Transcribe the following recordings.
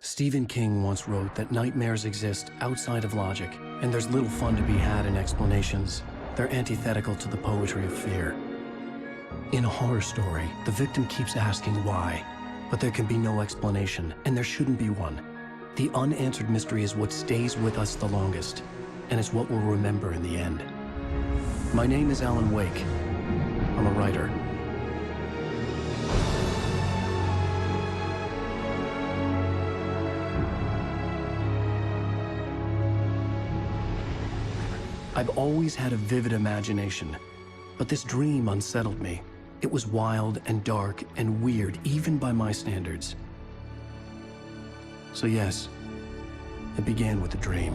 Stephen King once wrote that nightmares exist outside of logic, and there's little fun to be had in explanations. They're antithetical to the poetry of fear. In a horror story, the victim keeps asking why, but there can be no explanation, and there shouldn't be one. The unanswered mystery is what stays with us the longest, and it's what we'll remember in the end. My name is Alan Wake. I'm a writer. I've always had a vivid imagination, but this dream unsettled me. It was wild and dark and weird, even by my standards. So yes, it began with a dream.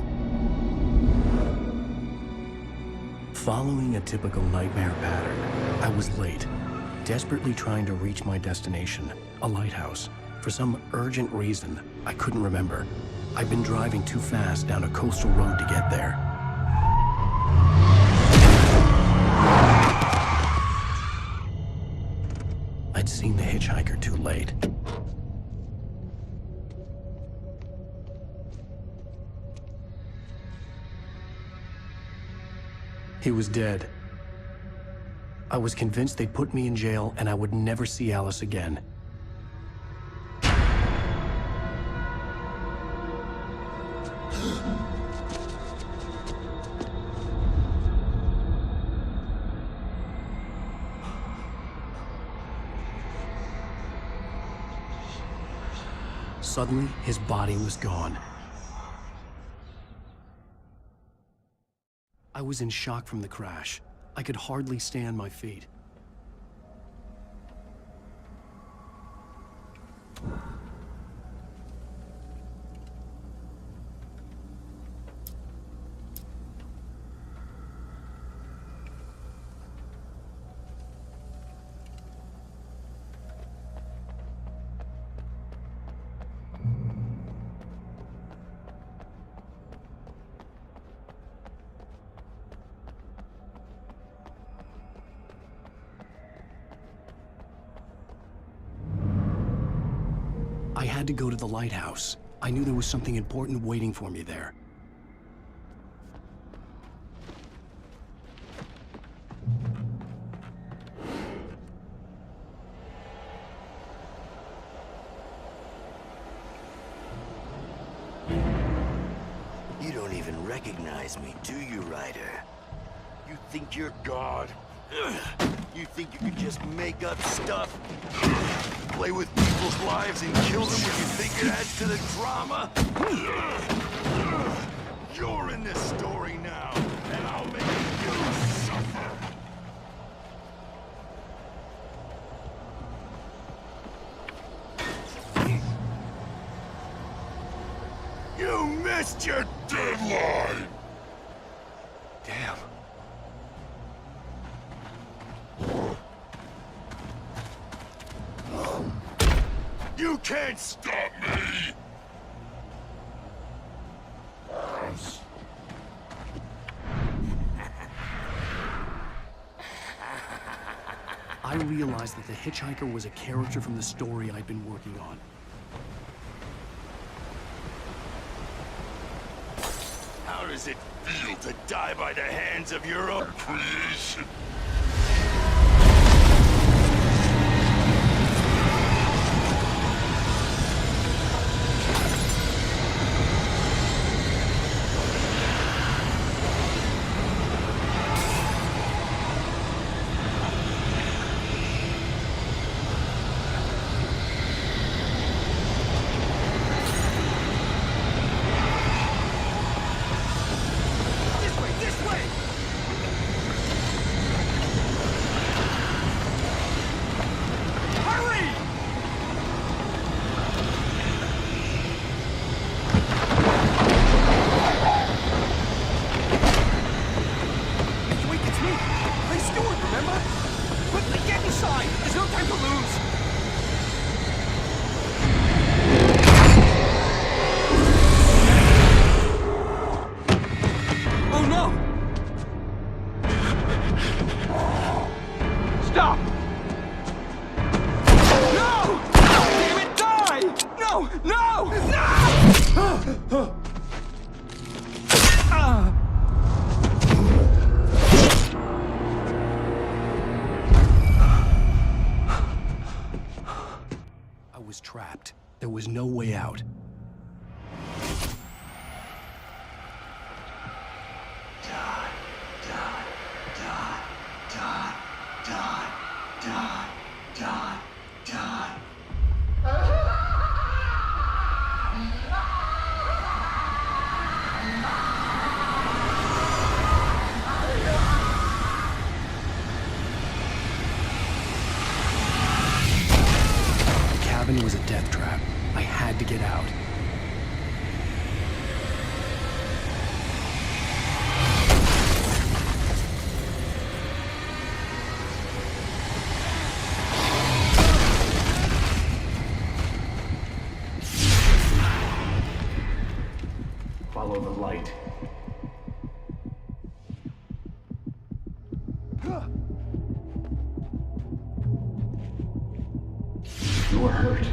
Following a typical nightmare pattern, I was late, desperately trying to reach my destination, a lighthouse. For some urgent reason, I couldn't remember. I'd been driving too fast down a coastal road to get there. I'd seen the hitchhiker too late. He was dead. I was convinced they'd put me in jail and I would never see Alice again. Suddenly, his body was gone. I was in shock from the crash. I could hardly stand my feet. I had to go to the lighthouse. I knew there was something important waiting for me there. You don't even recognize me, do you, Ryder? You think you're God? You think you can just make up stuff? Play with people's lives and kill them when you think it adds to the drama? You're in this story now, and I'll make you suffer. You missed your deadline! Damn. You can't stop me! I realized that the hitchhiker was a character from the story I'd been working on. How does it feel to die by the hands of your own creation? was trapped. There was no way out. The cabin was a death trap. I had to get out. Follow the light. You are hurt.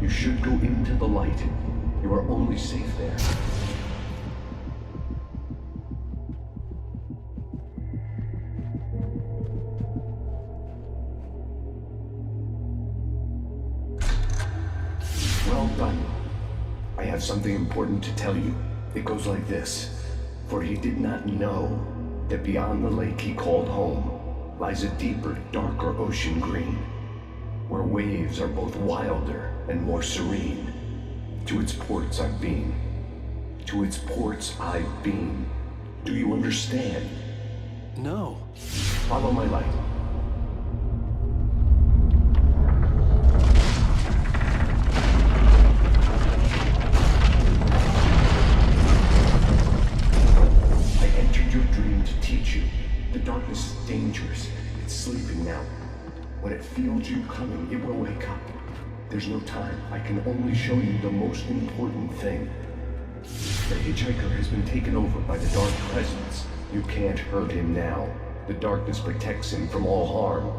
You should go into the light. You are only safe there. Well done. I have something important to tell you. It goes like this. For he did not know that beyond the lake he called home lies a deeper, darker ocean green, where waves are both wilder and more serene. To its ports I've been. To its ports I've been. Do you understand? No. Follow my light. I entered your dream to teach you. The darkness is dangerous. It's sleeping now. When it feels you coming, it will wake up. There's no time. I can only show you the most important thing. The hitchhiker has been taken over by the dark presence. You can't hurt him now. The darkness protects him from all harm.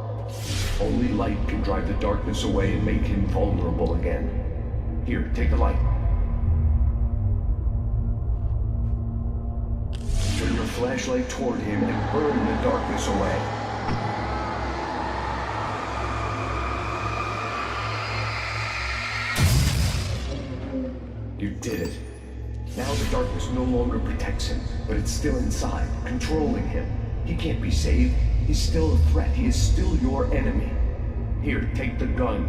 Only light can drive the darkness away and make him vulnerable again. Here, take the light. Turn your flashlight toward him and burn the darkness away. You did it. Now the darkness no longer protects him, but it's still inside, controlling him. He can't be saved. He's still a threat. He is still your enemy. Here, take the gun.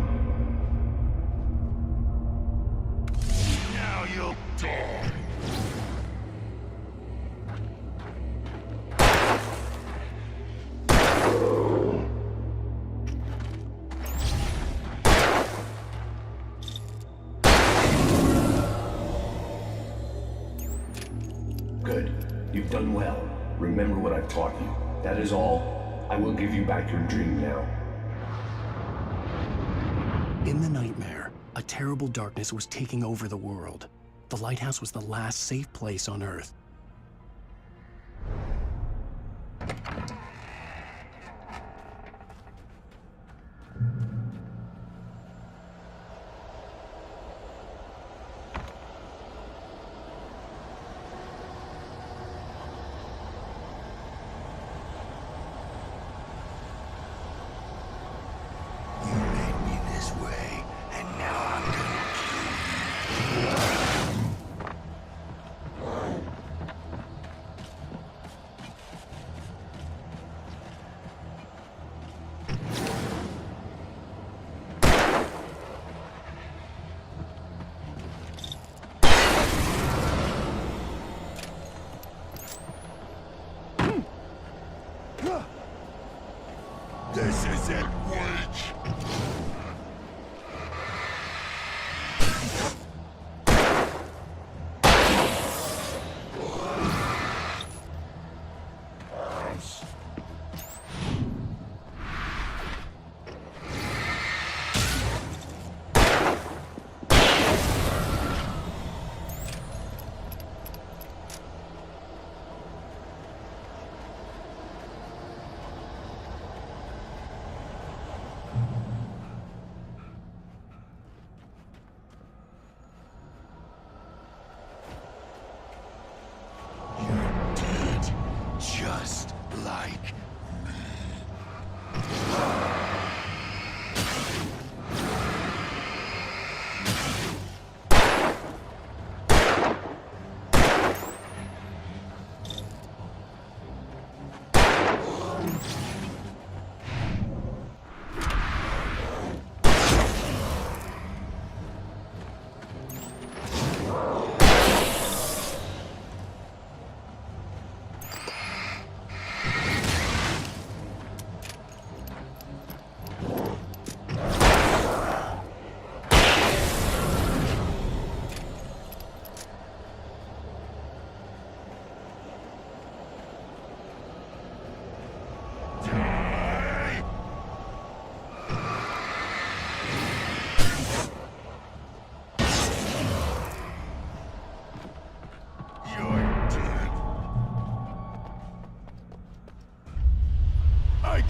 Now you'll die. Good. You've done well. Remember what I've taught you. That is all. I will give you back your dream now. In the nightmare, a terrible darkness was taking over the world. The lighthouse was the last safe place on Earth.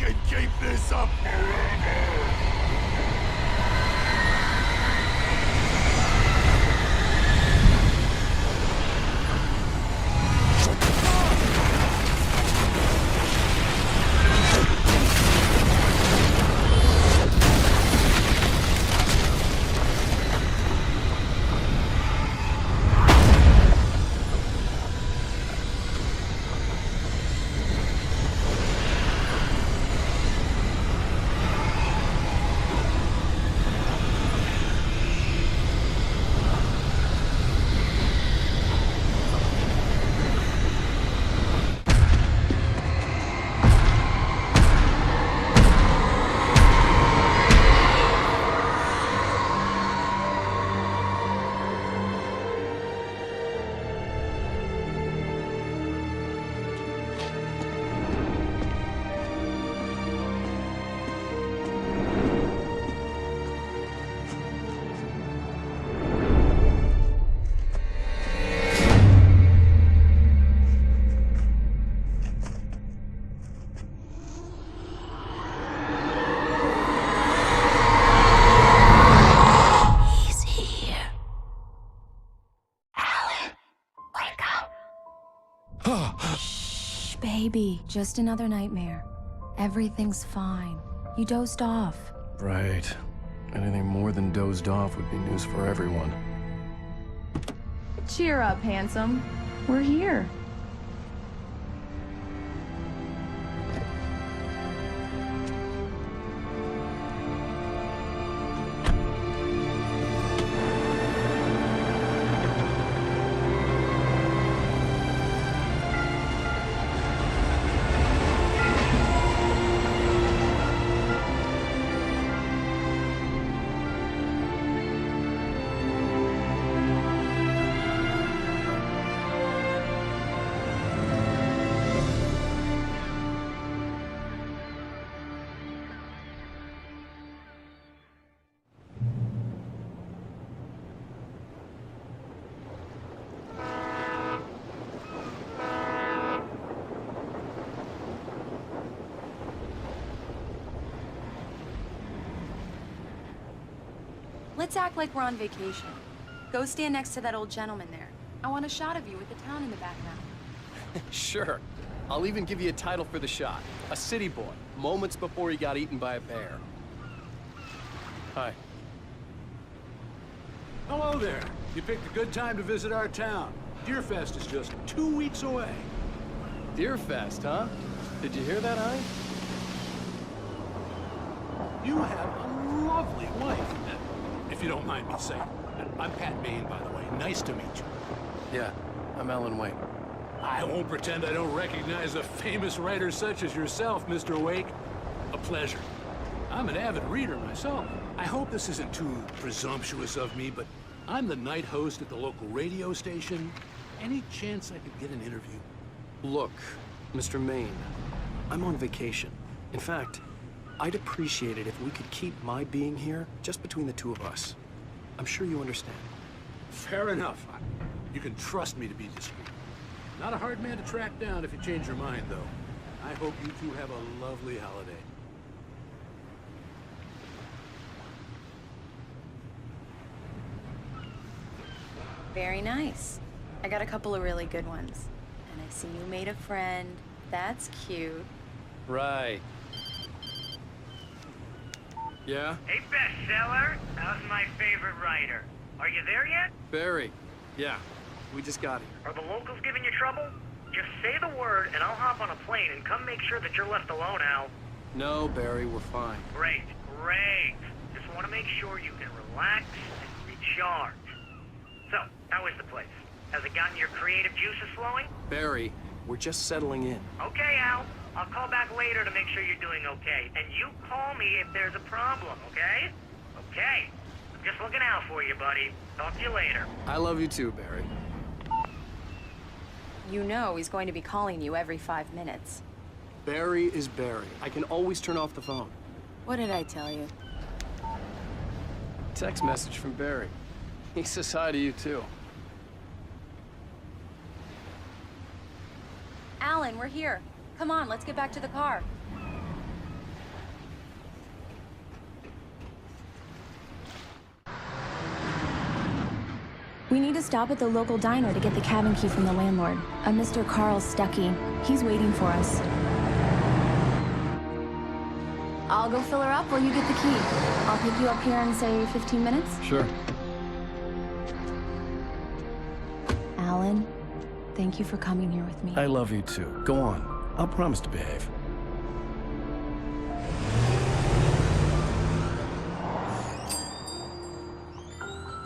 can keep this up forever! Shh, baby. Just another nightmare. Everything's fine. You dozed off. Right. Anything more than dozed off would be news for everyone. Cheer up, handsome. We're here. Let's act like we're on vacation. Go stand next to that old gentleman there. I want a shot of you with the town in the background. Sure. I'll even give you a title for the shot. A city boy, moments before he got eaten by a bear. Hi. Hello there. You picked a good time to visit our town. Deerfest is just 2 weeks away. Deerfest, huh? Did you hear that, Hi? You have a lovely wife, if you don't mind me saying. I'm Pat Bain, by the way. Nice to meet you. Yeah, I'm Alan Wake. I won't pretend I don't recognize a famous writer such as yourself, Mr. Wake. A pleasure. I'm an avid reader myself. I hope this isn't too presumptuous of me, but I'm the night host at the local radio station. Any chance I could get an interview? Look, Mr. Maine, I'm on vacation. In fact, I'd appreciate it if we could keep my being here just between the two of us. I'm sure you understand. Fair enough. You can trust me to be discreet. Not a hard man to track down if you change your mind, though. I hope you two have a lovely holiday. Very nice. I got a couple of really good ones. And I see you made a friend. That's cute. Right. Yeah? Hey, bestseller. How's my favorite writer? Are you there yet? Barry. Yeah, we just got here. Are the locals giving you trouble? Just say the word, and I'll hop on a plane and come make sure that you're left alone, Al. No, Barry, we're fine. Great, great. Just want to make sure you can relax and recharge. So, how is the place? Has it gotten your creative juices flowing? Barry, we're just settling in. Okay, Al. I'll call back later to make sure you're doing okay. And you call me if there's a problem, okay? Okay. I'm just looking out for you, buddy. Talk to you later. I love you too, Barry. You know he's going to be calling you every 5 minutes. Barry is Barry. I can always turn off the phone. What did I tell you? Text message from Barry. He says hi to you too. Alan, we're here. Come on, let's get back to the car. We need to stop at the local diner to get the cabin key from the landlord, a Mr. Carl Stuckey. He's waiting for us. I'll go fill her up while you get the key. I'll pick you up here in, say, 15 minutes? Sure. Alan, thank you for coming here with me. I love you too. Go on. I'll promise to behave.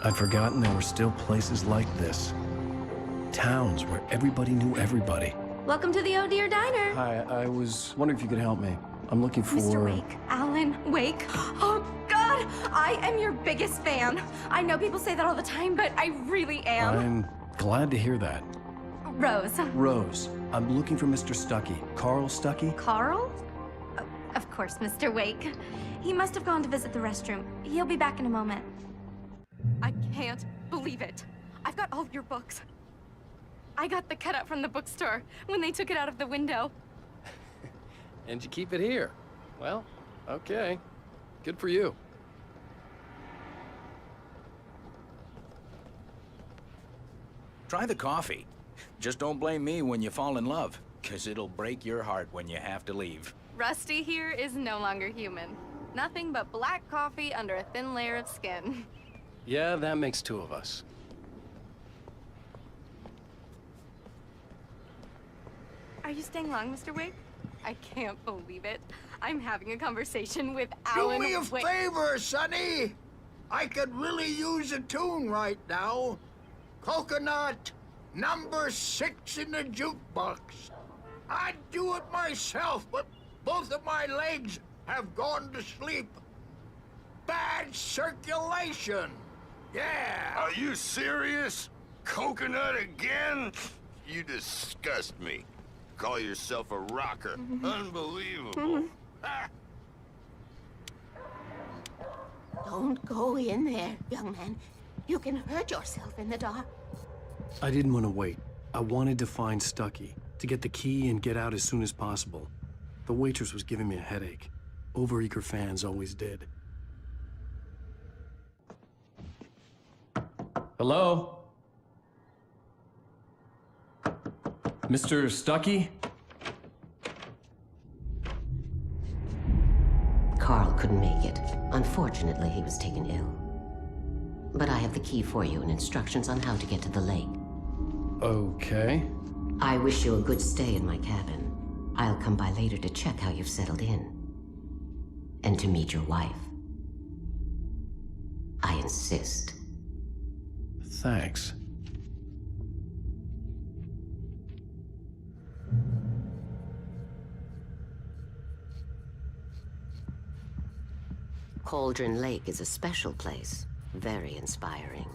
I'd forgotten there were still places like this. Towns where everybody knew everybody. Welcome to the Oh Dear Diner. Hi, I was wondering if you could help me. I'm looking for... Mr. Wake. Alan Wake. Oh, God! I am your biggest fan. I know people say that all the time, but I really am. I'm glad to hear that. Rose. Rose, I'm looking for Mr. Stuckey. Carl Stuckey? Carl? Oh, of course, Mr. Wake. He must have gone to visit the restroom. He'll be back in a moment. I can't believe it. I've got all your books. I got the cutout from the bookstore when they took it out of the window. And you keep it here. Well, okay. Good for you. Try the coffee. Just don't blame me when you fall in love, 'cause it'll break your heart when you have to leave. Rusty here is no longer human. Nothing but black coffee under a thin layer of skin. Yeah, that makes two of us. Are you staying long, Mr. Wake? I can't believe it. I'm having a conversation with Alan Do me a Wake. favor, Sonny. I could really use a tune right now. Coconut, number 6 in the jukebox. I'd do it myself, but both of my legs have gone to sleep. Bad circulation. Yeah. Are you serious? Coconut again? You disgust me. Call yourself a rocker. Unbelievable. Ah. Don't go in there, young man. You can hurt yourself in the dark. I didn't want to wait. I wanted to find Stuckey, to get the key and get out as soon as possible. The waitress was giving me a headache. Overeager fans always did. Hello? Mr. Stuckey? Carl couldn't make it. Unfortunately, he was taken ill. But I have the key for you and instructions on how to get to the lake. Okay. I wish you a good stay in my cabin. I'll come by later to check how you've settled in. And to meet your wife. I insist. Thanks. Cauldron Lake is a special place. Very inspiring.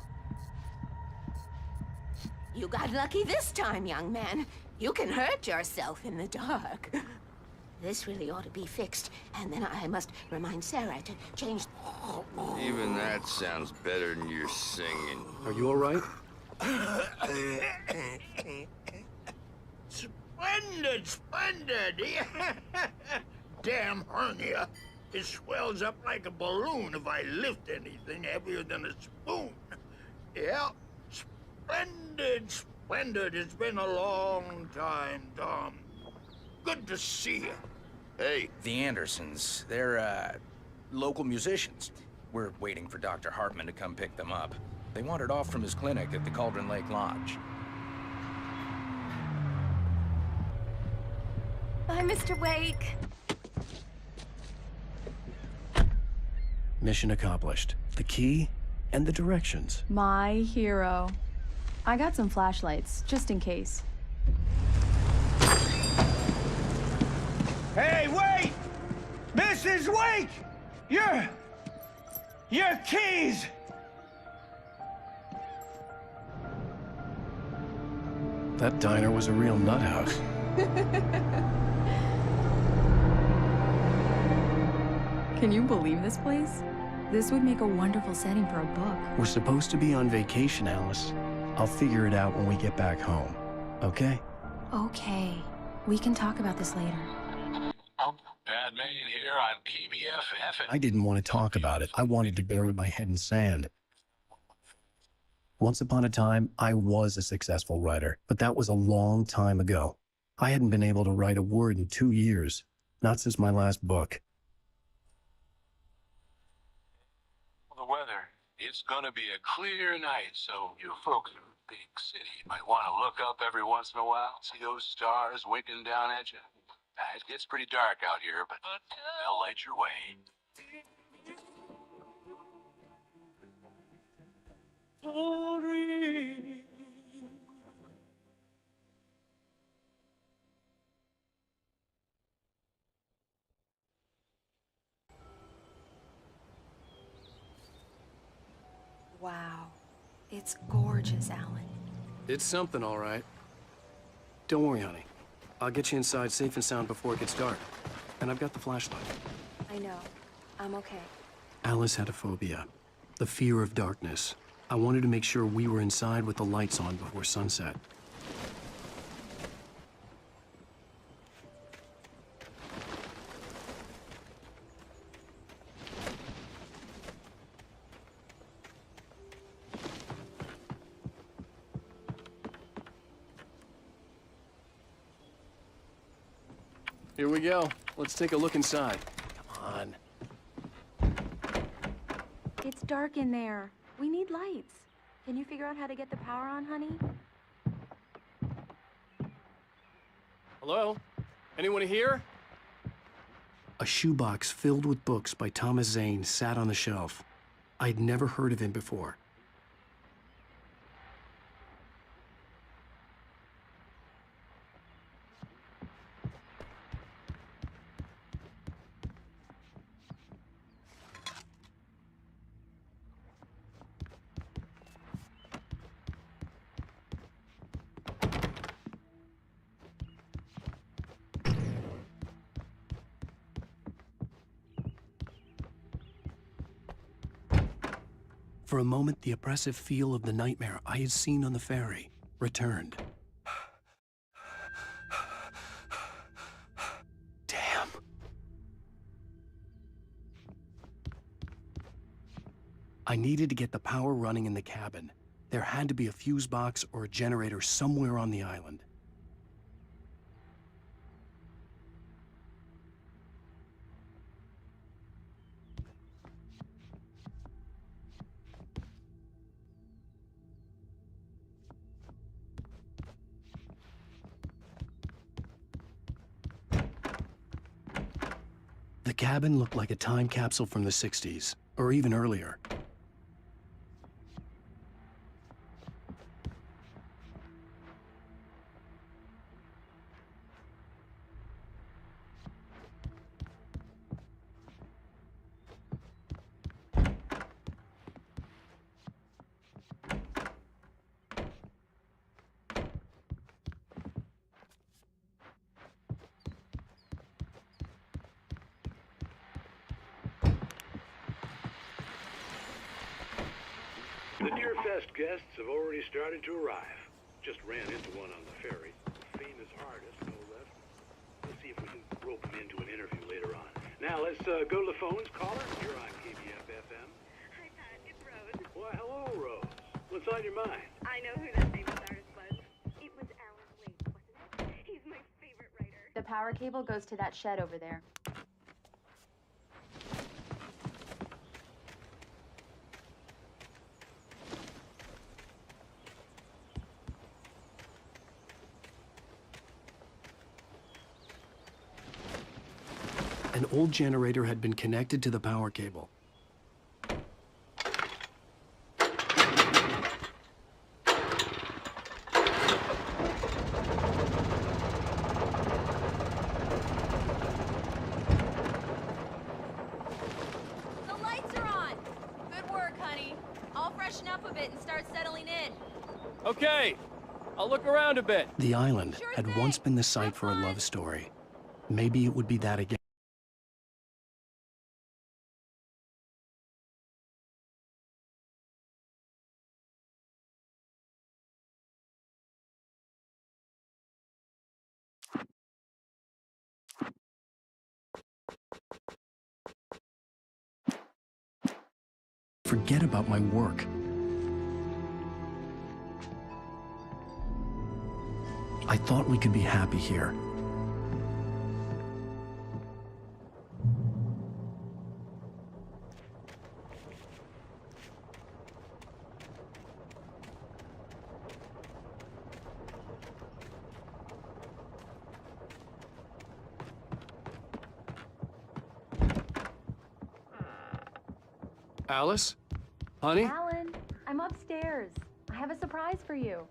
You got lucky this time, young man. You can hurt yourself in the dark. This really ought to be fixed, and then I must remind Sarah to change... Even that sounds better than your singing. Are you all right? Splendid, splendid. Damn hernia. It swells up like a balloon if I lift anything heavier than a spoon. Yeah, splendid, splendid. It's been a long time, Tom. Good to see you. Hey, The Andersons, they're, local musicians. We're waiting for Dr. Hartman to come pick them up. They wandered off from his clinic at the Cauldron Lake Lodge. Bye, Mr. Wake. Mission accomplished. The key and the directions. My hero. I got some flashlights, just in case. Hey, wait! Mrs. Wake! Your keys! That diner was a real nut house. Can you believe this place? This would make a wonderful setting for a book. We're supposed to be on vacation, Alice. I'll figure it out when we get back home. Okay? Okay. We can talk about this later. Bad man here on PBFF. I didn't want to talk about it. I wanted to bury my head in sand. Once upon a time, I was a successful writer, but that was a long time ago. I hadn't been able to write a word in 2 years, not since my last book. The weather, it's gonna be a clear night, so you folks in a big city might want to look up every once in a while, see those stars winking down at you. It gets pretty dark out here, but they'll light your way. Wow. It's gorgeous, Alan. It's something, all right. Don't worry, honey. I'll get you inside safe and sound before it gets dark. And I've got the flashlight. I know. I'm okay. Alice had a phobia, the fear of darkness. I wanted to make sure we were inside with the lights on before sunset. Here we go. Let's take a look inside. Come on. It's dark in there. We need lights. Can you figure out how to get the power on, honey? Hello? Anyone here? A shoebox filled with books by Thomas Zane sat on the shelf. I'd never heard of him before. For a moment, the oppressive feel of the nightmare I had seen on the ferry returned. Damn. I needed to get the power running in the cabin. There had to be a fuse box or a generator somewhere on the island. The cabin looked like a time capsule from the 60s, or even earlier. The Deerfest guests have already started to arrive. Just ran into one on the ferry. Famous artist, no less. Let's see if we can rope him into an interview later on. Now, let's go to the phones. Caller, you're on KBF-FM. Hi, Pat. It's Rose. Why, hello, Rose. What's on your mind? I know who that famous artist was. It was Alan Wake, wasn't it? He's my favorite writer. The power cable goes to that shed over there. An old generator had been connected to the power cable. The lights are on! Good work, honey. I'll freshen up a bit and start settling in. Okay. I'll look around a bit. The island Sure had thing. once been the site Have for a fun. love story. Maybe it would be that again. Forget about my work. I thought we could be happy here. Alice? Honey? Alan, I'm upstairs. I have a surprise for you.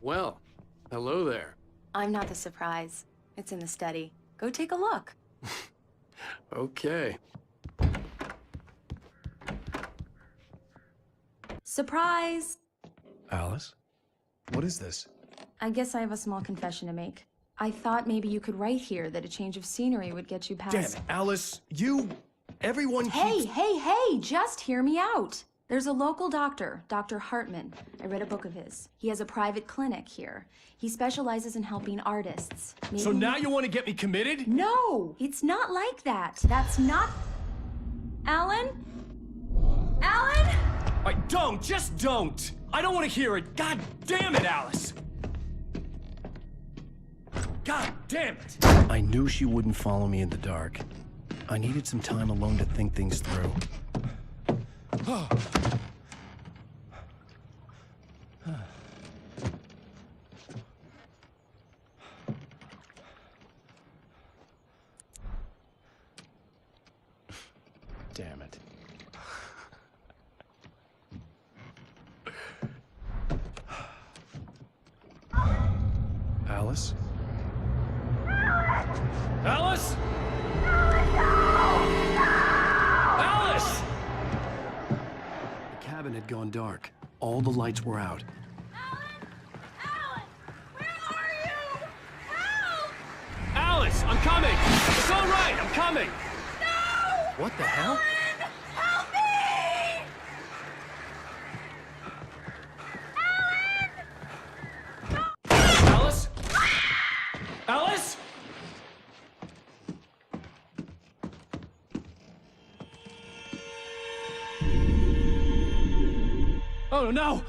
Well, hello there. I'm not the surprise. It's in the study. Go take a look. Okay. Surprise! Alice? What is this? I guess I have a small confession to make. I thought maybe you could write here that a change of scenery would get you past... Damn it, Alice, everyone Hey, keeps... hey, just hear me out. There's a local doctor, Dr. Hartman. I read a book of his. He has a private clinic here. He specializes in helping artists. So now you want to get me committed? No, it's not like that. That's not... Alan? Alan? Just don't! I don't want to hear it! God damn it, Alice! God damn it! I knew she wouldn't follow me in the dark. I needed some time alone to think things through. Damn it. Alice? Alice? Alice! The cabin had gone dark. All the lights were out. Alice, I'm coming! It's all right, I'm coming! No! What the hell? Help me! Alice? Alice? Oh no!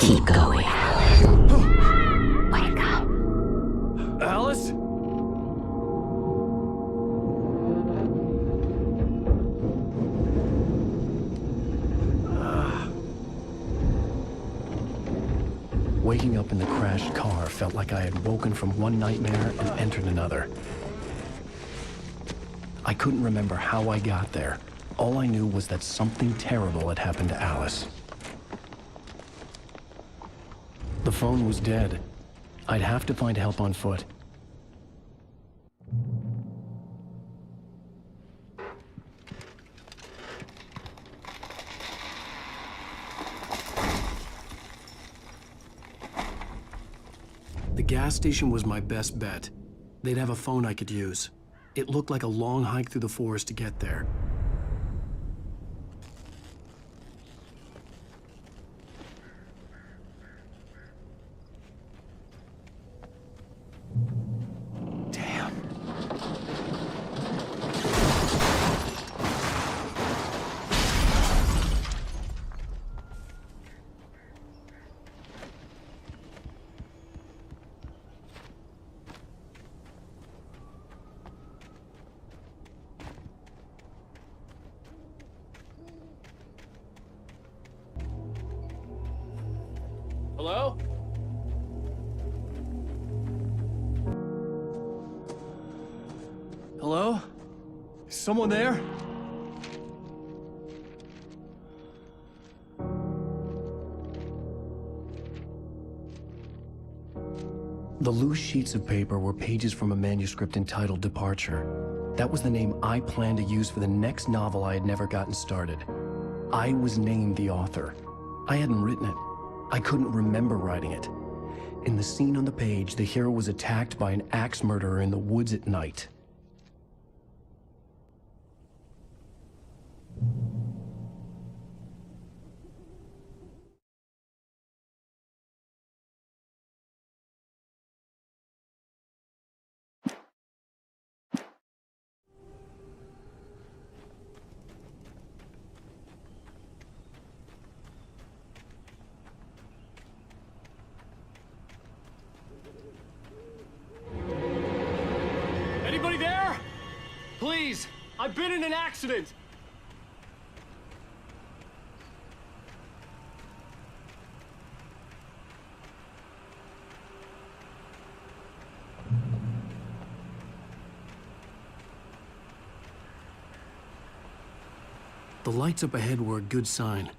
Keep going, Alan. Wake up. Alice? Waking up in the crashed car felt like I had woken from one nightmare and entered another. I couldn't remember how I got there. All I knew was that something terrible had happened to Alice. The phone was dead. I'd have to find help on foot. The gas station was my best bet. They'd have a phone I could use. It looked like a long hike through the forest to get there. Damn. Hello? Hello? Is someone there? The loose sheets of paper were pages from a manuscript entitled Departure. That was the name I planned to use for the next novel I had never gotten started. I was named the author. I hadn't written it. I couldn't remember writing it. In the scene on the page, the hero was attacked by an axe murderer in the woods at night. Please! I've been in an accident! The lights up ahead were a good sign.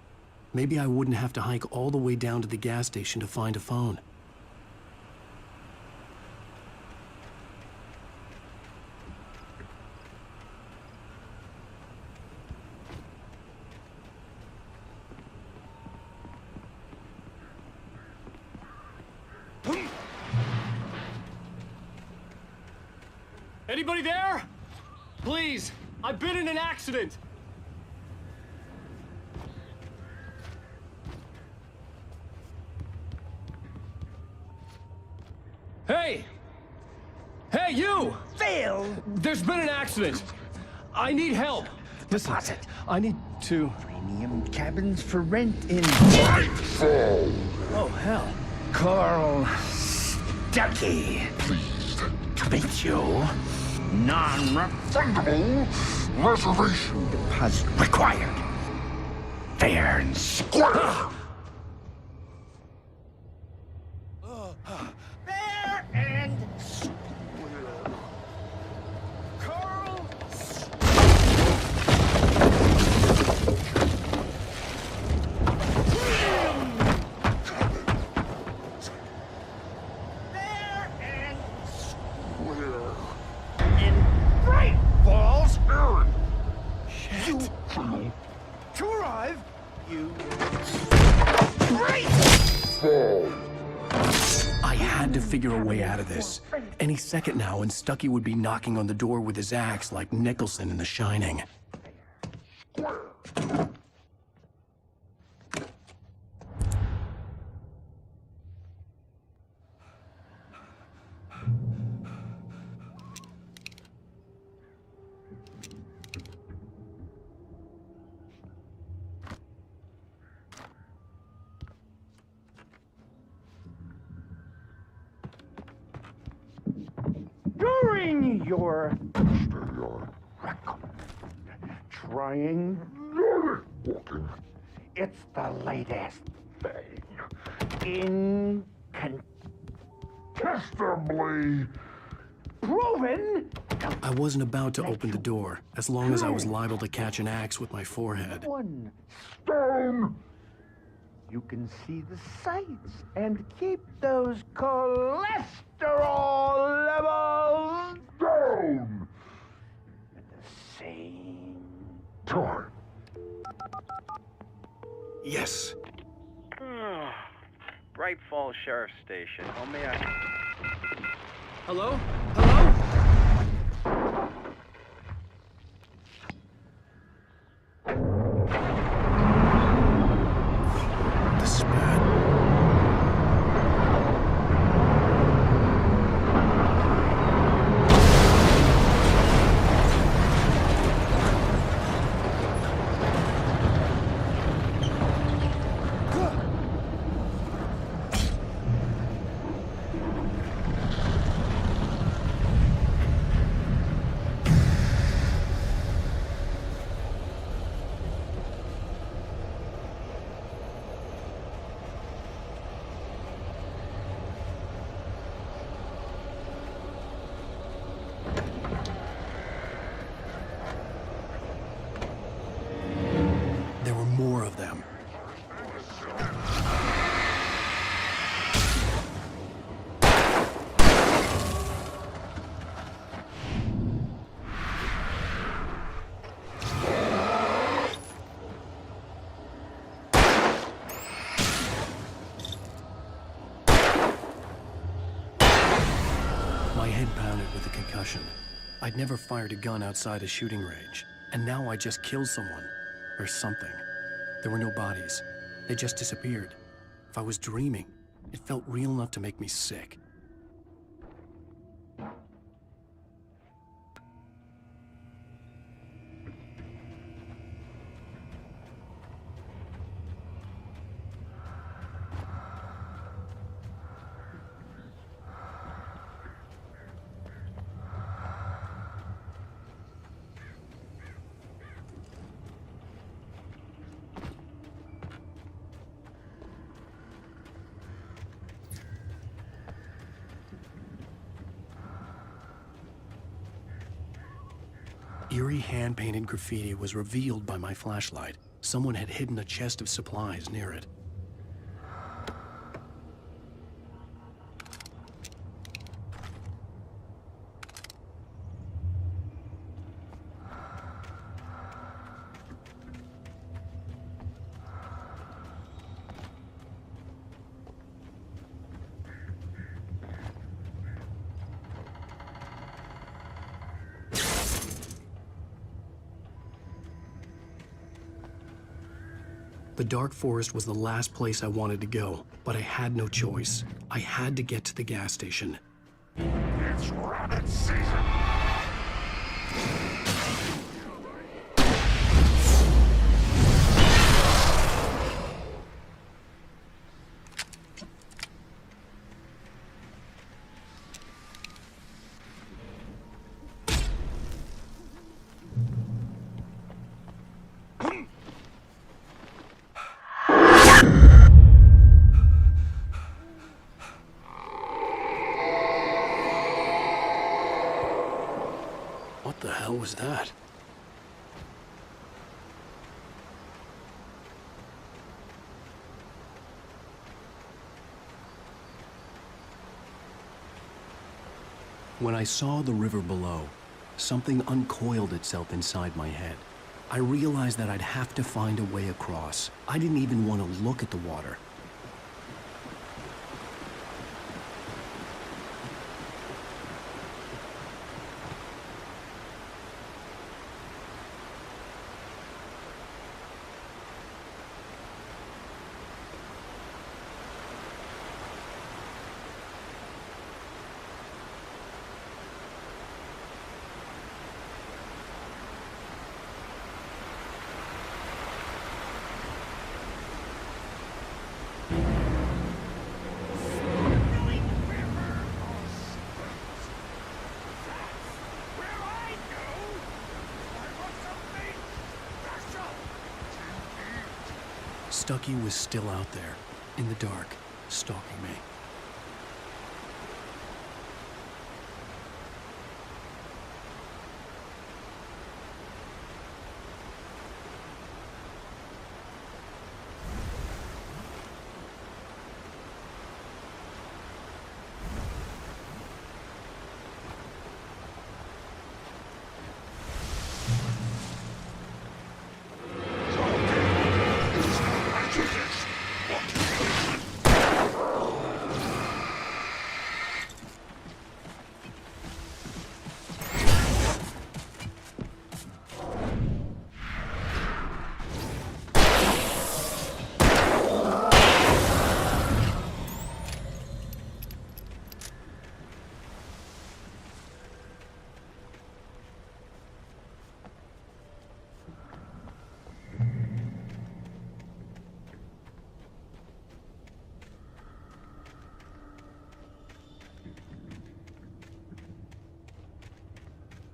Maybe I wouldn't have to hike all the way down to the gas station to find a phone. Anybody there? Please! I've been in an accident! Hey! Hey, you! Phil! There's been an accident! I need help! Listen, Deposit. I need to... Premium cabins for rent in... Oh, hell. Carl Stuckey. Pleased to meet you. Non-refundable reservation deposit required. Fair and square. Fair and square. Carl fair and square. In Bright Falls, Aaron. Shit. To arrive, you... Bright Falls. I had to figure a way out of this. Any second now, and Stucky would be knocking on the door with his axe like Nicholson in The Shining. During your record, trying walking, it's the latest thing. Incontestably proven. I wasn't about to open the door, as long as I was liable to catch an axe with my forehead. One stone. You can see the sights and keep those cholesterol levels down at the same time. Yes. Bright Falls Sheriff's Station. How may I... Hello? Hello? The spat. There were more of them. My head pounded with a concussion. I'd never fired a gun outside a shooting range, and now I just killed someone. Or something. There were no bodies. They just disappeared. If I was dreaming, it felt real enough to make me sick. Eerie hand-painted graffiti was revealed by my flashlight. Someone had hidden a chest of supplies near it. The dark forest was the last place I wanted to go, but I had no choice. I had to get to the gas station. It's rabbit season! What the hell was that? When I saw the river below, something uncoiled itself inside my head. I realized that I'd have to find a way across. I didn't even want to look at the water. Stucky was still out there, in the dark, stalking me.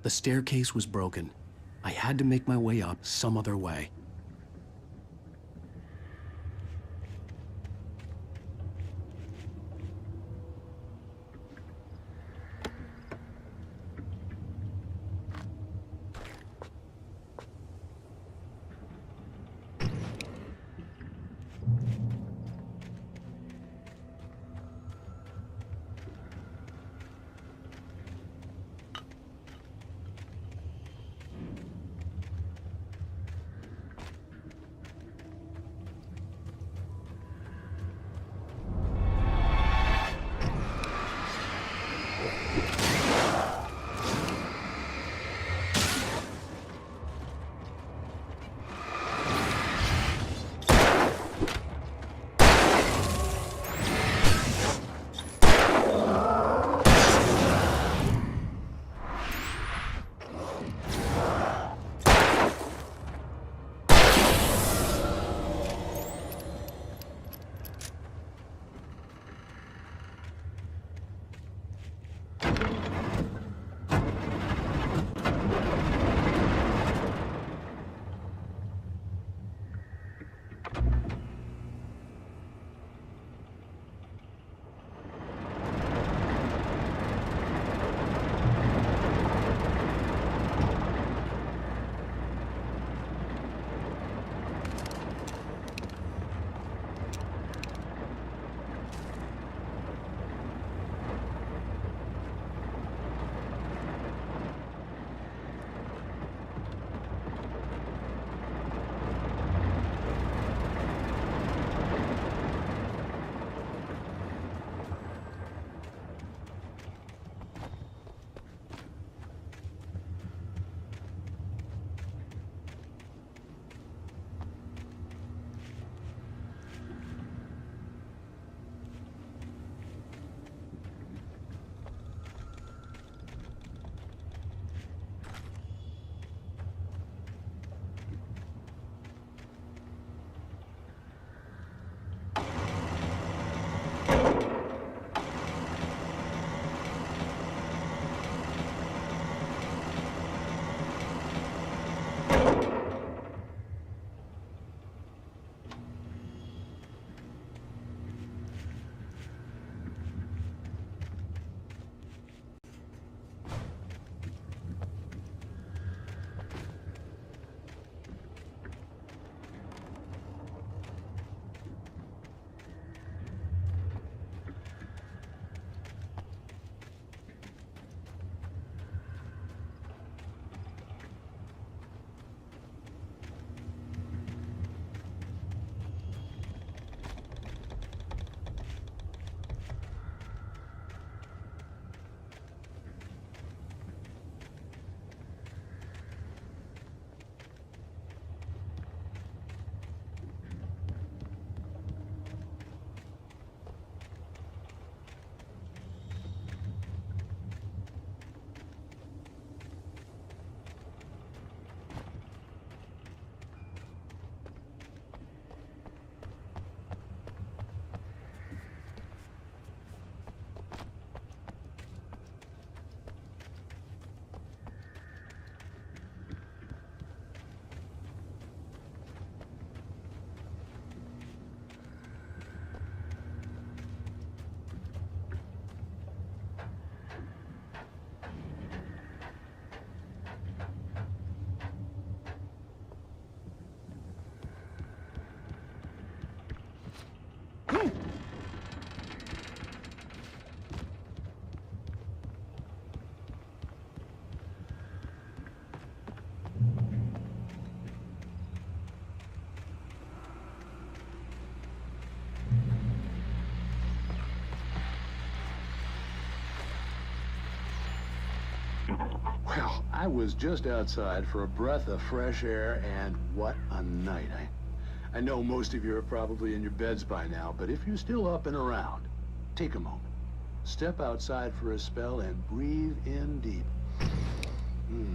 The staircase was broken. I had to make my way up some other way. Well, I was just outside for a breath of fresh air, and what a night. I know most of you are probably in your beds by now, but if you're still up and around, take a moment. Step outside for a spell and breathe in deep.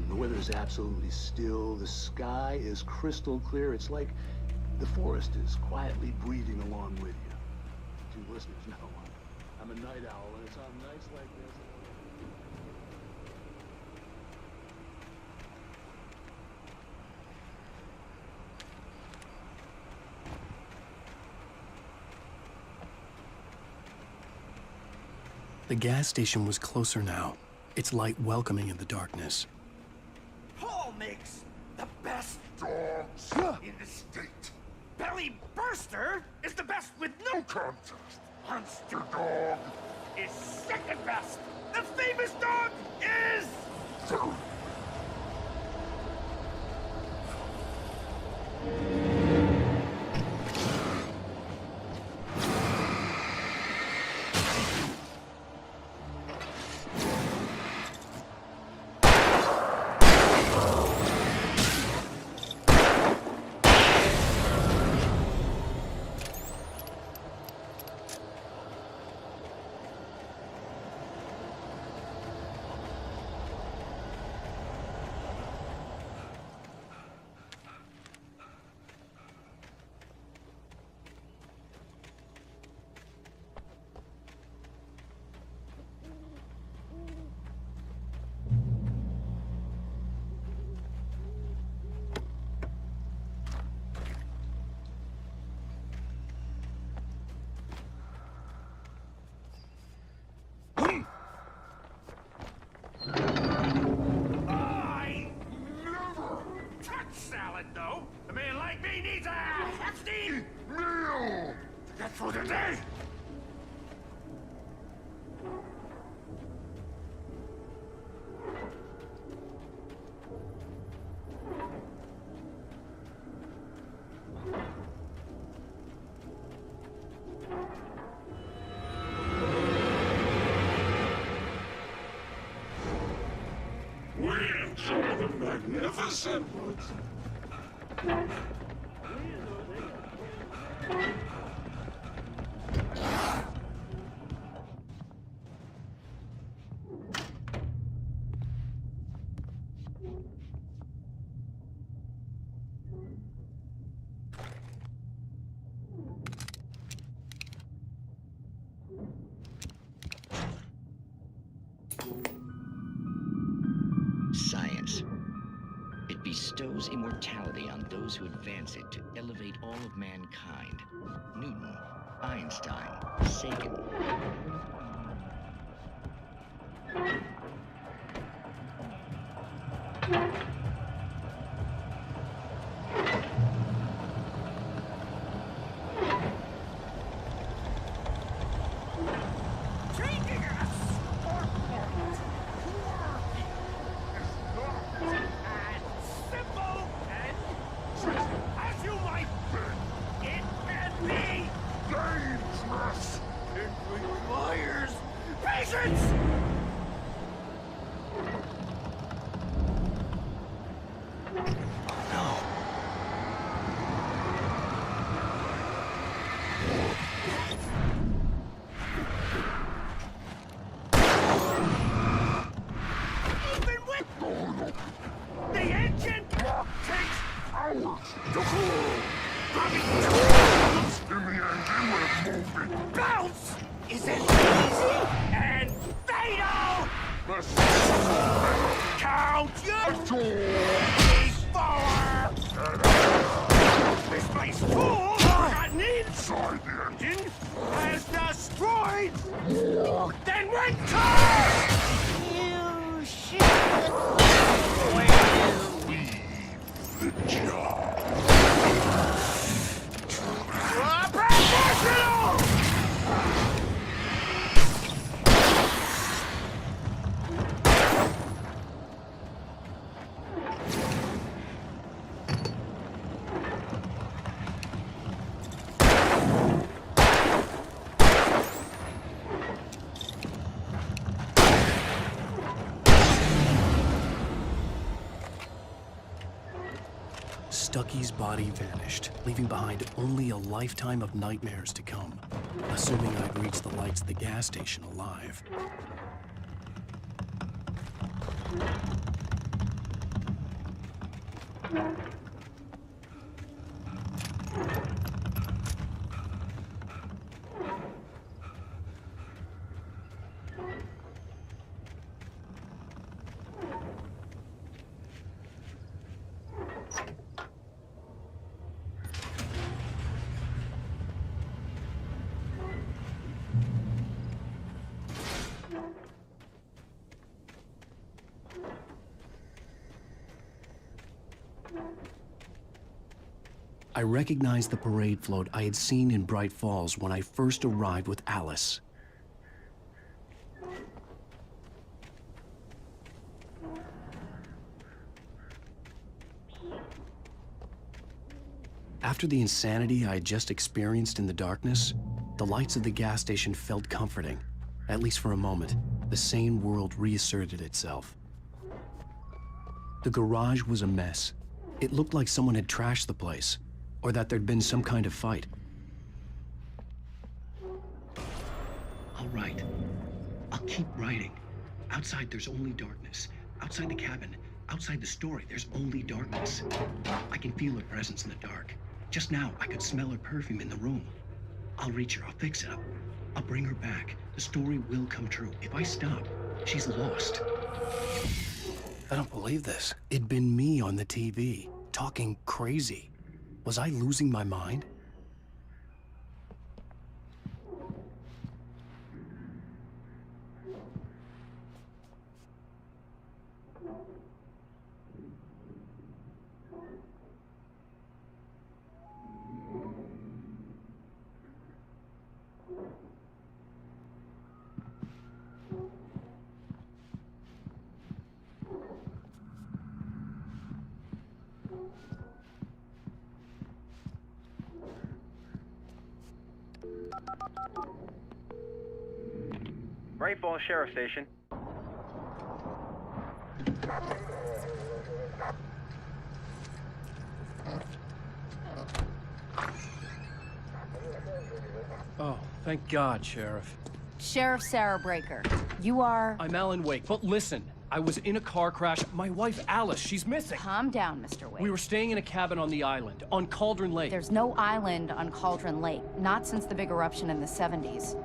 The weather is absolutely still. The sky is crystal clear. It's like the forest is quietly breathing along with you. To listeners, know I'm a night owl, and it's on nights like this. The gas station was closer now, its light welcoming in the darkness. Paul makes the best dogs in the state. Belly Burster is the best with no contest. Monster Dog is second best. The famous dog is... third. For the day! We enjoy the magnificent woods. Science. It bestows immortality on those who advance it to elevate all of mankind. Newton, Einstein, Sagan. Bounce is it easy and fatal! Count your forward! This place full gotten inside the engine has destroyed more than winter! You should leave the job. Professional! Stucky's body vanished, leaving behind only a lifetime of nightmares to come, assuming I'd reach the lights of the gas station alive. I recognized the parade float I had seen in Bright Falls when I first arrived with Alice. After the insanity I had just experienced in the darkness, the lights of the gas station felt comforting. At least for a moment, the sane world reasserted itself. The garage was a mess. It looked like someone had trashed the place, or that there'd been some kind of fight. I'll write. I'll keep writing. Outside, there's only darkness. Outside the cabin, outside the story, there's only darkness. I can feel her presence in the dark. Just now, I could smell her perfume in the room. I'll reach her. I'll fix it up. I'll bring her back. The story will come true. If I stop, she's lost. I don't believe this. It'd been me on the TV, talking crazy. Was I losing my mind? Bright Falls Sheriff Station. Oh, thank God, Sheriff. Sheriff Sarah Breaker. You are... I'm Alan Wake, but listen. I was in a car crash. My wife, Alice, she's missing. Calm down, Mr. Wake. We were staying in a cabin on the island, on Cauldron Lake. There's no island on Cauldron Lake. Not since the big eruption in the 70s.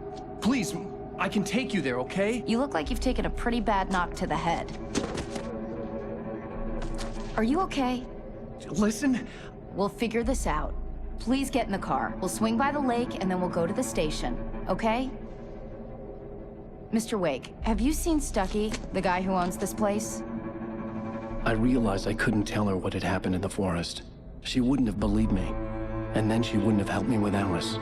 Please, I can take you there, okay? You look like you've taken a pretty bad knock to the head. Are you okay? Listen. We'll figure this out. Please get in the car. We'll swing by the lake and then we'll go to the station, okay? Mr. Wake, have you seen Stucky, the guy who owns this place? I realized I couldn't tell her what had happened in the forest. She wouldn't have believed me, and then she wouldn't have helped me with Alice.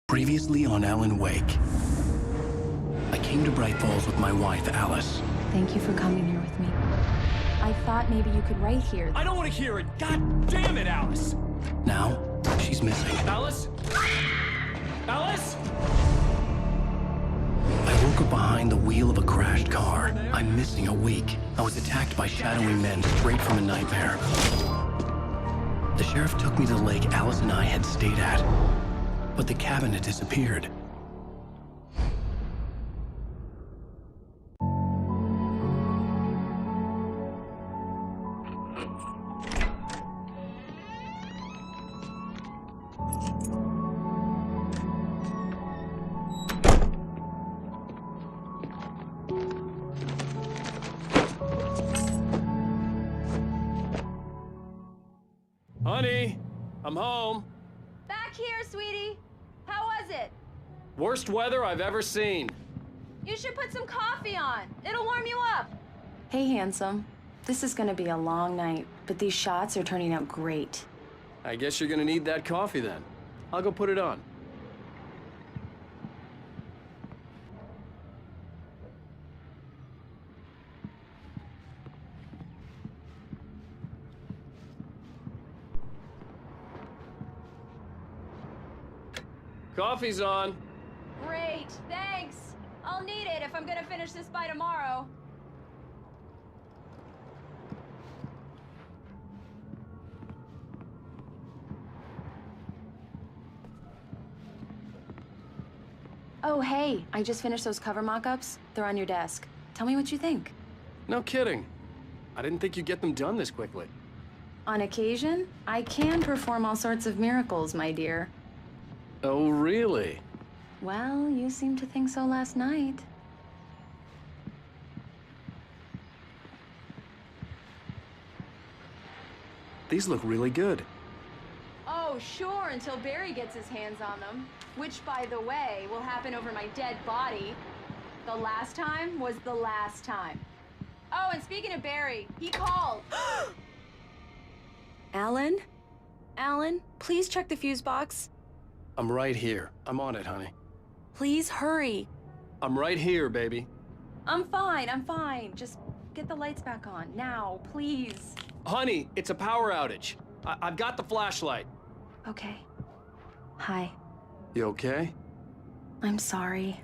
Previously on Alan Wake. I came to Bright Falls with my wife, Alice. Thank you for coming here with me. I thought maybe you could write here. I don't want to hear it! God damn it, Alice! Now, she's missing. Alice? Alice? I woke up behind the wheel of a crashed car. I'm missing a week. I was attacked by shadowy men straight from a nightmare. The sheriff took me to the lake Alice and I had stayed at. But the cabin had disappeared. Honey, I'm home. Back here, sweetie. How was it? Worst weather I've ever seen. You should put some coffee on. It'll warm you up. Hey, handsome. This is gonna be a long night, but these shots are turning out great. I guess you're gonna need that coffee then. I'll go put it on. Coffee's on. Great, thanks. I'll need it if I'm gonna finish this by tomorrow. Oh, hey, I just finished those cover mock-ups. They're on your desk. Tell me what you think. No kidding. I didn't think you'd get them done this quickly. On occasion, I can perform all sorts of miracles, my dear. Oh, really? Well, you seemed to think so last night. These look really good. Oh, sure, until Barry gets his hands on them. Which, by the way, will happen over my dead body. The last time was the last time. Oh, and speaking of Barry, he called. Alan? Alan, please check the fuse box. I'm right here. I'm on it, honey. Please hurry. I'm right here, baby. I'm fine. Just get the lights back on. Now, please. Honey, it's a power outage. I've got the flashlight. Okay. Hi. You okay? I'm sorry.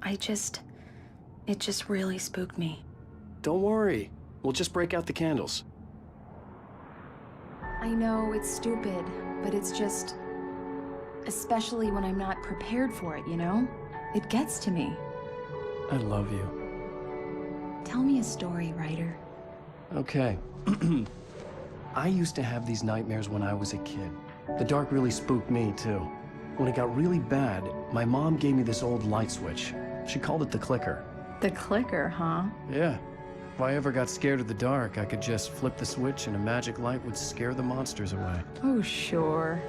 It just really spooked me. Don't worry. We'll just break out the candles. I know it's stupid, but it's just... Especially when I'm not prepared for it, you know? It gets to me. I love you. Tell me a story, writer. Okay. I used to have these nightmares when I was a kid. The dark really spooked me, too. When it got really bad, my mom gave me this old light switch. She called it the clicker. The clicker, huh? Yeah. If I ever got scared of the dark, I could just flip the switch and a magic light would scare the monsters away. Oh, sure.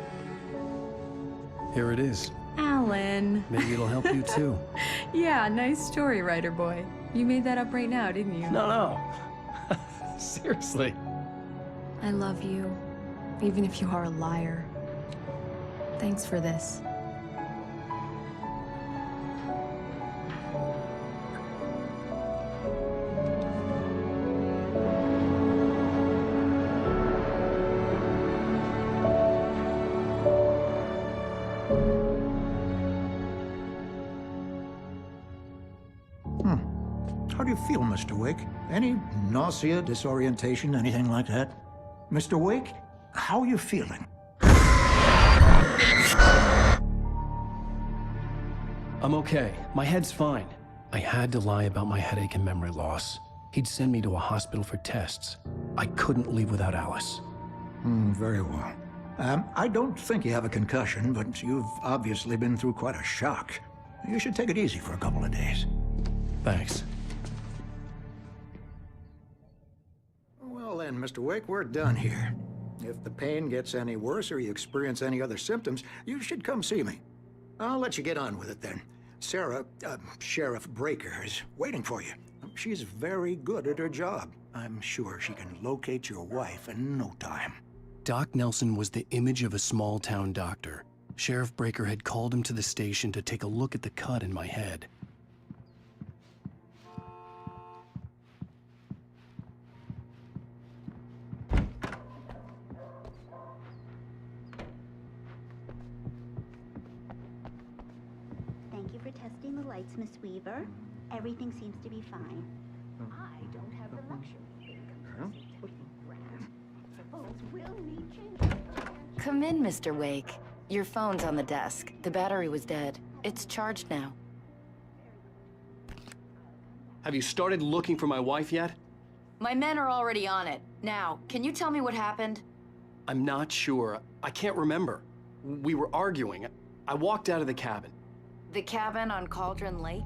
Here it is. Alan. Maybe it'll help you, too. Yeah, nice story, writer boy. You made that up right now, didn't you? No. Seriously. I love you, even if you are a liar. Thanks for this. How do you feel, Mr. Wake? Any nausea, disorientation, anything like that? Mr. Wake, how are you feeling? I'm okay. My head's fine. I had to lie about my headache and memory loss. He'd send me to a hospital for tests. I couldn't leave without Alice. Very well. I don't think you have a concussion, but you've obviously been through quite a shock. You should take it easy for a couple of days. Thanks. Well then, Mr. Wake, we're done here. If the pain gets any worse or you experience any other symptoms, you should come see me. I'll let you get on with it then. Sarah, Sheriff Breaker, is waiting for you. She's very good at her job. I'm sure she can locate your wife in no time. Doc Nelson was the image of a small-town doctor. Sheriff Breaker had called him to the station to take a look at the cut in my head. Thank you for testing the lights, Miss Weaver. Everything seems to be fine. I don't have the luxury of Suppose we'll need change. Come in, Mr. Wake. Your phone's on the desk. The battery was dead. It's charged now. Have you started looking for my wife yet? My men are already on it. Now, can you tell me what happened? I'm not sure. I can't remember. We were arguing. I walked out of the cabin. The cabin on Cauldron Lake?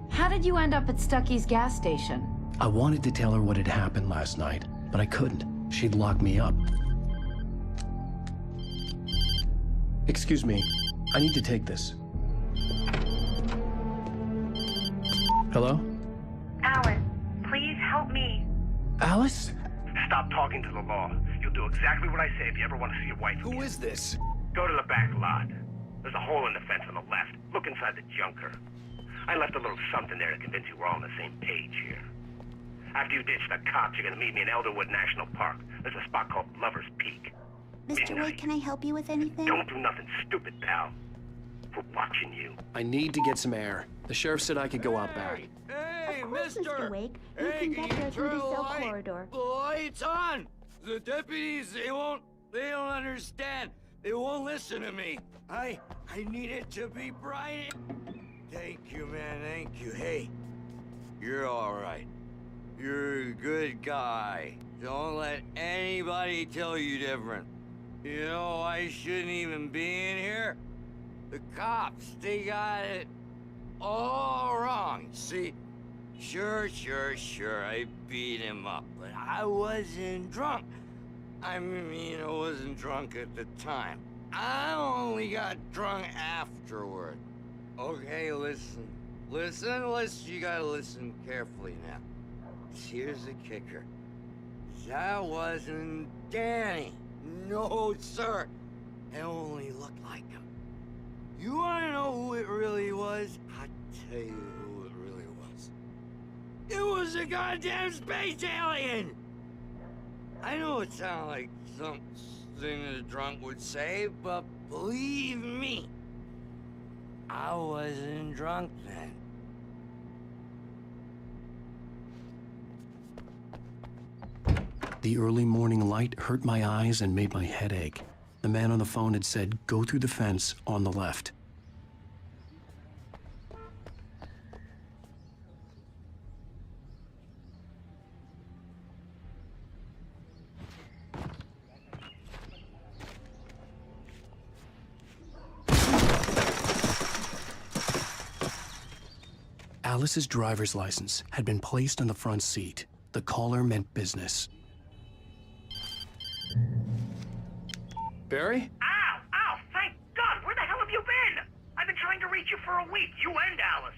How did you end up at Stucky's gas station? I wanted to tell her what had happened last night, but I couldn't. She'd lock me up. Excuse me. I need to take this. Hello? Alan, please help me. Alice? Stop talking to the law. You'll do exactly what I say if you ever want to see your wife again. Who is this? Go to the back lot. There's a hole in the fence on the left. Look inside the junker. I left a little something there to convince you we're all on the same page here. After you ditch the cops, you're gonna meet me in Elderwood National Park. There's a spot called Lover's Peak. Mr. Wake, can I help you with anything? Don't do nothing stupid, pal. We're watching you. I need to get some air. The sheriff said I could go out back. Hey, of course, Mr. Wake. You can get there through the cell corridor. The light's on! The deputies, they don't understand. They won't listen to me. I need it to be bright. Thank you, man, thank you. Hey, you're all right. You're a good guy. Don't let anybody tell you different. You know, I shouldn't even be in here. The cops, they got it all wrong. See, sure, I beat him up, but I wasn't drunk. I mean, I wasn't drunk at the time. I only got drunk afterward. Okay, listen. You gotta listen carefully now. Here's the kicker. That wasn't Danny. No, sir. It only looked like him. You wanna know who it really was? I'll tell you who it really was. It was a goddamn space alien! I know it sounds like something a drunk would say, but believe me, I wasn't drunk then. The early morning light hurt my eyes and made my head ache. The man on the phone had said, go through the fence on the left. Alice's driver's license had been placed on the front seat. The caller meant business. Barry? Ow! Thank God! Where the hell have you been? I've been trying to reach you for a week, you and Alice.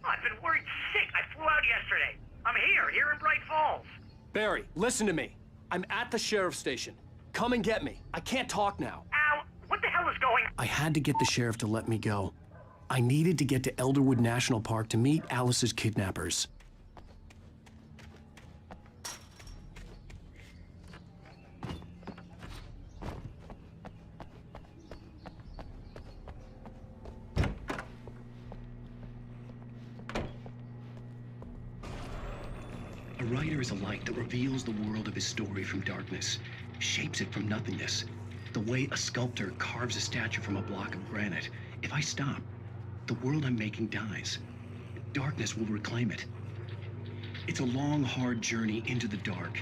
I've been worried sick. I flew out yesterday. I'm here in Bright Falls. Barry, listen to me. I'm at the sheriff's station. Come and get me. I can't talk now. Al, what the hell is going on? I had to get the sheriff to let me go. I needed to get to Elderwood National Park to meet Alice's kidnappers. A writer is a light that reveals the world of his story from darkness, shapes it from nothingness. The way a sculptor carves a statue from a block of granite. If I stop, the world I'm making dies. Darkness will reclaim it. It's a long, hard journey into the dark.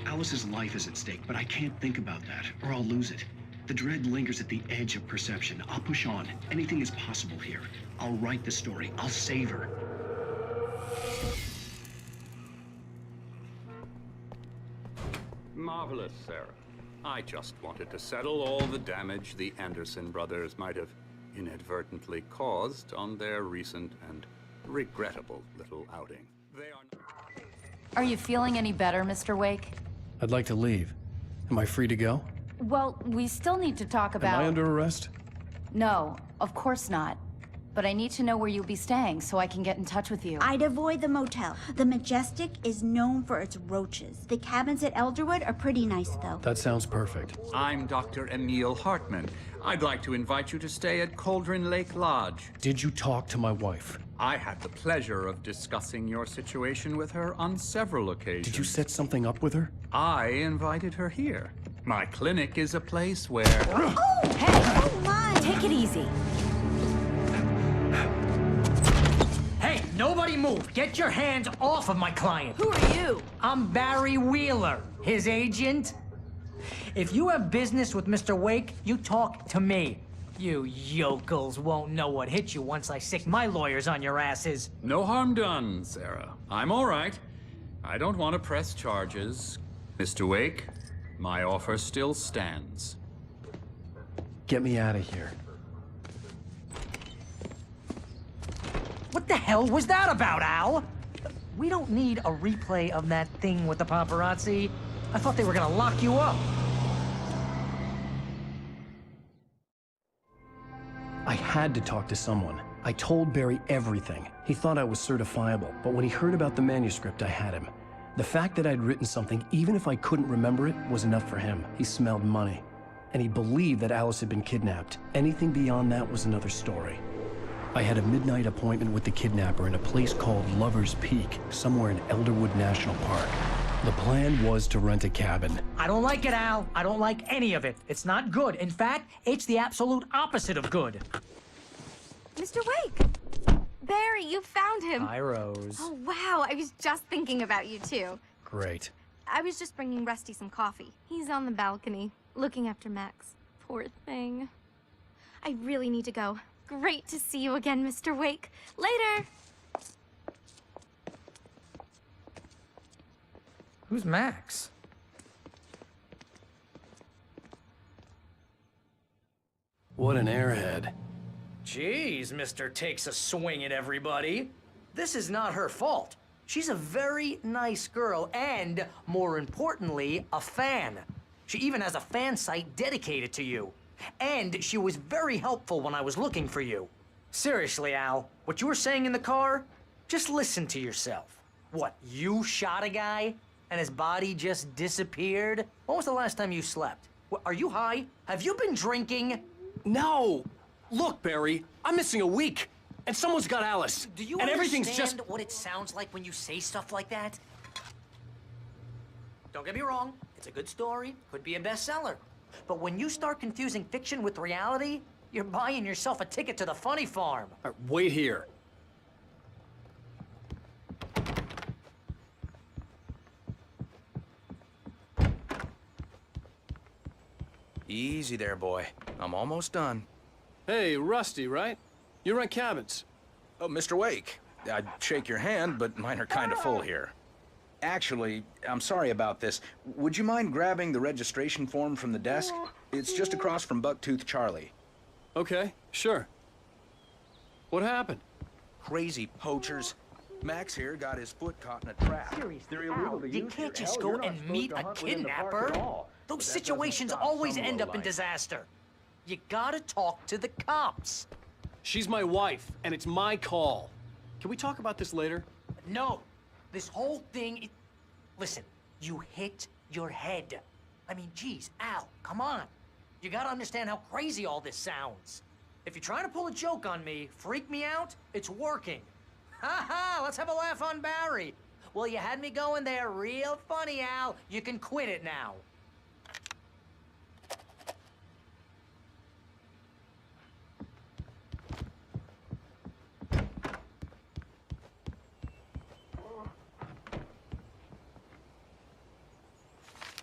Alice's life is at stake, but I can't think about that, or I'll lose it. The dread lingers at the edge of perception. I'll push on. Anything is possible here. I'll write the story. I'll save her. Marvelous, Sarah. I just wanted to settle all the damage the Anderson brothers might have inadvertently caused on their recent and regrettable little outing. Are you feeling any better, Mr. Wake? I'd like to leave. Am I free to go? Well, we still need to talk about... Am I under arrest? No, of course not. But I need to know where you'll be staying so I can get in touch with you. I'd avoid the motel. The Majestic is known for its roaches. The cabins at Elderwood are pretty nice, though. That sounds perfect. I'm Dr. Emil Hartman. I'd like to invite you to stay at Cauldron Lake Lodge. Did you talk to my wife? I had the pleasure of discussing your situation with her on several occasions. Did you set something up with her? I invited her here. My clinic is a place where... Oh! Hey! Oh, my! Take it easy. Hey, nobody move! Get your hands off of my client! Who are you? I'm Barry Wheeler, his agent. If you have business with Mr. Wake, you talk to me. You yokels won't know what hit you once I sick my lawyers on your asses. No harm done, Sarah. I'm all right. I don't want to press charges. Mr. Wake, my offer still stands. Get me out of here. What the hell was that about, Al? We don't need a replay of that thing with the paparazzi. I thought they were gonna lock you up. I had to talk to someone. I told Barry everything. He thought I was certifiable, but when he heard about the manuscript, I had him. The fact that I'd written something, even if I couldn't remember it, was enough for him. He smelled money. And he believed that Alice had been kidnapped. Anything beyond that was another story. I had a midnight appointment with the kidnapper in a place called Lover's Peak, somewhere in Elderwood National Park. The plan was to rent a cabin. I don't like it, Al. I don't like any of it. It's not good. In fact, it's the absolute opposite of good. Mr. Wake! Barry, you found him. Hi, Rose. Oh, wow. I was just thinking about you, too. Great. I was just bringing Rusty some coffee. He's on the balcony, looking after Max. Poor thing. I really need to go. Great to see you again, Mr. Wake. Later! Who's Max? What an airhead. Jeez, Mr. Takes a swing at everybody. This is not her fault. She's a very nice girl and, more importantly, a fan. She even has a fan site dedicated to you. And she was very helpful when I was looking for you. Seriously, Al, what you were saying in the car, just listen to yourself. What, you shot a guy and his body just disappeared? When was the last time you slept? What, are you high? Have you been drinking? No! Look, Barry, I'm missing a week, and someone's got Alice. Do you and everything's understand just what it sounds like when you say stuff like that? Don't get me wrong, it's a good story, could be a bestseller. But when you start confusing fiction with reality, you're buying yourself a ticket to the funny farm. Wait here. Easy there, boy. I'm almost done. Hey, Rusty, right? You rent cabins. Oh, Mr. Wake. I'd shake your hand, but mine are kind of full here. Actually, I'm sorry about this. Would you mind grabbing the registration form from the desk? It's just across from Bucktooth Charlie. Okay, sure. What happened? Crazy poachers. Max here got his foot caught in a trap. Seriously, Al, you can't just go and meet a kidnapper. Those situations always end up in disaster. You gotta talk to the cops. She's my wife, and it's my call. Can we talk about this later? No. This whole thing, listen, you hit your head. I mean, geez, Al, come on. You gotta understand how crazy all this sounds. If you're trying to pull a joke on me, freak me out, it's working. Ha ha, let's have a laugh on Barry. Well, you had me going there real funny, Al. You can quit it now.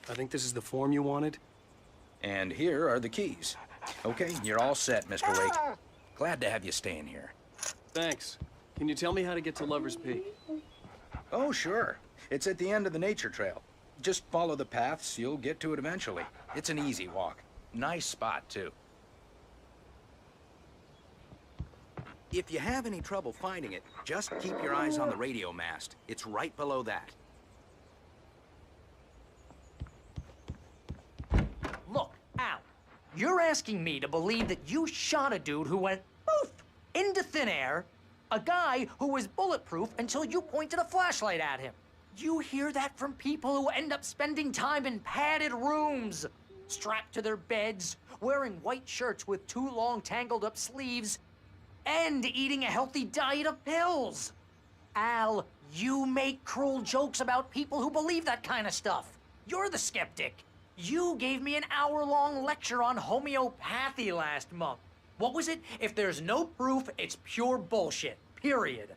I think this is the form you wanted. And here are the keys. Okay, you're all set, Mr. Wake. Glad to have you staying here. Thanks. Can you tell me how to get to Lover's Peak? Oh, sure. It's at the end of the nature trail. Just follow the paths, you'll get to it eventually. It's an easy walk. Nice spot, too. If you have any trouble finding it, just keep your eyes on the radio mast. It's right below that. Look, Al, you're asking me to believe that you shot a dude who went poof into thin air, a guy who was bulletproof until you pointed a flashlight at him. You hear that from people who end up spending time in padded rooms, strapped to their beds, wearing white shirts with too long tangled up sleeves, and eating a healthy diet of pills. Al, you make cruel jokes about people who believe that kind of stuff. You're the skeptic. You gave me an hour-long lecture on homeopathy last month. What was it? If there's no proof, it's pure bullshit. Period.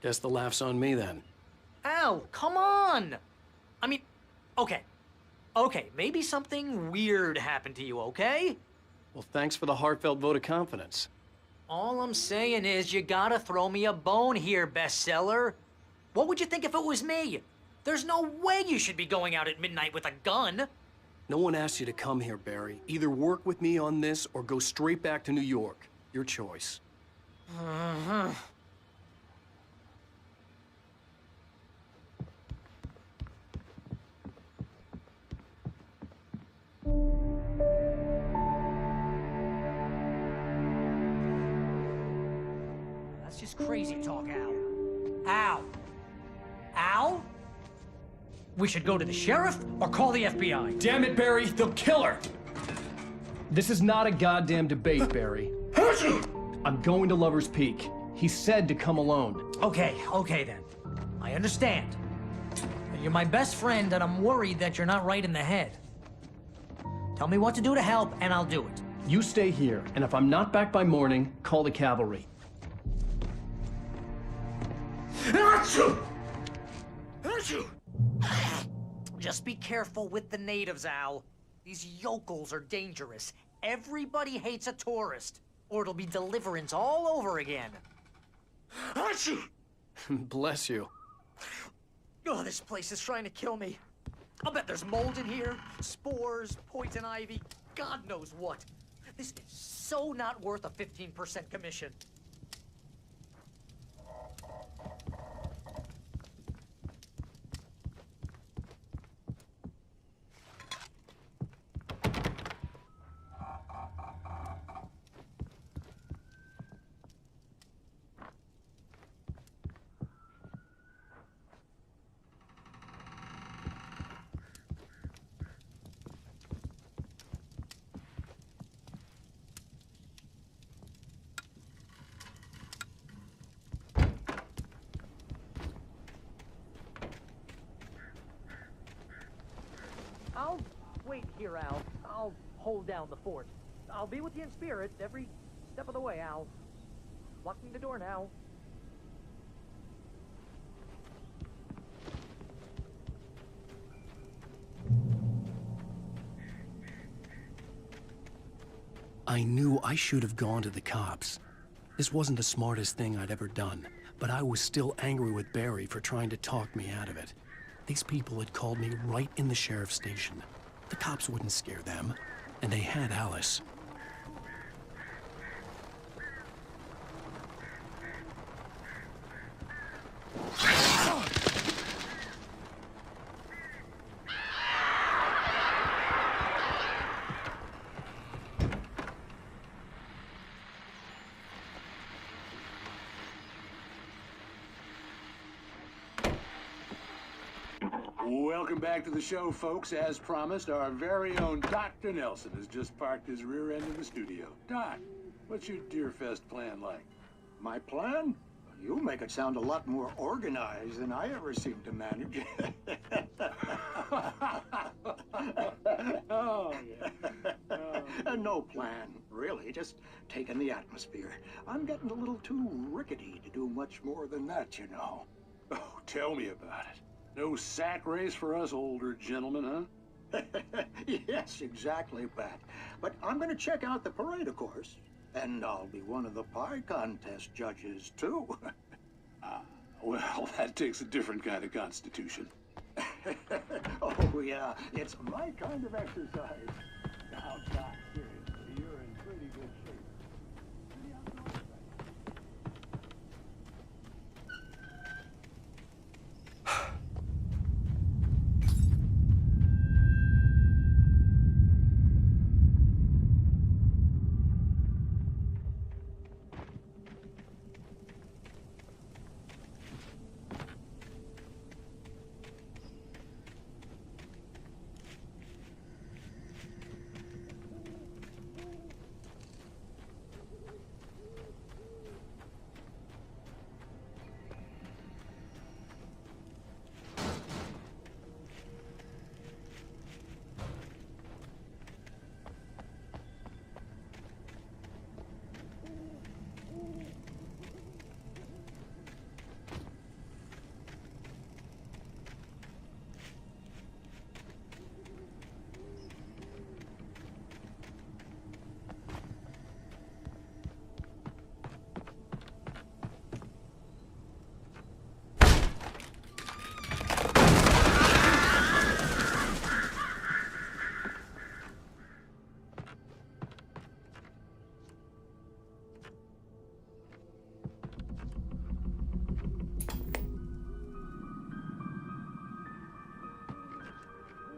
Guess the laugh's on me then. Al, come on! I mean, okay. Okay, maybe something weird happened to you, okay? Well, thanks for the heartfelt vote of confidence. All I'm saying is you gotta throw me a bone here, bestseller. What would you think if it was me? There's no way you should be going out at midnight with a gun. No one asked you to come here, Barry. Either work with me on this or go straight back to New York. Your choice. crazy talk, Al. Al! Al? We should go to the sheriff or call the FBI. Damn it, Barry, they'll kill her! This is not a goddamn debate, Barry. I'm going to Lover's Peak. He said to come alone. Okay then. I understand. You're my best friend, and I'm worried that you're not right in the head. Tell me what to do to help, and I'll do it. You stay here, and if I'm not back by morning, call the cavalry. Just be careful with the natives, Al. These yokels are dangerous. Everybody hates a tourist, or it'll be Deliverance all over again. Bless you. Oh, this place is trying to kill me. I'll bet there's mold in here, spores, poison ivy, God knows what. This is so not worth a 15% commission. I'll wait here, Al. I'll hold down the fort. I'll be with you in spirit every step of the way, Al. Locking the door now. I knew I should have gone to the cops. This wasn't the smartest thing I'd ever done, but I was still angry with Barry for trying to talk me out of it. These people had called me right in the sheriff's station. The cops wouldn't scare them, and they had Alice. Welcome back to the show, folks. As promised, our very own Dr. Nelson has just parked his rear end in the studio. Doc, what's your Deerfest plan like? My plan? You make it sound a lot more organized than I ever seem to manage. Oh, yeah. No plan, really. Just taking the atmosphere. I'm getting a little too rickety to do much more than that, you know. Oh, tell me about it. No sack race for us older gentlemen, huh? Yes, exactly, Pat. But I'm going to check out the parade, of course. And I'll be one of the pie contest judges, too. Well, that takes a different kind of constitution. Oh, yeah. It's my kind of exercise. Now, Doc, seriously, you're in pretty good shape.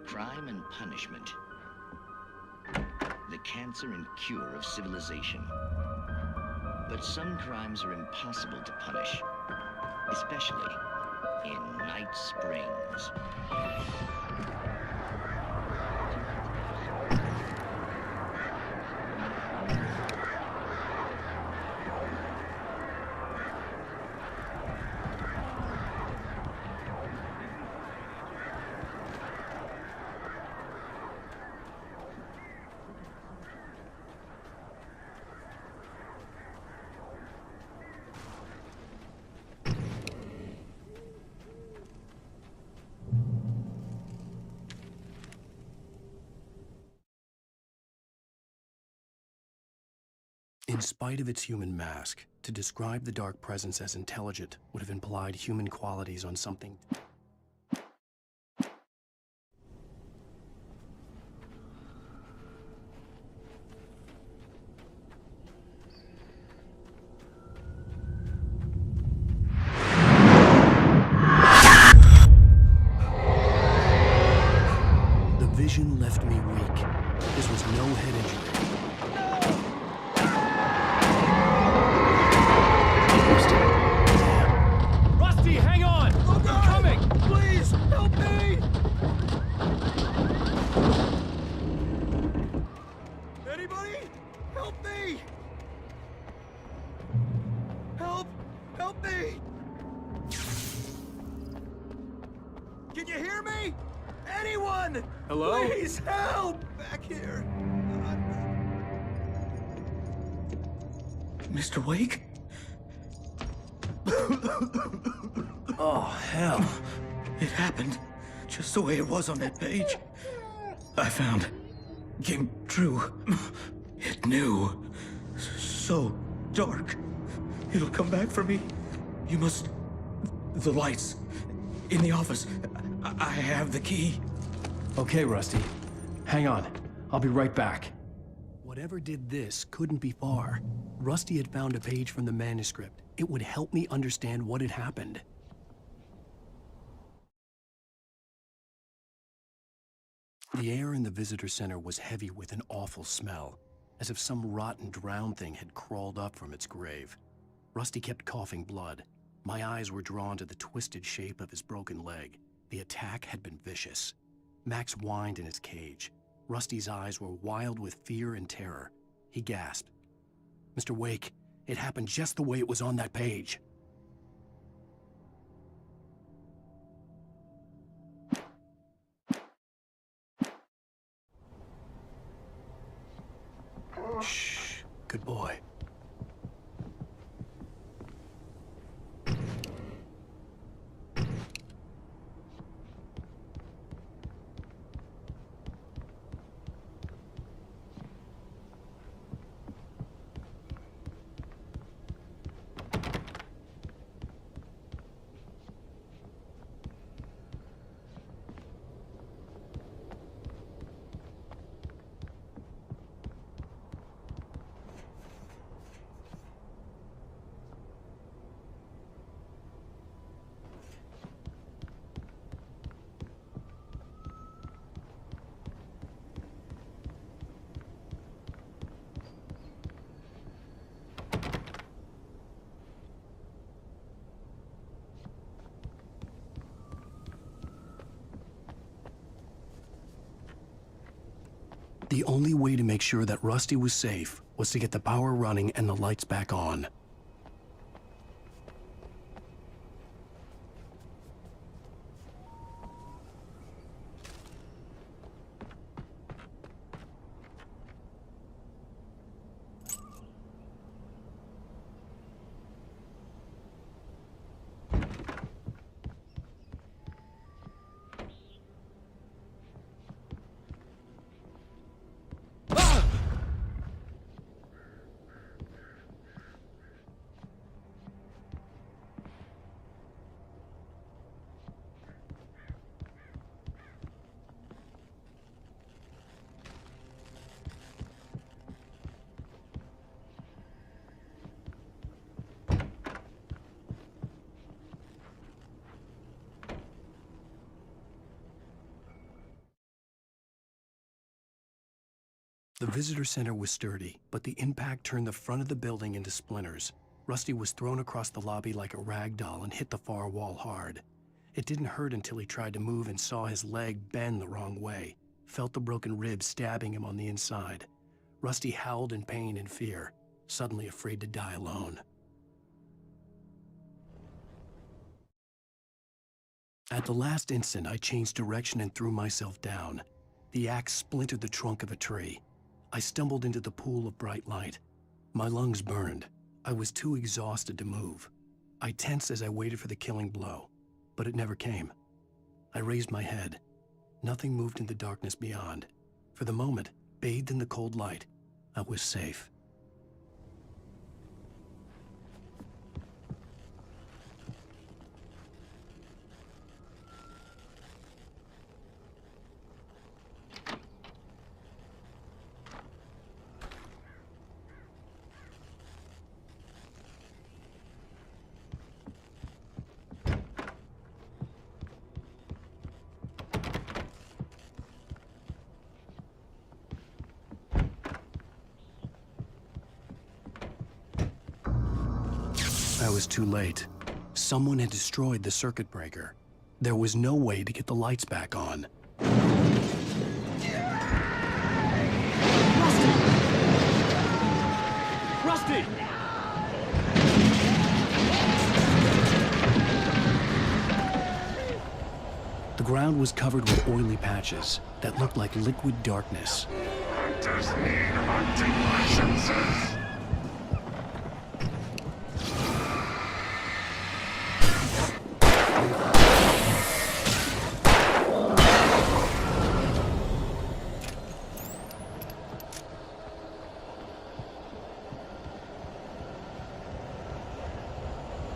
Crime and punishment. The cancer and cure of civilization. But some crimes are impossible to punish, especially in Night Springs. In spite of its human mask, to describe the dark presence as intelligent would have implied human qualities on something. The vision left me weak. This was no head injury. Rusty, hang on! Oh, God! I'm coming! Please, help me! Anybody? Help me! Help! Help me! Can you hear me? Anyone? Hello? Please help! Back here. Mr. Wake? Oh, hell. It happened just the way it was on that page. I found. Came true. It knew. So dark. It'll come back for me. You must... The lights. In the office. I have the key. Okay, Rusty. Hang on. I'll be right back. Whatever did this couldn't be far. Rusty had found a page from the manuscript. It would help me understand what had happened. The air in the visitor center was heavy with an awful smell, as if some rotten drowned thing had crawled up from its grave. Rusty kept coughing blood. My eyes were drawn to the twisted shape of his broken leg. The attack had been vicious. Max whined in his cage. Rusty's eyes were wild with fear and terror. He gasped. Mr. Wake, it happened just the way it was on that page. Shh. Good boy. The only way to make sure that Rusty was safe was to get the power running and the lights back on. The visitor center was sturdy, but the impact turned the front of the building into splinters. Rusty was thrown across the lobby like a rag doll and hit the far wall hard. It didn't hurt until he tried to move and saw his leg bend the wrong way, felt the broken rib stabbing him on the inside. Rusty howled in pain and fear, suddenly afraid to die alone. At the last instant, I changed direction and threw myself down. The axe splintered the trunk of a tree. I stumbled into the pool of bright light. My lungs burned. I was too exhausted to move. I tensed as I waited for the killing blow, but it never came. I raised my head. Nothing moved in the darkness beyond. For the moment, bathed in the cold light, I was safe. I was too late. Someone had destroyed the circuit breaker. There was no way to get the lights back on. Rusty! The ground was covered with oily patches that looked like liquid darkness. Hunters need hunting licenses.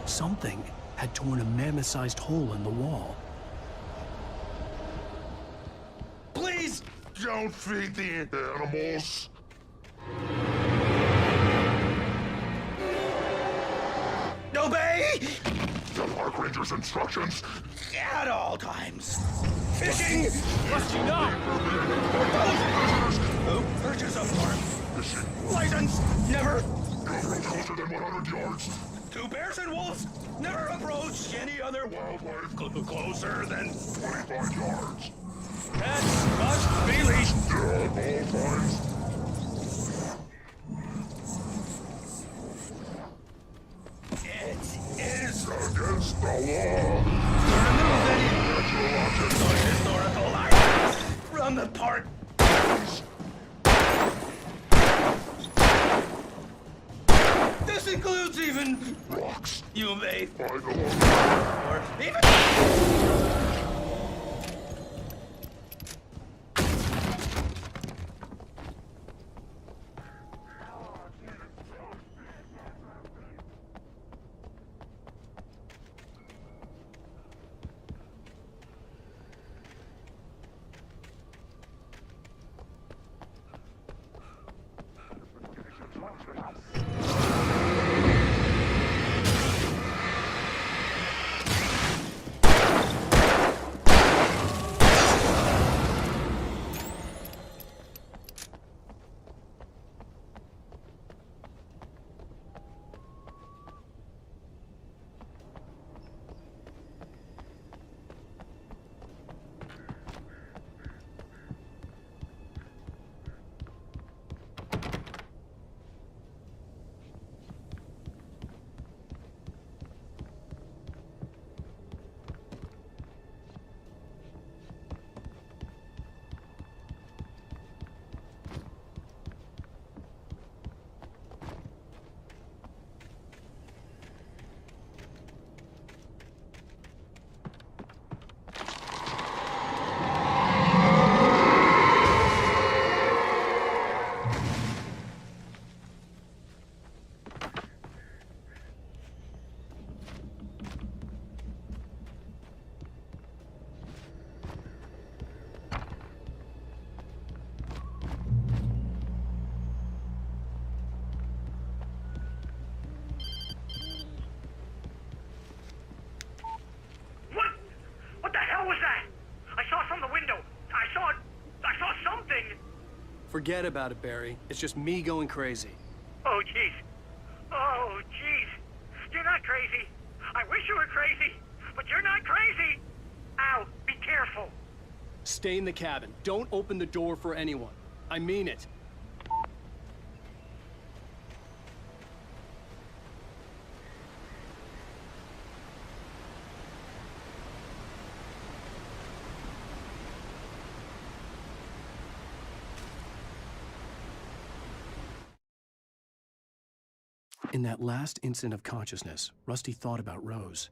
Something had torn a mammoth-sized hole in the wall. Please don't feed the animals. Obey! The park ranger's instructions. At all times. Fishing! Rusty, no! Purchase of farm. Fishing. License! Never. Go closer than 100 yards. Two bears and wolves. Never approach any other Wildlife closer than 25 yards. pets must be leashed. At all times. It is Against the law. remove any Natural objects. historical items from the park. This includes even Rocks. you may I know. or even Forget about it, Barry. It's just me going crazy. Oh, jeez. Oh, jeez. You're not crazy. I wish you were crazy, but you're not crazy. Ow, be careful. Stay in the cabin. Don't open the door for anyone. I mean it. In that last instant of consciousness, Rusty thought about Rose.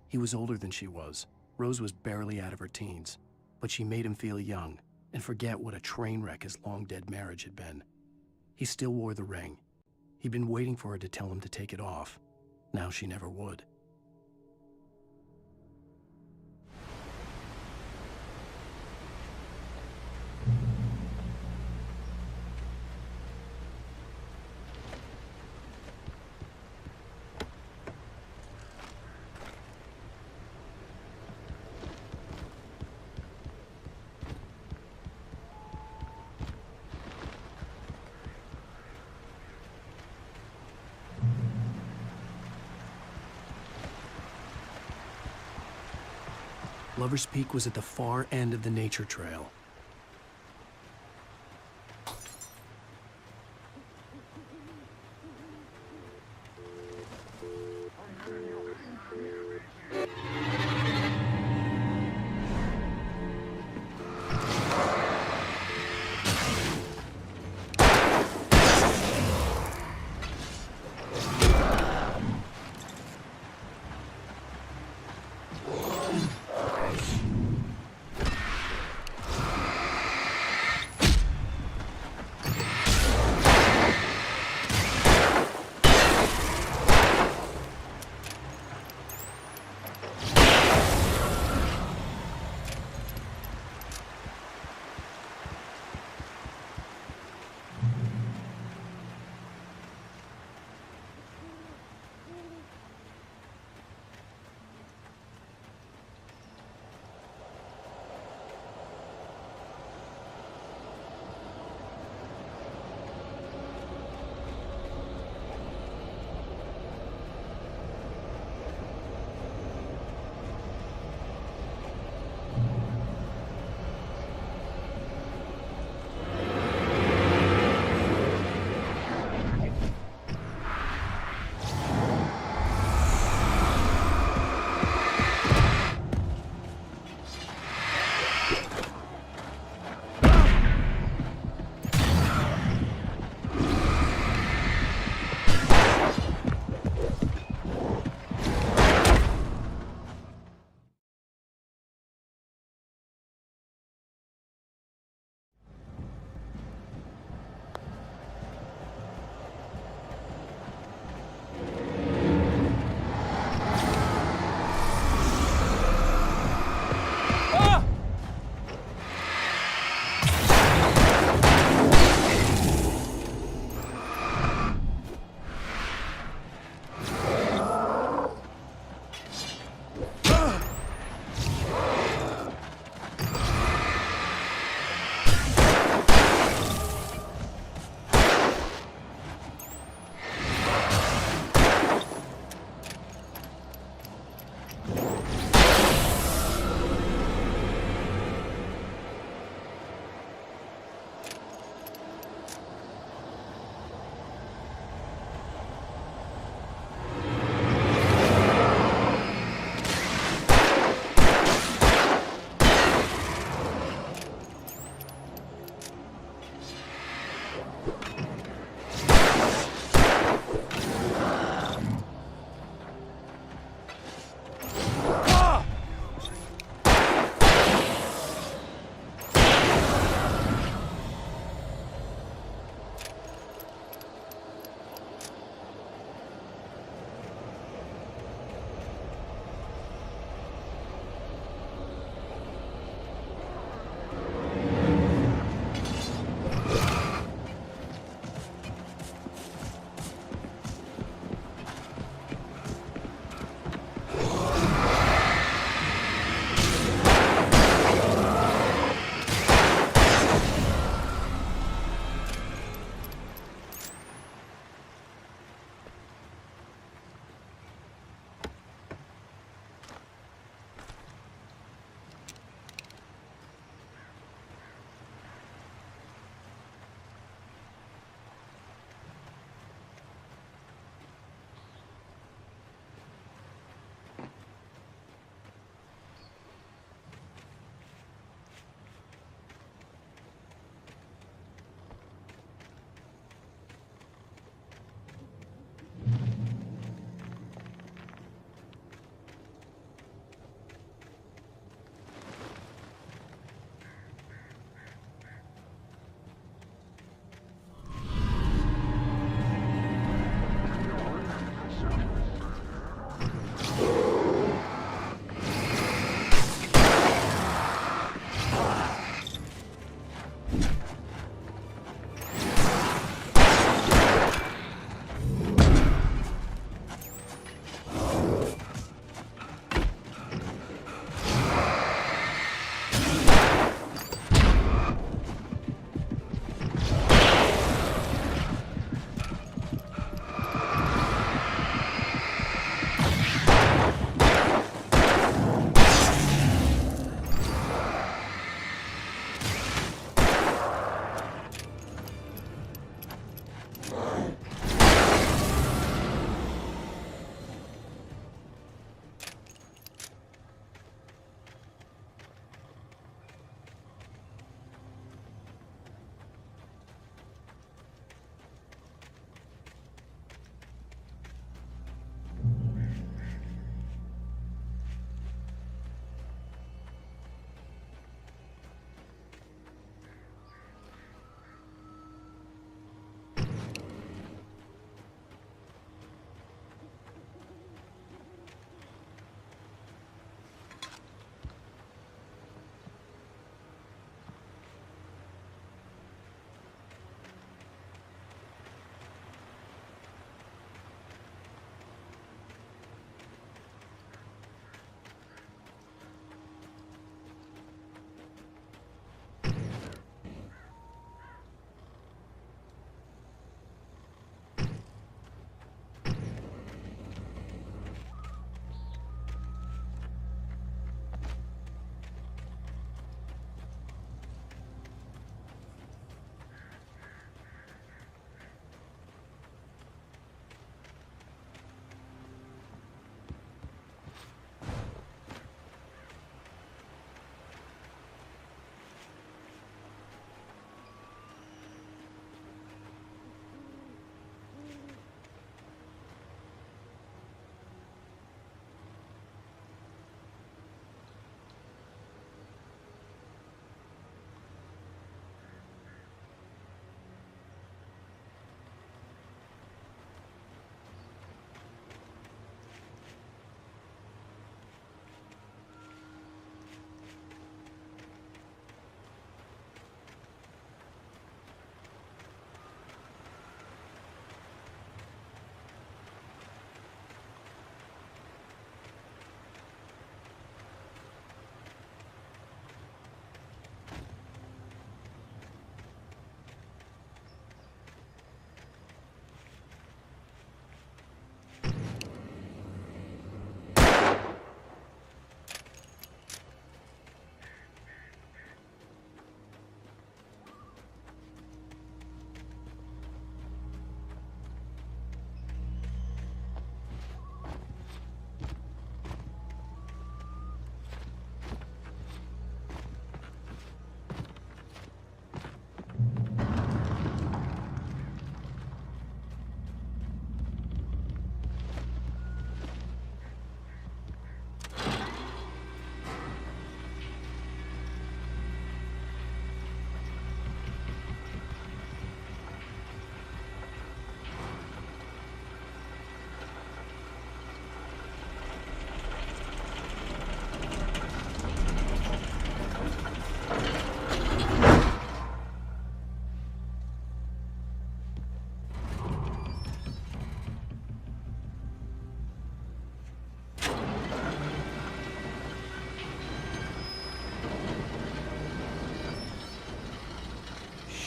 He was older than she was. Rose was barely out of her teens, but she made him feel young and forget what a train wreck his long-dead marriage had been. He still wore the ring. He'd been waiting for her to tell him to take it off. Now she never would. Lover's Peak was at the far end of the nature trail.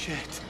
Shit.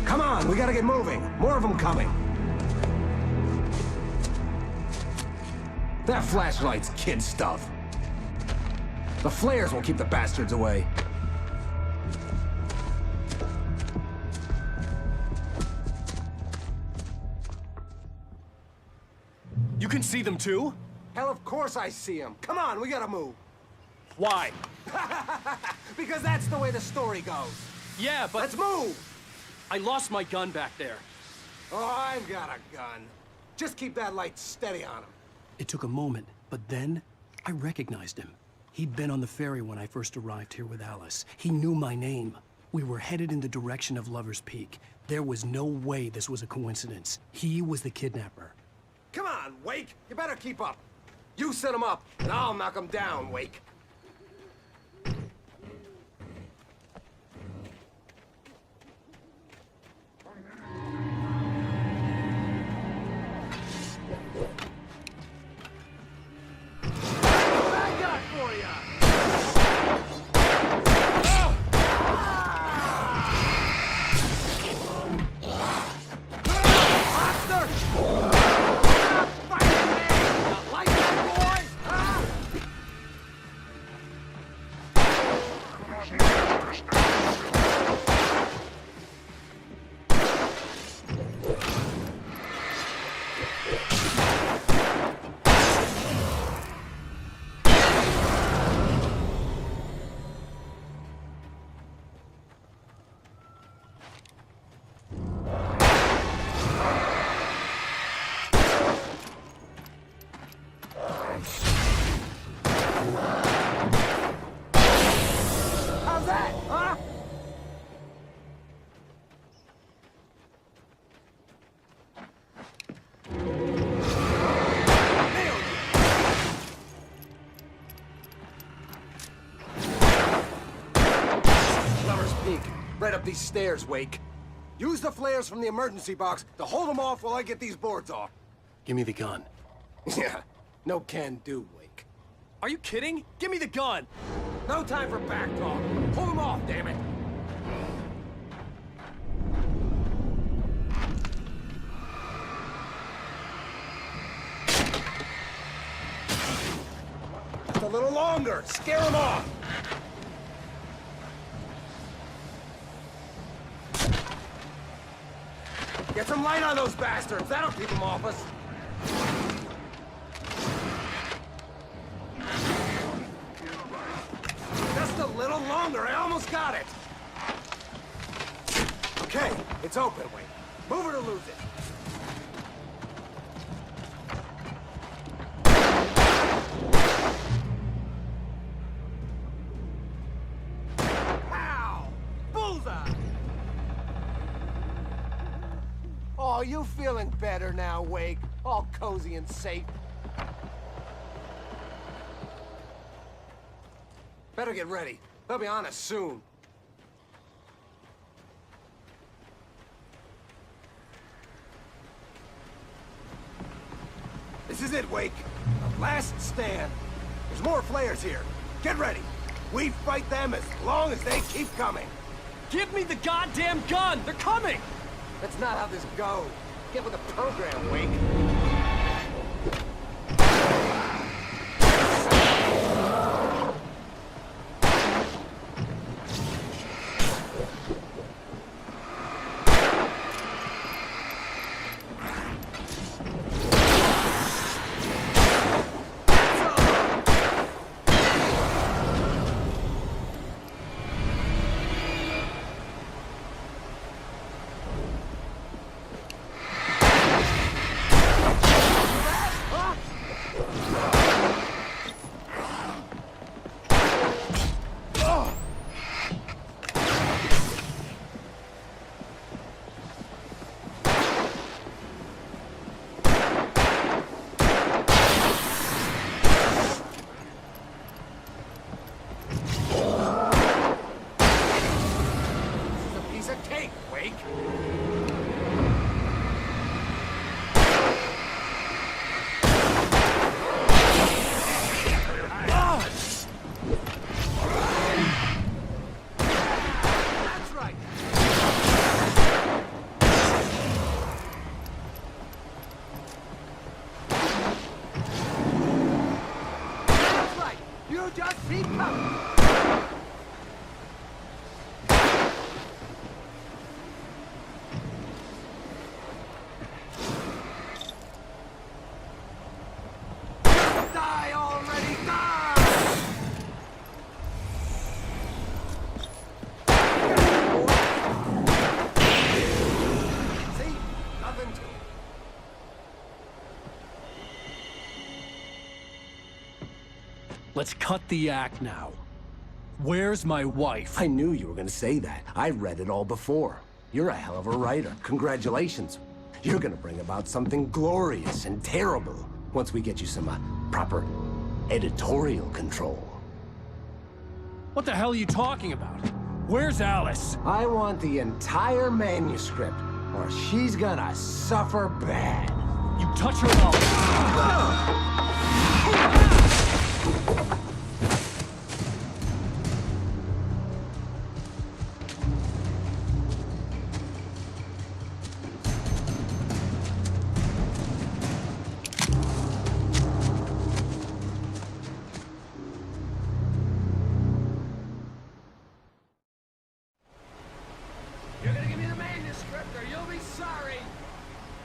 Come on, we gotta get moving. More of them coming. That flashlight's kid stuff. The flares will keep the bastards away. You can see them too? Hell, of course I see them. Come on, we gotta move. Why? Because that's the way the story goes. Yeah, but... Let's move! I lost my gun back there. Oh, I've got a gun. Just keep that light steady on him. It took a moment, but then I recognized him. He'd been on the ferry when I first arrived here with Alice. He knew my name. We were headed in the direction of Lover's Peak. There was no way this was a coincidence. He was the kidnapper. Come on, Wake. You better keep up. You set him up, and I'll knock him down, Wake. How's that, huh? Lover's Peak. Right up these stairs, Wake. Use the flares from the emergency box to hold them off while I get these boards off. Give me the gun. Yeah, no can do, Wake. Are you kidding? Give me the gun! No time for back talk. Pull them off, damn it. Just a little longer. Scare them off. Get some light on those bastards. That'll keep them off us. Just a little longer. I almost got it. Okay, it's open, Wait. Move it or lose it. Pow! Bullseye! Oh, you feeling better now, Wake? All cozy and safe. Better get ready. They'll be on us soon. This is it, Wake. The last stand. There's more flares here. Get ready. We fight them as long as they keep coming. Give me the goddamn gun! They're coming! That's not how this goes. Get with the program, Wake. Huh? You just see coming! Die already, die! See? Nothing to it. Let's cut the act now. Where's my wife? I knew you were gonna say that. I read it all before. You're a hell of a writer. Congratulations. You're gonna bring about something glorious and terrible once we get you some proper editorial control. What the hell are you talking about? Where's Alice? I want the entire manuscript, or she's gonna suffer bad. You touch her mouth. You're gonna give me the manuscript or you'll be sorry.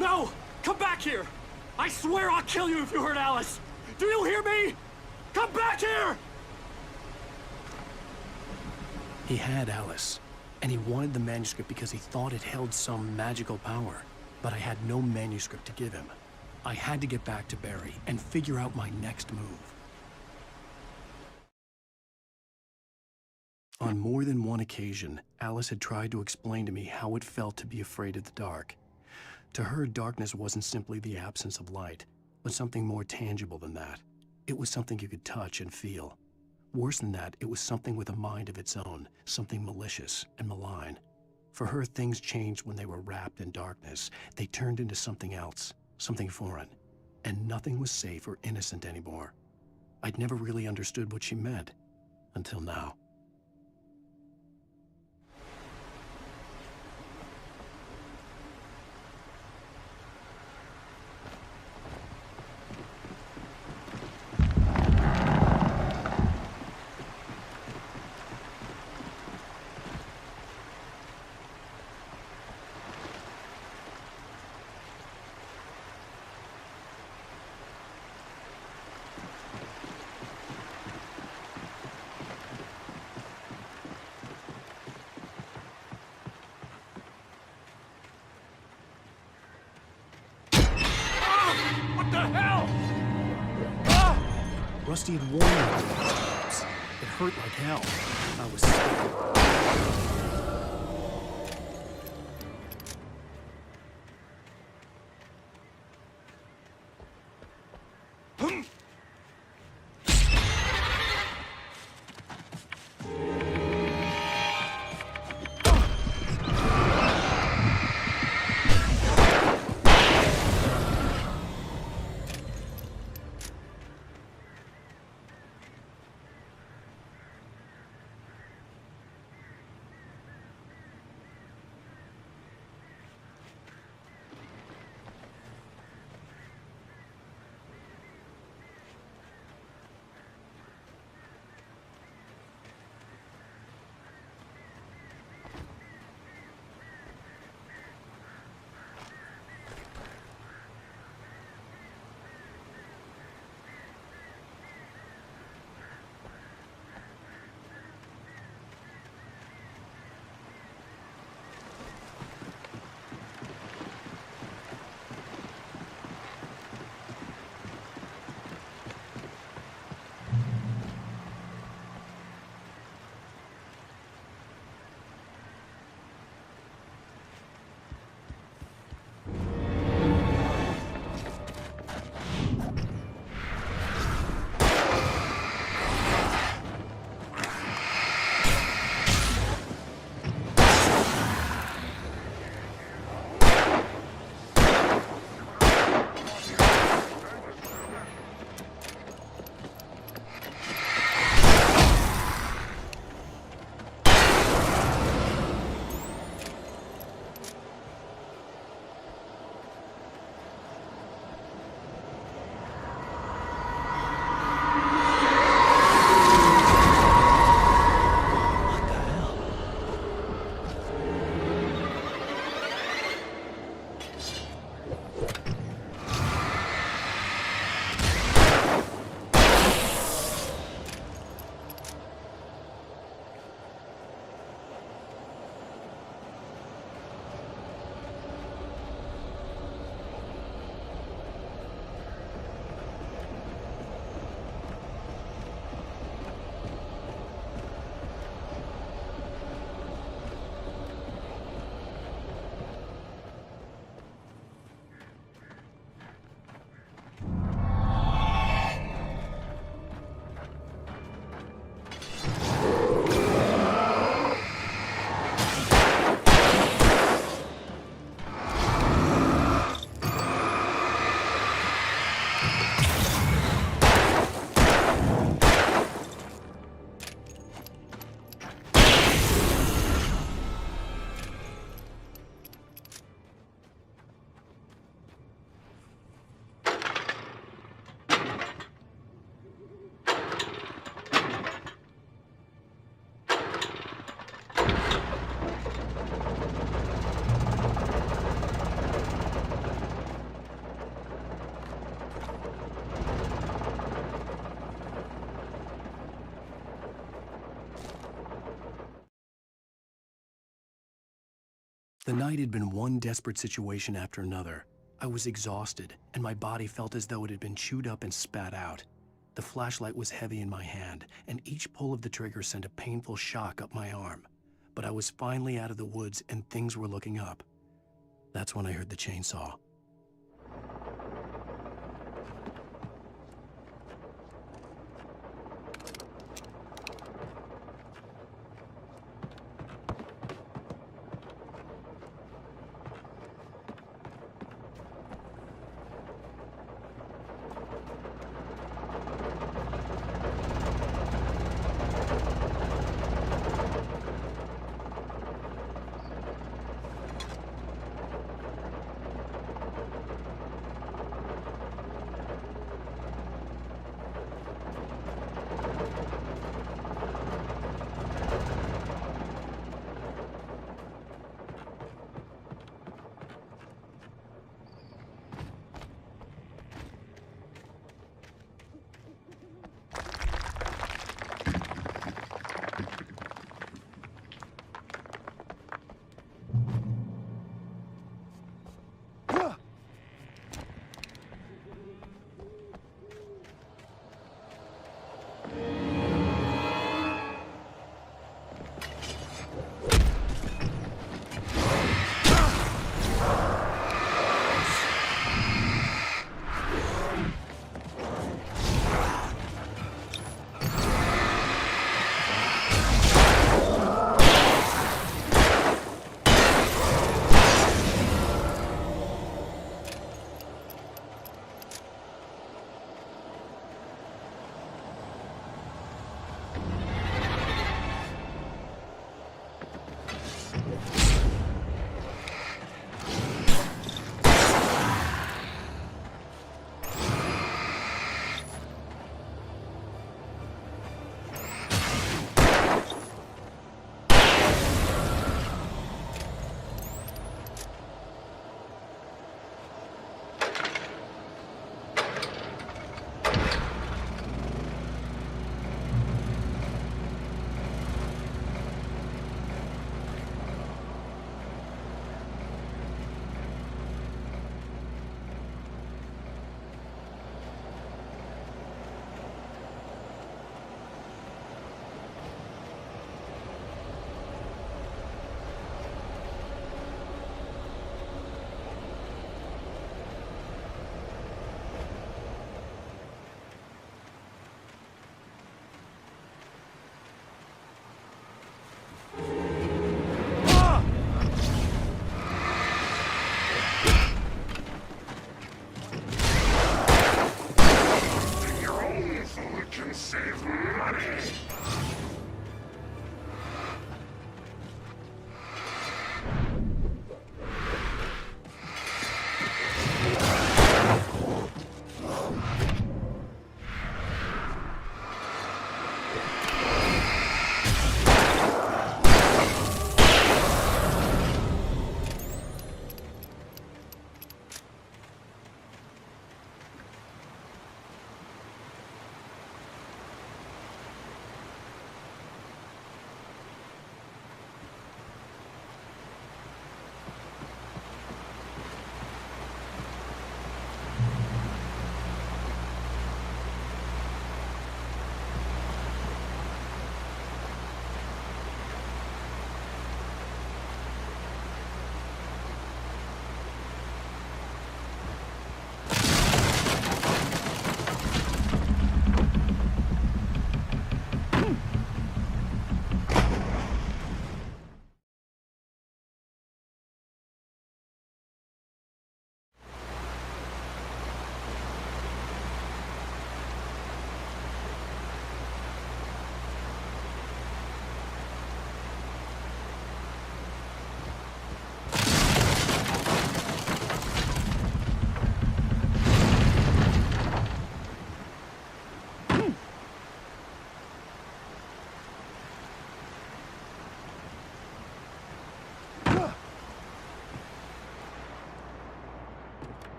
No! Come back here! I swear I'll kill you if you hurt Alice! Do you hear me? Come back here! He had Alice, and he wanted the manuscript because he thought it held some magical power. But I had no manuscript to give him. I had to get back to Barry and figure out my next move. On more than one occasion, Alice had tried to explain to me how it felt to be afraid of the dark. To her, darkness wasn't simply the absence of light, but something more tangible than that. It was something you could touch and feel. Worse than that, it was something with a mind of its own, something malicious and malign. For her, things changed when they were wrapped in darkness. They turned into something else, something foreign, and nothing was safe or innocent anymore. I'd never really understood what she meant, until now. What the hell? Rusty had warned me. It hurt like hell. I was scared. The night had been one desperate situation after another. I was exhausted, and my body felt as though it had been chewed up and spat out. The flashlight was heavy in my hand, and each pull of the trigger sent a painful shock up my arm. But I was finally out of the woods, and things were looking up. That's when I heard the chainsaw.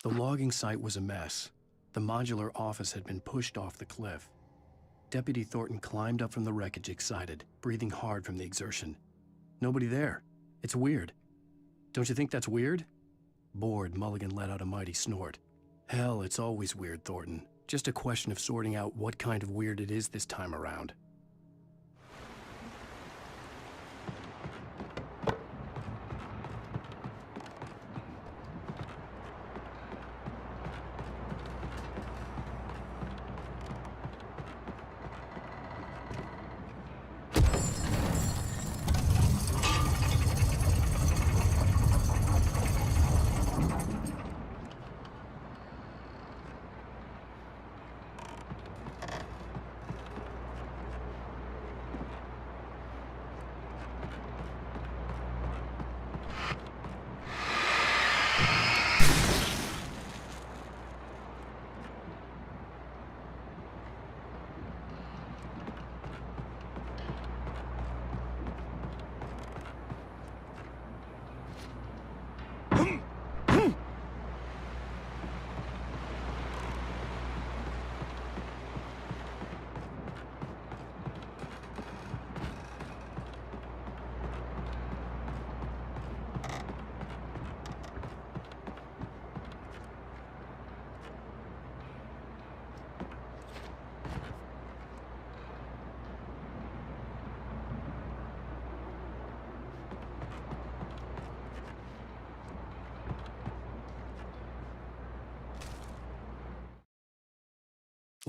The logging site was a mess. The modular office had been pushed off the cliff. Deputy Thornton climbed up from the wreckage excited, breathing hard from the exertion. Nobody there. It's weird. Don't you think that's weird? Bored, Mulligan let out a mighty snort. Hell, it's always weird, Thornton. Just a question of sorting out what kind of weird it is this time around.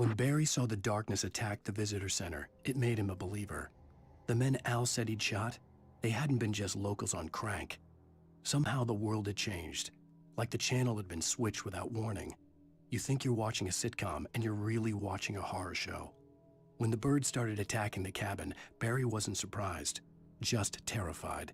When Barry saw the darkness attack the visitor center, it made him a believer. The men Al said he'd shot, they hadn't been just locals on crank. Somehow the world had changed, like the channel had been switched without warning. You think you're watching a sitcom, and you're really watching a horror show. When the birds started attacking the cabin, Barry wasn't surprised, just terrified.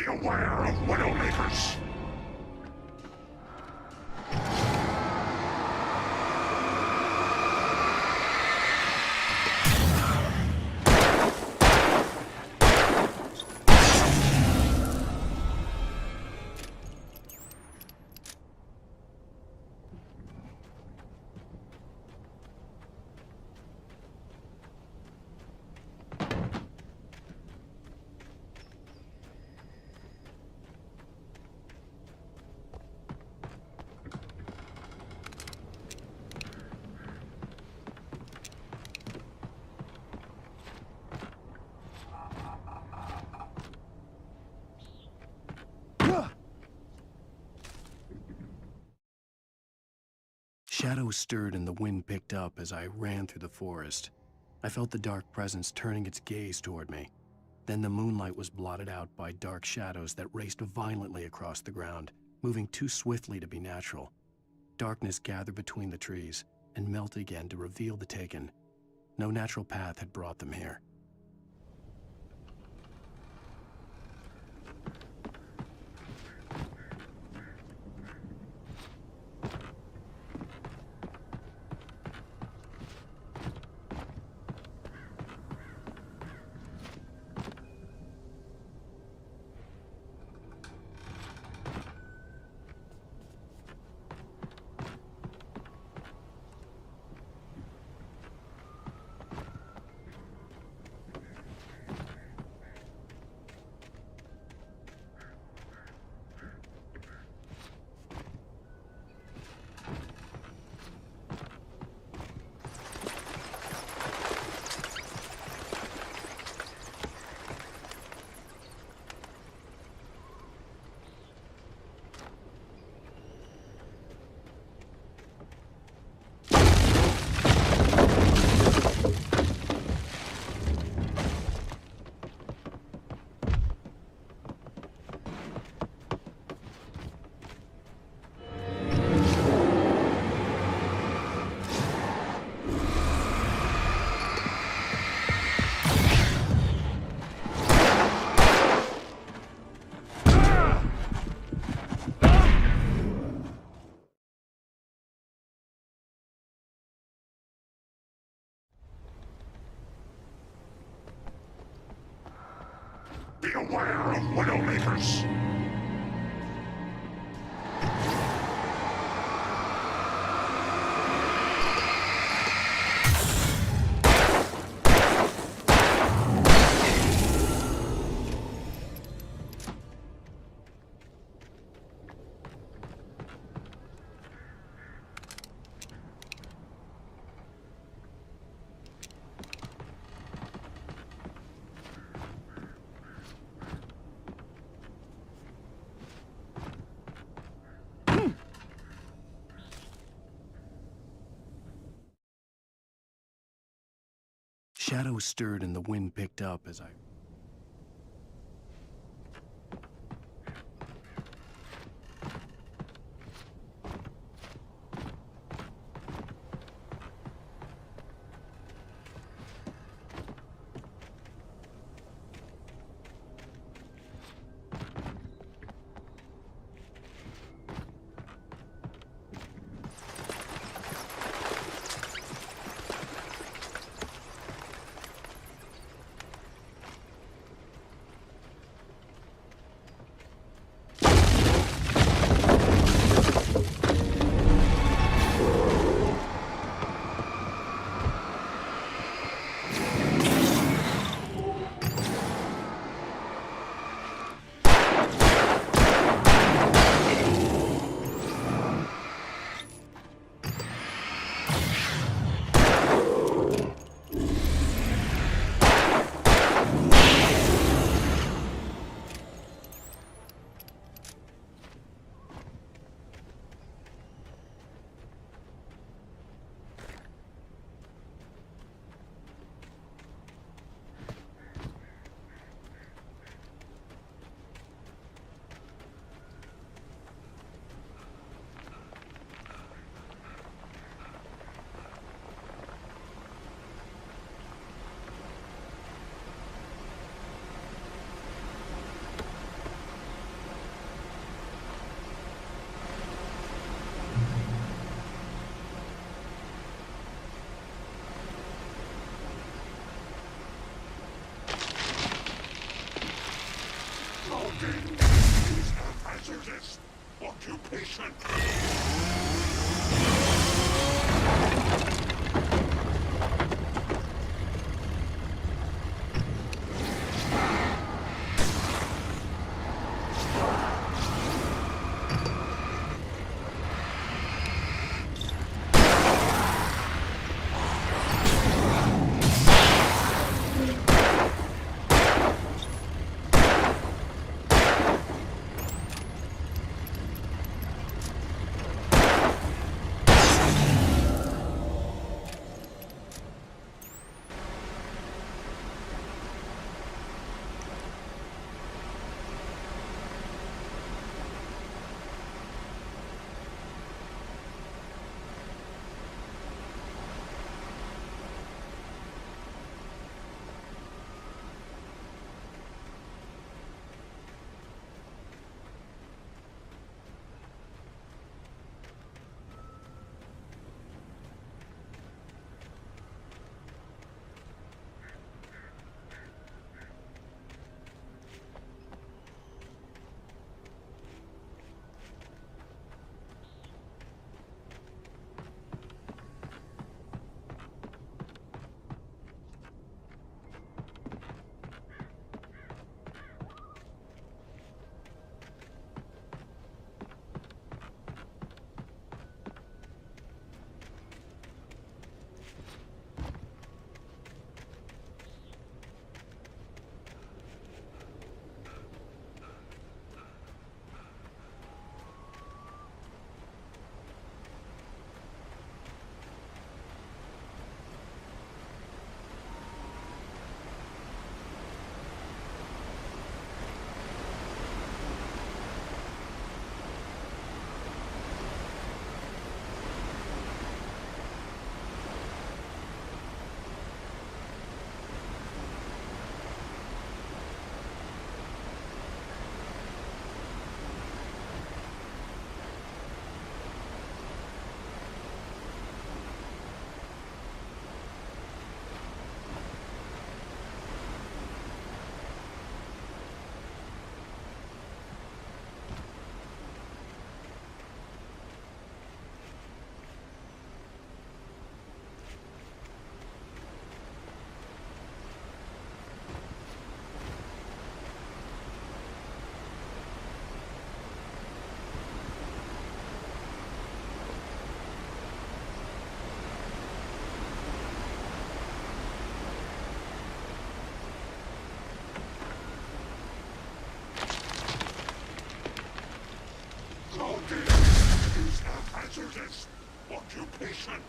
Beware of Widowmakers! Shadows stirred and the wind picked up as I ran through the forest. I felt the dark presence turning its gaze toward me. Then the moonlight was blotted out by dark shadows that raced violently across the ground, moving too swiftly to be natural. Darkness gathered between the trees and melted again to reveal the Taken. No natural path had brought them here. Beware of Widowmakers! Shadows stirred and the wind picked up as I... Hazardous occupation. Hazardous occupation.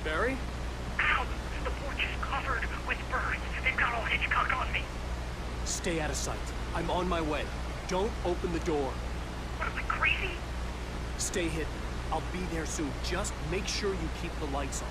Barry? Ow! The porch is covered with burns. They've got all Hitchcock on me. Stay out of sight. I'm on my way. Don't open the door. What, am I crazy? Stay hidden. I'll be there soon. Just make sure you keep the lights on.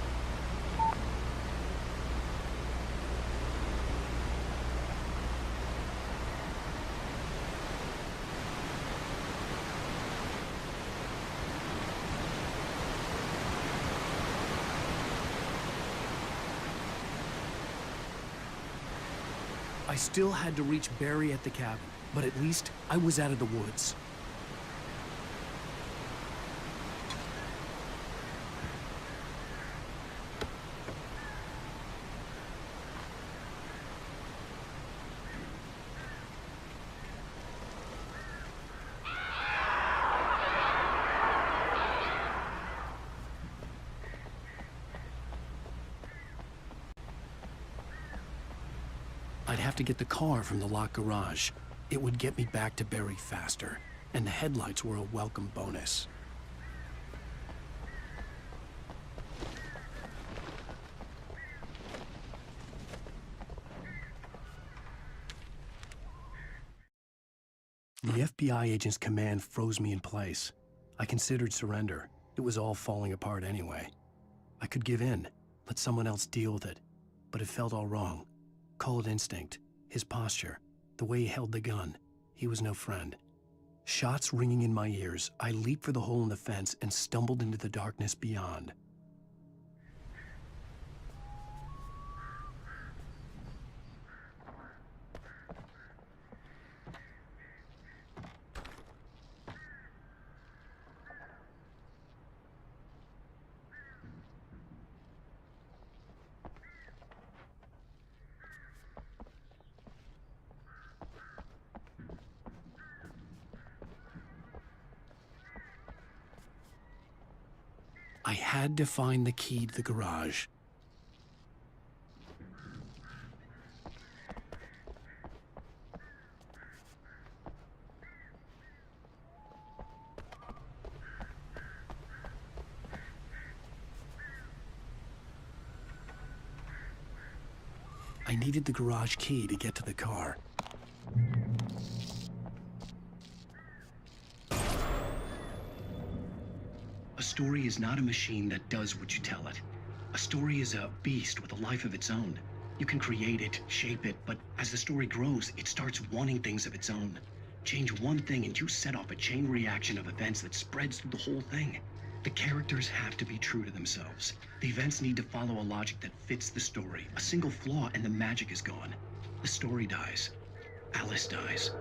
I still had to reach Barry at the cabin, but at least I was out of the woods. I'd have to get the car from the locked garage. It would get me back to Barry faster, and the headlights were a welcome bonus. The FBI agent's command froze me in place. I considered surrender. It was all falling apart anyway. I could give in, let someone else deal with it, but it felt all wrong. Call it instinct, his posture, the way he held the gun. He was no friend. Shots ringing in my ears, I leaped for the hole in the fence and stumbled into the darkness beyond. I had to find the key to the garage. I needed the garage key to get to the car. A story is not a machine that does what you tell it. A story is a beast with a life of its own. You can create it, shape it, but as the story grows, it starts wanting things of its own. Change one thing and you set off a chain reaction of events that spreads through the whole thing. The characters have to be true to themselves. The events need to follow a logic that fits the story. A single flaw and the magic is gone. The story dies. Alice dies.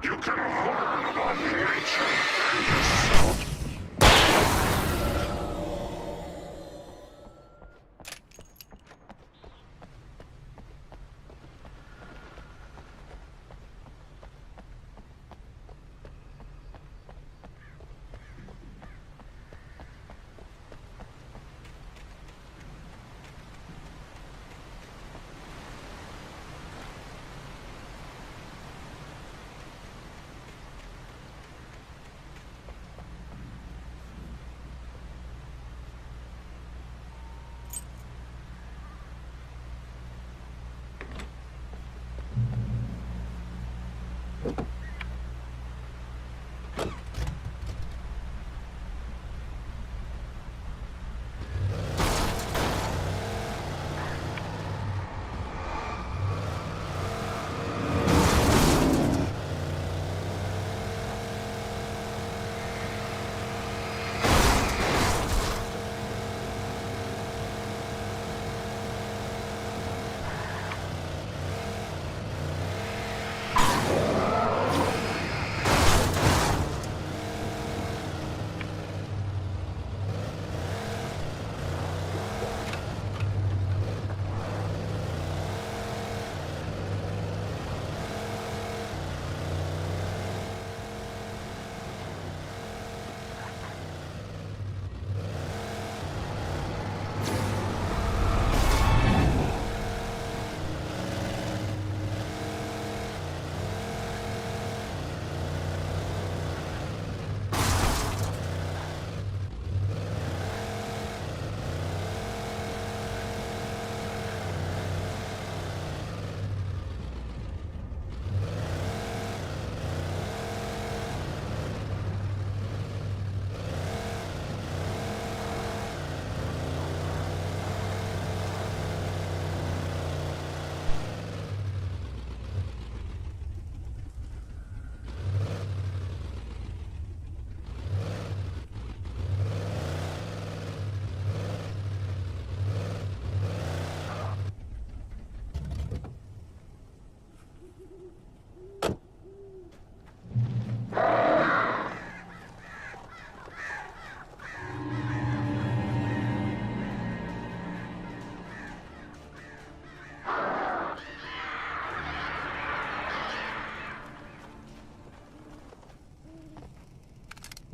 You can learn about nature and yourself.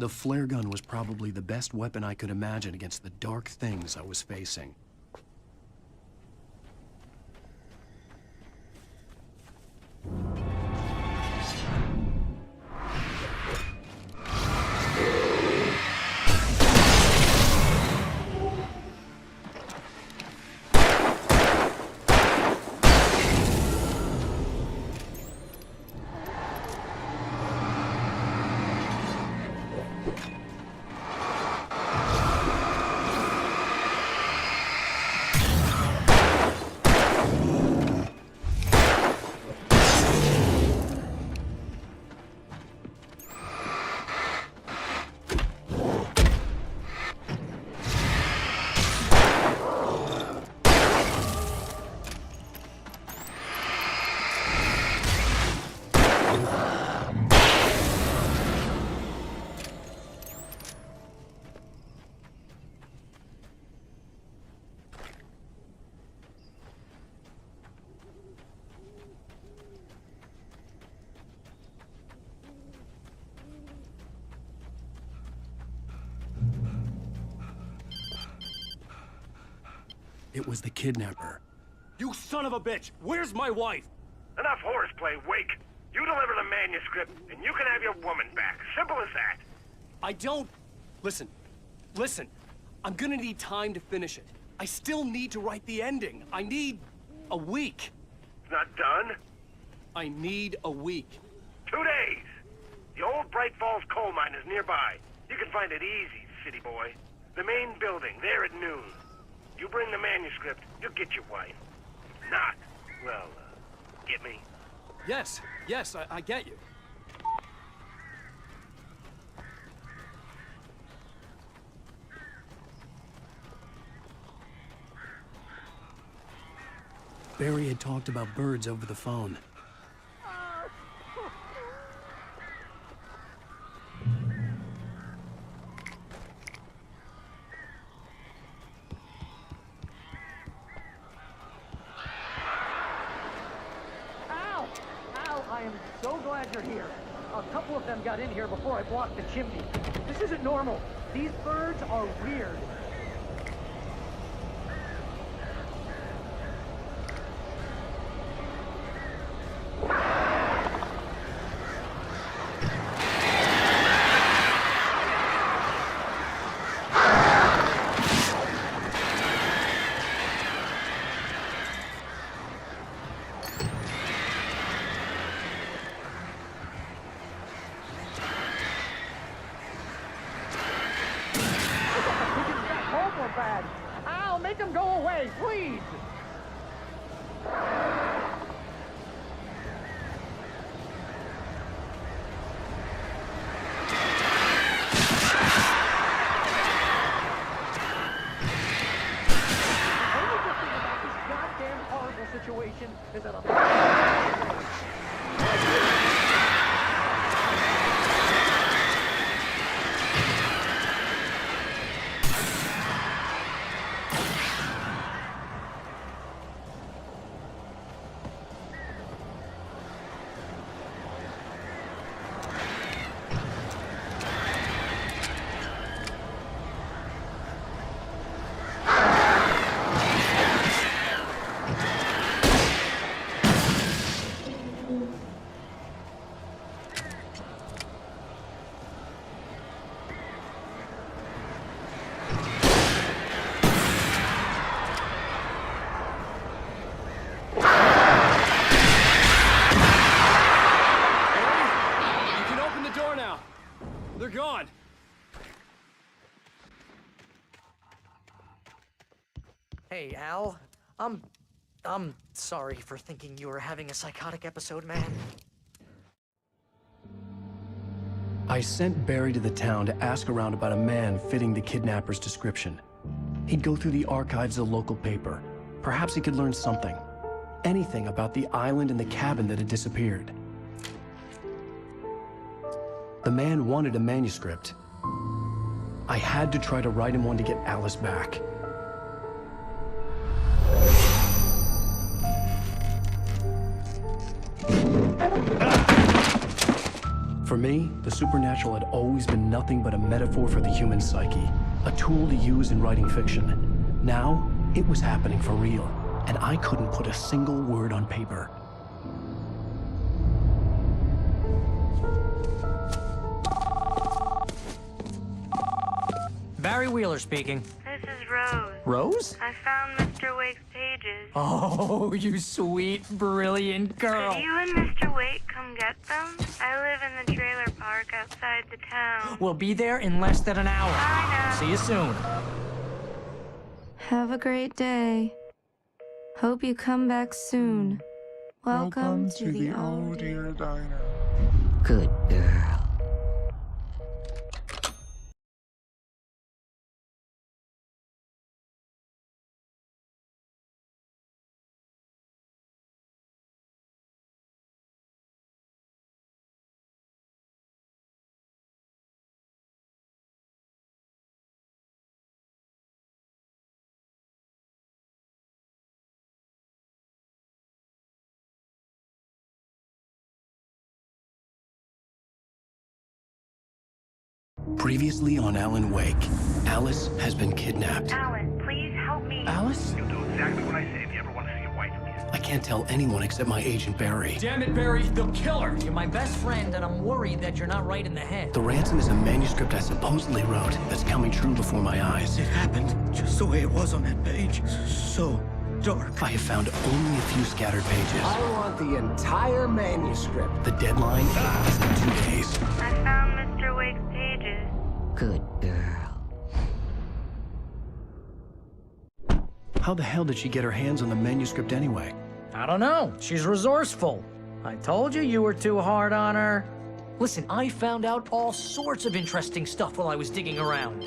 The flare gun was probably the best weapon I could imagine against the dark things I was facing. It was the kidnapper. You son of a bitch! Where's my wife? Enough horseplay, Wake. You deliver the manuscript, and you can have your woman back. Simple as that. I don't... Listen. Listen. I'm gonna need time to finish it. I still need to write the ending. I need... a week. It's not done? I need a week. 2 days. The old Bright Falls coal mine is nearby. You can find it easy, city boy. The main building, there at noon. You bring the manuscript, you'll get your wife. If not, well, get me? Yes, I get you. Barry had talked about birds over the phone. I am so glad you're here. A couple of them got in here before I blocked the chimney. This isn't normal. These birds are weird. Bad. Ow, make them go away, please! The only good thing about this goddamn horrible situation is that They're gone. Hey, Al. I'm sorry for thinking you were having a psychotic episode, man. I sent Barry to the town to ask around about a man fitting the kidnapper's description. He'd go through the archives of the local paper. Perhaps he could learn something. Anything about the island and the cabin that had disappeared. The man wanted a manuscript. I had to try to write him one to get Alice back. For me, the supernatural had always been nothing but a metaphor for the human psyche, a tool to use in writing fiction. Now, it was happening for real, and I couldn't put a single word on paper. Barry Wheeler speaking. This is Rose. Rose? I found Mr. Wake's pages. Oh, you sweet, brilliant girl. Could you and Mr. Wake come get them? I live in the trailer park outside the town. We'll be there in less than an hour. I know. See you soon. Have a great day. Hope you come back soon. Welcome to the Oh Dear Diner. Good girl. Previously on Alan Wake, Alice has been kidnapped. Alan, please help me. Alice? You'll do exactly what I say if you ever want to see your wife again. I can't tell anyone except my agent Barry. Damn it, Barry, they'll kill her. You're my best friend, and I'm worried that you're not right in the head. The ransom is a manuscript I supposedly wrote that's coming true before my eyes. It happened just the way it was on that page. So dark. I have found only a few scattered pages. I want the entire manuscript. The deadline is in 2 days. I found Mr. Wake's pages. Good girl. How the hell did she get her hands on the manuscript anyway? I don't know. She's resourceful. I told you were too hard on her. Listen, I found out all sorts of interesting stuff while I was digging around.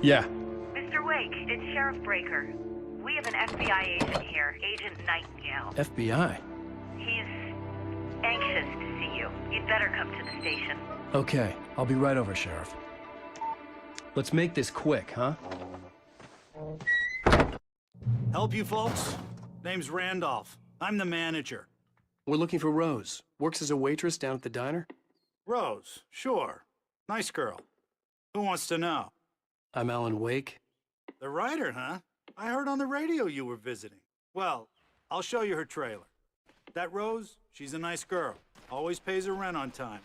Yeah. Mr. Wake, it's Sheriff Breaker. We have an FBI agent here, Agent Nightingale. FBI? He's anxious to see you. You'd better come to the station. Okay, I'll be right over, Sheriff. Let's make this quick, huh? Help you folks? Name's Randolph. I'm the manager. We're looking for Rose. Works as a waitress down at the diner? Rose, sure. Nice girl. Who wants to know? I'm Alan Wake. The writer, huh? I heard on the radio you were visiting. Well, I'll show you her trailer. That Rose, she's a nice girl. Always pays her rent on time.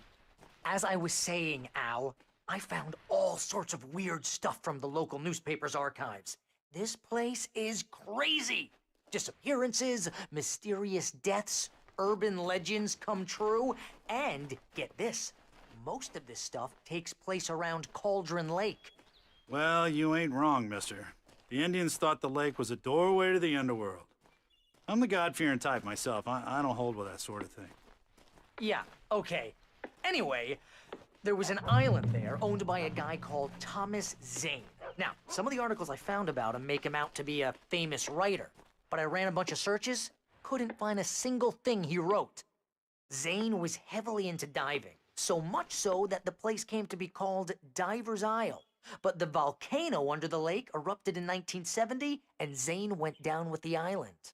As I was saying, Al, I found all sorts of weird stuff from the local newspaper's archives. This place is crazy. Disappearances, mysterious deaths, urban legends come true, and get this, most of this stuff takes place around Cauldron Lake. Well, you ain't wrong, mister. The Indians thought the lake was a doorway to the underworld. I'm the God-fearing type myself. I don't hold with that sort of thing. Yeah, okay. Anyway, there was an island there owned by a guy called Thomas Zane. Now, some of the articles I found about him make him out to be a famous writer, but I ran a bunch of searches, couldn't find a single thing he wrote. Zane was heavily into diving, so much so that the place came to be called Diver's Isle. But the volcano under the lake erupted in 1970, and Zane went down with the island.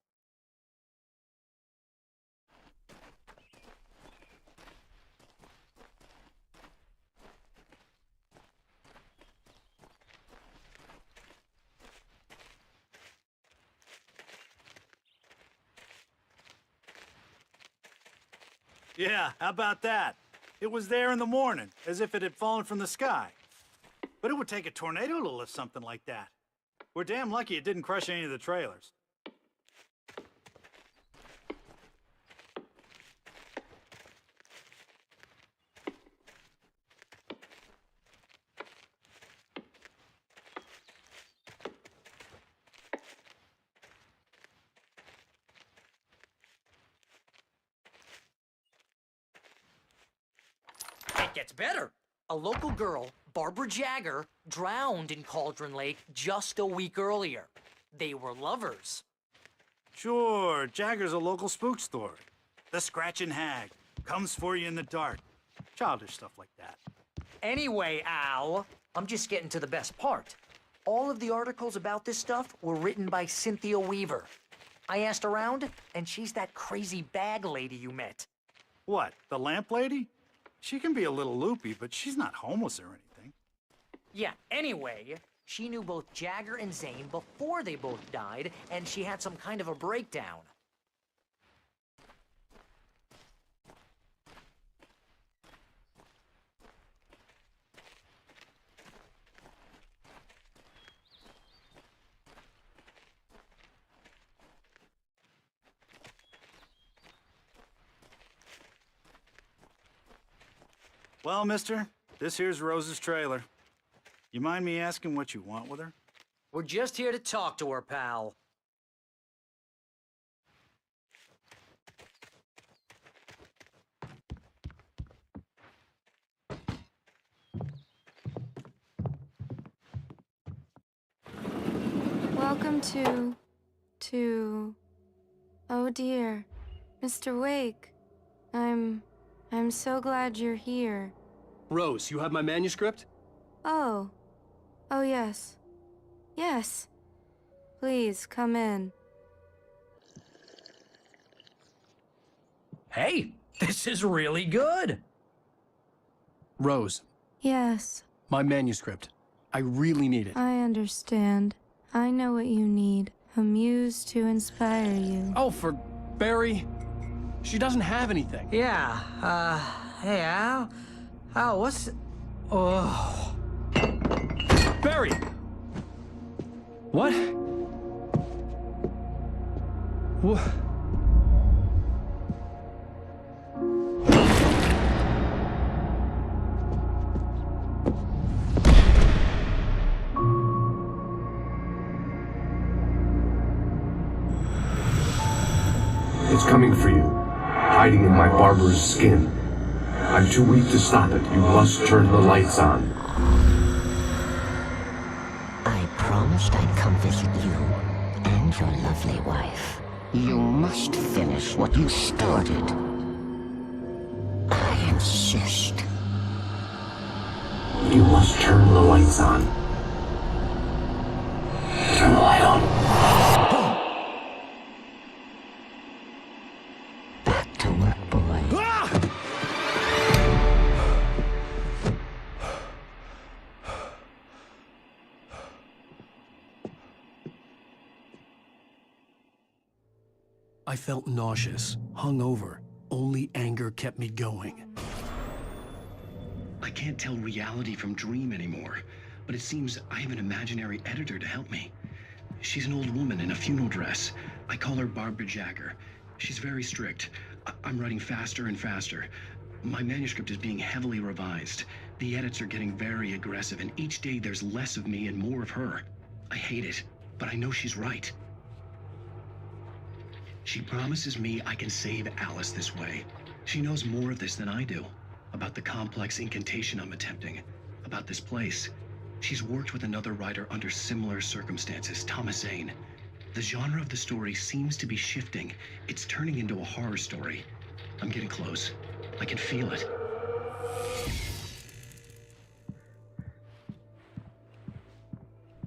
Yeah, how about that? It was there in the morning, as if it had fallen from the sky. But it would take a tornado to lift something like that. We're damn lucky it didn't crush any of the trailers. It gets better. A local girl, Barbara Jagger, drowned in Cauldron Lake just a week earlier. They were lovers. Sure, Jagger's a local spook story. The Scratching Hag comes for you in the dark. Childish stuff like that. Anyway, Al, I'm just getting to the best part. All of the articles about this stuff were written by Cynthia Weaver. I asked around, and she's that crazy bag lady you met. What, the lamp lady? She can be a little loopy, but she's not homeless or anything. Yeah, anyway, she knew both Jagger and Zane before they both died, and she had some kind of a breakdown. Well, mister, this here's Rose's trailer. You mind me asking what you want with her? We're just here to talk to her, pal. Welcome to... Oh dear, Mr. Wake. I'm so glad you're here. Rose, you have my manuscript? Oh. Oh, yes. Yes. Please, come in. Hey, this is really good. Rose, Yes, my manuscript. I really need it. I understand. I know what you need. A muse to inspire you. Oh, for Barry? She doesn't have anything. Yeah, hey, Al, what's... Oh... Barry! What? What? It's coming for you, hiding in my barber's skin. I'm too weak to stop it. You must turn the lights on. I promised I'd come visit you and your lovely wife. You must finish what you started. I insist. You must turn the lights on. Turn the light on. Back to work, boy. I felt nauseous, hungover. Only anger kept me going. I can't tell reality from dream anymore, but it seems I have an imaginary editor to help me. She's an old woman in a funeral dress. I call her Barbara Jagger. She's very strict. I'm writing faster and faster. My manuscript is being heavily revised. The edits are getting very aggressive, and each day there's less of me and more of her. I hate it, but I know she's right. She promises me I can save Alice this way. She knows more of this than I do. About the complex incantation I'm attempting. About this place. She's worked with another writer under similar circumstances, Thomas Zane. The genre of the story seems to be shifting. It's turning into a horror story. I'm getting close. I can feel it.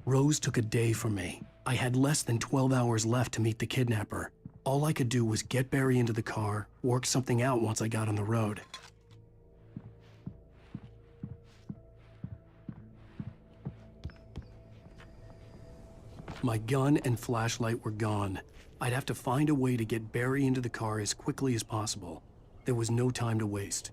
Rose took a day from me. I had less than 12 hours left to meet the kidnapper. All I could do was get Barry into the car, work something out once I got on the road. My gun and flashlight were gone. I'd have to find a way to get Barry into the car as quickly as possible. There was no time to waste.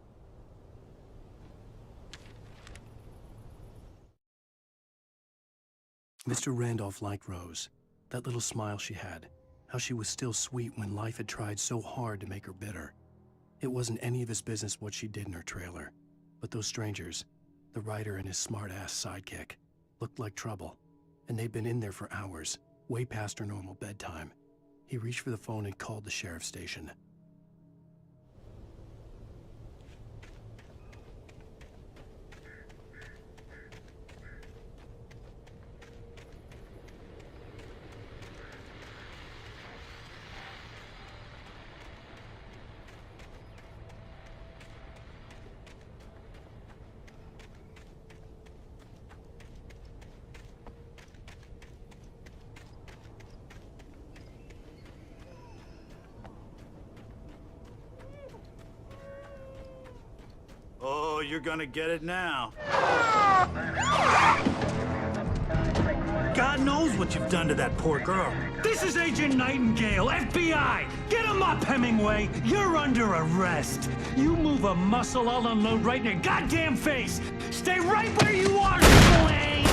Mr. Randolph liked Rose. That little smile she had. How she was still sweet when life had tried so hard to make her bitter. It wasn't any of his business what she did in her trailer. But those strangers, the writer and his smart-ass sidekick, looked like trouble. And they'd been in there for hours, way past her normal bedtime. He reached for the phone and called the sheriff's station. you're gonna get it now. God knows what you've done to that poor girl. This is Agent Nightingale, FBI! Get him up, Hemingway! You're under arrest! You move a muscle, I'll unload right in your goddamn face! Stay right where you are, Blaine!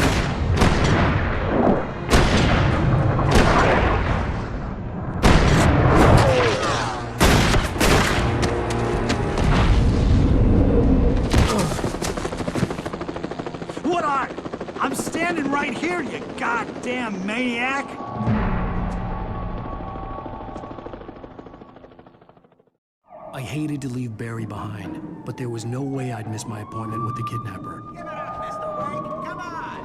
What are you? I'm standing right here, you goddamn maniac! I hated to leave Barry behind, but there was no way I'd miss my appointment with the kidnapper. Give it up, Mr. Wake. Come on.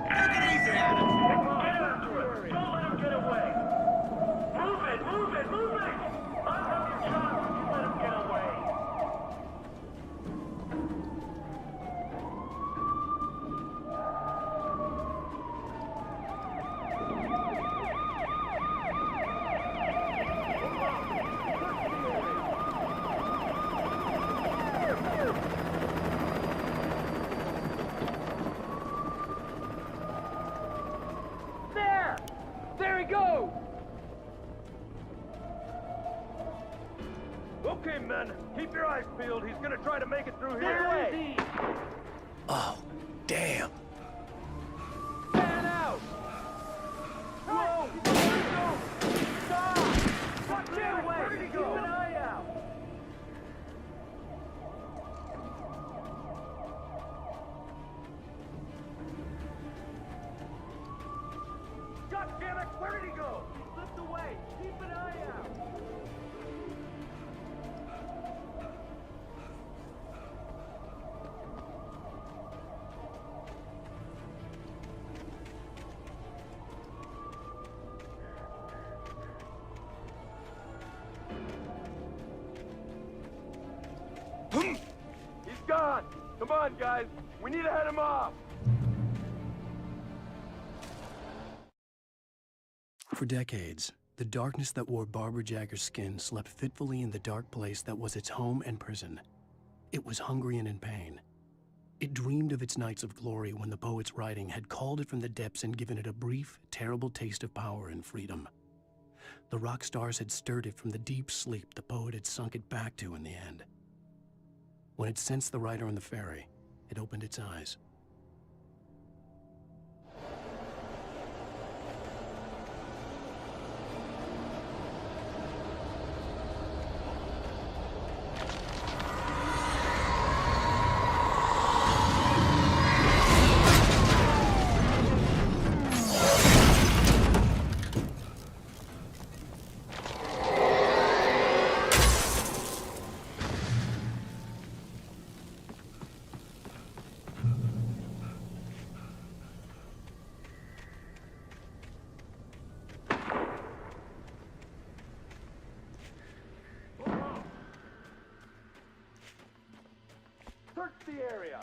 Take it easy on him. Get after it. Don't let him get away. Move it, move it, move it. I'll have your job if you let him get away. There! There he goes! Okay, men. Keep your eyes peeled. He's gonna try to make it through here. Where is he? Oh, damn. Fan out! Whoa! Stop! Watch your way! Keep an eye out! God damn it! Where did he go? He slipped away. Keep an eye out. He's gone. Come on, guys. We need to head him off. For decades, the darkness that wore Barbara Jagger's skin slept fitfully in the dark place that was its home and prison. It was hungry and in pain. It dreamed of its nights of glory when the poet's writing had called it from the depths and given it a brief, terrible taste of power and freedom. The rock stars had stirred it from the deep sleep the poet had sunk it back to in the end. When it sensed the writer on the ferry, it opened its eyes. Search the area.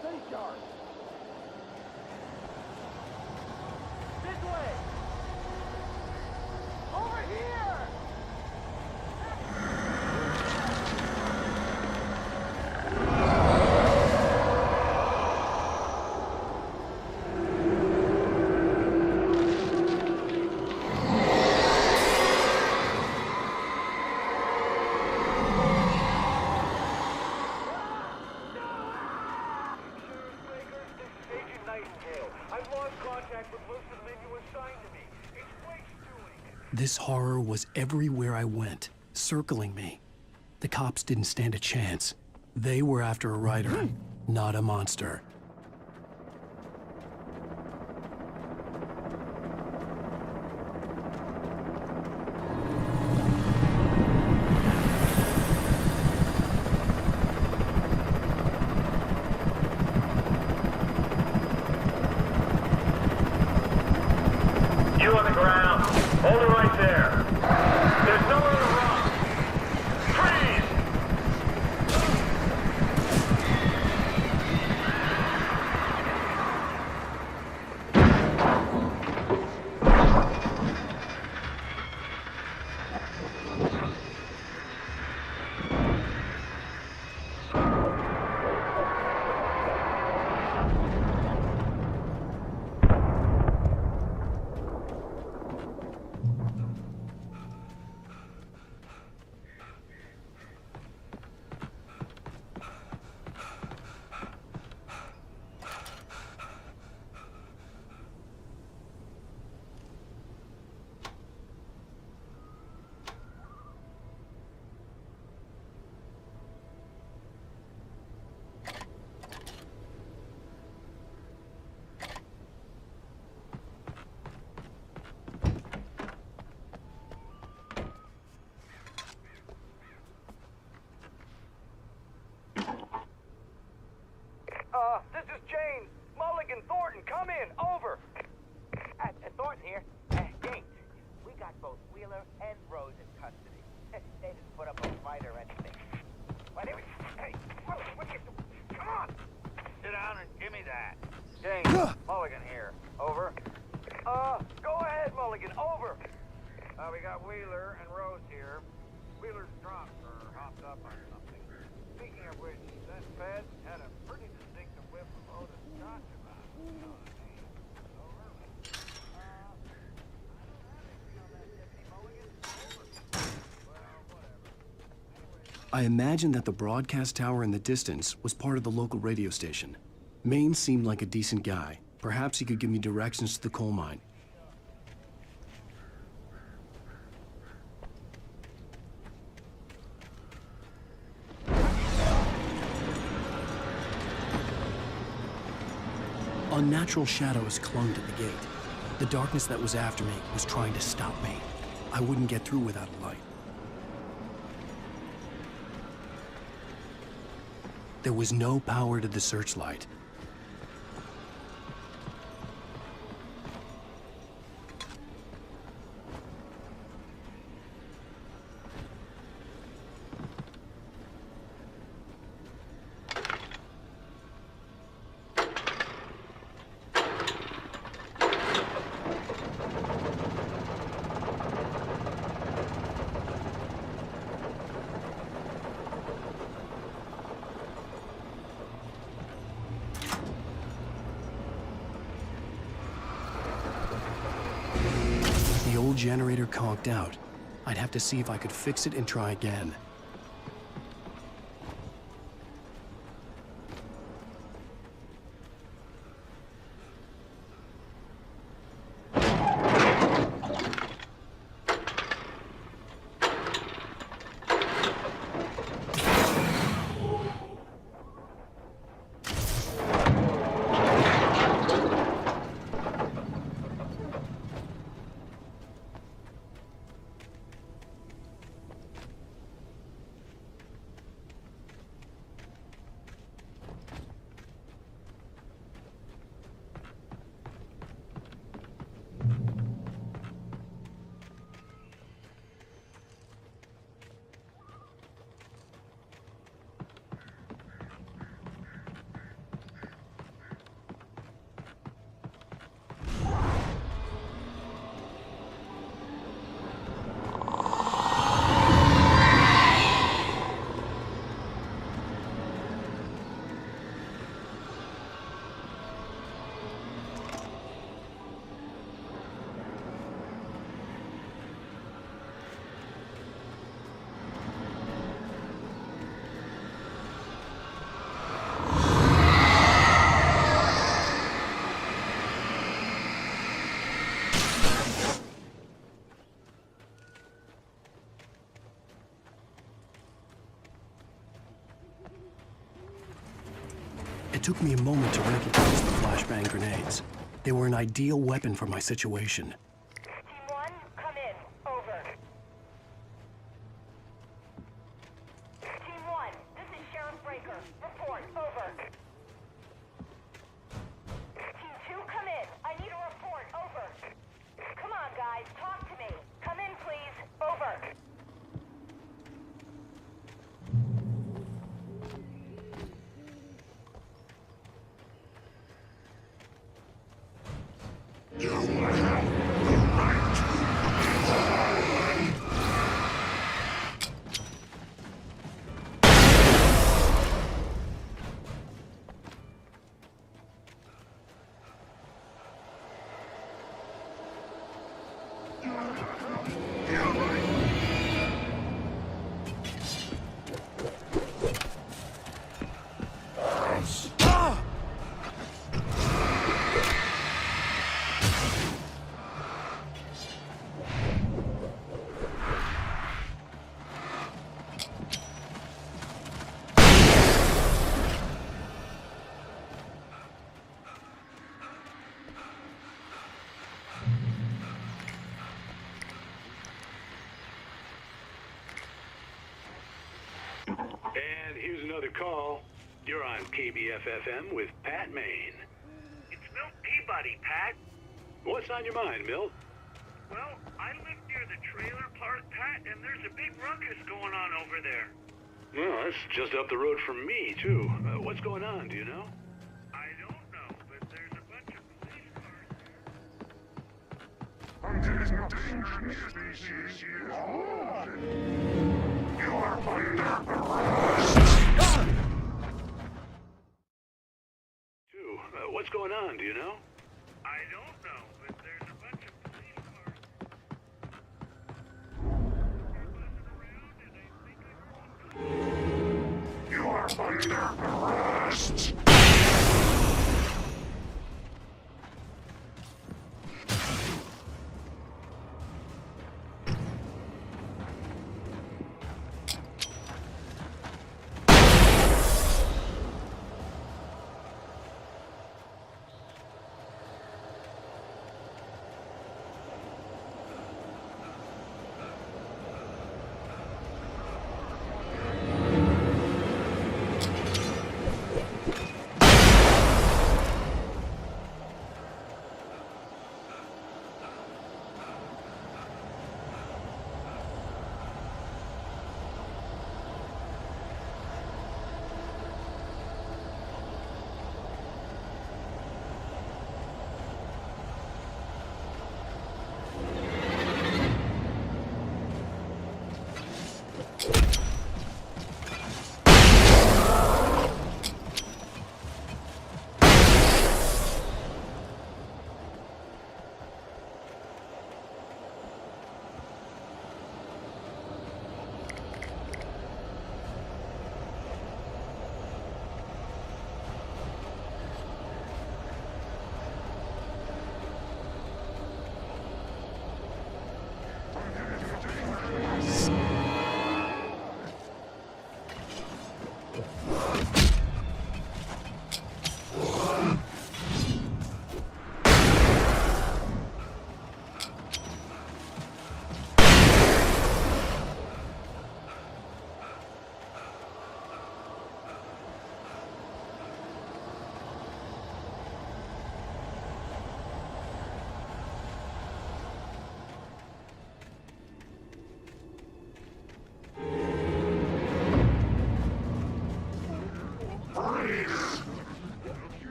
Safe yard. This way. Over here. This horror was everywhere I went, circling me. The cops didn't stand a chance. They were after a writer, not a monster. You on the ground. Hold it right there. There's nowhere to run. Freeze! that. James, Mulligan here. Over. Go ahead, Mulligan. Over. We got Wheeler and Rose here. Wheeler's dropped or hopped up on something. Speaking of which, that Fed had a pretty distinctive whiff of Otis Scotch about it. You know what I mean? Over. I don't have anything on that deputy Mulligan. Over. Well, whatever. I imagined that the broadcast tower in the distance was part of the local radio station. Maine seemed like a decent guy. Perhaps he could give me directions to the coal mine. Unnatural shadows clung to the gate. The darkness that was after me was trying to stop me. I wouldn't get through without a light. There was no power to the searchlight. The old generator conked out. I'd have to see if I could fix it and try again. It took me a moment to recognize the flashbang grenades. They were an ideal weapon for my situation. Team 1, come in. Over. Team 1, this is Sheriff Breaker. Report. Over. Team 2, come in. I need a report. Over. Come on, guys. Talk to me. Come in, please. Over. You have the right. And here's another call. You're on KBF-FM with Pat Maine. It's Milt Peabody, Pat. What's on your mind, Milt? Well, I live near the trailer park, Pat, and there's a big ruckus going on over there. Well, that's just up the road from me, too. What's going on, do you know? I don't know. species you are. You are under arrest. What's going on, do you know? I don't know, but there's a bunch of police cars. You are under arrest.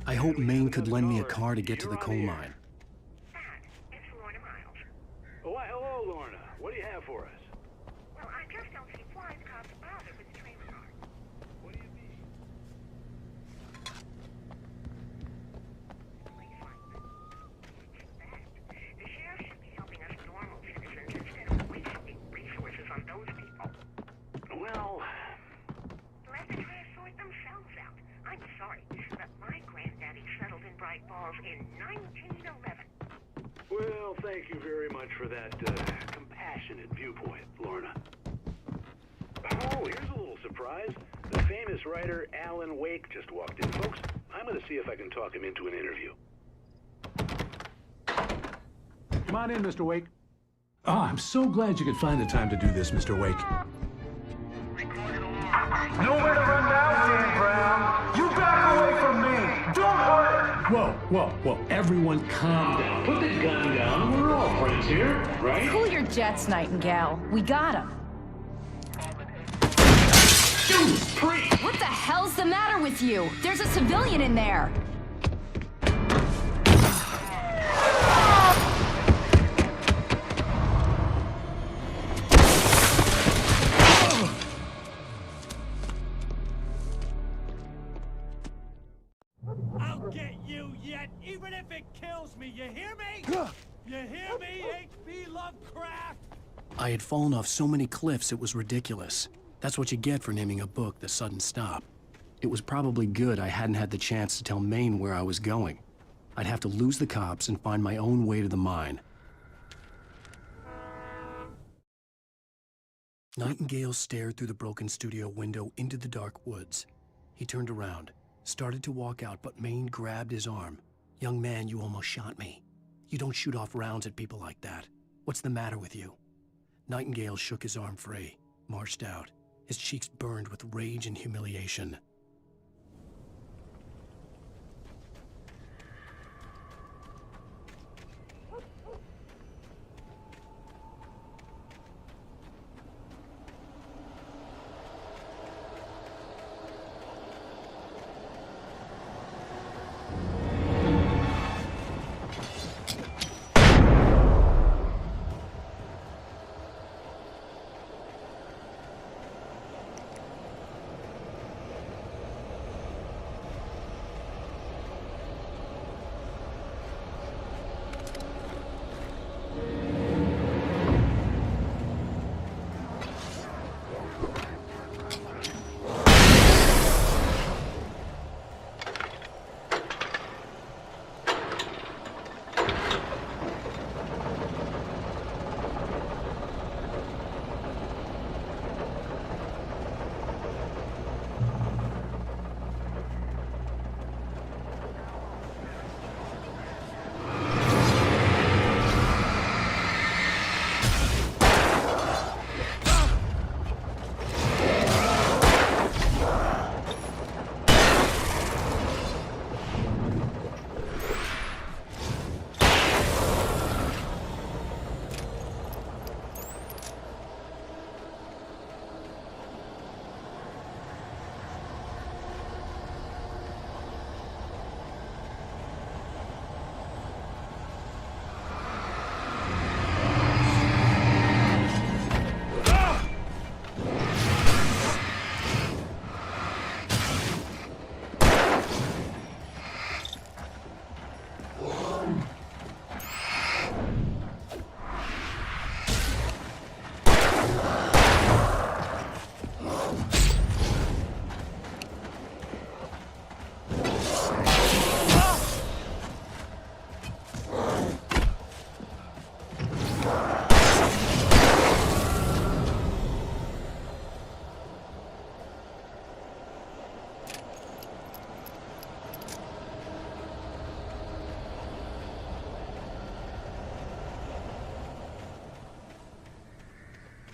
I hope Maine could lend me a car to get to the coal mine. Oh, why, hello, Lorna. What do you have for us? Well, I just don't see why the cops bother with the train car. What do you mean? The sheriff should be helping us normal citizens instead of wasting resources on those people. Well... Let the trash sort themselves out. I'm sorry, but my granddaddy settled in Bright Falls in 1911. Well, thank you very much for that compassionate viewpoint, Lorna. Oh, here's a little surprise. The famous writer Alan Wake just walked in, folks. I'm going to see if I can talk him into an interview. Come on in, Mr. Wake. Oh, I'm so glad you could find the time to do this, Mr. Wake. Nowhere to run now, Dan Brown. You back away from me. Don't hurt. Whoa. Everyone calm down. Put the gun down. We're all friends here, right? Cool your jets, Nightingale. We got him. What the hell's the matter with you? There's a civilian in there. I'll get you yet, even if it kills me. You hear me? You hear me, H.P. Lovecraft? I had fallen off so many cliffs it was ridiculous. That's what you get for naming a book The Sudden Stop. It was probably good I hadn't had the chance to tell Maine where I was going. I'd have to lose the cops and find my own way to the mine. Nightingale stared through the broken studio window into the dark woods. He turned around, started to walk out, but Maine grabbed his arm. "Young man, you almost shot me. You don't shoot off rounds at people like that. What's the matter with you?" Nightingale shook his arm free, marched out. His cheeks burned with rage and humiliation.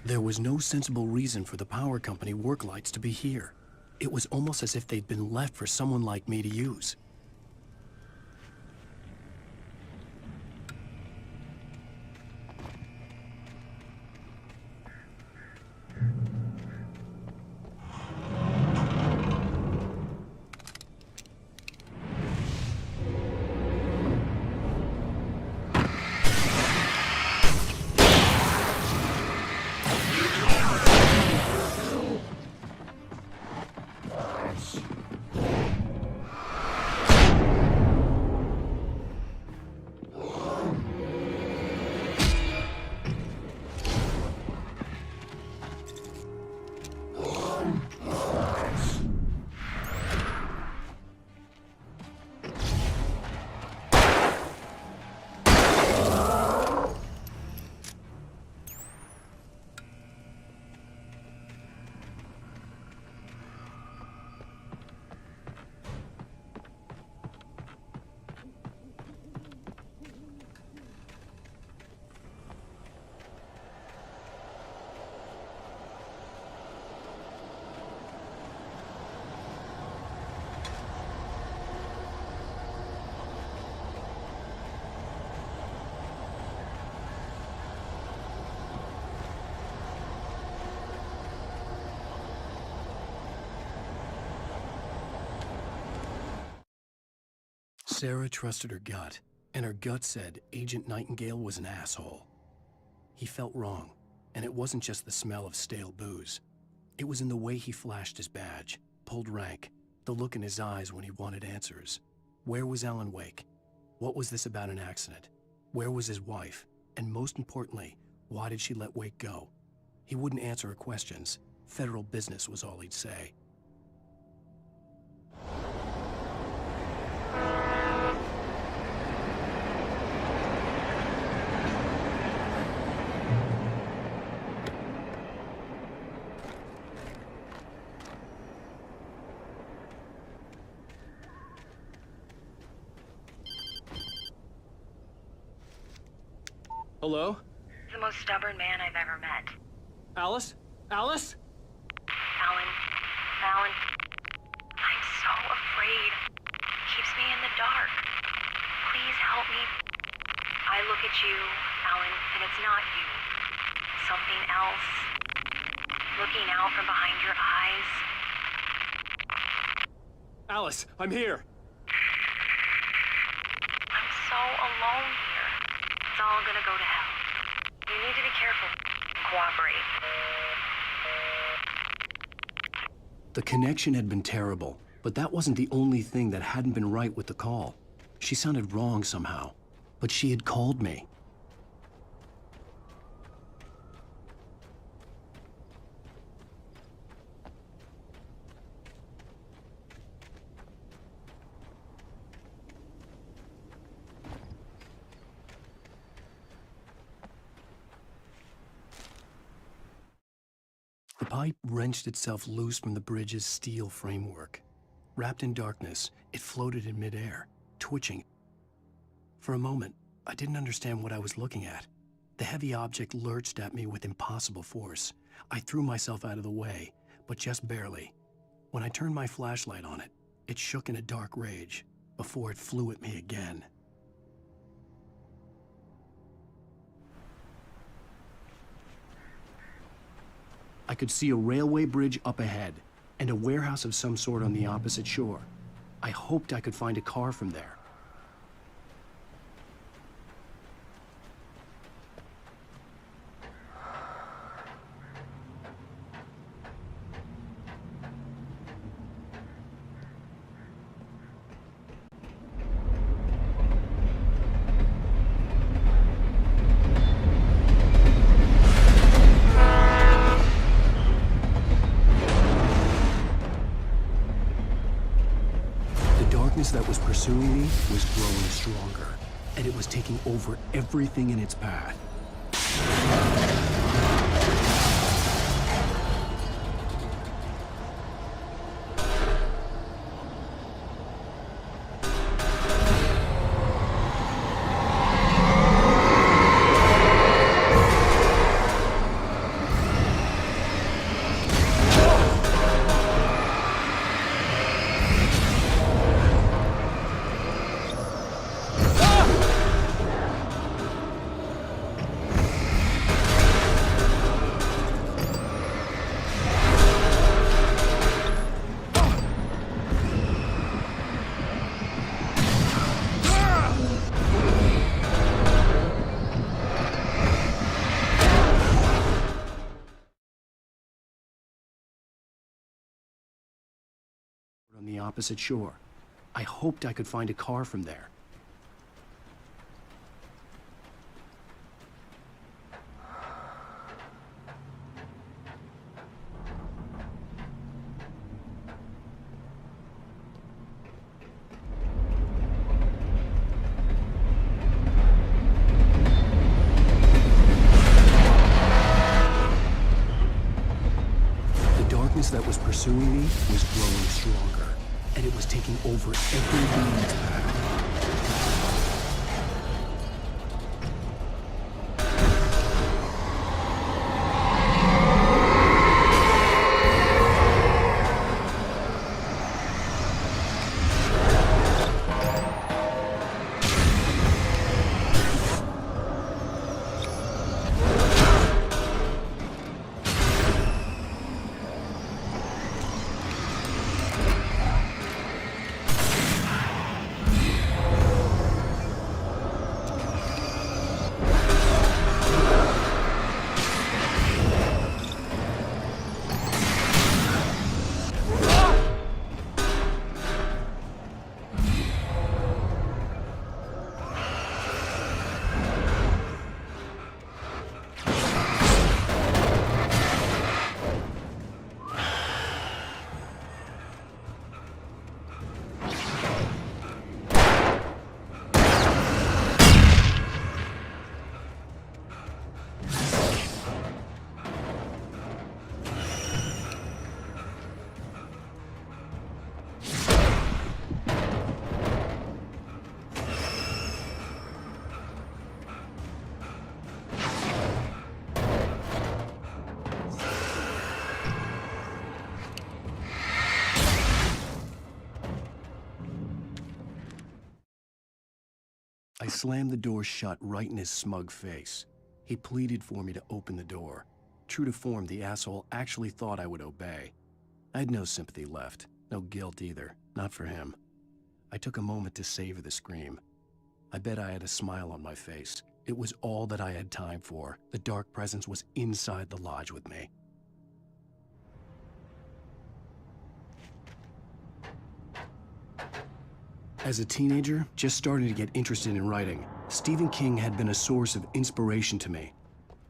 There was no sensible reason for the power company work lights to be here. It was almost as if they'd been left for someone like me to use. Sarah trusted her gut, and her gut said Agent Nightingale was an asshole. He felt wrong, and it wasn't just the smell of stale booze. It was in the way he flashed his badge, pulled rank, the look in his eyes when he wanted answers. Where was Alan Wake? What was this about an accident? Where was his wife? And most importantly, why did she let Wake go? He wouldn't answer her questions. Federal business was all he'd say. Hello? The most stubborn man I've ever met. Alice? Alice? Alan, I'm so afraid. Keeps me in the dark. Please help me. I look at you, Alan, and it's not you. Something else. Looking out from behind your eyes. Alice, I'm here. I'm so alone here. It's all gonna go to hell. You need to be careful. Cooperate. The connection had been terrible, but that wasn't the only thing that hadn't been right with the call. She sounded wrong somehow, but she had called me. The pipe wrenched itself loose from the bridge's steel framework. Wrapped in darkness, it floated in midair, twitching. For a moment, I didn't understand what I was looking at. The heavy object lurched at me with impossible force. I threw myself out of the way, but just barely. When I turned my flashlight on it, it shook in a dark rage before it flew at me again. I could see a railway bridge up ahead and a warehouse of some sort on the opposite shore. I hoped I could find a car from there. That was pursuing me was growing stronger, and it was taking over everything in its path. on the opposite shore. I hoped I could find a car from there. That was pursuing me was growing stronger, and it was taking over every beat. I slammed the door shut right in his smug face. He pleaded for me to open the door. True to form, the asshole actually thought I would obey. I had no sympathy left, no guilt either, not for him. I took a moment to savor the scream. I bet I had a smile on my face. It was all that I had time for. The dark presence was inside the lodge with me. As a teenager, just starting to get interested in writing, Stephen King had been a source of inspiration to me.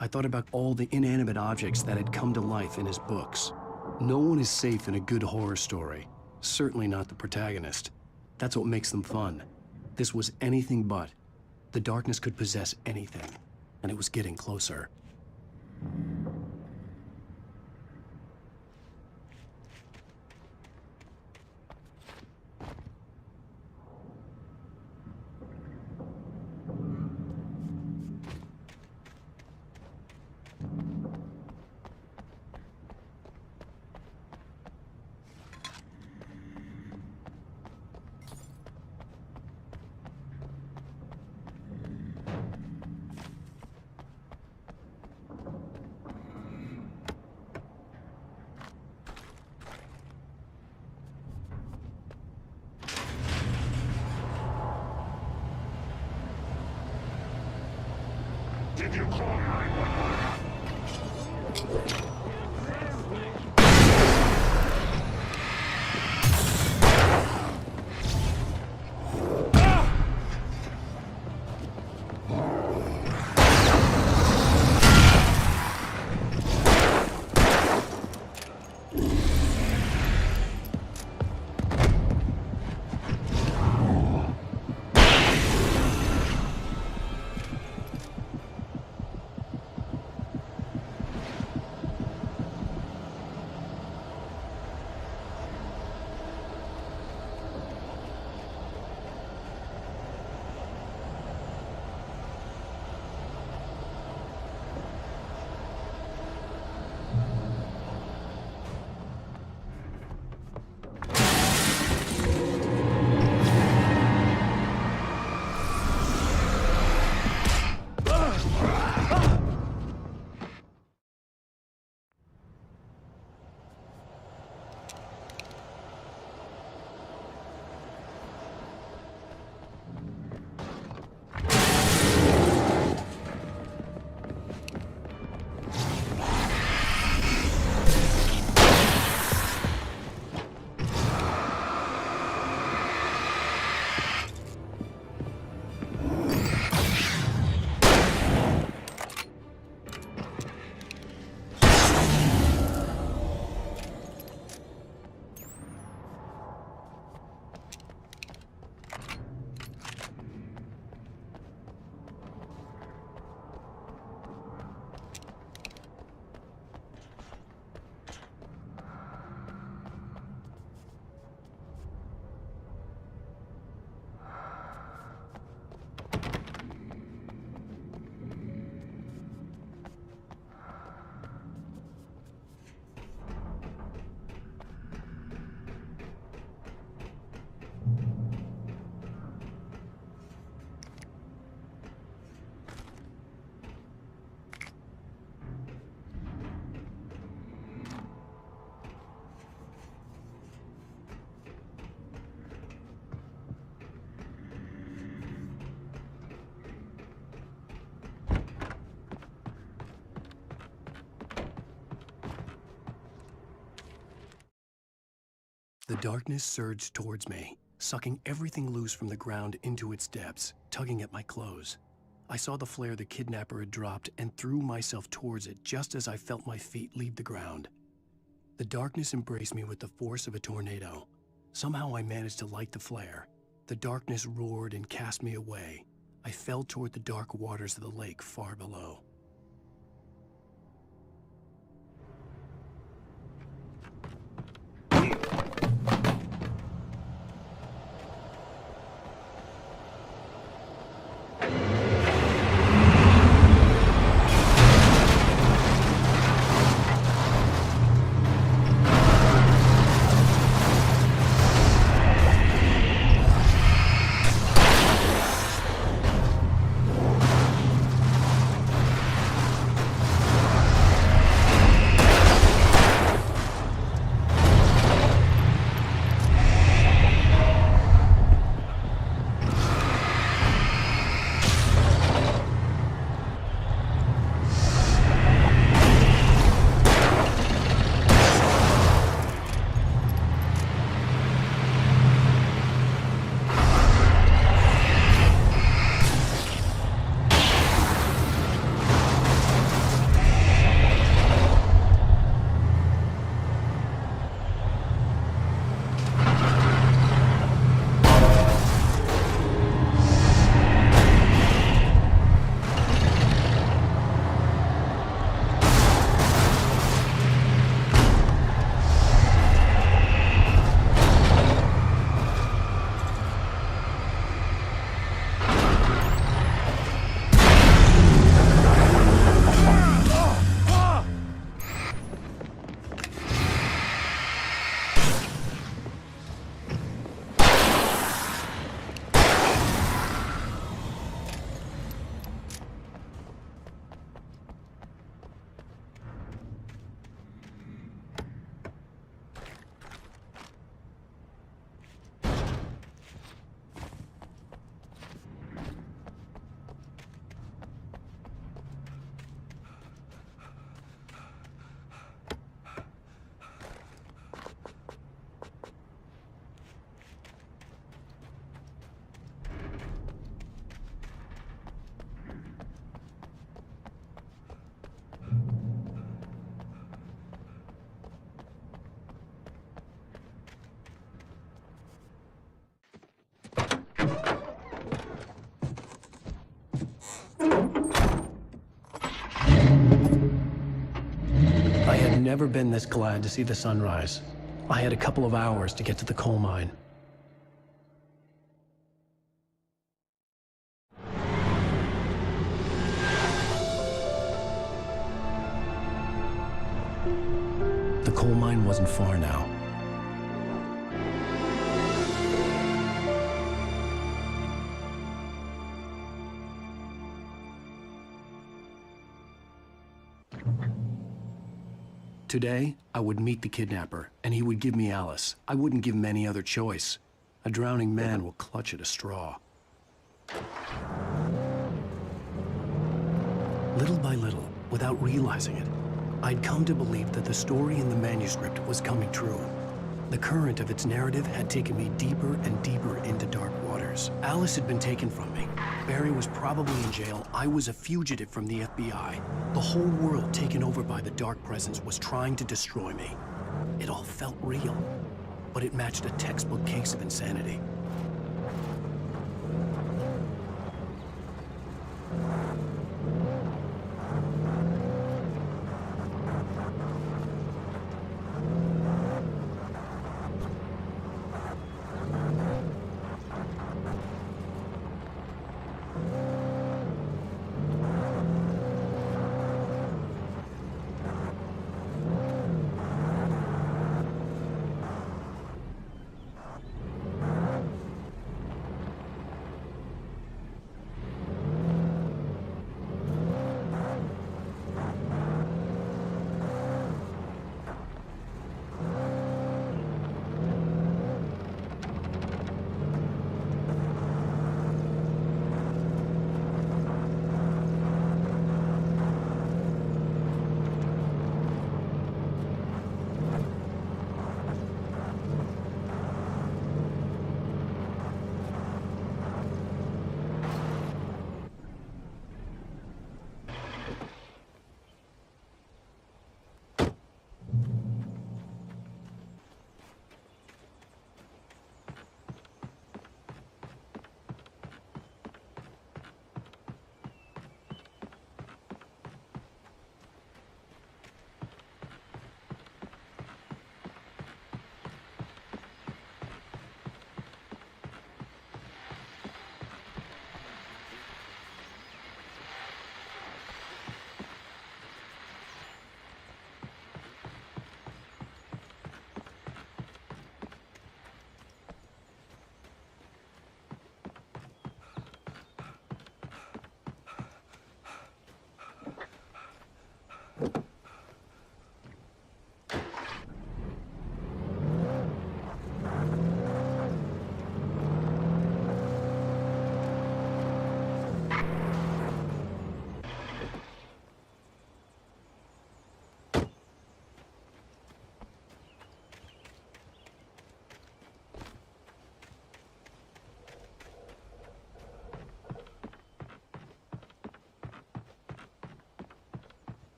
I thought about all the inanimate objects that had come to life in his books. No one is safe in a good horror story. Certainly not the protagonist. That's what makes them fun. This was anything but. The darkness could possess anything, and it was getting closer. The darkness surged towards me, sucking everything loose from the ground into its depths, tugging at my clothes. I saw the flare the kidnapper had dropped and threw myself towards it just as I felt my feet leave the ground. The darkness embraced me with the force of a tornado. Somehow I managed to light the flare. The darkness roared and cast me away. I fell toward the dark waters of the lake far below. I had never been this glad to see the sunrise. I had a couple of hours to get to the coal mine. The coal mine wasn't far now. Today, I would meet the kidnapper, and he would give me Alice. I wouldn't give him any other choice. A drowning man will clutch at a straw. Little by little, without realizing it, I'd come to believe that the story in the manuscript was coming true. The current of its narrative had taken me deeper and deeper into dark waters. Alice had been taken from me. Barry was probably in jail. I was a fugitive from the FBI. The whole world taken over by the dark presence was trying to destroy me. It all felt real, but it matched a textbook case of insanity.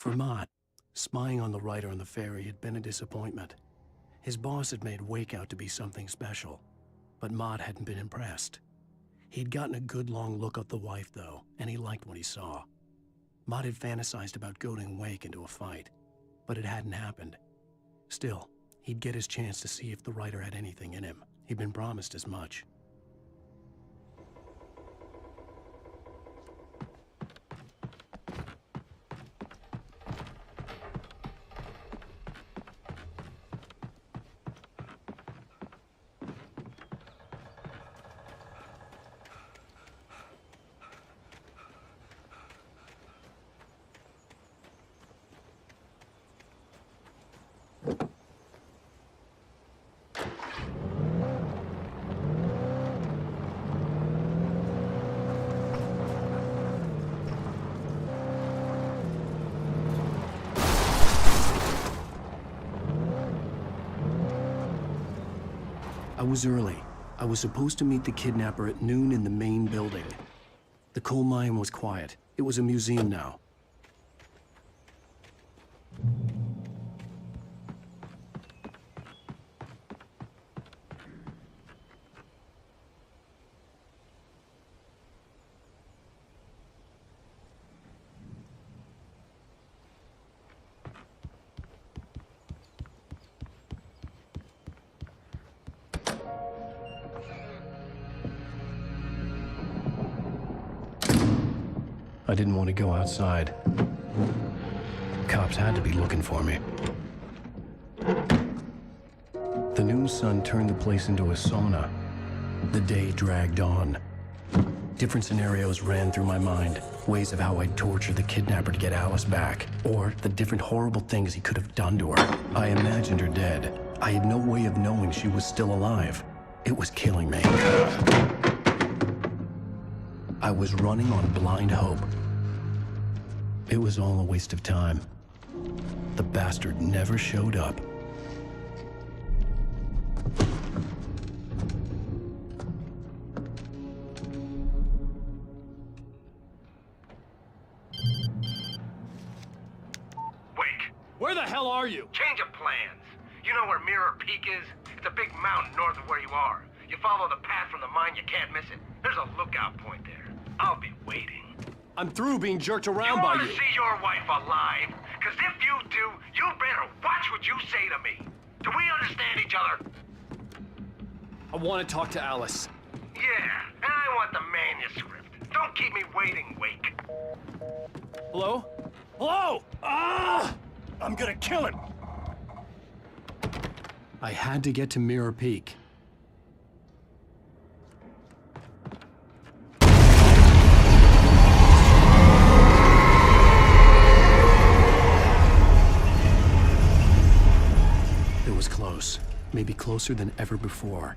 For Mott, spying on the writer on the ferry had been a disappointment. His boss had made Wake out to be something special, but Mott hadn't been impressed. He'd gotten a good long look at the wife, though, and he liked what he saw. Mott had fantasized about goading Wake into a fight, but it hadn't happened. Still, he'd get his chance to see if the writer had anything in him. He'd been promised as much. I was early. I was supposed to meet the kidnapper at noon in the main building. The coal mine was quiet. It was a museum now. I didn't want to go outside. Cops had to be looking for me. The noon sun turned the place into a sauna. The day dragged on. Different scenarios ran through my mind. Ways of how I'd torture the kidnapper to get Alice back. Or the different horrible things he could have done to her. I imagined her dead. I had no way of knowing she was still alive. It was killing me. I was running on blind hope. It was all a waste of time. The bastard never showed up. Wake! Where the hell are you? Change of plans. You know where Mirror Peak is? It's a big mountain north of where you are. You follow the path from the mine, you can't miss it. There's a lookout point there. I'll be waiting. I'm through being jerked around by You you. want to see your wife alive? Because if you do, you better watch what you say to me. Do we understand each other? I want to talk to Alice. Yeah, and I want the manuscript. Don't keep me waiting, Wake. Hello? Hello! Ah! I'm gonna kill him! I had to get to Mirror Peak. It was close. Maybe closer than ever before.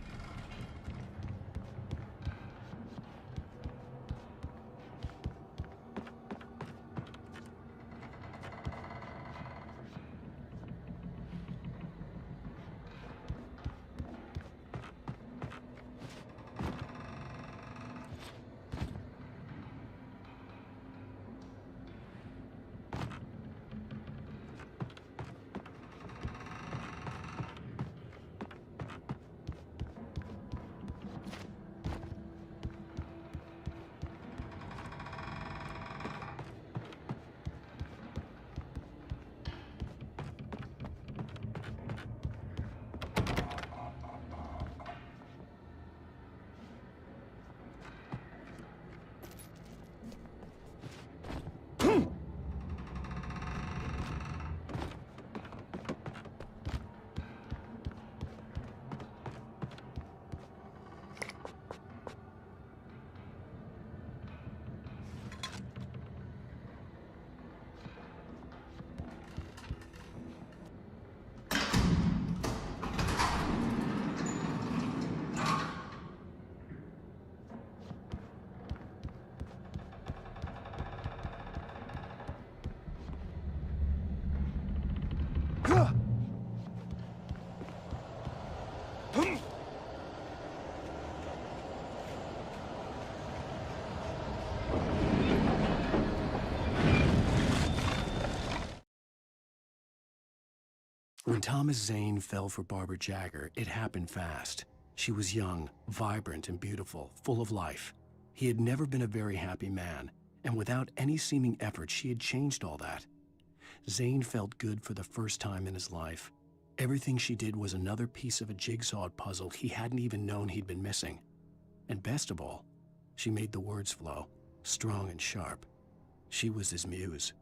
When Thomas Zane fell for Barbara Jagger, it happened fast. She was young, vibrant, and beautiful, full of life. He had never been a very happy man, and without any seeming effort, she had changed all that. Zane felt good for the first time in his life. Everything she did was another piece of a jigsaw puzzle he hadn't even known he'd been missing. And best of all, she made the words flow, strong and sharp. She was his muse.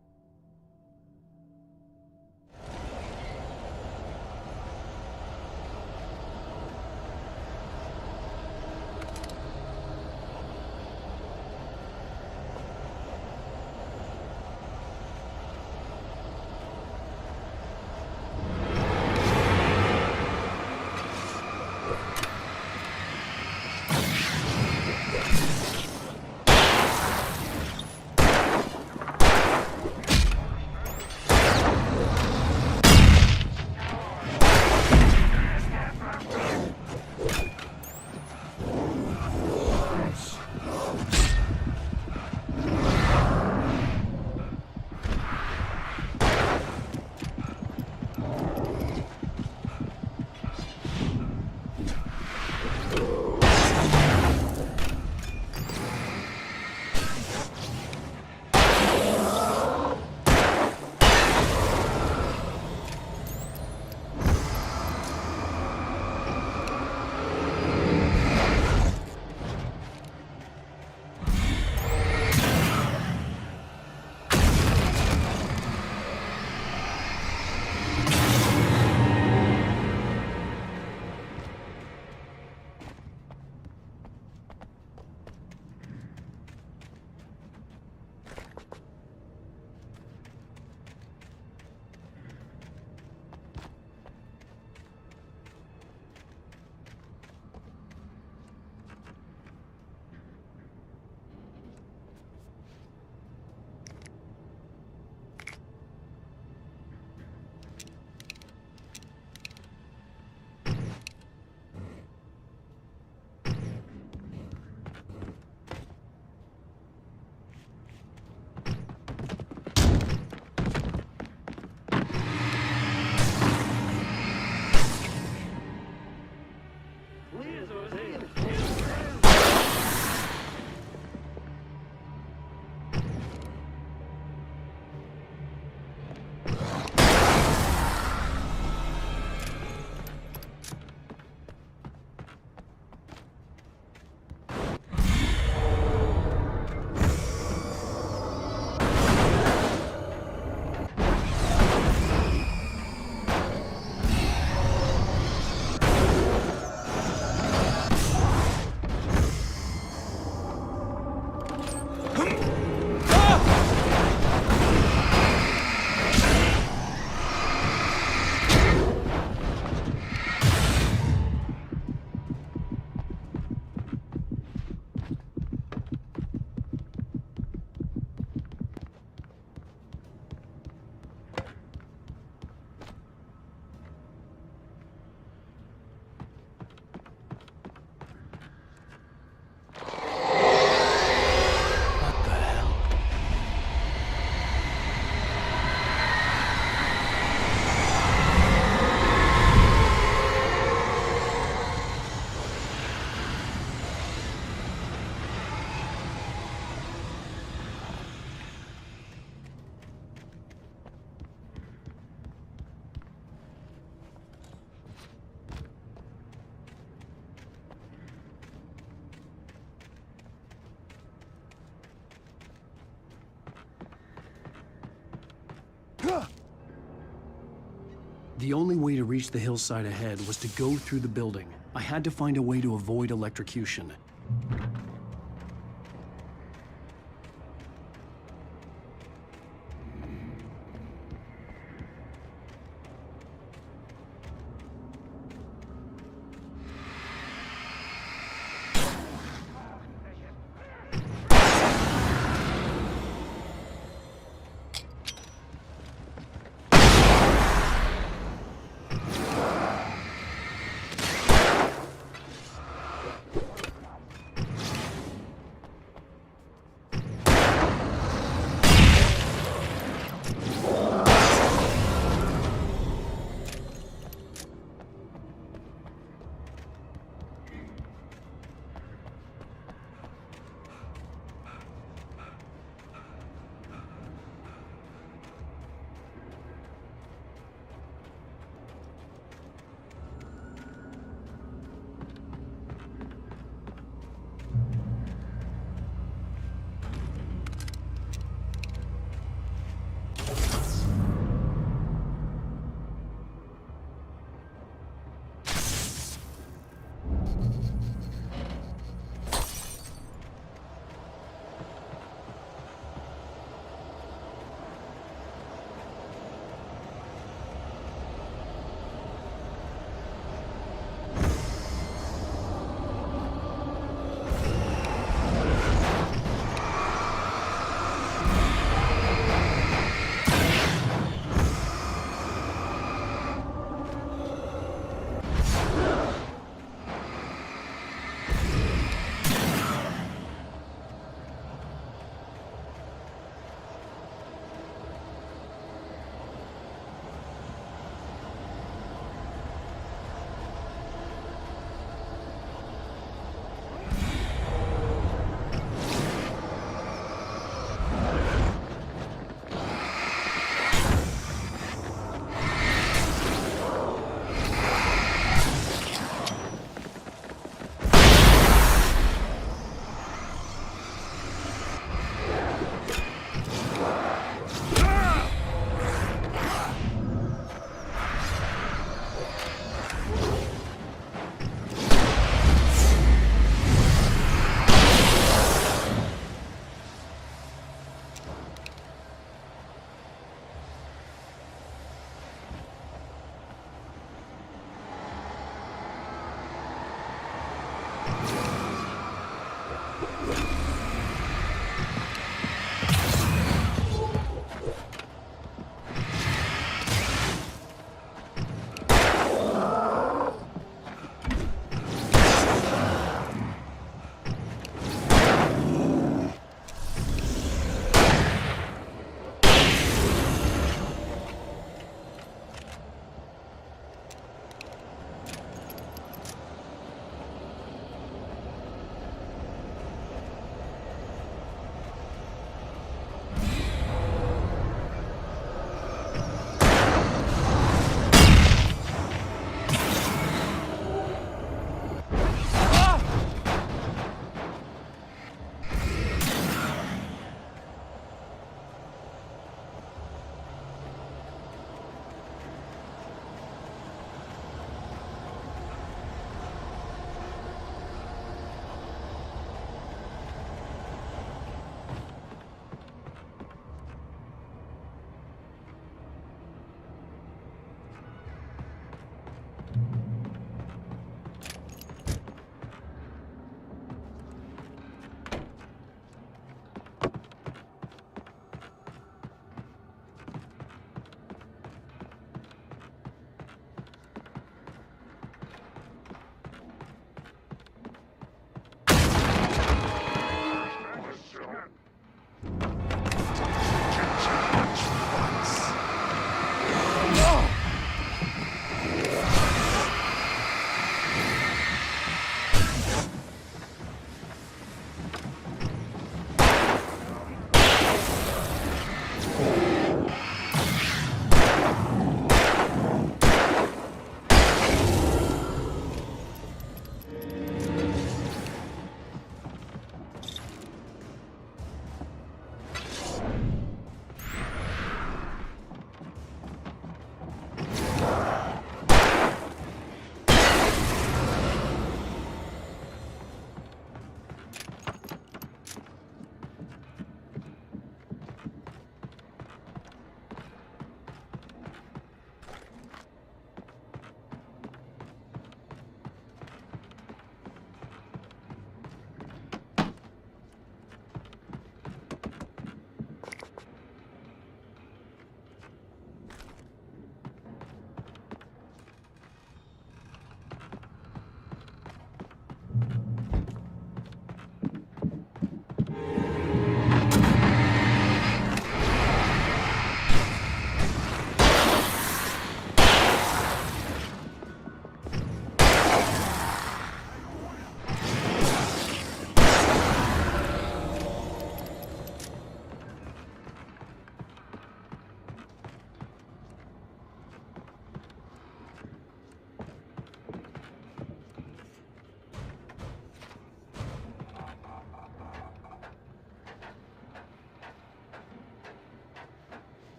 The only way to reach the hillside ahead was to go through the building. I had to find a way to avoid electrocution.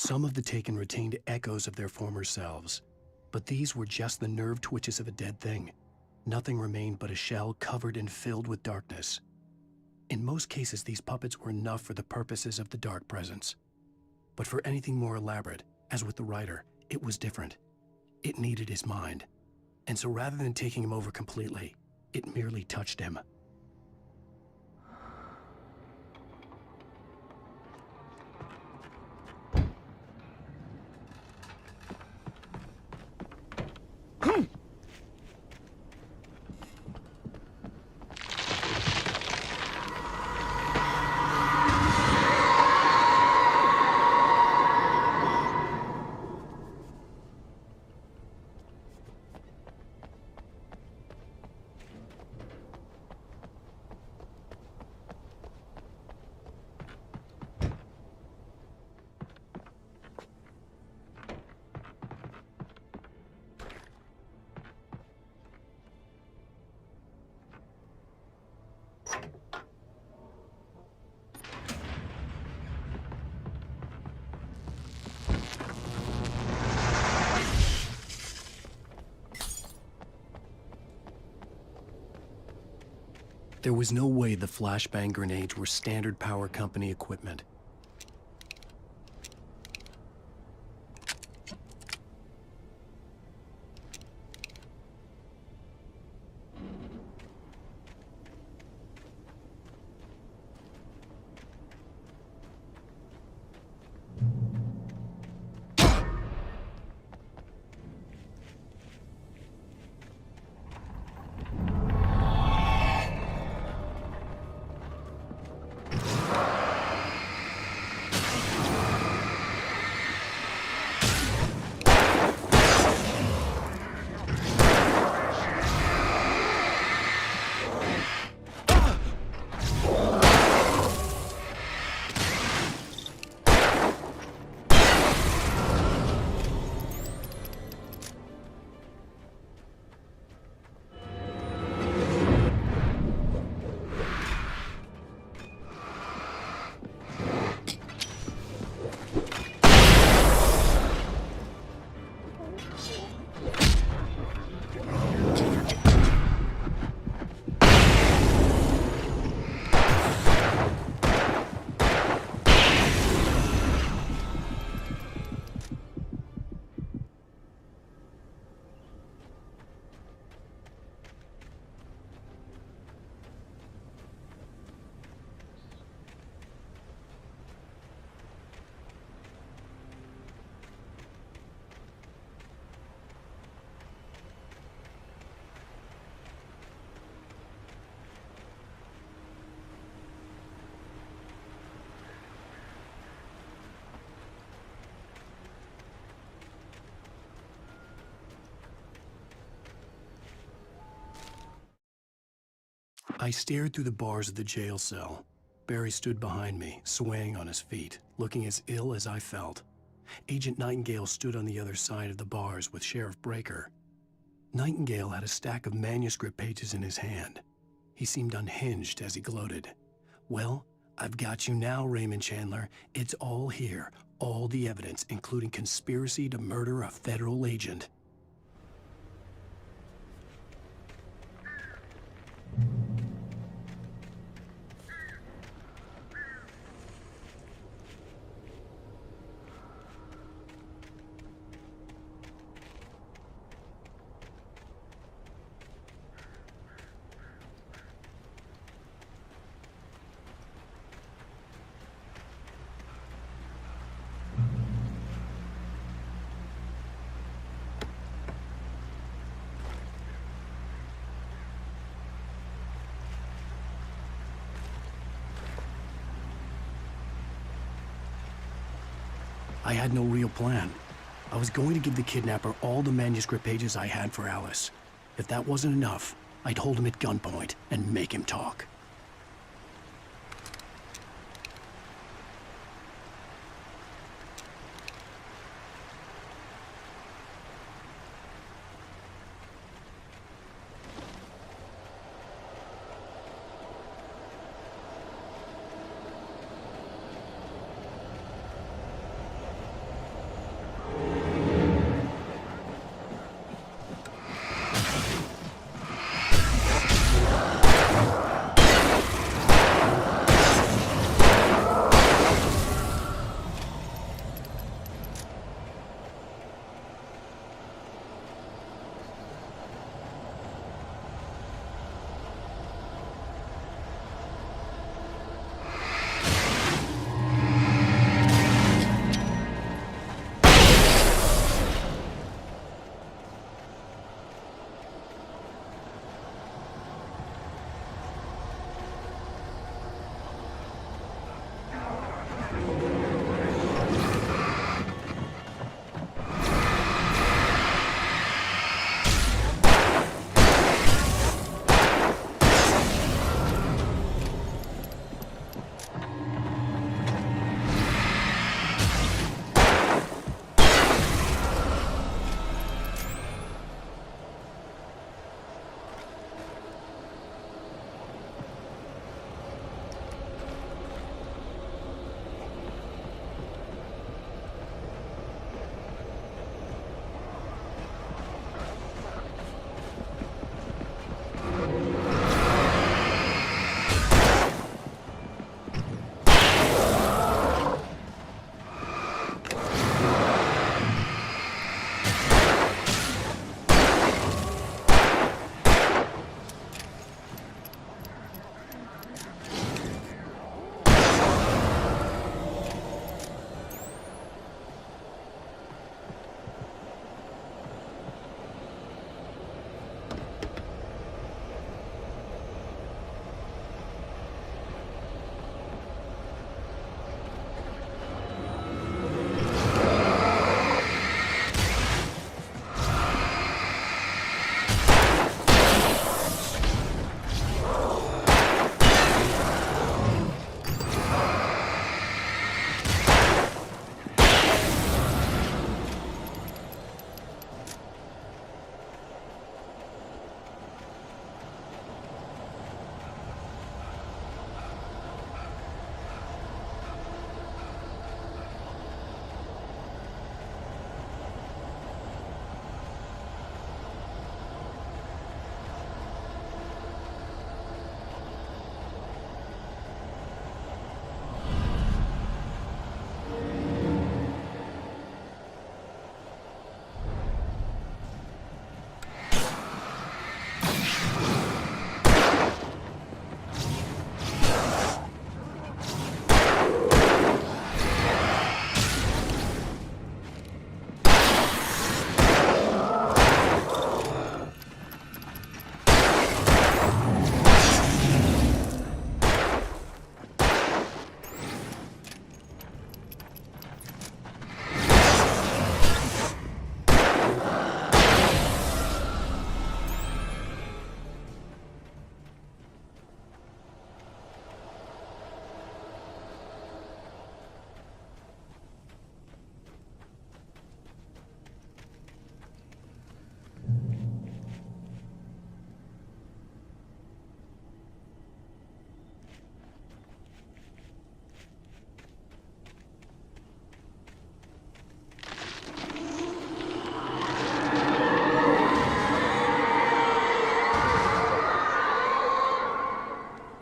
Some of the taken retained echoes of their former selves, but these were just the nerve twitches of a dead thing. Nothing remained but a shell covered and filled with darkness. In most cases, these puppets were enough for the purposes of the dark presence. But for anything more elaborate, as with the writer, it was different. It needed his mind. And so rather than taking him over completely, it merely touched him. There was no way the flashbang grenades were standard power company equipment. I stared through the bars of the jail cell. Barry stood behind me, swaying on his feet, looking as ill as I felt. Agent Nightingale stood on the other side of the bars with Sheriff Breaker. Nightingale had a stack of manuscript pages in his hand. He seemed unhinged as he gloated. "Well, I've got you now, Raymond Chandler. It's all here. All the evidence, including conspiracy to murder a federal agent." I had no real plan. I was going to give the kidnapper all the manuscript pages I had for Alice. If that wasn't enough, I'd hold him at gunpoint and make him talk.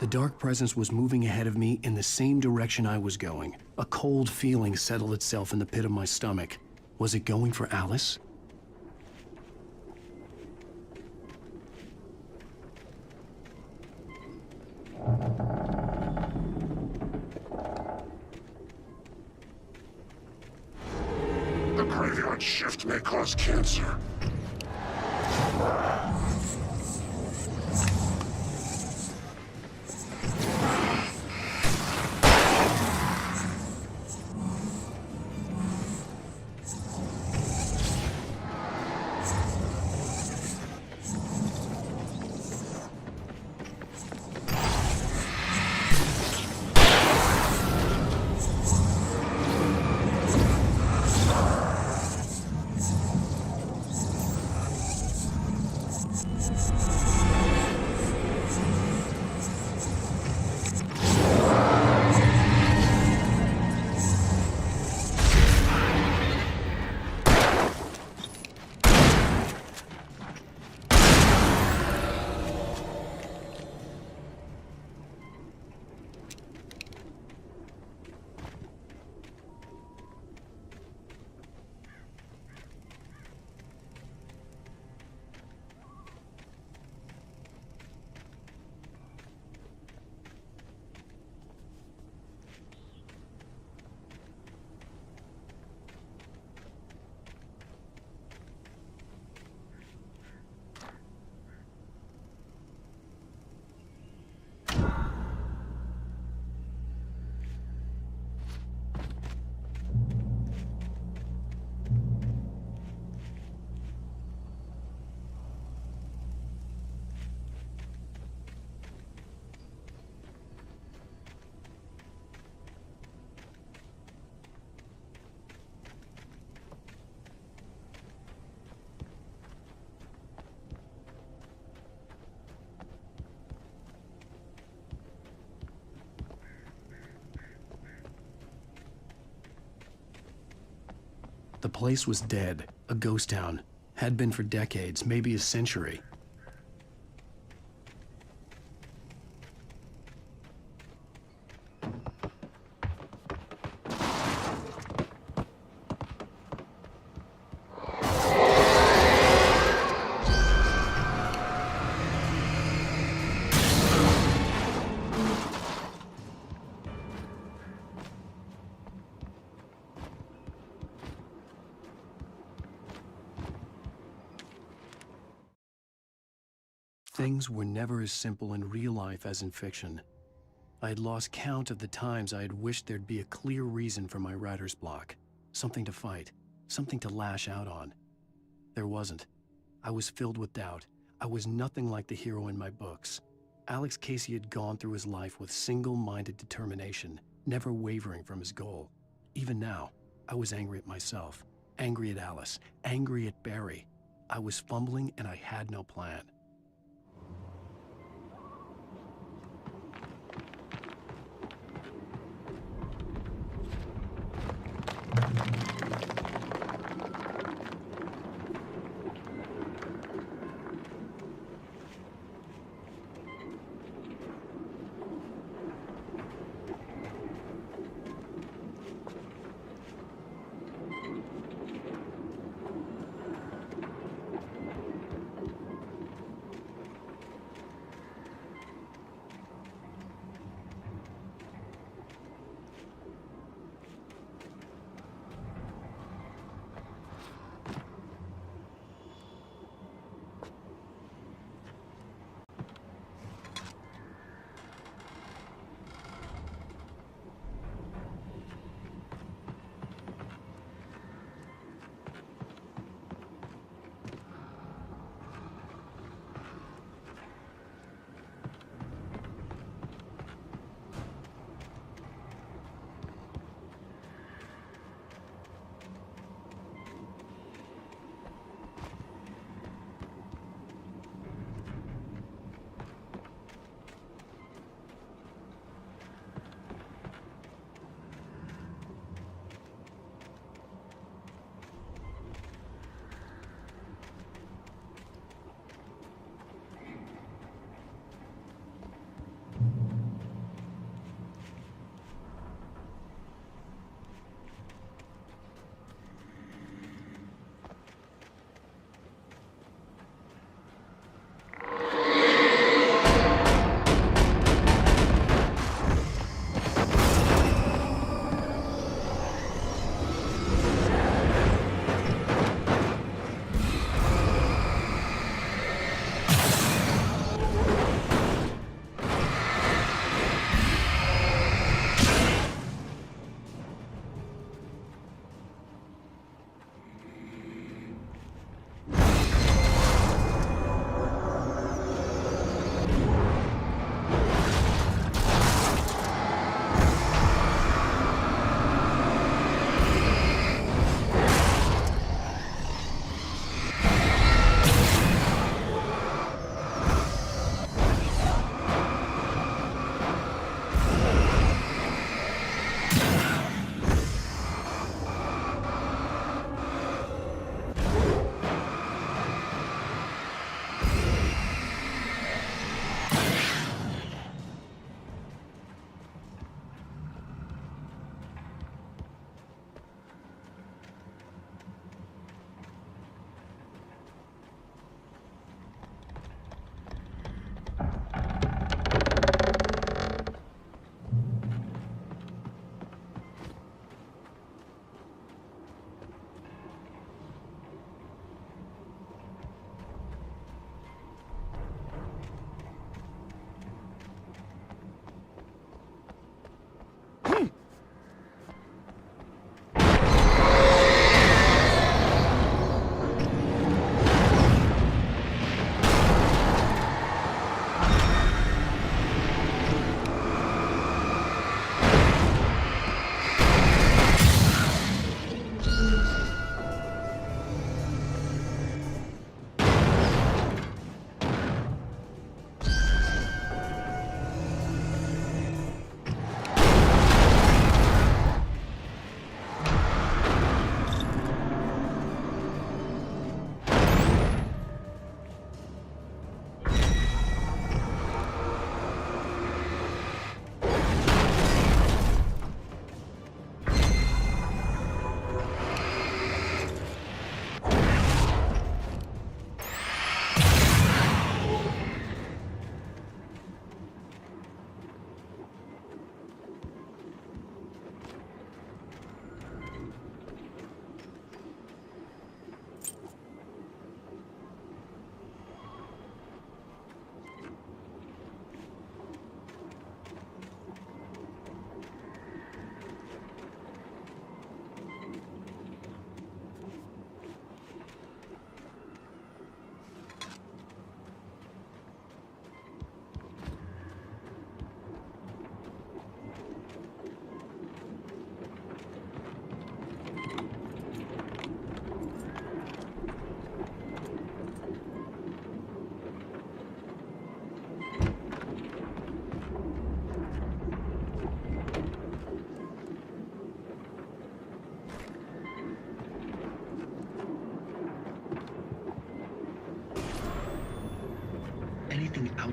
The dark presence was moving ahead of me in the same direction I was going. A cold feeling settled itself in the pit of my stomach. Was it going for Alice? The graveyard shift may cause cancer. The place was dead, a ghost town. Had been for decades, maybe a century. Things were never as simple in real life as in fiction. I had lost count of the times I had wished there'd be a clear reason for my writer's block. Something to fight, something to lash out on. There wasn't. I was filled with doubt. I was nothing like the hero in my books. Alex Casey had gone through his life with single-minded determination, never wavering from his goal. Even now, I was angry at myself, angry at Alice, angry at Barry. I was fumbling and I had no plan.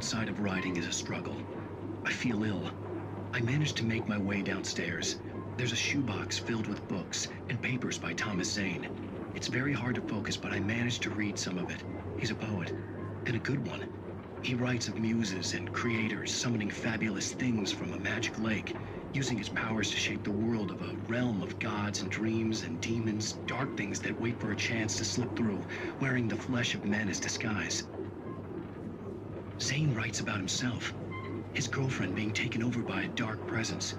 outside of writing is a struggle. I feel ill. I managed to make my way downstairs. There's a shoebox filled with books and papers by Thomas Zane. It's very hard to focus, but I managed to read some of it. He's a poet, and a good one. He writes of muses and creators summoning fabulous things from a magic lake, using his powers to shape the world of a realm of gods and dreams and demons, dark things that wait for a chance to slip through, wearing the flesh of men as disguise. Zane writes about himself, his girlfriend being taken over by a dark presence,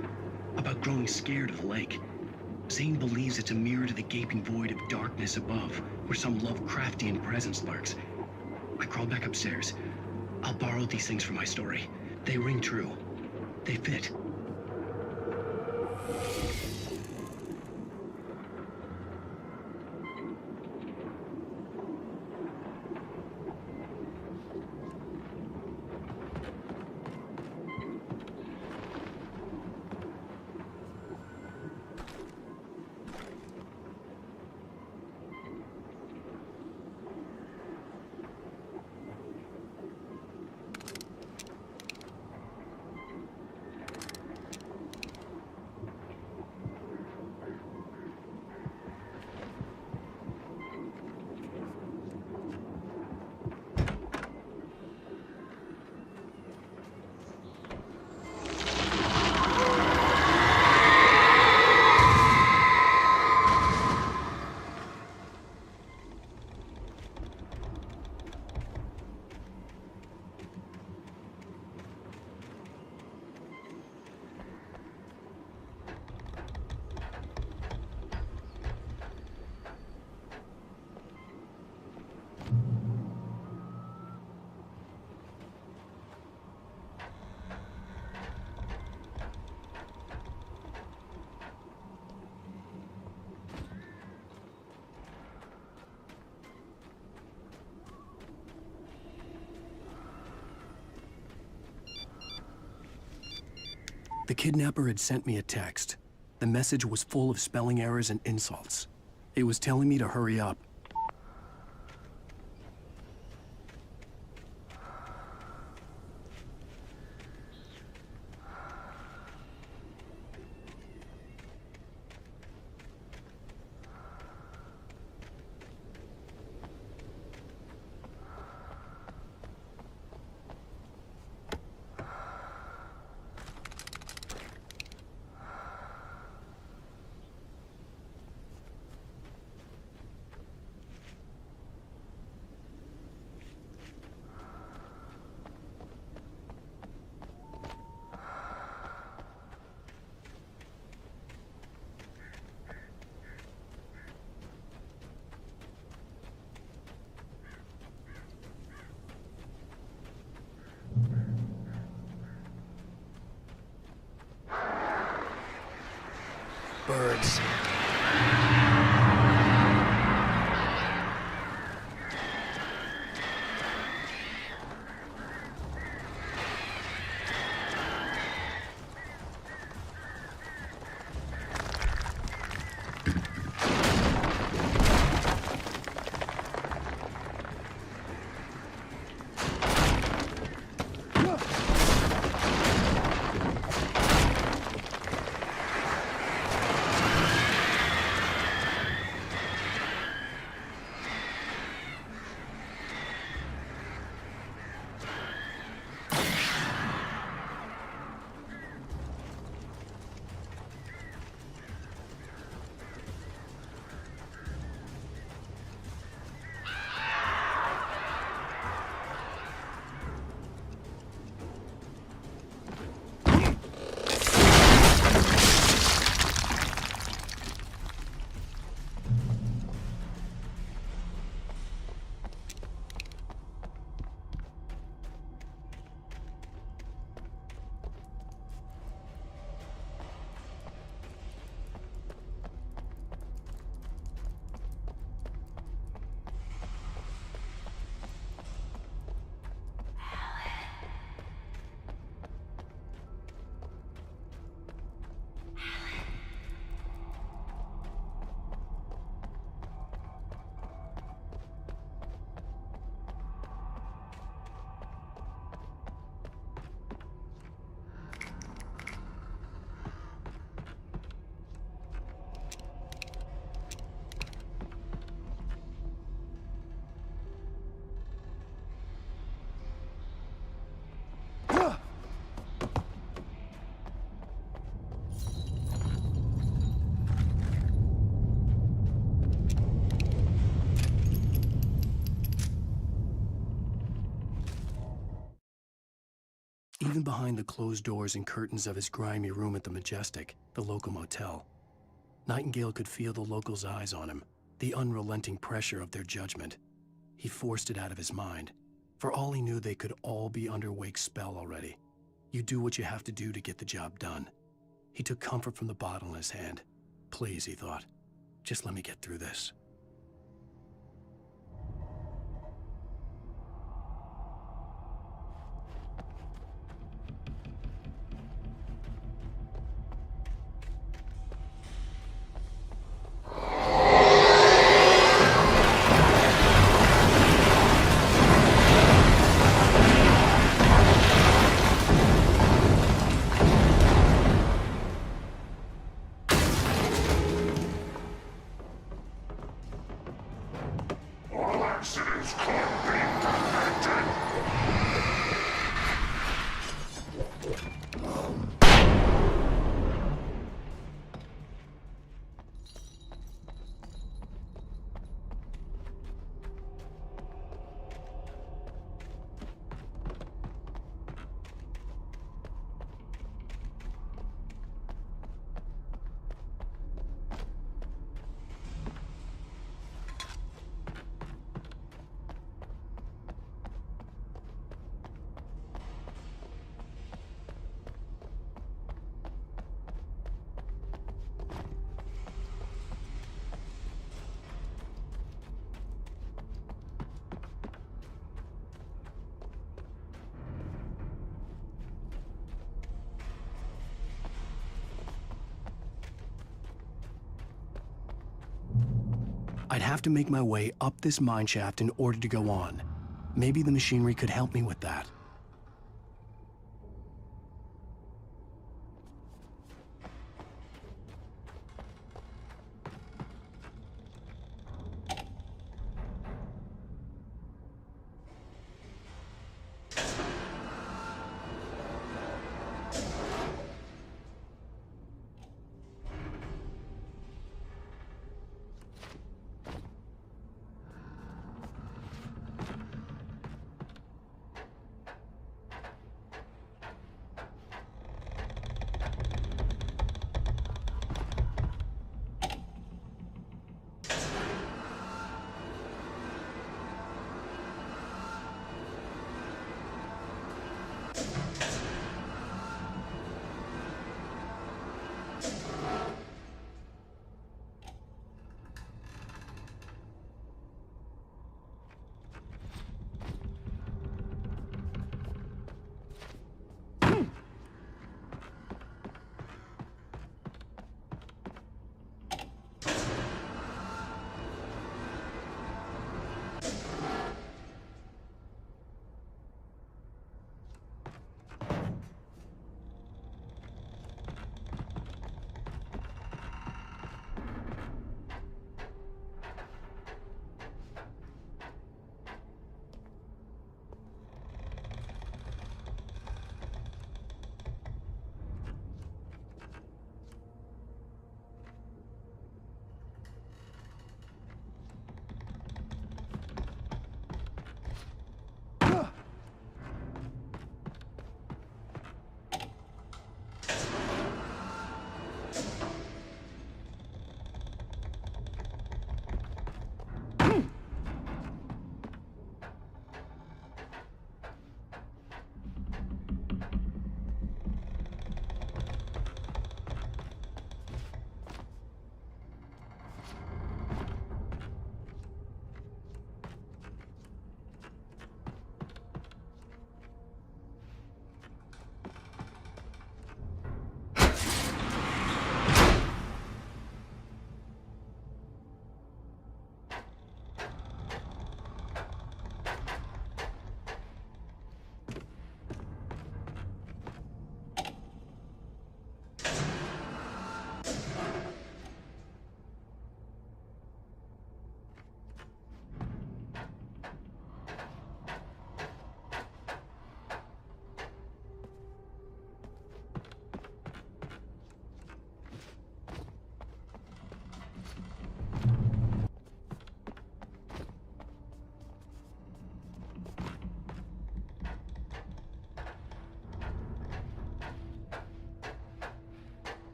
about growing scared of the lake. Zane believes it's a mirror to the gaping void of darkness above, where some Lovecraftian presence lurks. I crawl back upstairs. I'll borrow these things for my story. They ring true. They fit. The kidnapper had sent me a text. The message was full of spelling errors and insults. It was telling me to hurry up. Birds. Even behind the closed doors and curtains of his grimy room at the Majestic, the local motel, Nightingale could feel the locals' eyes on him, the unrelenting pressure of their judgment. He forced it out of his mind. For all he knew, they could all be under Wake's spell already. You do what you have to do to get the job done. He took comfort from the bottle in his hand. Please, he thought, just let me get through this. All accidents can't be prevented. I'd have to make my way up this mine shaft in order to go on. Maybe the machinery could help me with that.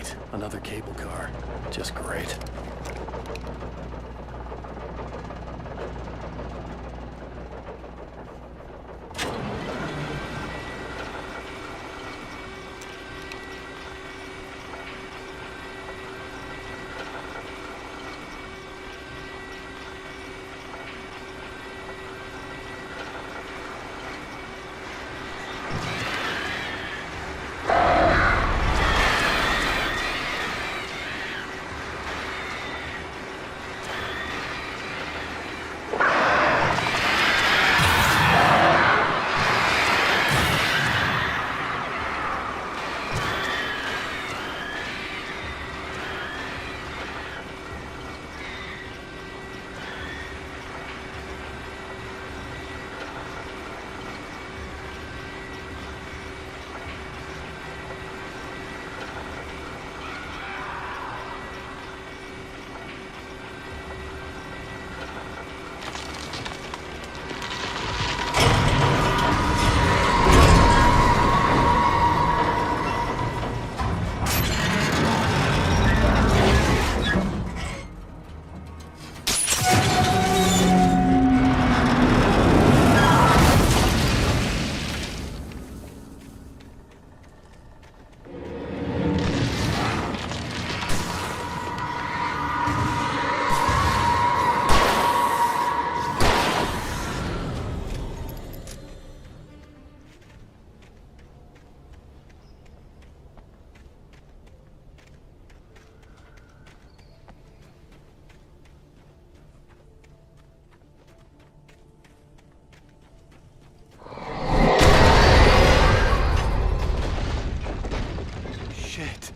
Sweet, another cable car. Just great. Shit.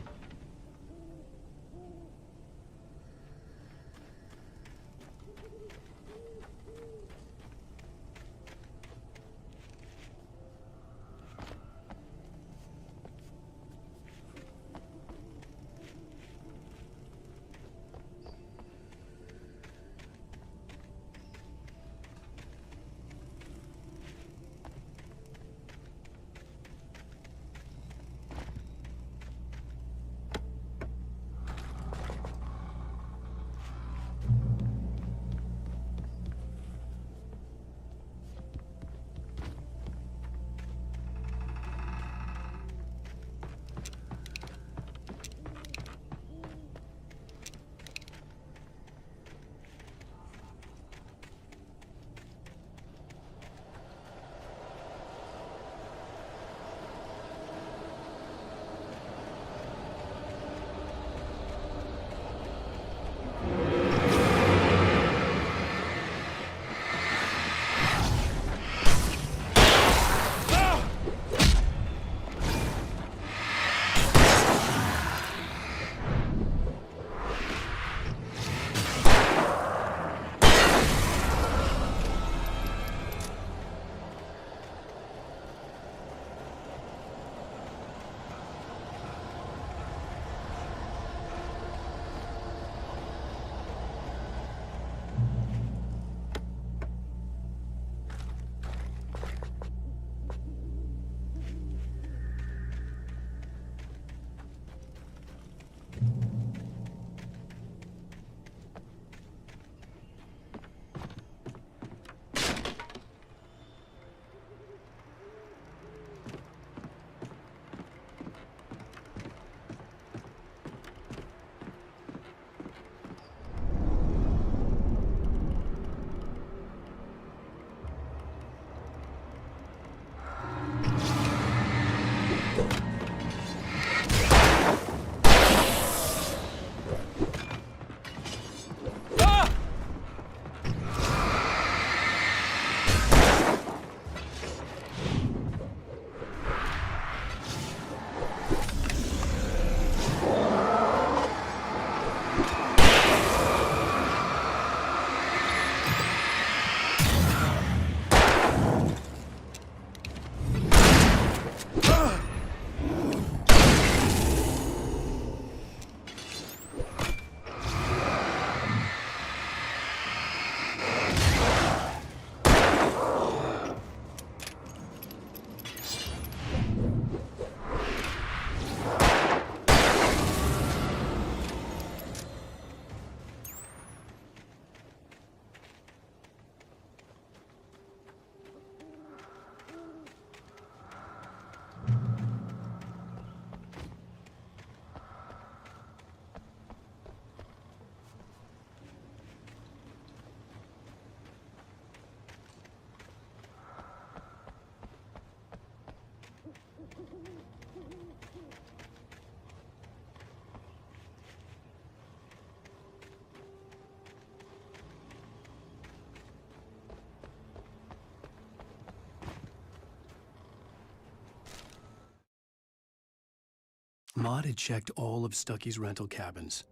Maud had checked all of Stucky's rental cabins.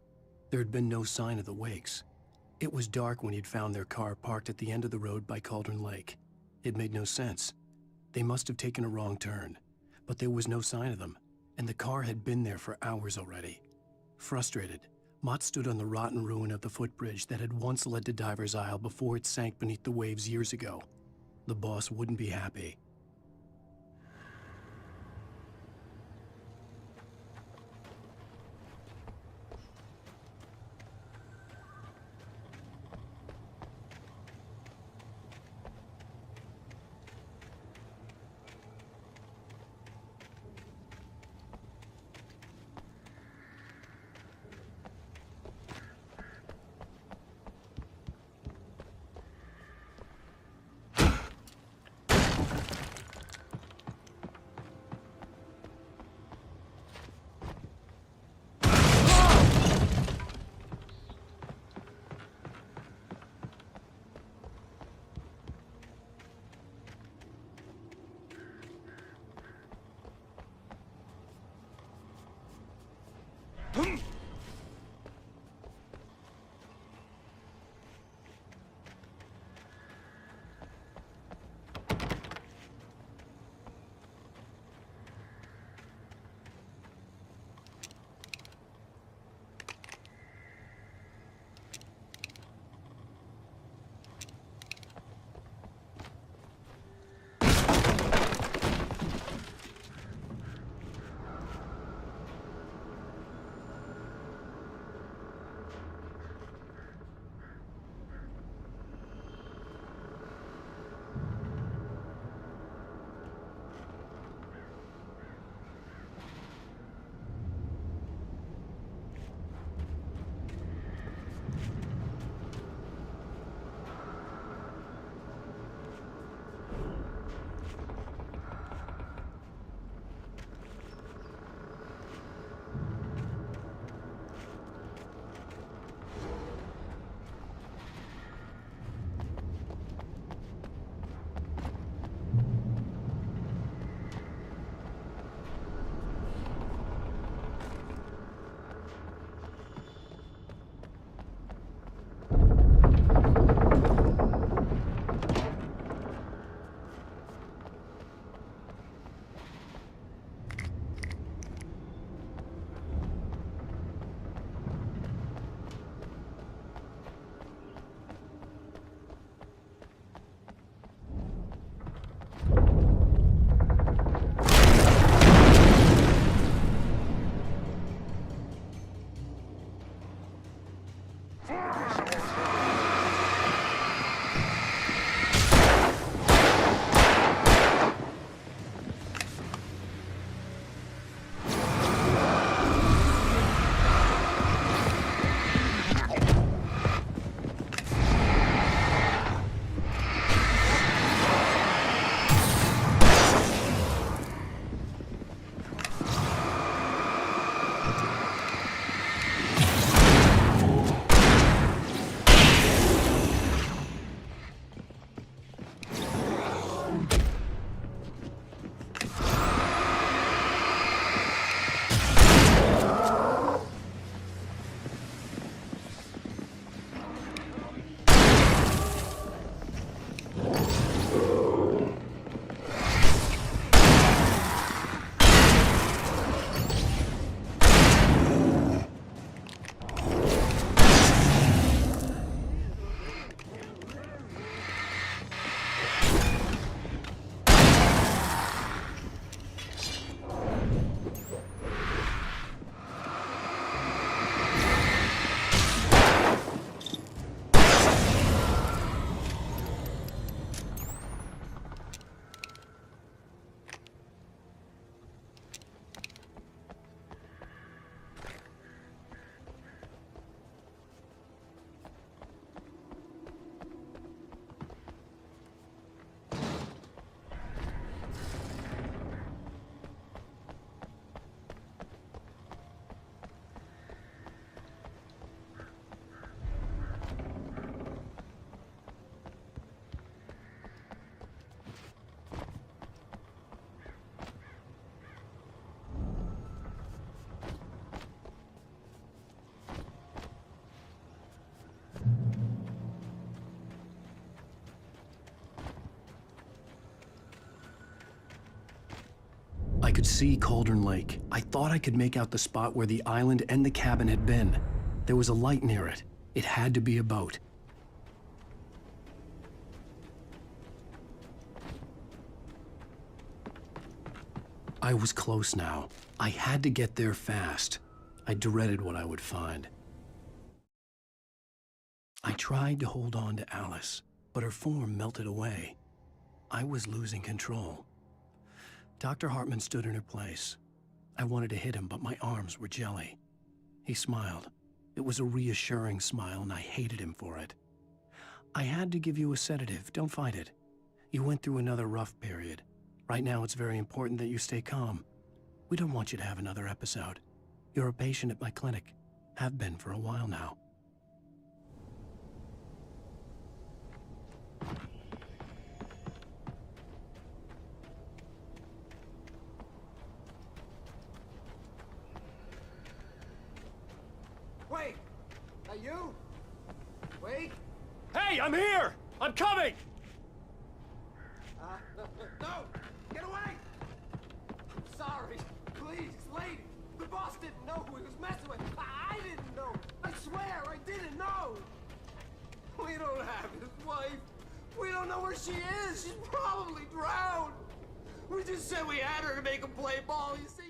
There had been no sign of the Wakes. It was dark when he'd found their car parked at the end of the road by Cauldron Lake. It made no sense. They must have taken a wrong turn, but there was no sign of them, and the car had been there for hours already. Frustrated, Mott stood on the rotten ruin of the footbridge that had once led to Diver's Isle before it sank beneath the waves years ago. The boss wouldn't be happy. could see Cauldron Lake. I thought I could make out the spot where the island and the cabin had been. There was a light near it. It had to be a boat. I was close now. I had to get there fast. I dreaded what I would find. I tried to hold on to Alice, but her form melted away. I was losing control. Dr. Hartman stood in her place. I wanted to hit him, but my arms were jelly. He smiled. It was a reassuring smile, and I hated him for it. I had to give you a sedative. Don't fight it. You went through another rough period. Right now, it's very important that you stay calm. We don't want you to have another episode. You're a patient at my clinic. Have been for a while now. Wait! Are you? Wait! Hey, I'm here! I'm coming! No! Get away! I'm sorry. Please, lady. The boss didn't know who he was messing with. I didn't know. I swear, I didn't know. We don't have his wife. We don't know where she is. She's probably drowned. We just said we had her to make him play ball, you see?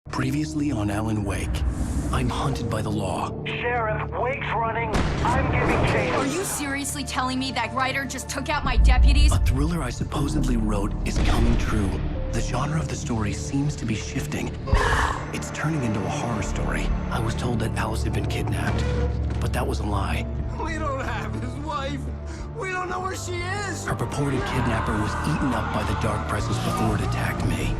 Previously on Alan Wake, I'm hunted by the law. Sheriff, Wake's running. I'm giving chase. Are you seriously telling me that writer just took out my deputies? A thriller I supposedly wrote is coming true. The genre of the story seems to be shifting. It's turning into a horror story. I was told that Alice had been kidnapped, but that was a lie. We don't have his wife. We don't know where she is. Her purported kidnapper was eaten up by the dark presence before it attacked me.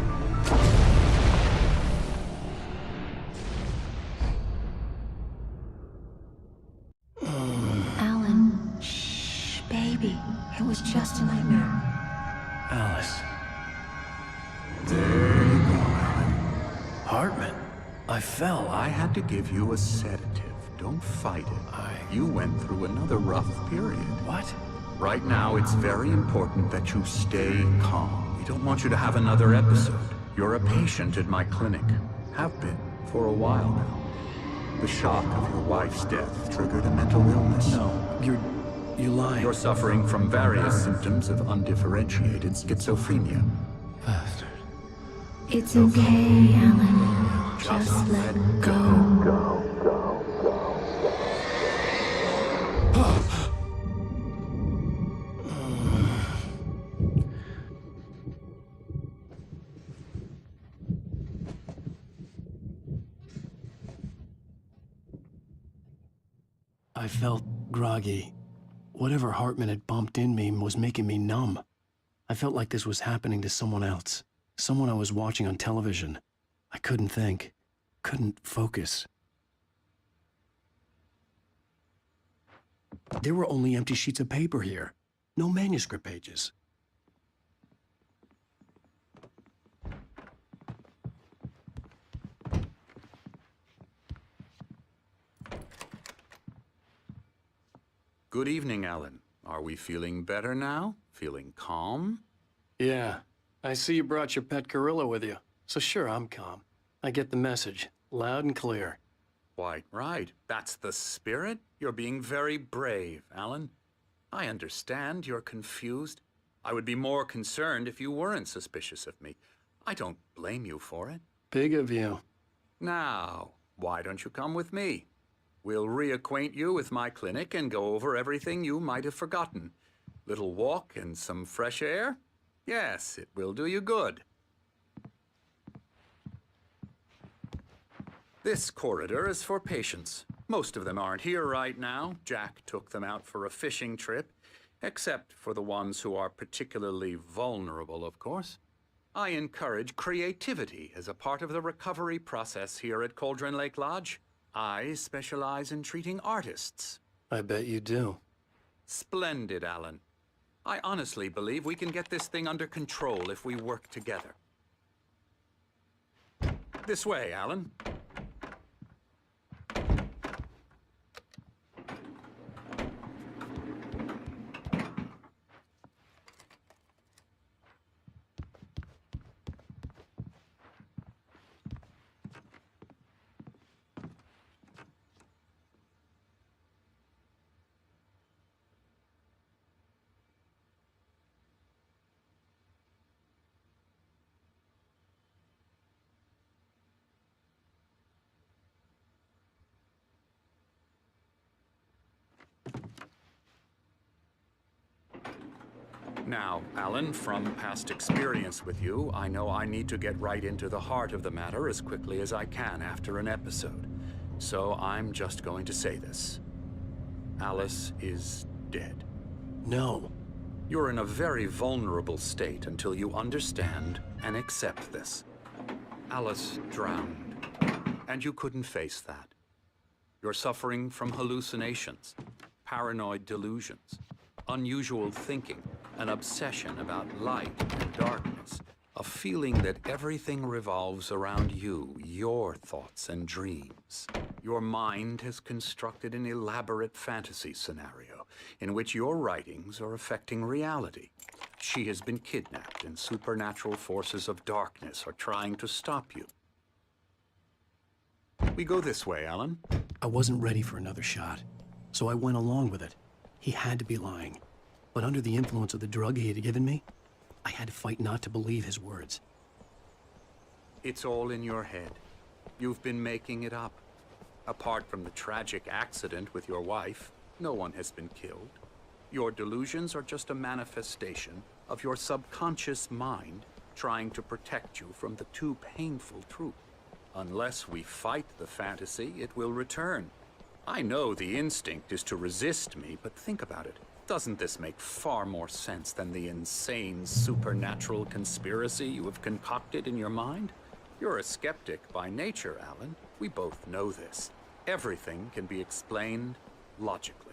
Alan, shh, baby. It was just a nightmare. Alice. There you go, Alan. Hartman. I fell. I had to give you a sedative. Don't fight it. You went through another rough period. What? Right now, it's very important that you stay calm. We don't want you to have another episode. You're a patient at my clinic. Have been for a while now. The shock of your wife's death triggered a mental illness. No, you're lying. You're suffering from various symptoms of undifferentiated schizophrenia. Bastard. It's okay, Alan. Just let go. I felt groggy. Whatever Hartman had bumped in me was making me numb. I felt like this was happening to someone else. Someone I was watching on television. I couldn't think. Couldn't focus. There were only empty sheets of paper here. No manuscript pages. Good evening, Alan. Are we feeling better now? Feeling calm? Yeah. I see you brought your pet gorilla with you. So sure, I'm calm. I get the message. Loud and clear. Quite right. That's the spirit. You're being very brave, Alan. I understand you're confused. I would be more concerned if you weren't suspicious of me. I don't blame you for it. Big of you. Now, why don't you come with me? We'll reacquaint you with my clinic and go over everything you might have forgotten. Little walk and some fresh air? Yes, it will do you good. This corridor is for patients. Most of them aren't here right now. Jack took them out for a fishing trip, except for the ones who are particularly vulnerable, of course. I encourage creativity as a part of the recovery process here at Cauldron Lake Lodge. I specialize in treating artists. I bet you do. Splendid, Alan. I honestly believe we can get this thing under control if we work together. This way, Alan. Now, Alan, from past experience with you, I know I need to get right into the heart of the matter as quickly as I can after an episode. So I'm just going to say this. Alice is dead. No. You're in a very vulnerable state until you understand and accept this. Alice drowned, and you couldn't face that. You're suffering from hallucinations, paranoid delusions, unusual thinking, an obsession about light and darkness, a feeling that everything revolves around you, your thoughts and dreams. Your mind has constructed an elaborate fantasy scenario in which your writings are affecting reality. She has been kidnapped and supernatural forces of darkness are trying to stop you. We go this way, Alan. I wasn't ready for another shot, so I went along with it. He had to be lying. But under the influence of the drug he had given me, I had to fight not to believe his words. It's all in your head. You've been making it up. Apart from the tragic accident with your wife, no one has been killed. Your delusions are just a manifestation of your subconscious mind trying to protect you from the too painful truth. Unless we fight the fantasy, it will return. I know the instinct is to resist me, but think about it. Doesn't this make far more sense than the insane supernatural conspiracy you have concocted in your mind? You're a skeptic by nature, Alan. We both know this. Everything can be explained logically.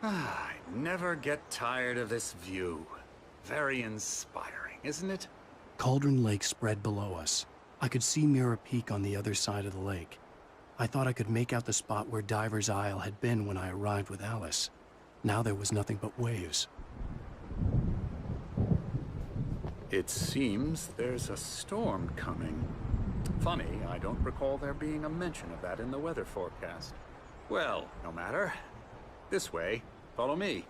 I never get tired of this view. Very inspiring, isn't it? Cauldron Lake spread below us. I could see Mirror Peak on the other side of the lake. I thought I could make out the spot where Diver's Isle had been when I arrived with Alice. Now there was nothing but waves. It seems there's a storm coming. Funny, I don't recall there being a mention of that in the weather forecast. Well, no matter. This way. Follow me.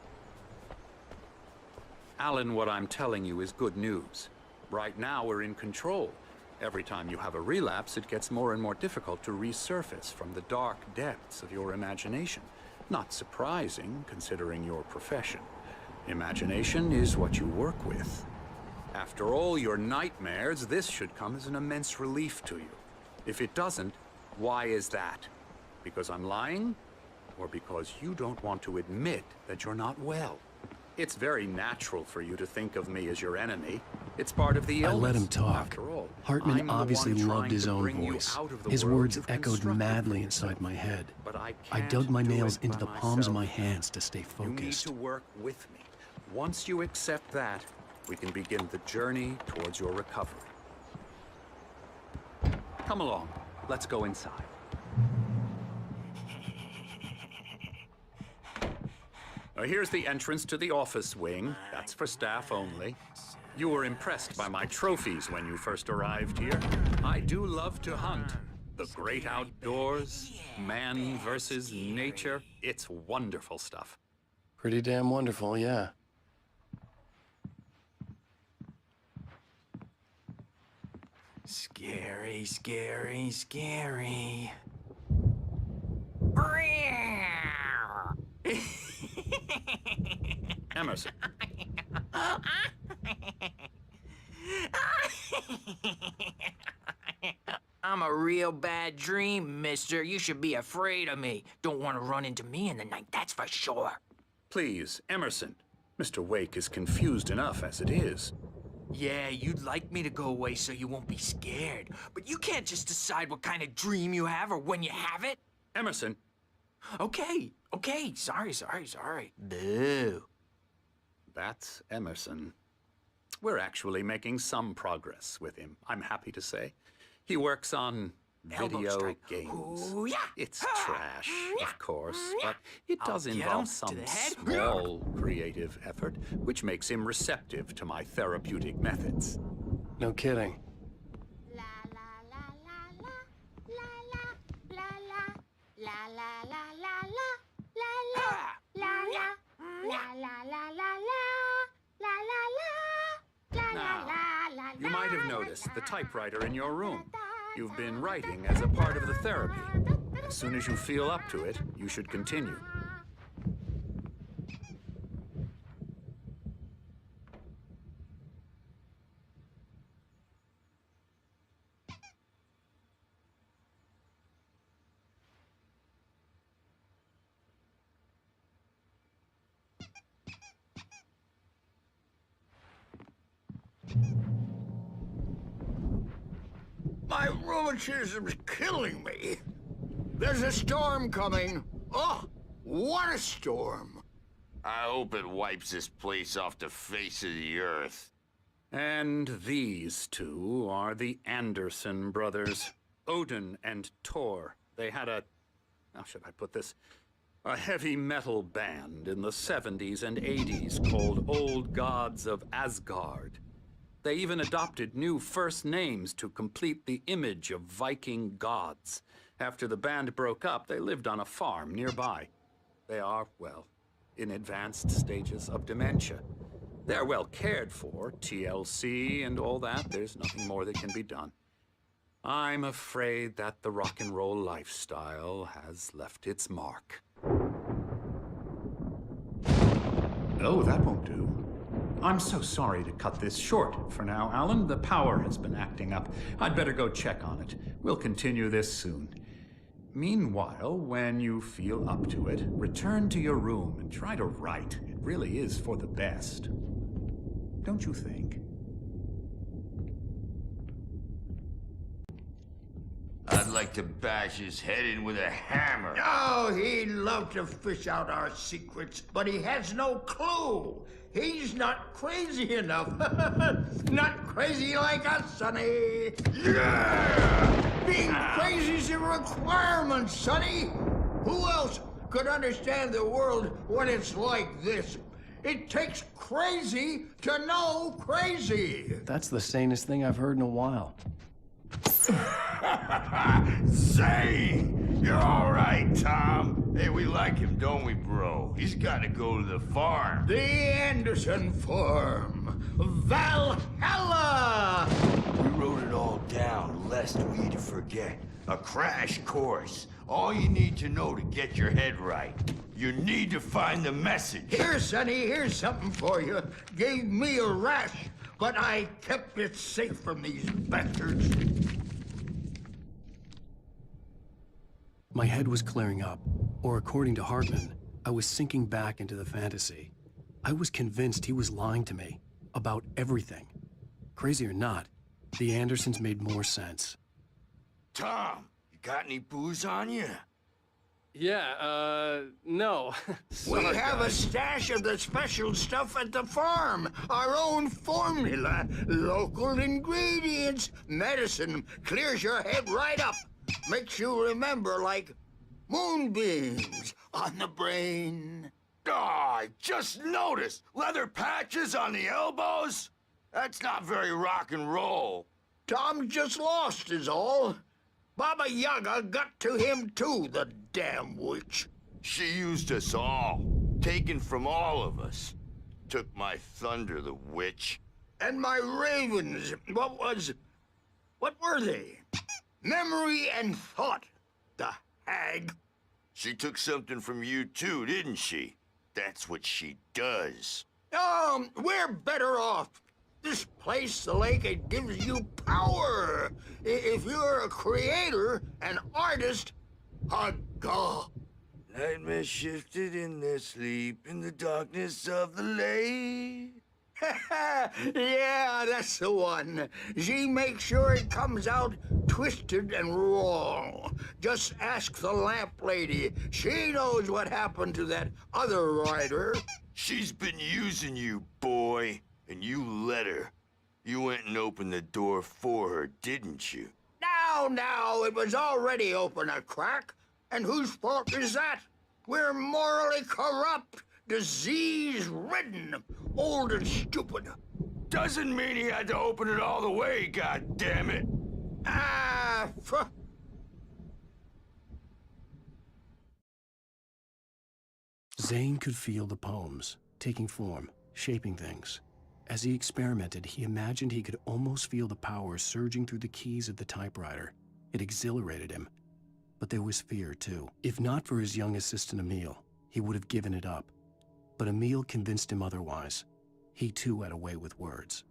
Alan, what I'm telling you is good news. Right now, we're in control. Every time you have a relapse, it gets more and more difficult to resurface from the dark depths of your imagination. Not surprising, considering your profession. Imagination is what you work with. After all your nightmares, this should come as an immense relief to you. If it doesn't, why is that? Because I'm lying? Or because you don't want to admit that you're not well? It's very natural for you to think of me as your enemy. It's part of the I illness. let him talk. After all, Hartman I'm the obviously one loved trying his to own bring you voice. out of the His world words you've echoed constructed madly for inside yourself. my head. But I dug my can't do nails it into by the palms of myself. my hands to stay You need focused. to work with me. Once you accept that, we can begin the journey towards your recovery. Come along. Let's go inside. Here's the entrance to the office wing. That's for staff only. You were impressed by my trophies when you first arrived here. I do love to hunt. The great outdoors, man versus nature. It's wonderful stuff. Pretty damn wonderful, yeah. Scary, scary, scary. Emerson. I'm a real bad dream, mister. You should be afraid of me. Don't want to run into me in the night, that's for sure. Please, Emerson. Mr. Wake is confused enough as it is. Yeah, you'd like me to go away so you won't be scared. But you can't just decide what kind of dream you have or when you have it. Emerson. Okay. Sorry. Boo. That's Emerson. We're actually making some progress with him, I'm happy to say. He works on video games. Ooh, yeah. It's trash, of course, but it does I'll get involve him to some the head. small creative effort, which makes him receptive to my therapeutic methods. No kidding. Now, you might have noticed the typewriter in your room. You've been writing as a part of the therapy. As soon as you feel up to it, you should continue. My rheumatism's killing me. There's a storm coming. Oh, what a storm. I hope it wipes this place off the face of the earth. And these two are the Anderson brothers, Odin and Tor. They had how should I put this? A heavy metal band in the 70s and 80s called Old Gods of Asgard. They even adopted new first names to complete the image of Viking gods. After the band broke up, they lived on a farm nearby. They are, well, in advanced stages of dementia. They're well cared for, TLC and all that. There's nothing more that can be done. I'm afraid that the rock and roll lifestyle has left its mark. Oh, that won't do. I'm so sorry to cut this short for now, Alan. The power has been acting up. I'd better go check on it. We'll continue this soon. Meanwhile, when you feel up to it, return to your room and try to write. It really is for the best. Don't you think? I'd like to bash his head in with a hammer. Oh, he'd love to fish out our secrets, but he has no clue. He's not crazy enough. Not crazy like us, Sonny. Yeah! Being crazy's a requirement, Sonny. Who else could understand the world when it's like this? It takes crazy to know crazy. That's the sanest thing I've heard in a while. Say, you're all right, Tom. Hey, we like him, don't we, bro? He's got to go to the farm. The Anderson Farm. Valhalla! We wrote it all down, lest we forget. A crash course. All you need to know to get your head right. You need to find the message. Here, Sonny, here's something for you. Gave me a rash, but I kept it safe from these bastards. My head was clearing up, or according to Hartman, I was sinking back into the fantasy. I was convinced he was lying to me about everything. Crazy or not, the Andersons made more sense. Tom, you got any booze on you? Yeah, no. We Sorry, have a guys. stash of the special stuff at the farm. Our own formula. Local ingredients. Medicine clears your head right up. Makes you remember like moonbeams on the brain. Oh, I just noticed. Leather patches on the elbows? That's not very rock and roll. Tom just lost is all. Baba Yaga got to him too, the damn witch. She used us all. Taken from all of us. Took my thunder, the witch. And my ravens. What were they? Memory and thought, the hag. She took something from you too, didn't she? That's what she does. We're better off. This place, the lake, it gives you power. If you're a creator, an artist, hugga. Nightmare shifted in their sleep in the darkness of the lake. Yeah, that's the one. She makes sure it comes out twisted and wrong. Just ask the lamp lady. She knows what happened to that other writer. She's been using you, boy. And you let her. You went and opened the door for her, didn't you? Now, it was already open a crack. And whose fault is that? We're morally corrupt, disease-ridden, old and stupid. Doesn't mean he had to open it all the way, goddammit. Zane could feel the poems, taking form, shaping things. As he experimented, he imagined he could almost feel the power surging through the keys of the typewriter. It exhilarated him. But there was fear, too. If not for his young assistant Emil, he would have given it up. But Emil convinced him otherwise. He, too, had a way with words.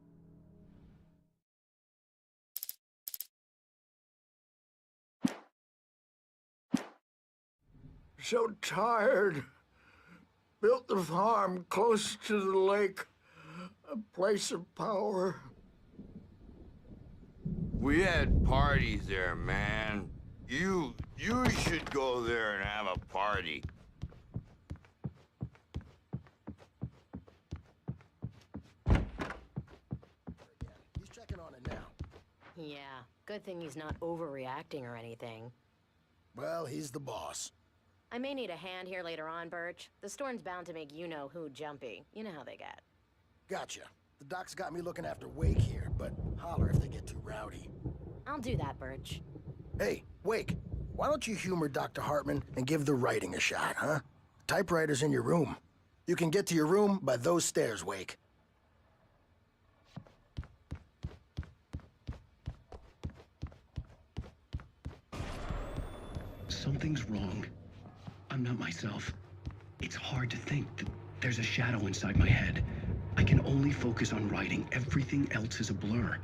So tired. Built the farm close to the lake. A place of power. We had parties there, man. You should go there and have a party. He's checking on it now. Yeah, good thing he's not overreacting or anything. Well, he's the boss. I may need a hand here later on, Birch. The storm's bound to make you-know-who jumpy. You know how they get. Gotcha. The doc's got me looking after Wake here, but holler if they get too rowdy. I'll do that, Birch. Hey, Wake, why don't you humor Dr. Hartman and give the writing a shot, huh? Typewriter's in your room. You can get to your room by those stairs, Wake. Something's wrong. I'm not myself. It's hard to think that there's a shadow inside my head. I can only focus on writing. Everything else is a blur.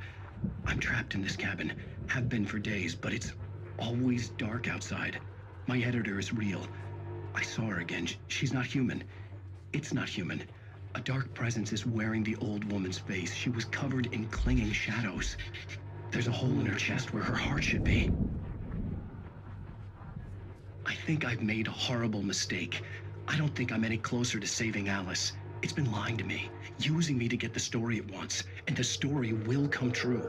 I'm trapped in this cabin. Have been for days, but it's always dark outside. My editor is real. I saw her again. She's not human. It's not human. A dark presence is wearing the old woman's face. She was covered in clinging shadows. There's a hole in her chest where her heart should be. I think I've made a horrible mistake. I don't think I'm any closer to saving Alice. It's been lying to me, using me to get the story it wants, and the story will come true.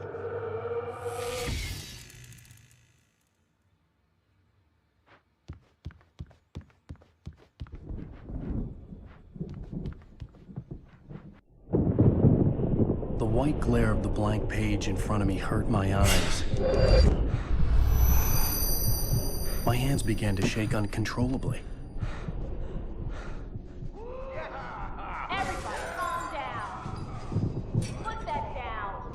The white glare of the blank page in front of me hurt my eyes. My hands began to shake uncontrollably. Everybody, calm down. Put that down.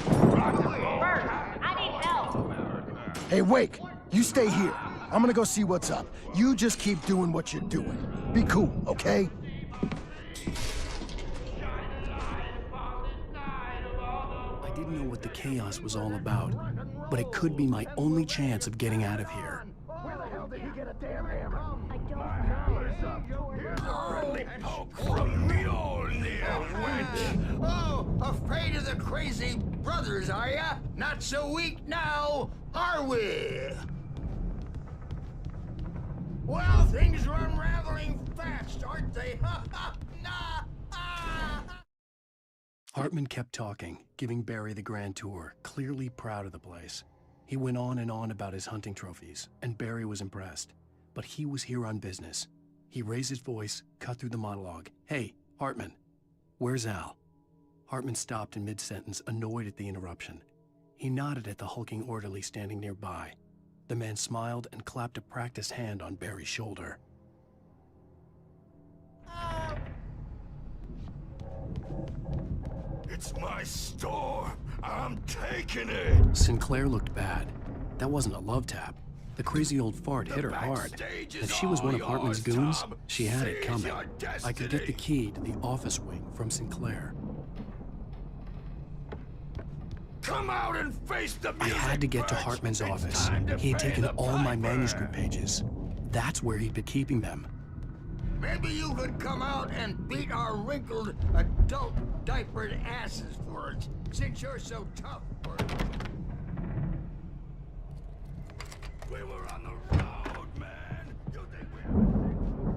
Bert, I need help. Hey, Wake, you stay here. I'm gonna go see what's up. You just keep doing what you're doing. Be cool, okay? I didn't know what the chaos was all about, but it could be my only chance of getting out of here. Where the hell did he get a damn hammer? I don't Here's a friendly poke from the old near witch. Oh, Afraid of the crazy brothers, are ya? Not so weak now, are we? Well, things are unraveling fast, aren't they? Hartman kept talking, giving Barry the grand tour, clearly proud of the place. He went on and on about his hunting trophies, and Barry was impressed. But he was here on business. He raised his voice, cut through the monologue. "Hey, Hartman, where's Al?" Hartman stopped in mid-sentence, annoyed at the interruption. He nodded at the hulking orderly standing nearby. The man smiled and clapped a practiced hand on Barry's shoulder. It's my store. I'm taking it. Sinclair looked bad. That wasn't a love tap. The crazy old fart hit her hard. If she was one of Hartman's goons, she had it coming. I could get the key to the office wing from Sinclair. Come out and face the I music. had to get to Hartman's office. He had taken all my manuscript pages. That's where he'd been keeping them. Maybe you could come out and beat our wrinkled adult diapered asses for us, since you're so tough for it. We were on the road, man. You think we...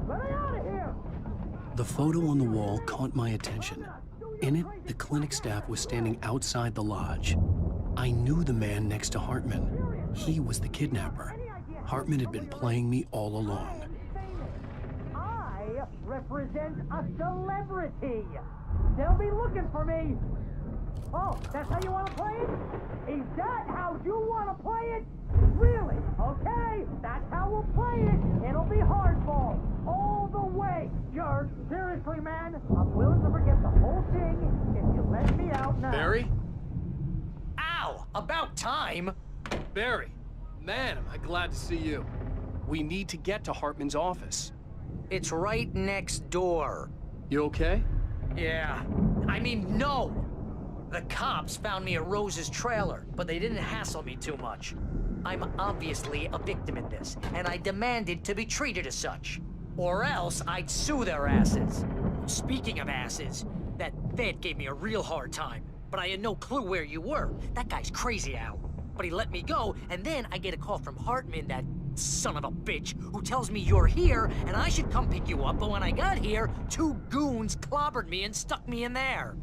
Let me out of here! The photo on the wall caught my attention. In it, the clinic staff was standing outside the lodge. I knew the man next to Hartman. He was the kidnapper. Hartman had been playing me all along. I represent a celebrity. They'll be looking for me. Oh, that's how you want to play it? Is that how you want to play it? Really? Okay, that's how we'll play it. It'll be hardball all the way. Jerk, seriously, man, I'm willing to forget the whole thing if you let me out now. Barry? Ow! About time! Barry, man, am I glad to see you. We need to get to Hartman's office. It's right next door. You okay? Yeah. I mean, no! The cops found me at Rose's trailer, but they didn't hassle me too much. I'm obviously a victim in this, and I demanded to be treated as such. Or else I'd sue their asses. Speaking of asses, that vet gave me a real hard time, but I had no clue where you were. That guy's crazy, Al. But he let me go, and then I get a call from Hartman, that son of a bitch, who tells me you're here, and I should come pick you up, but when I got here, 2 goons clobbered me and stuck me in there.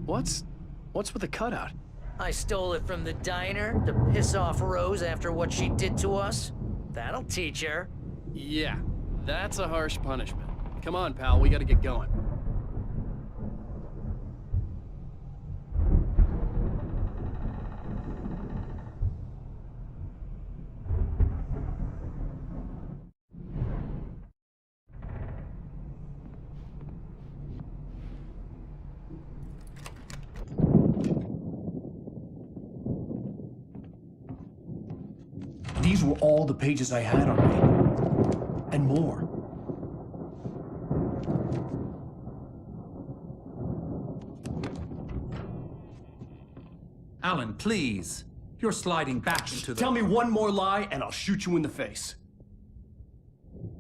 What's with the cutout? I stole it from the diner to piss off Rose after what she did to us. That'll teach her. Yeah, that's a harsh punishment. Come on, pal, we gotta get going. These were all the pages I had on me. And more. Alan, please. You're sliding back into the... Tell me one more lie and I'll shoot you in the face.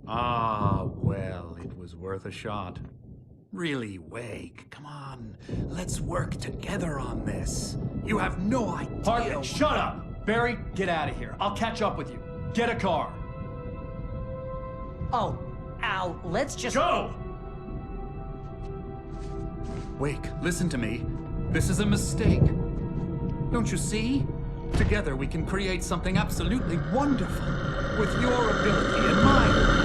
Ah, well, it was worth a shot. Really, Wake, come on. Let's work together on this. You have no idea... Hartman, shut up! Barry, get out of here. I'll catch up with you. Get a car. Oh, Al, let's just... Go! Wake, listen to me. This is a mistake. Don't you see? Together we can create something absolutely wonderful. With your ability and mine.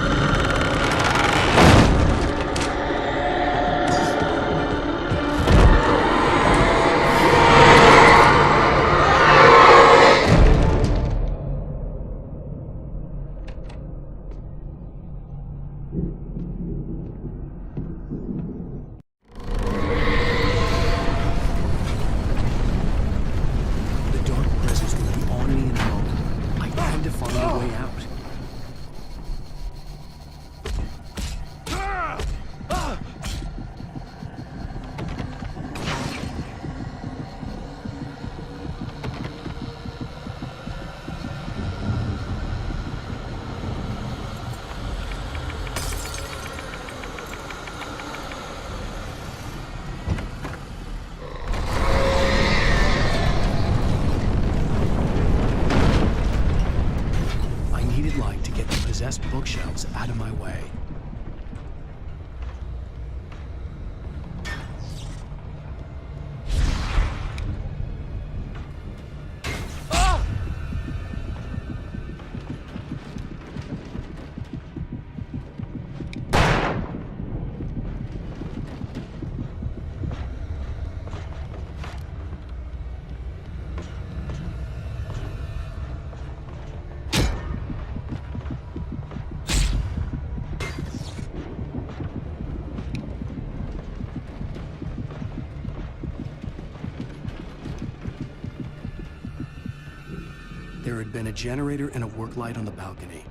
There had been a generator and a work light on the balcony.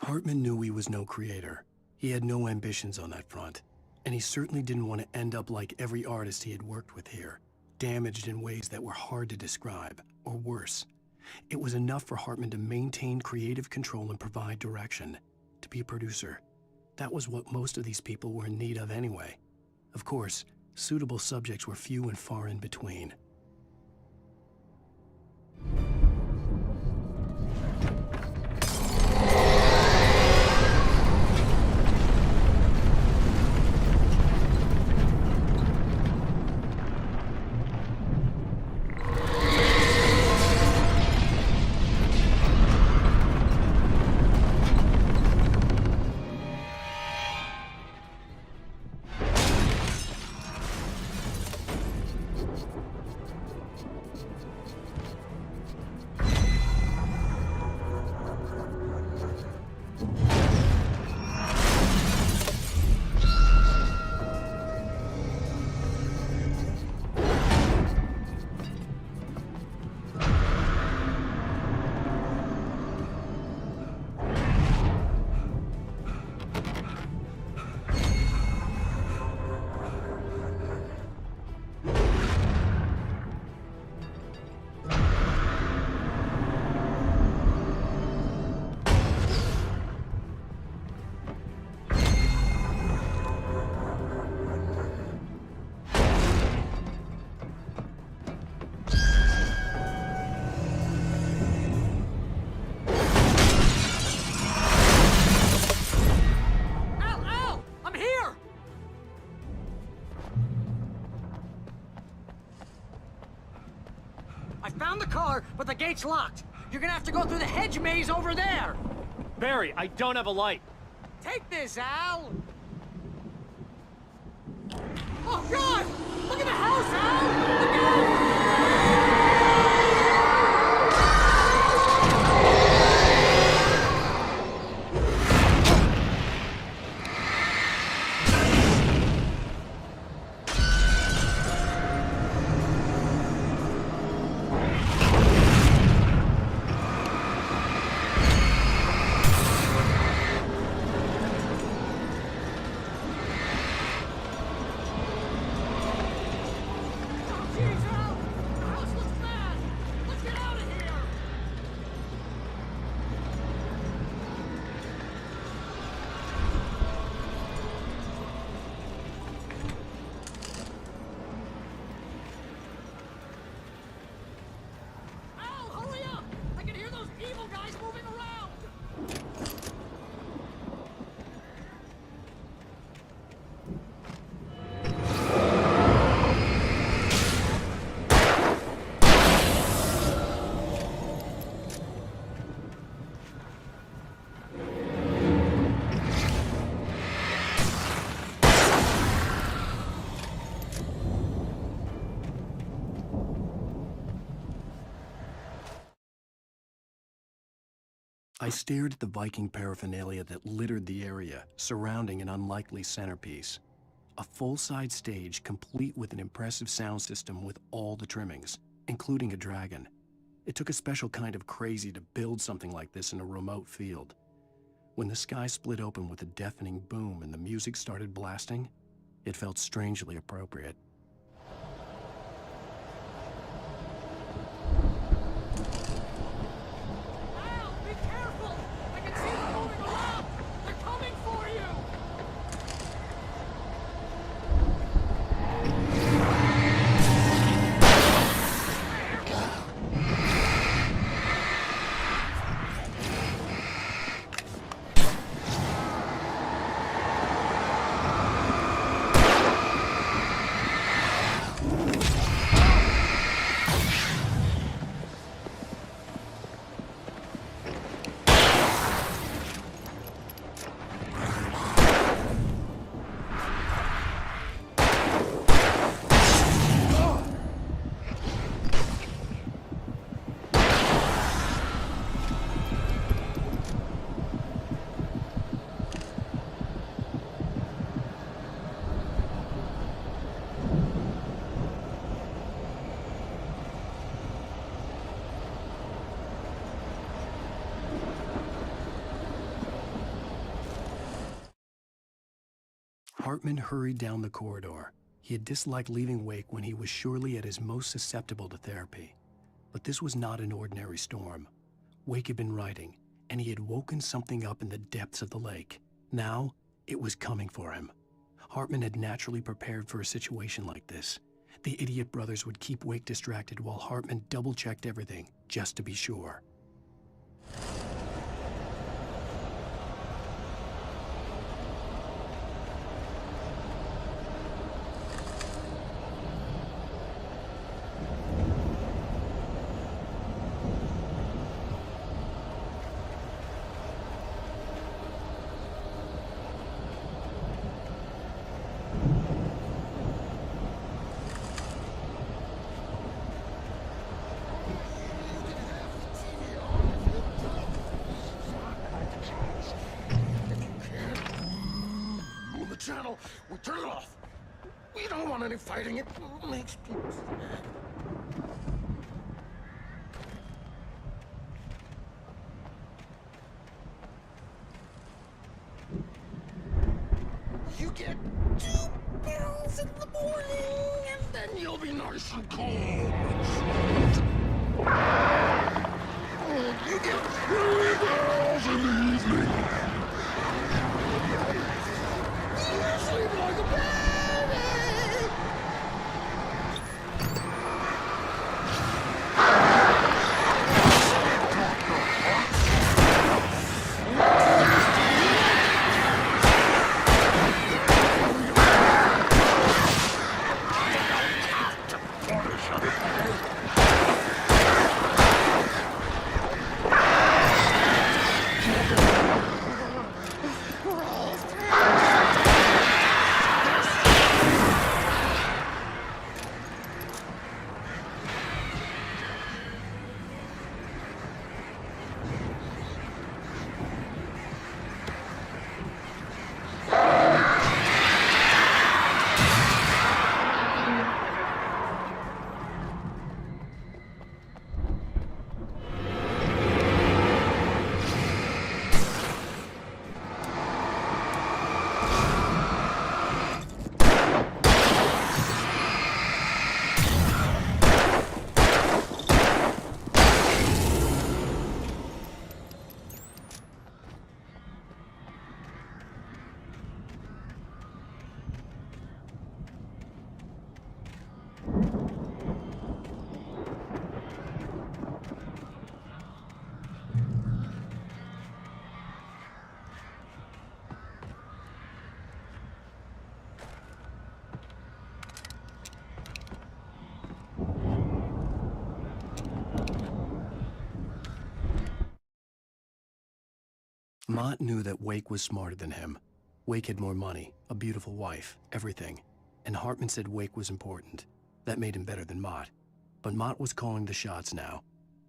Hartman knew he was no creator. He had no ambitions on that front. And he certainly didn't want to end up like every artist he had worked with here, damaged in ways that were hard to describe, or worse. It was enough for Hartman to maintain creative control and provide direction, to be a producer. That was what most of these people were in need of anyway. Of course, suitable subjects were few and far in between. Found the car, but the gate's locked. You're gonna have to go through the hedge maze over there. Barry, I don't have a light. Take this, Al. Oh, God! Look at the house, Al! Look out! I stared at the Viking paraphernalia that littered the area, surrounding an unlikely centerpiece. A full-size stage complete with an impressive sound system with all the trimmings, including a dragon. It took a special kind of crazy to build something like this in a remote field. When the sky split open with a deafening boom and the music started blasting, it felt strangely appropriate. Hartman hurried down the corridor. He had disliked leaving Wake when he was surely at his most susceptible to therapy. But this was not an ordinary storm. Wake had been writing, and he had woken something up in the depths of the lake. Now, it was coming for him. Hartman had naturally prepared for a situation like this. The idiot brothers would keep Wake distracted while Hartman double-checked everything, just to be sure. Channel, we turn it off. We don't want any fighting. It makes people sad. You get 2 pills in the morning, and then you'll be nice and calm. You get 3 pills in the evening. Sleep like a baby! Mott knew that Wake was smarter than him. Wake had more money, a beautiful wife, everything. And Hartman said Wake was important. That made him better than Mott. But Mott was calling the shots now.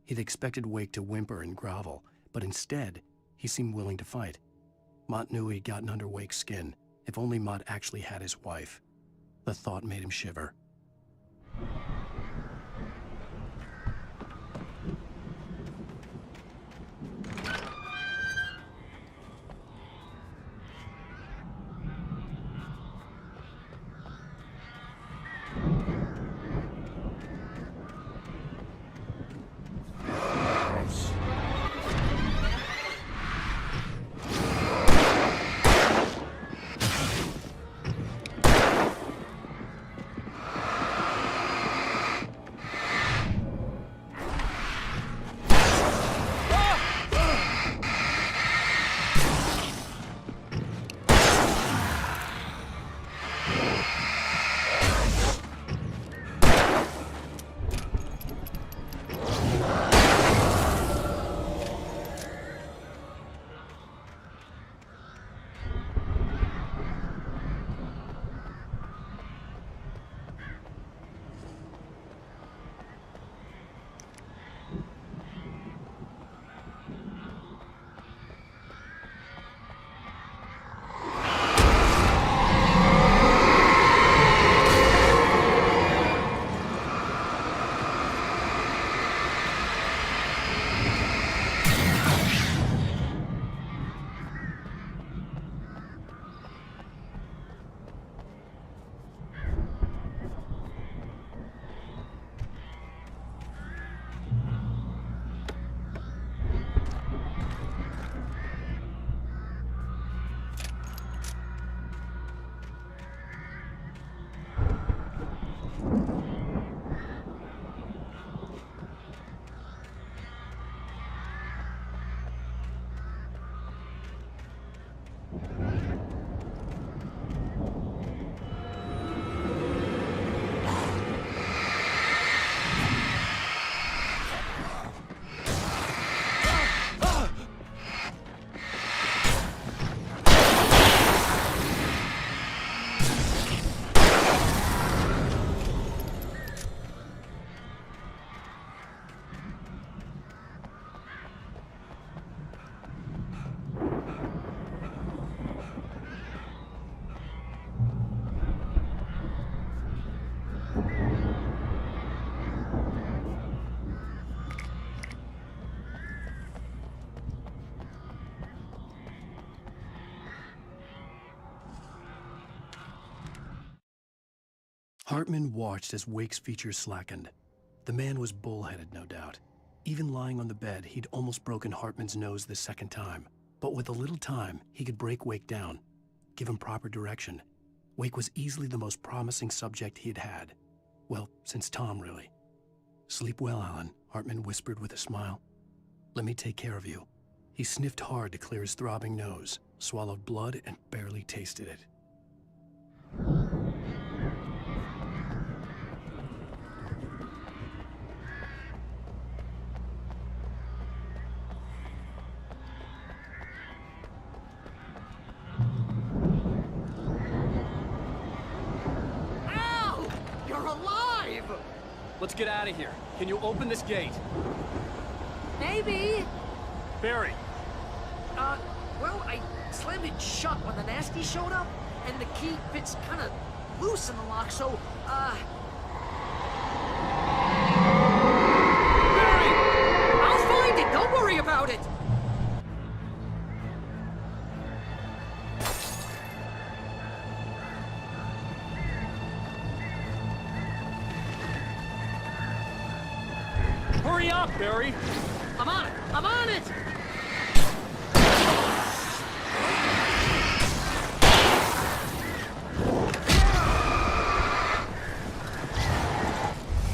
He'd expected Wake to whimper and grovel, but instead, he seemed willing to fight. Mott knew he'd gotten under Wake's skin. If only Mott actually had his wife. The thought made him shiver. Hartman watched as Wake's features slackened. The man was bullheaded, no doubt. Even lying on the bed, he'd almost broken Hartman's nose the second time. But with a little time, he could break Wake down, give him proper direction. Wake was easily the most promising subject he'd had. Well, since Tom, really. "Sleep well, Alan," Hartman whispered with a smile. "Let me take care of you." He sniffed hard to clear his throbbing nose, swallowed blood, and barely tasted it. Let's get out of here. Can you open this gate? Maybe. Barry. Well, I slammed it shut when the nasty showed up, and the key fits kind of loose in the lock, so, Barry! I'll find it! Don't worry about it! Hurry up, Barry! I'm on it! I'm on it!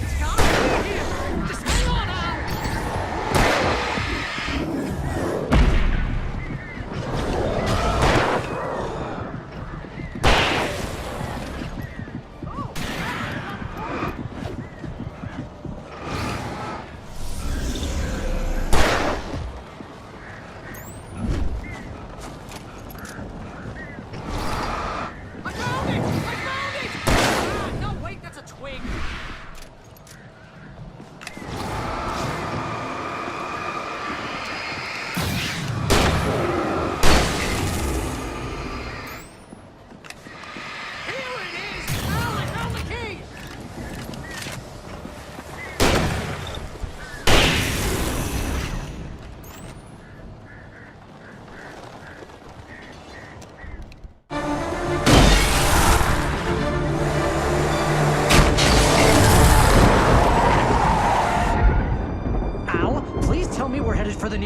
It's gotta be here! Just hang on now!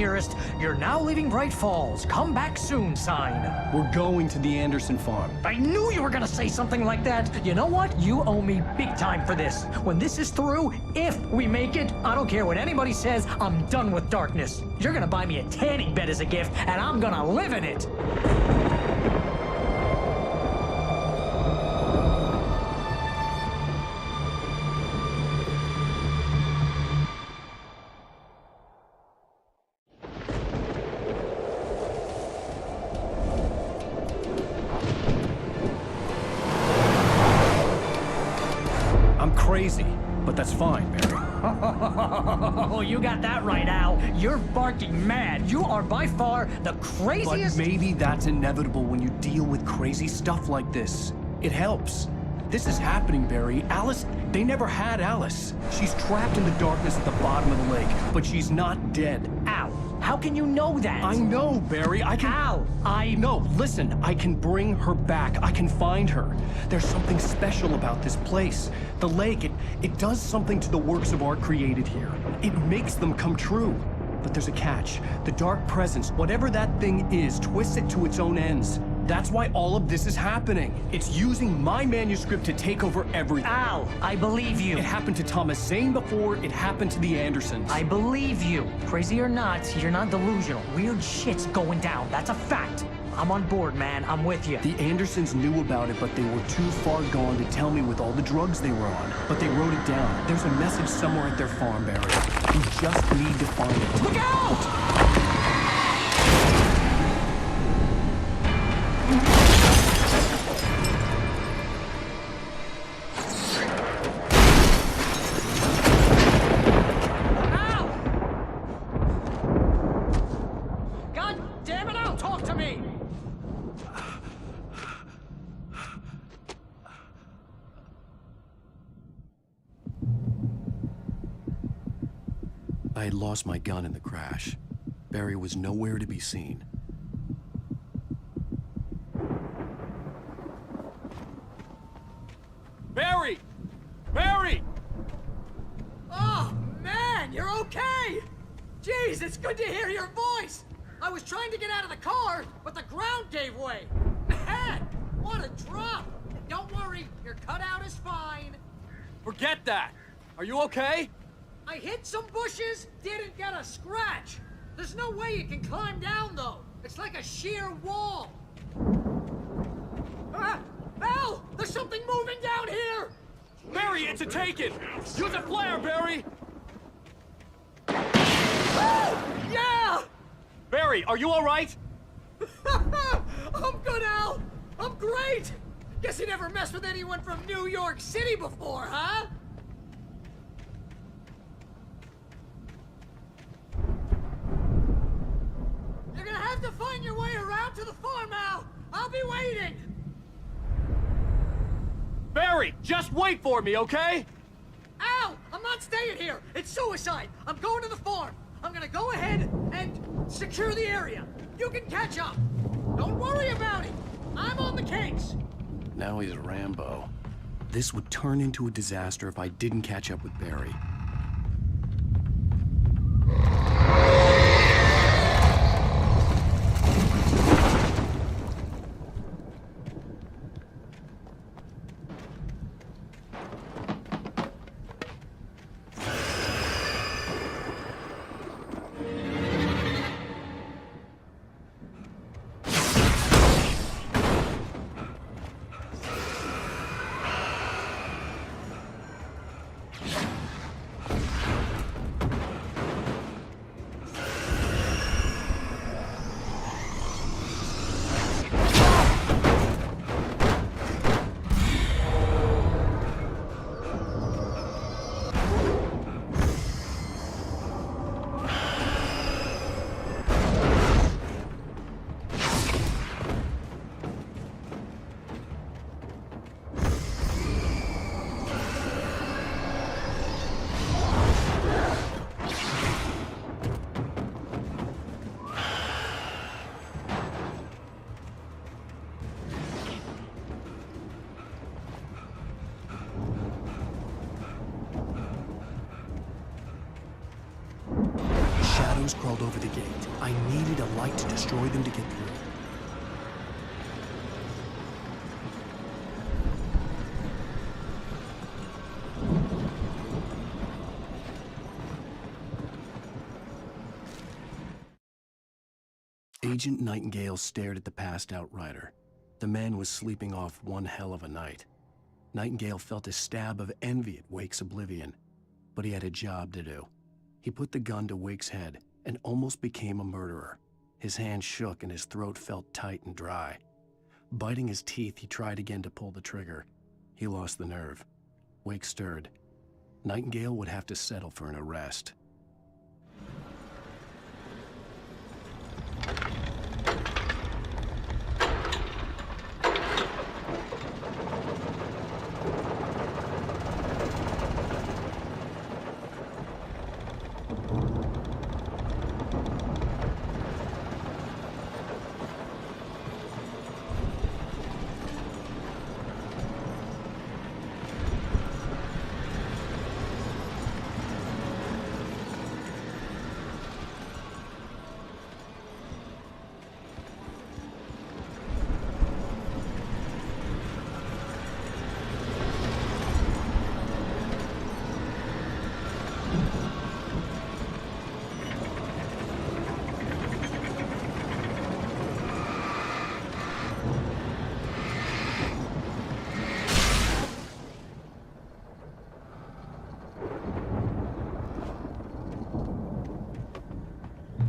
nearest "You're now leaving Bright Falls. Come back soon" sign. We're going to the Anderson farm. I knew you were gonna say something like that. You know what? You owe me big time for this. When this is through, if we make it, I don't care what anybody says, I'm done with darkness. You're gonna buy me a tanning bed as a gift, and I'm gonna live in it. I'm crazy, but that's fine, Barry. Oh, you got that right, Al. You're barking mad. You are by far the craziest... But maybe that's inevitable when you deal with crazy stuff like this. It helps. This is happening, Barry. Alice, they never had Alice. She's trapped in the darkness at the bottom of the lake, but she's not dead. Al, how can you know that? I know, Barry. I can... Al, No, listen. I can bring her back. I can find her. There's something special about this place. The lake, it does something to the works of art created here. It makes them come true. But there's a catch. The dark presence, whatever that thing is, twists it to its own ends. That's why all of this is happening. It's using my manuscript to take over everything. Al, I believe you. It happened to Thomas Zane before, it happened to the Andersons. I believe you. Crazy or not, you're not delusional. Weird shit's going down. That's a fact. I'm on board, man. I'm with you. The Andersons knew about it, but they were too far gone to tell me with all the drugs they were on. But they wrote it down. There's a message somewhere at their farm, Barry. We just need to find it. Look out! I had lost my gun in the crash. Barry was nowhere to be seen. Barry! Barry! Oh, man, you're okay! Jeez, it's good to hear your voice! I was trying to get out of the car, but the ground gave way. Man, what a drop! And don't worry, your cutout is fine. Forget that! Are you okay? I hit some bushes, didn't get a scratch. There's no way you can climb down, though. It's like a sheer wall. Al! There's something moving down here! Barry, it's a take-it! Use a flare, Barry! Yeah! Barry, are you all right? I'm good, Al! I'm great! Guess you never messed with anyone from New York City before, huh? You're gonna have to find your way around to the farm, Al! I'll be waiting! Barry, just wait for me, okay? Al! I'm not staying here! It's suicide! I'm going to the farm! I'm gonna go ahead and secure the area. You can catch up. Don't worry about it. I'm on the case. Now he's Rambo. This would turn into a disaster if I didn't catch up with Barry. shadows crawled over the gate. I needed a light to destroy them to get through. Agent Nightingale stared at the passed-out rider. The man was sleeping off one hell of a night. Nightingale felt a stab of envy at Wake's oblivion, but he had a job to do. He put the gun to Wake's head and almost became a murderer. His hand shook and his throat felt tight and dry. Biting his teeth, he tried again to pull the trigger. He lost the nerve. Wake stirred. Nightingale would have to settle for an arrest.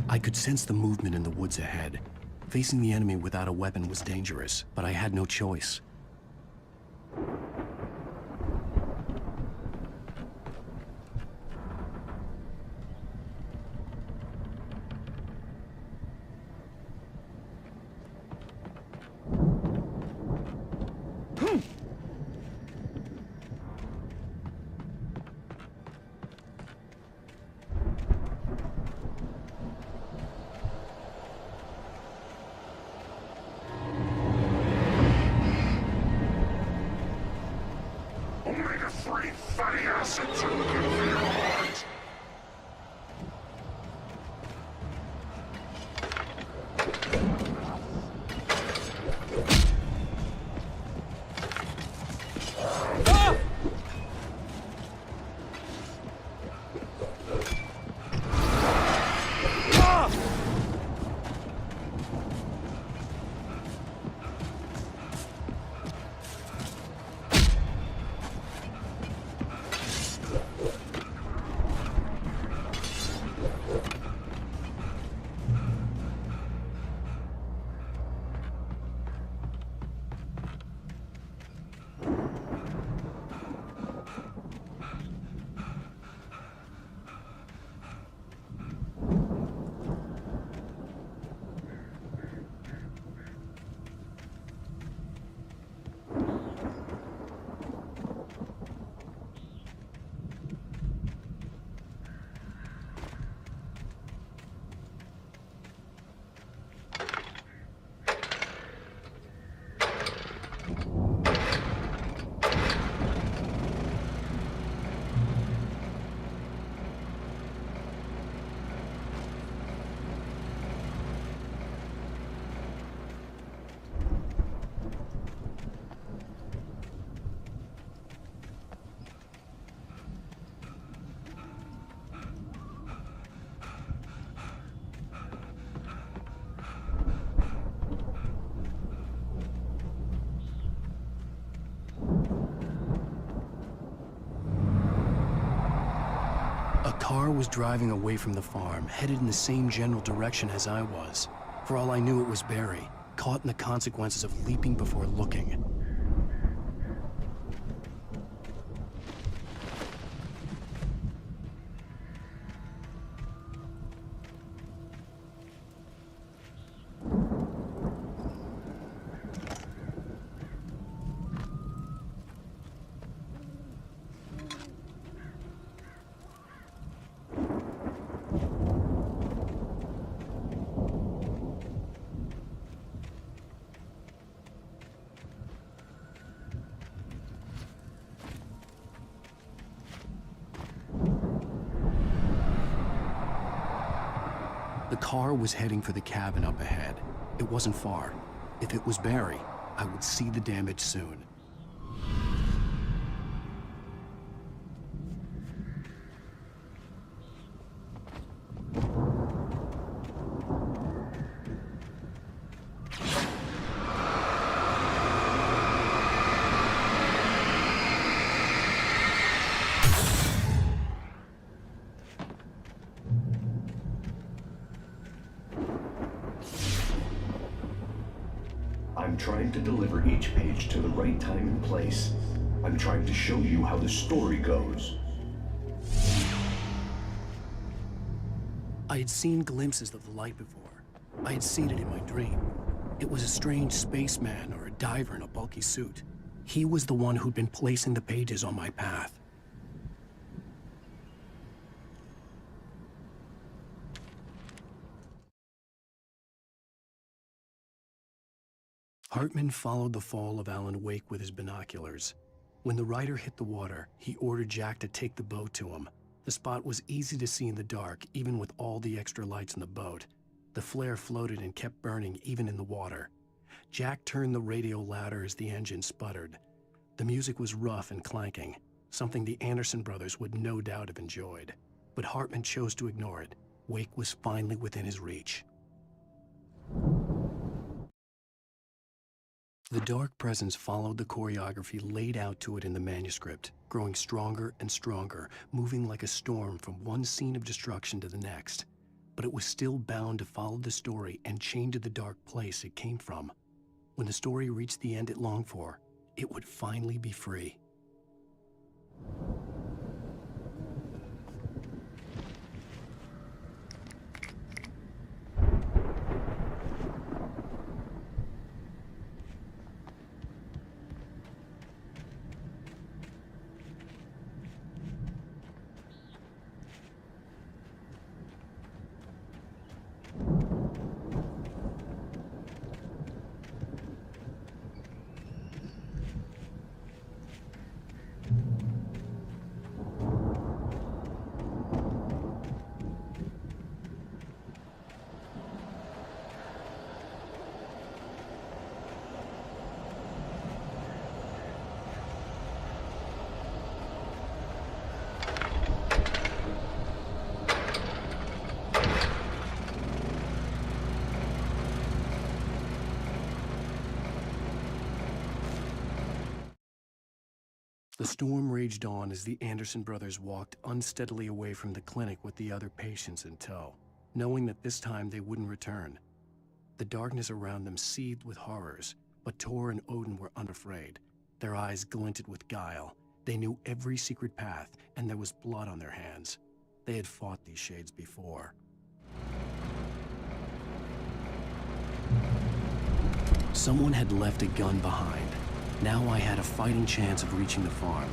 I could sense the movement in the woods ahead. Facing the enemy without a weapon was dangerous, but I had no choice. Omega-3 fatty acids are good for your heart. A car was driving away from the farm, headed in the same general direction as I was. For all I knew, it was Barry, caught in the consequences of leaping before looking. The car was heading for the cabin up ahead. It wasn't far. If it was Barry, I would see the damage soon. I'm trying to deliver each page to the right time and place. I'm trying to show you how the story goes. I had seen glimpses of the light before. I had seen it in my dream. It was a strange spaceman or a diver in a bulky suit. He was the one who'd been placing the pages on my path. Hartman followed the fall of Alan Wake with his binoculars. When the rider hit the water, he ordered Jack to take the boat to him. The spot was easy to see in the dark, even with all the extra lights in the boat. The flare floated and kept burning even in the water. Jack turned the radio louder as the engine sputtered. The music was rough and clanking, something the Anderson brothers would no doubt have enjoyed. But Hartman chose to ignore it. Wake was finally within his reach. The dark presence followed the choreography laid out to it in the manuscript, growing stronger and stronger, moving like a storm from one scene of destruction to the next. But it was still bound to follow the story and chained to the dark place it came from. When the story reached the end it longed for, it would finally be free. The storm raged on as the Anderson brothers walked unsteadily away from the clinic with the other patients in tow, knowing that this time they wouldn't return. The darkness around them seethed with horrors, but Tor and Odin were unafraid. Their eyes glinted with guile. They knew every secret path, and there was blood on their hands. They had fought these shades before. Someone had left a gun behind. Now I had a fighting chance of reaching the farm.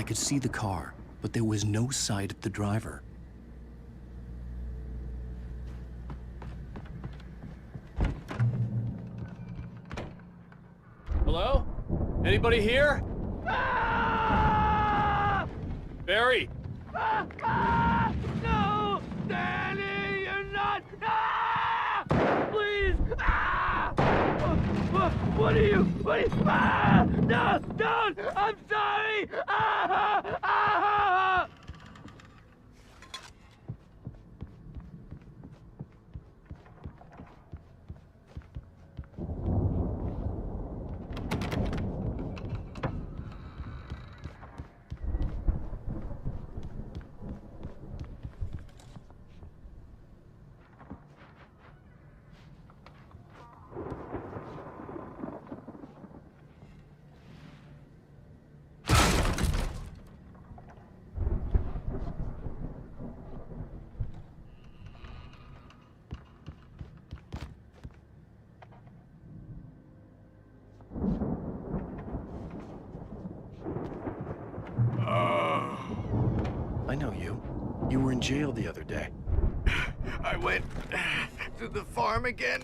could see the car, but there was no sight of the driver. Hello? Anybody here? Barry! No! Danny, you're not! Please! What are you? No! Don't! I'm sorry! I know you. You were in jail the other day. I went to the farm again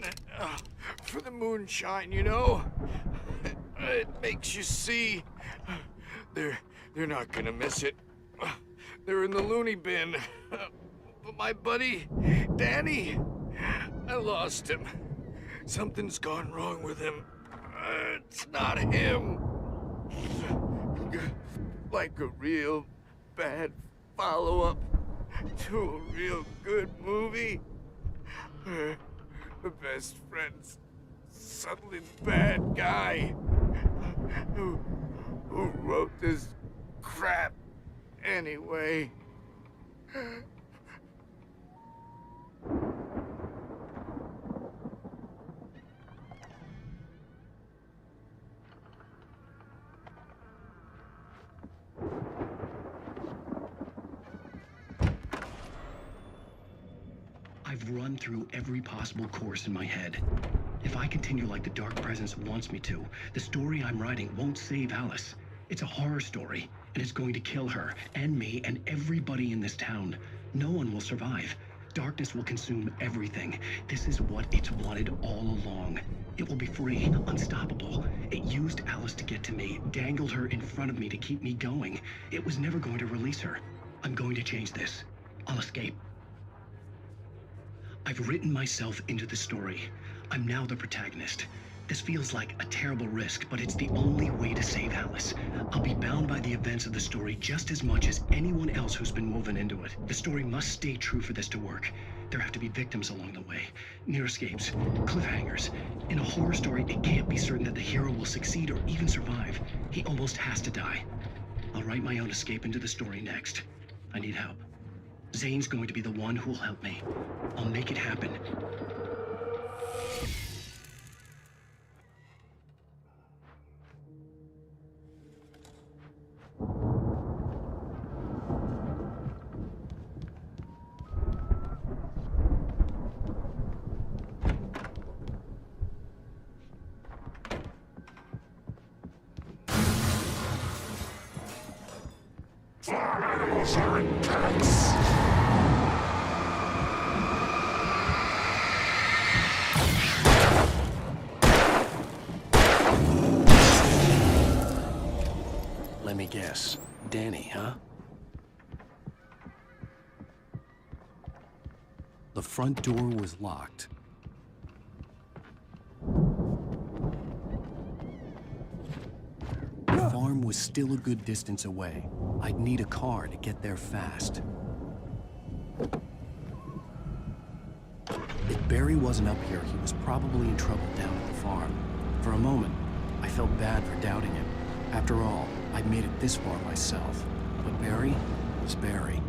for the moonshine, you know? It makes you see. They're not gonna miss it. They're in the loony bin. But my buddy, Danny, I lost him. Something's gone wrong with him. It's not him. Like a real bad follow-up to a real good movie. The best friend's suddenly bad guy who wrote this crap anyway. I've run through every possible course in my head. If I continue like the Dark Presence wants me to, the story I'm writing won't save Alice. It's a horror story, and it's going to kill her, and me, and everybody in this town. No one will survive. Darkness will consume everything. This is what it's wanted all along. It will be free, unstoppable. It used Alice to get to me, dangled her in front of me to keep me going. It was never going to release her. I'm going to change this. I'll escape. I've written myself into the story. I'm now the protagonist. This feels like a terrible risk, but it's the only way to save Alice. I'll be bound by the events of the story just as much as anyone else who's been woven into it. The story must stay true for this to work. There have to be victims along the way, near escapes, cliffhangers. In a horror story, it can't be certain that the hero will succeed or even survive. He almost has to die. I'll write my own escape into the story next. I need help. Zane's going to be the one who'll help me. I'll make it happen. Files are intense. Let me guess. Danny, huh? The front door was locked. The farm was still a good distance away. I'd need a car to get there fast. If Barry wasn't up here, he was probably in trouble down at the farm. For a moment, I felt bad for doubting him. After all, I'd made it this far myself. But Barry was Barry.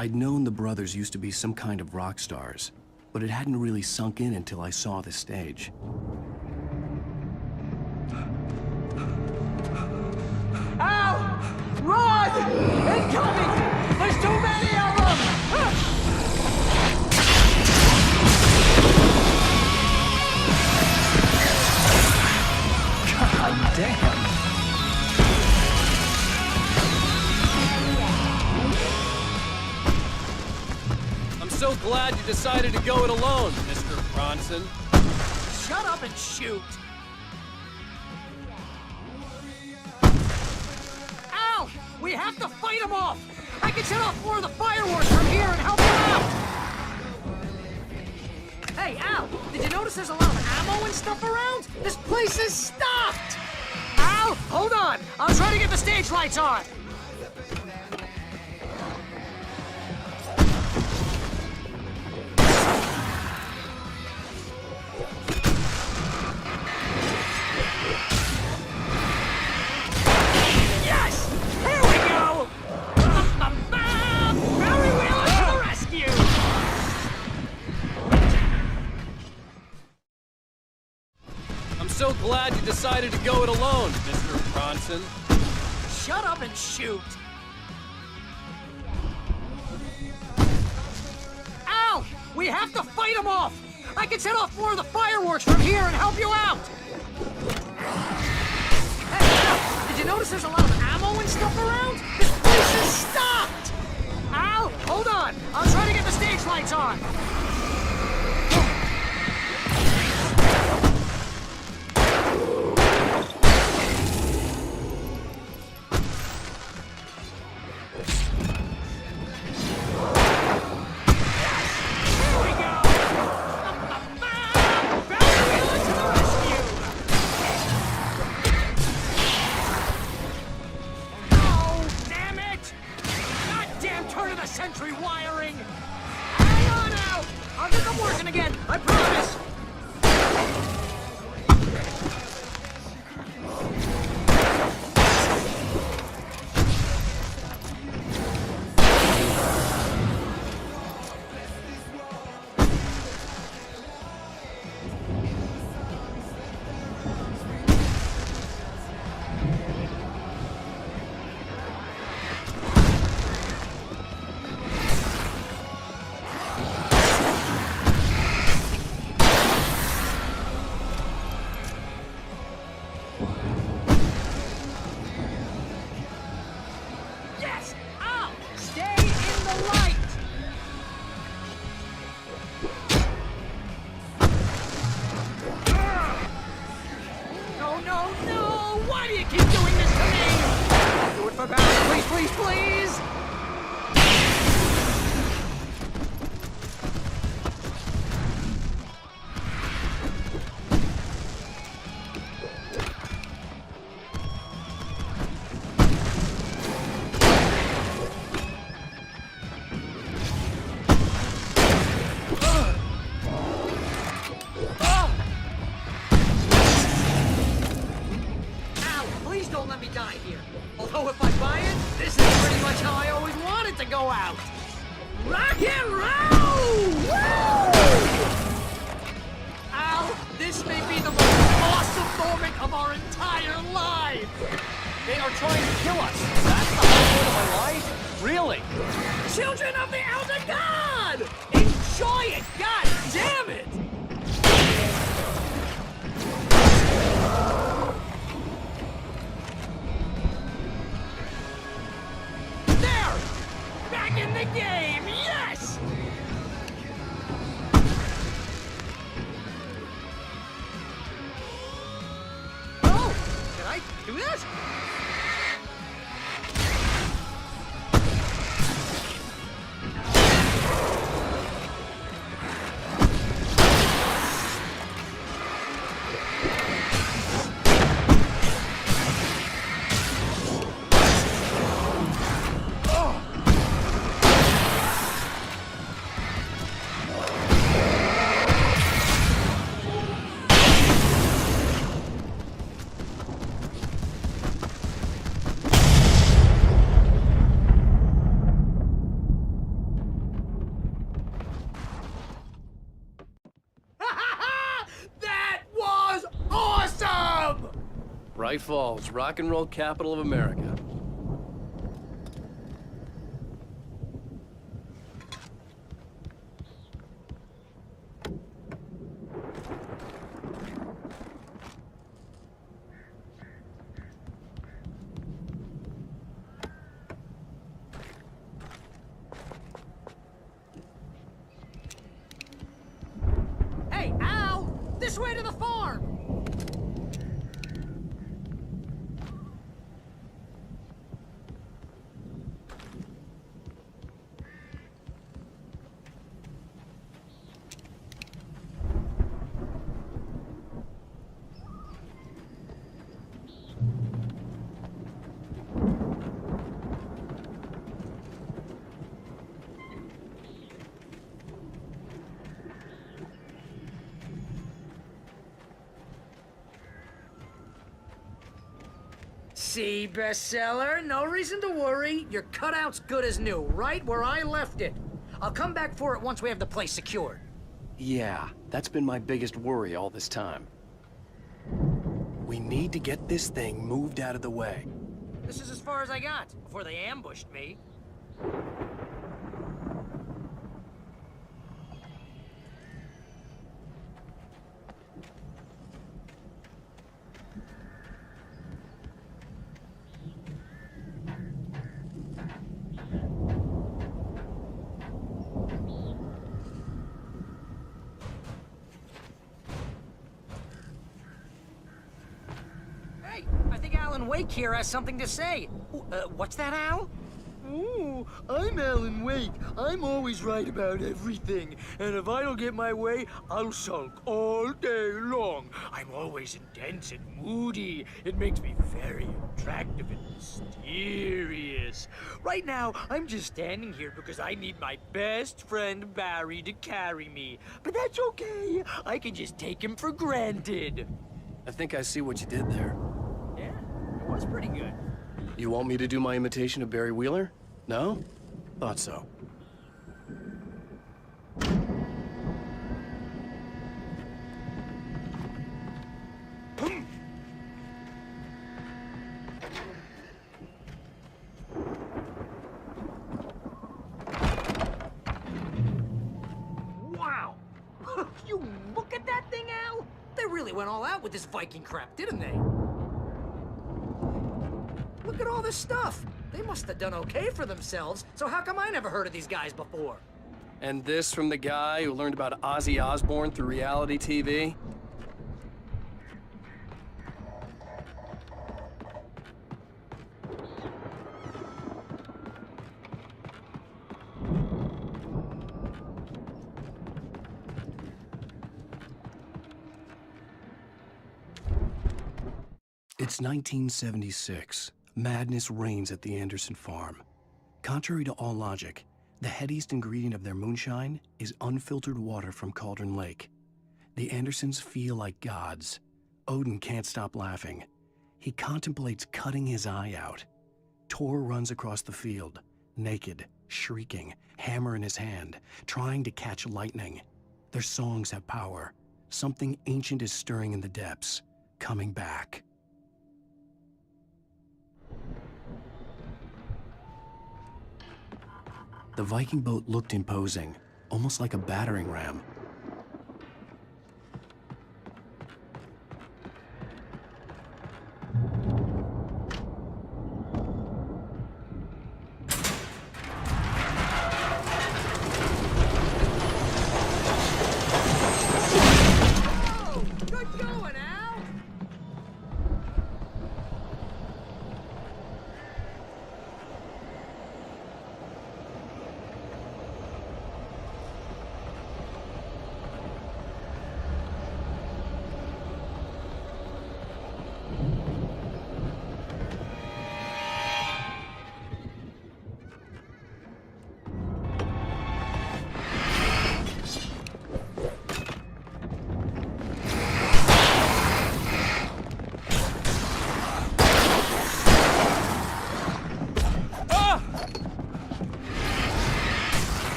I'd known the brothers used to be some kind of rock stars, but it hadn't really sunk in until I saw the stage. Al! Run! Incoming! There's too many of them! God damn! I'm so glad you decided to go it alone, Mr. Bronson. Shut up and shoot! Al! We have to fight them off! I can set off more of the fireworks from here and help you out! Hey, Al! Did you notice there's a lot of ammo and stuff around? This place is stocked! Al! Hold on! I'll try to get the stage lights on! So glad you decided to go it alone, Mr. Bronson. Shut up and shoot! Al! We have to fight them off! I can set off more of the fireworks from here and help you out! Hey, Al! Did you notice there's a lot of ammo and stuff around? This place is stocked! Al! Hold on! I'll try to get the stage lights on! Century wiring! Hang on now! I'll get them working again, I promise! Please, please! Don't let me die here. Although if I buy it, this is pretty much how I always wanted to go out. Rock and roll! Woo! Al, this may be the most awesome moment of our entire lives. They are trying to kill us. That's the highlight of my life? Really? Children of the Elder God! Enjoy it! God damn it! Back in the game, yes! Oh, can I do this? Bright Falls, rock and roll capital of America. Hey, Al! This way to the farm! See, bestseller? No reason to worry. Your cutout's good as new, right where I left it. I'll come back for it once we have the place secured. Yeah, that's been my biggest worry all this time. We need to get this thing moved out of the way. This is as far as I got, before they ambushed me. Hey, I think Alan Wake here has something to say. What's that, Al? Ooh, I'm Alan Wake. I'm always right about everything. And if I don't get my way, I'll sulk all day long. I'm always intense and moody. It makes me very attractive and mysterious. Right now, I'm just standing here because I need my best friend Barry to carry me. But that's okay. I can just take him for granted. I think I see what you did there. Yeah, it was pretty good. You want me to do my imitation of Barry Wheeler? No? Thought so. Wow! You look at that thing, Al? They really went all out with this Viking crap, didn't they? Look at all this stuff. They must have done okay for themselves, so how come I never heard of these guys before? And this from the guy who learned about Ozzy Osbourne through reality TV? It's 1976. Madness reigns at the Anderson farm. Contrary to all logic, the headiest ingredient of their moonshine is unfiltered water from Cauldron Lake. The Andersons feel like gods. Odin can't stop laughing. He contemplates cutting his eye out. Tor runs across the field, naked, shrieking, hammer in his hand, trying to catch lightning. Their songs have power. Something ancient is stirring in the depths, coming back. The Viking boat looked imposing, almost like a battering ram. Oh, good going, Al!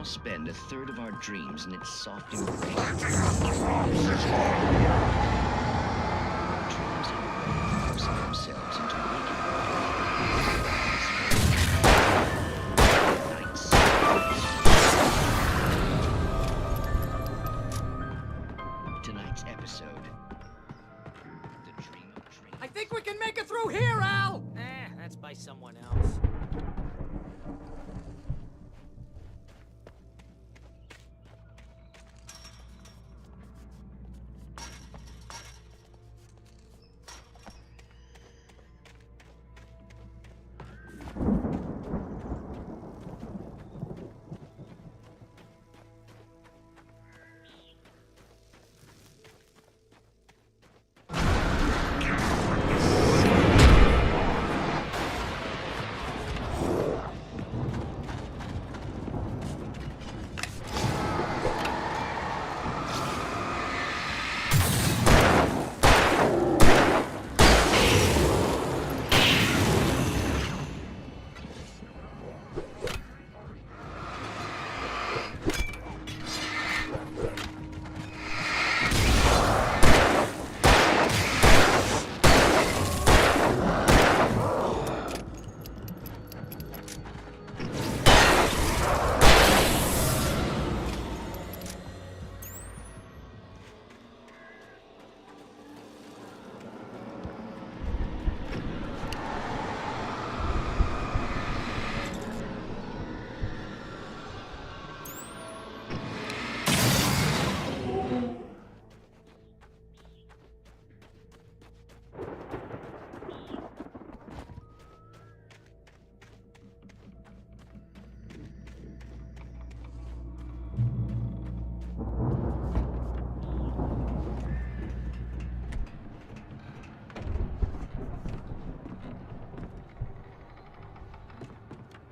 all spend a third of our dreams in its soft embrace. Dreams forcing themselves into waking nights. Tonight's episode. I think we can make it through here, Al! That's by someone else.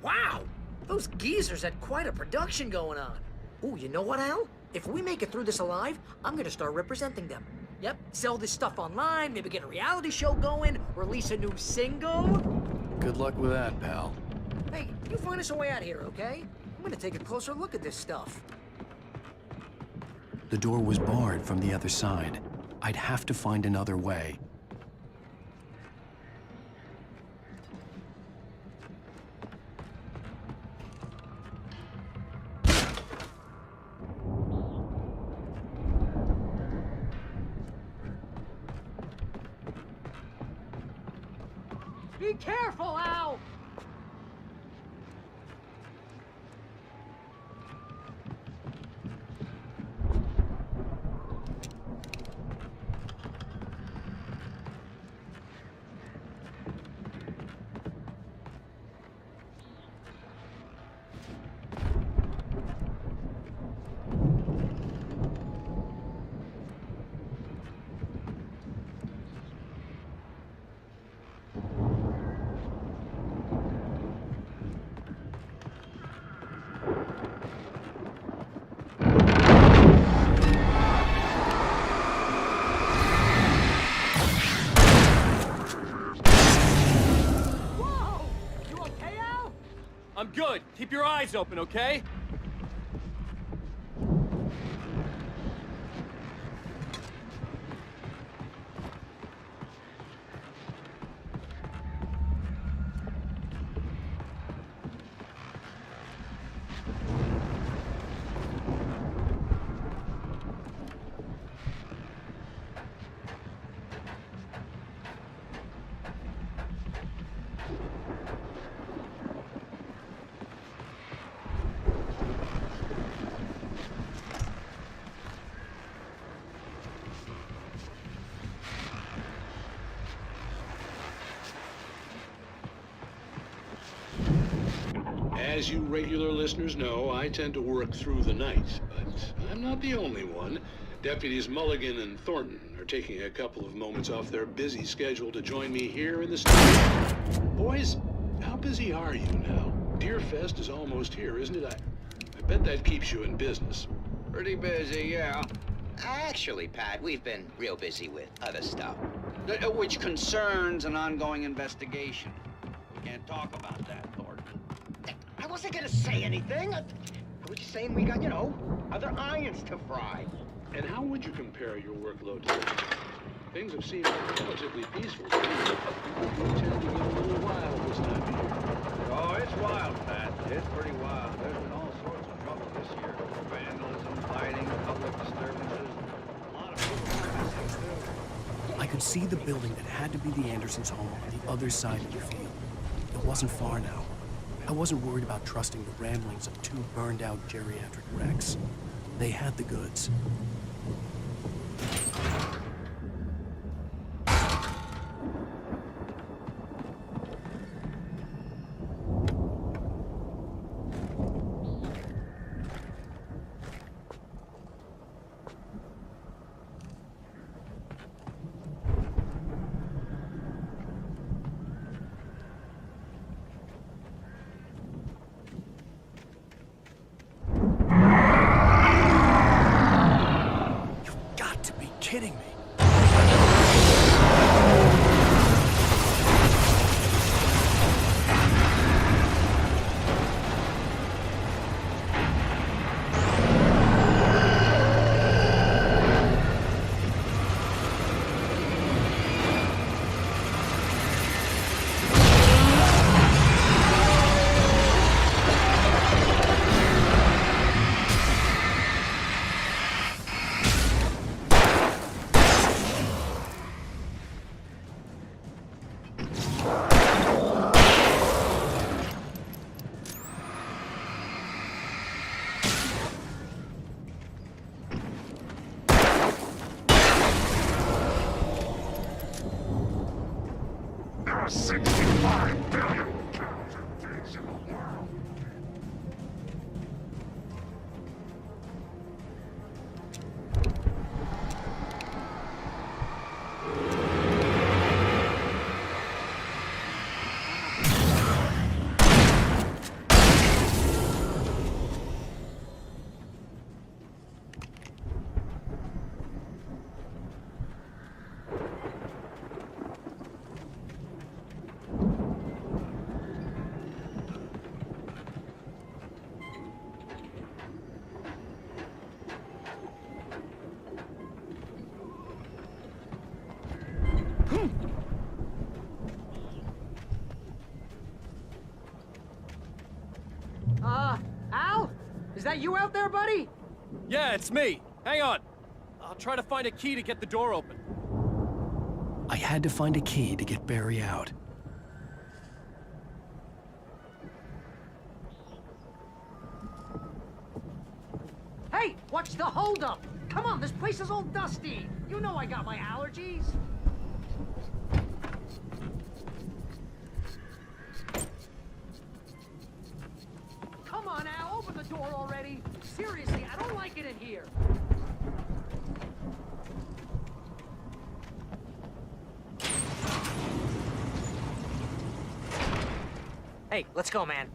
Wow! Those geezers had quite a production going on. Ooh, you know what, Al? If we make it through this alive, I'm gonna start representing them. Yep, sell this stuff online, maybe get a reality show going, release a new single. Good luck with that, pal. Hey, you find us a way out of here, okay? I'm gonna take a closer look at this stuff. The door was barred from the other side. I'd have to find another way. Be careful, Al! I'm good. Keep your eyes open, okay? As you regular listeners know, I tend to work through the night, but I'm not the only one. Deputies Mulligan and Thornton are taking a couple of moments off their busy schedule to join me here in the studio. Boys, how busy are you now? Deerfest is almost here, isn't it? I bet that keeps you in business. Pretty busy, yeah. Actually, Pat, we've been real busy with other stuff, which concerns an ongoing investigation. We can't talk about that, Thornton. I wasn't gonna say anything. We're just saying we got, you know, other irons to fry. And how would you compare your workload to theirs? Things have seemed relatively peaceful to me. You tend to get a little wild this time of year. Oh, it's wild, Pat. It's pretty wild. There's been all sorts of trouble this year. Vandalism, fighting, public disturbances. A lot of people missing, too. I could see the building that had to be the Andersons' home on the other side of the field. It wasn't far now. I wasn't worried about trusting the ramblings of two burned-out geriatric wrecks. They had the goods. Kidding me. There are 65 billion counterfeit things in the world. Al? Is that you out there, buddy? Yeah, it's me. Hang on. I'll try to find a key to get the door open. I had to find a key to get Barry out. Hey, watch the holdup! Come on, this place is all dusty. You know I got my allergies. Come on, Al, open the door already. Seriously, I don't like it in here. Hey, let's go, man.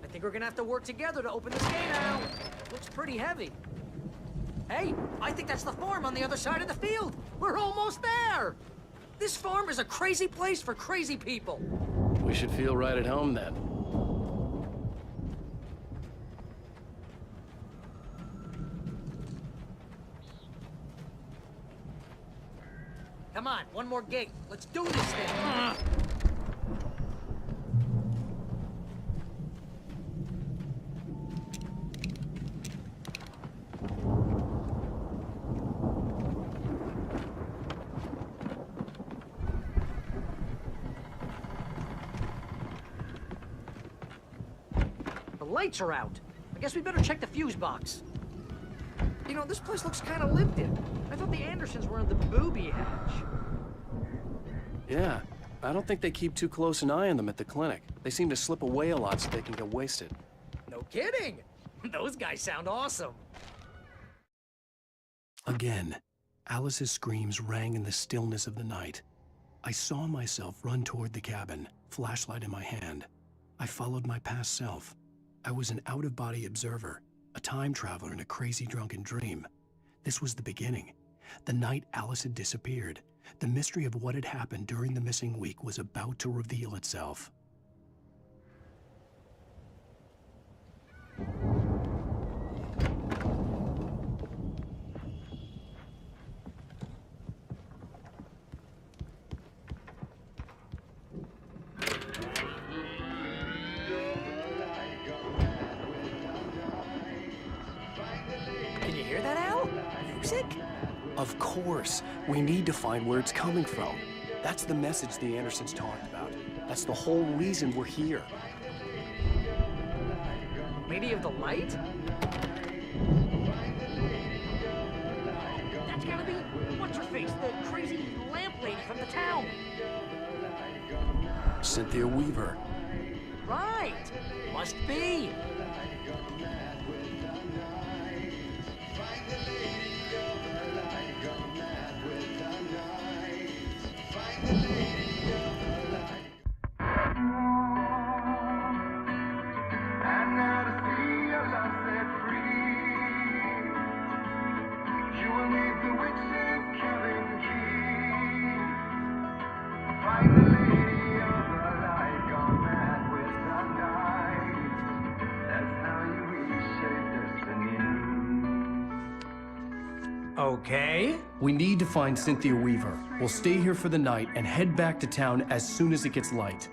I think we're gonna have to work together to open this gate, Al. Looks pretty heavy. Hey, I think that's the farm on the other side of the field. We're almost there. This farm is a crazy place for crazy people. We should feel right at home then. Come on, one more gate. Let's do this thing. The lights are out. I guess we better check the fuse box. You know, this place looks kind of lived in. I thought the Andersons were on the booby hatch. Yeah, I don't think they keep too close an eye on them at the clinic. They seem to slip away a lot so they can get wasted. No kidding! Those guys sound awesome. Again, Alice's screams rang in the stillness of the night. I saw myself run toward the cabin, flashlight in my hand. I followed my past self. I was an out-of-body observer, a time traveler in a crazy drunken dream. This was the beginning, The night Alice had disappeared, the mystery of what had happened during the missing week was about to reveal itself. Can you hear that, Al? Music? Of course. We need to find where it's coming from. That's the message the Andersons talked about. That's the whole reason we're here. Lady of the Light? That's gotta be what's-her-face, the crazy lamp lady from the town. Cynthia Weaver. Right. Must be. Okay. We need to find Cynthia Weaver. We'll stay here for the night and head back to town as soon as it gets light.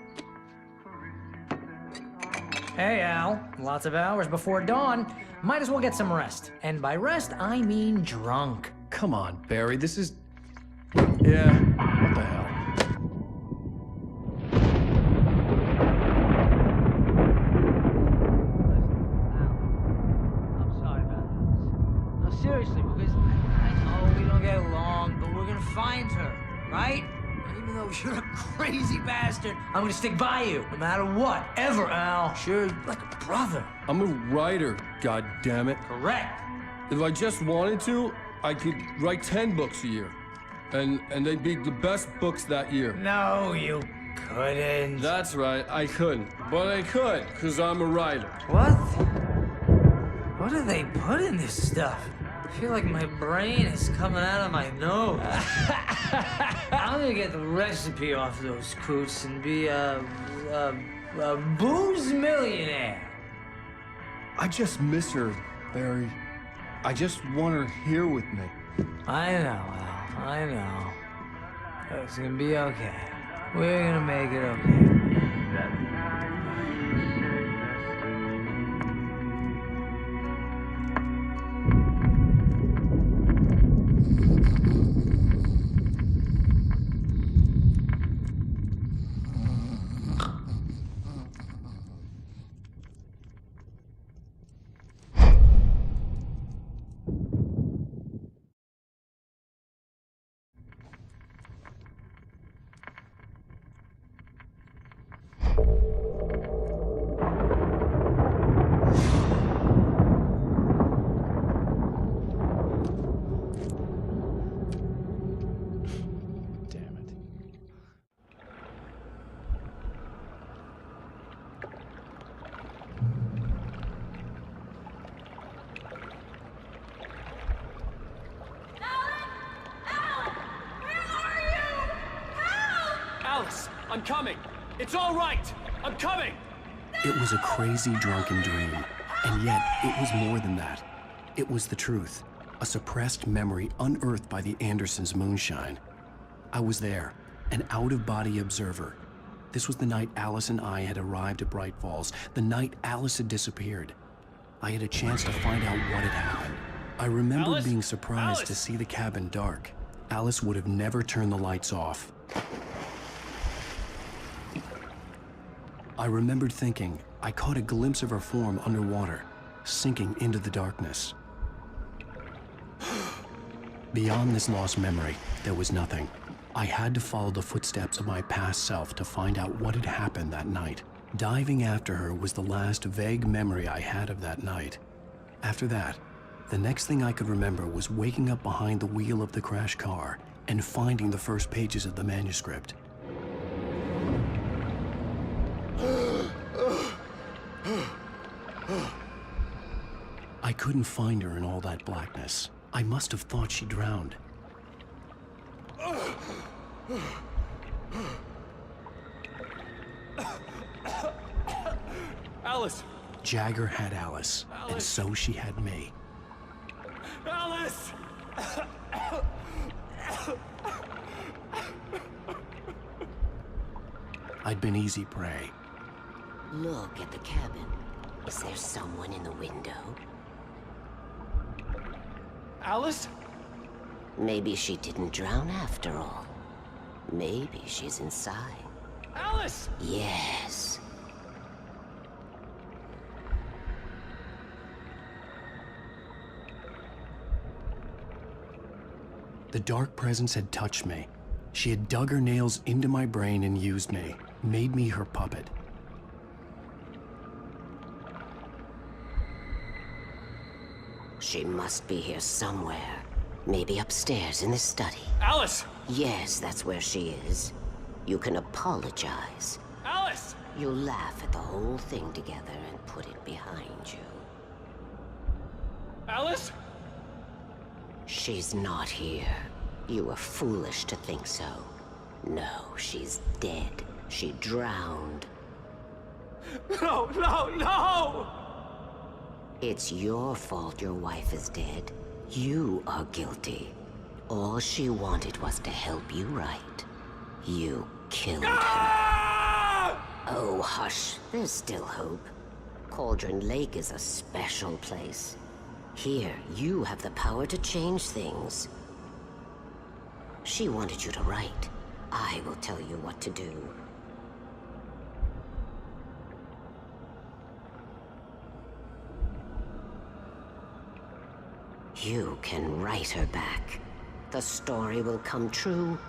Hey, Al. Lots of hours before dawn. Might as well get some rest. And by rest, I mean drunk. Come on, Barry, this is... Yeah, what the hell? Seriously, because I know we don't get along, but we're gonna find her, right? And even though you're a crazy bastard, I'm gonna stick by you, no matter what, ever, Al. Sure, like a brother. I'm a writer, God damn it. Correct. If I just wanted to, I could write 10 books a year. And they'd be the best books that year. No, you couldn't. That's right, I couldn't. But I could, because I'm a writer. What? What do they put in this stuff? I feel like my brain is coming out of my nose. I'm gonna get the recipe off those coots and be a booze millionaire. I just miss her, Barry. I just want her here with me. I know, Al. I know. It's gonna be okay. We're gonna make it okay. Alice, I'm coming. It's all right. I'm coming. It was a crazy, drunken dream, and yet it was more than that. It was the truth, a suppressed memory unearthed by the Andersons' moonshine. I was there, an out-of-body observer. This was the night Alice and I had arrived at Bright Falls, the night Alice had disappeared. I had a chance to find out what had happened. I remember Alice? being surprised Alice? to see the cabin dark. Alice would have never turned the lights off. I remembered thinking I caught a glimpse of her form underwater, sinking into the darkness. Beyond this lost memory, there was nothing. I had to follow the footsteps of my past self to find out what had happened that night. Diving after her was the last vague memory I had of that night. After that, the next thing I could remember was waking up behind the wheel of the crashed car and finding the first pages of the manuscript. I couldn't find her in all that blackness. I must have thought she drowned. Alice! Jagger had Alice, and so she had me. Alice! I'd been easy prey. Look at the cabin. Is there someone in the window? Alice? Maybe she didn't drown after all. Maybe she's inside. Alice! Yes. The dark presence had touched me. She had dug her nails into my brain and used me, made me her puppet. She must be here somewhere. Maybe upstairs in the study. Alice! Yes, that's where she is. You can apologize. Alice! You'll laugh at the whole thing together and put it behind you. Alice? She's not here. You were foolish to think so. No, she's dead. She drowned. No, no, no! It's your fault your wife is dead. You are guilty. All she wanted was to help you right. You killed her. Oh, hush. There's still hope. Cauldron Lake is a special place. Here, you have the power to change things. She wanted you to write. I will tell you what to do. You can write her back. The story will come true,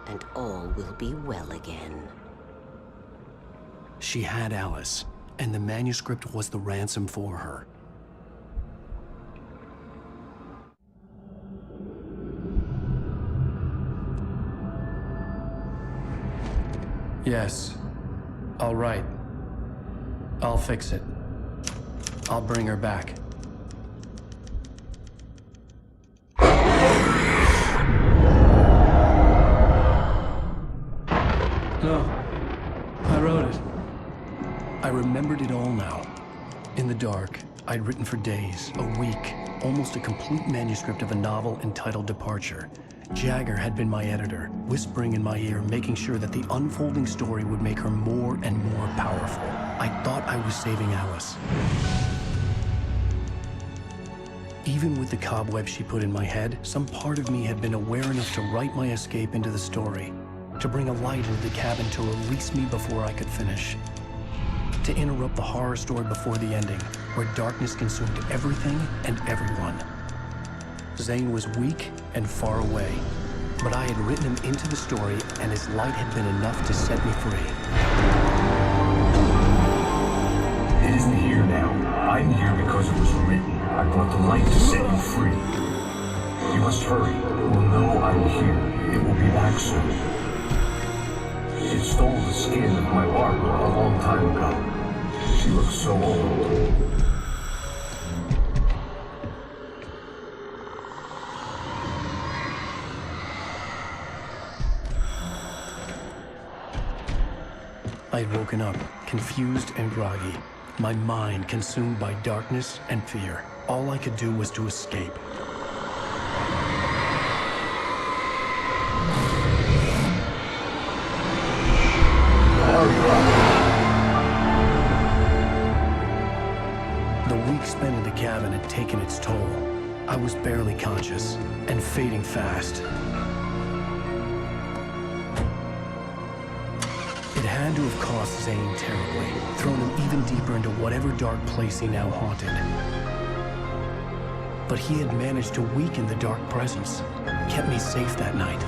and all will be well again. She had Alice, and the manuscript was the ransom for her. Yes. All right. I'll fix it. I'll bring her back. No. I wrote it. I remembered it all now. In the dark, I'd written for days, a week, almost a complete manuscript of a novel entitled Departure. Jagger had been my editor, whispering in my ear, making sure that the unfolding story would make her more and more powerful. I thought I was saving Alice. Even with the cobweb she put in my head, some part of me had been aware enough to write my escape into the story, to bring a light into the cabin to release me before I could finish, to interrupt the horror story before the ending, where darkness consumed everything and everyone. Zane was weak and far away, but I had written him into the story, and his light had been enough to set me free. It isn't here now. I'm here because it was written. I brought the light to set you free. You must hurry. It will know I'm here. It will be back soon. It stole the skin of my Barbara a long time ago. She looks so old. I had woken up, confused and groggy, my mind consumed by darkness and fear. All I could do was to escape. The week spent in the cabin had taken its toll. I was barely conscious, and fading fast. It had to have cost Zane terribly, thrown him even deeper into whatever dark place he now haunted. But he had managed to weaken the dark presence, kept me safe that night.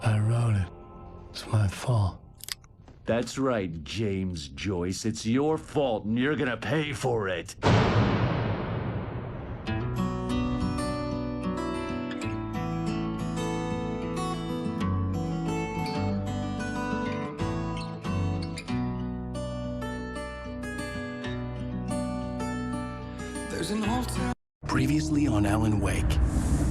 I wrote it. It's my fault. That's right, James Joyce. It's your fault, and you're gonna pay for it. There's an altar. Previously on Alan Wake.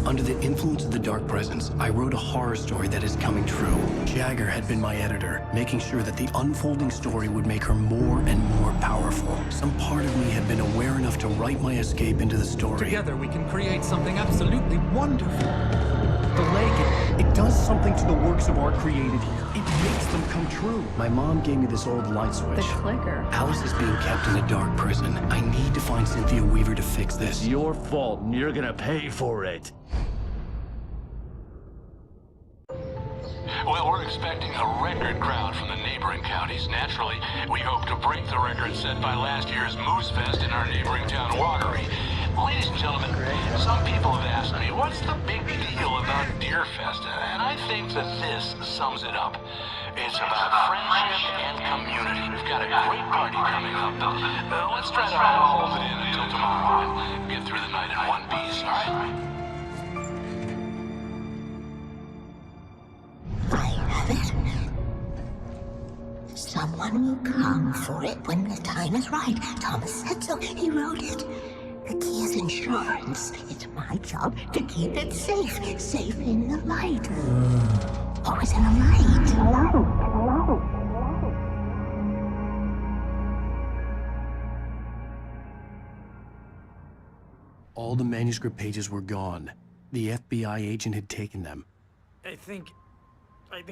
Under the influence of the dark presence, I wrote a horror story that is coming true. Jagger had been my editor, making sure that the unfolding story would make her more and more powerful. Some part of me had been aware enough to write my escape into the story. Together we can create something absolutely wonderful. The lake, It does something to the works of art created here. It makes them come true. My mom gave me this old light switch. The clicker. Alice is being kept in a dark prison. I need to find Cynthia Weaver to fix this. It's your fault, and you're gonna pay for it. Well, we're expecting a record crowd from the neighboring counties. Naturally, we hope to break the record set by last year's Moose Fest in our neighboring town, Watery. Ladies and gentlemen, some people have asked me, what's the big deal about Deer Fest? And I think that this sums it up. It's about friendship and community. We've got a great party coming up, but let's try to hold it in until tomorrow and get through the night in one piece, all right? Someone will come for it when the time is right. Thomas said so. He wrote it. The key is insurance. It's my job to keep it safe. Safe in the light. Always in the light. Hello. All the manuscript pages were gone. The FBI agent had taken them. I think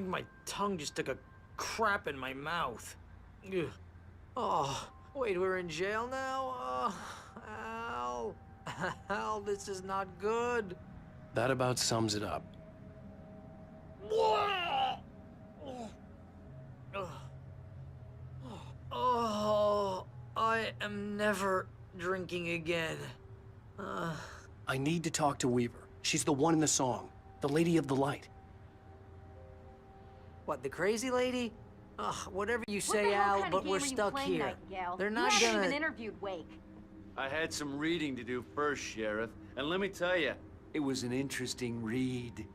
my tongue just took a crap in my mouth. Ugh. Oh, wait, we're in jail now? Oh, Al, this is not good. That about sums it up. Oh, I am never drinking again. I need to talk to Weaver. She's the one in the song. The Lady of the Light. What, the crazy lady? Ugh, whatever you say, Al, but we're stuck here. They're not you haven't gonna... even interviewed Wake. I had some reading to do first, Sheriff, and let me tell you, it was an interesting read.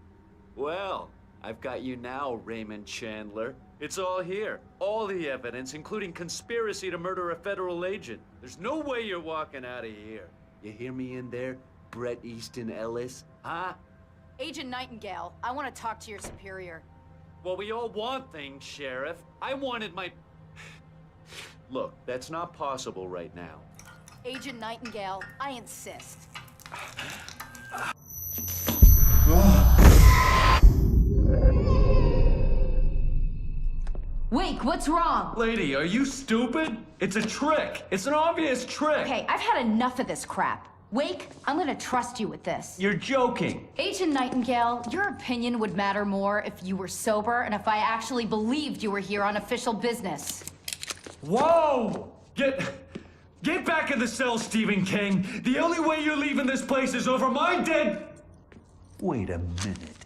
Well, I've got you now, Raymond Chandler. It's all here. All the evidence, including conspiracy to murder a federal agent. There's no way you're walking out of here. You hear me in there, Bret Easton Ellis? Huh? Agent Nightingale, I want to talk to your superior. Well, we all want things, Sheriff. I wanted my... Look, that's not possible right now. Agent Nightingale, I insist. Wake, what's wrong? Lady, are you stupid? It's a trick. It's an obvious trick. Okay, I've had enough of this crap. Wake, I'm gonna trust you with this. You're joking. Agent Nightingale, your opinion would matter more if you were sober and if I actually believed you were here on official business. Whoa! Get back in the cell, Stephen King. The only way you're leaving this place is over my dead... Wait a minute.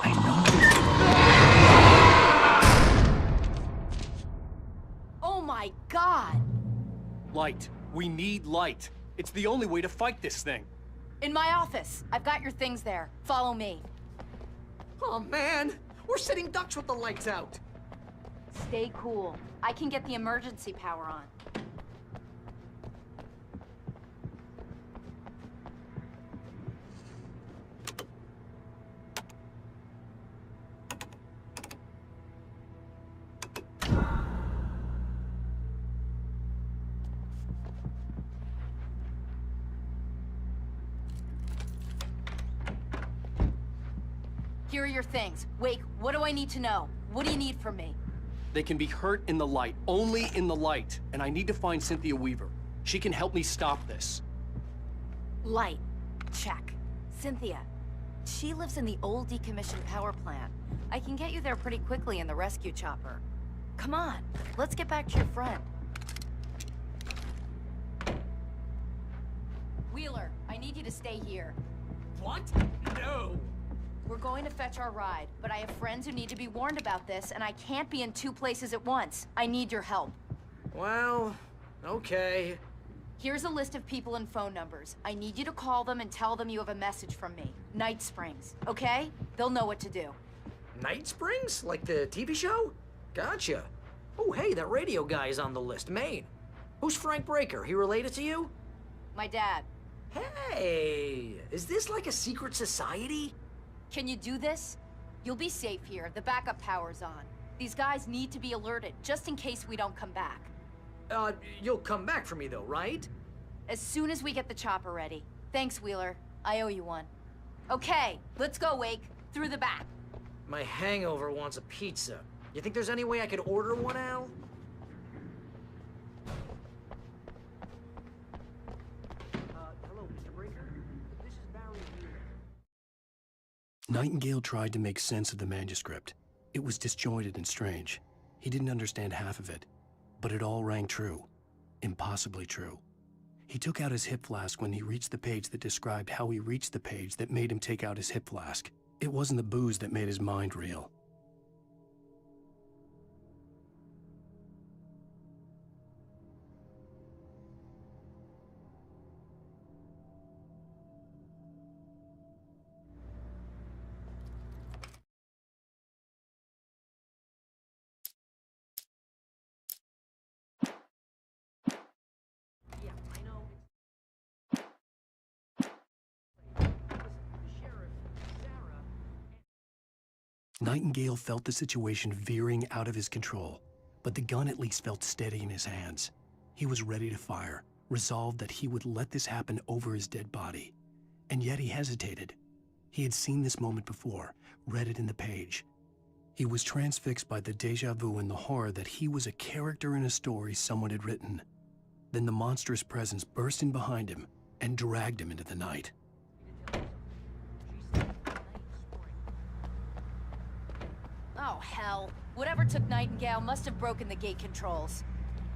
I know. Oh my God! Light. We need light. It's the only way to fight this thing. In my office. I've got your things there. Follow me. Oh, man. We're sitting ducks with the lights out. Stay cool. I can get the emergency power on. Here are your things. Wake, what do I need to know? What do you need from me? They can be hurt in the light, only in the light. And I need to find Cynthia Weaver. She can help me stop this. Light. Check. Cynthia. She lives in the old decommissioned power plant. I can get you there pretty quickly in the rescue chopper. Come on, let's get back to your friend. Wheeler, I need you to stay here. What? No. We're going to fetch our ride, but I have friends who need to be warned about this, and I can't be in 2 places at once. I need your help. Well, okay. Here's a list of people and phone numbers. I need you to call them and tell them you have a message from me. Night Springs, okay? They'll know what to do. Night Springs? Like the TV show? Gotcha. Oh, hey, that radio guy is on the list. Maine. Who's Frank Breaker? He related to you? My dad. Hey, is this like a secret society? Can you do this? You'll be safe here. The backup power's on. These guys need to be alerted, just in case we don't come back. You'll come back for me though, right? As soon as we get the chopper ready. Thanks, Wheeler. I owe you one. Okay, let's go, Wake. Through the back. My hangover wants a pizza. You think there's any way I could order one, Al? Hello, Mr. Breaker? This is Barry Wheeler. Nightingale tried to make sense of the manuscript. It was disjointed and strange. He didn't understand half of it, but it all rang true. Impossibly true. He took out his hip flask when he reached the page that described how he reached the page that made him take out his hip flask. It wasn't the booze that made his mind reel. Nightingale felt the situation veering out of his control, but the gun at least felt steady in his hands. He was ready to fire, resolved that he would let this happen over his dead body. And yet he hesitated. He had seen this moment before, read it in the page. He was transfixed by the déjà vu and the horror that he was a character in a story someone had written. Then the monstrous presence burst in behind him and dragged him into the night. Oh, hell. Whatever took Nightingale must have broken the gate controls.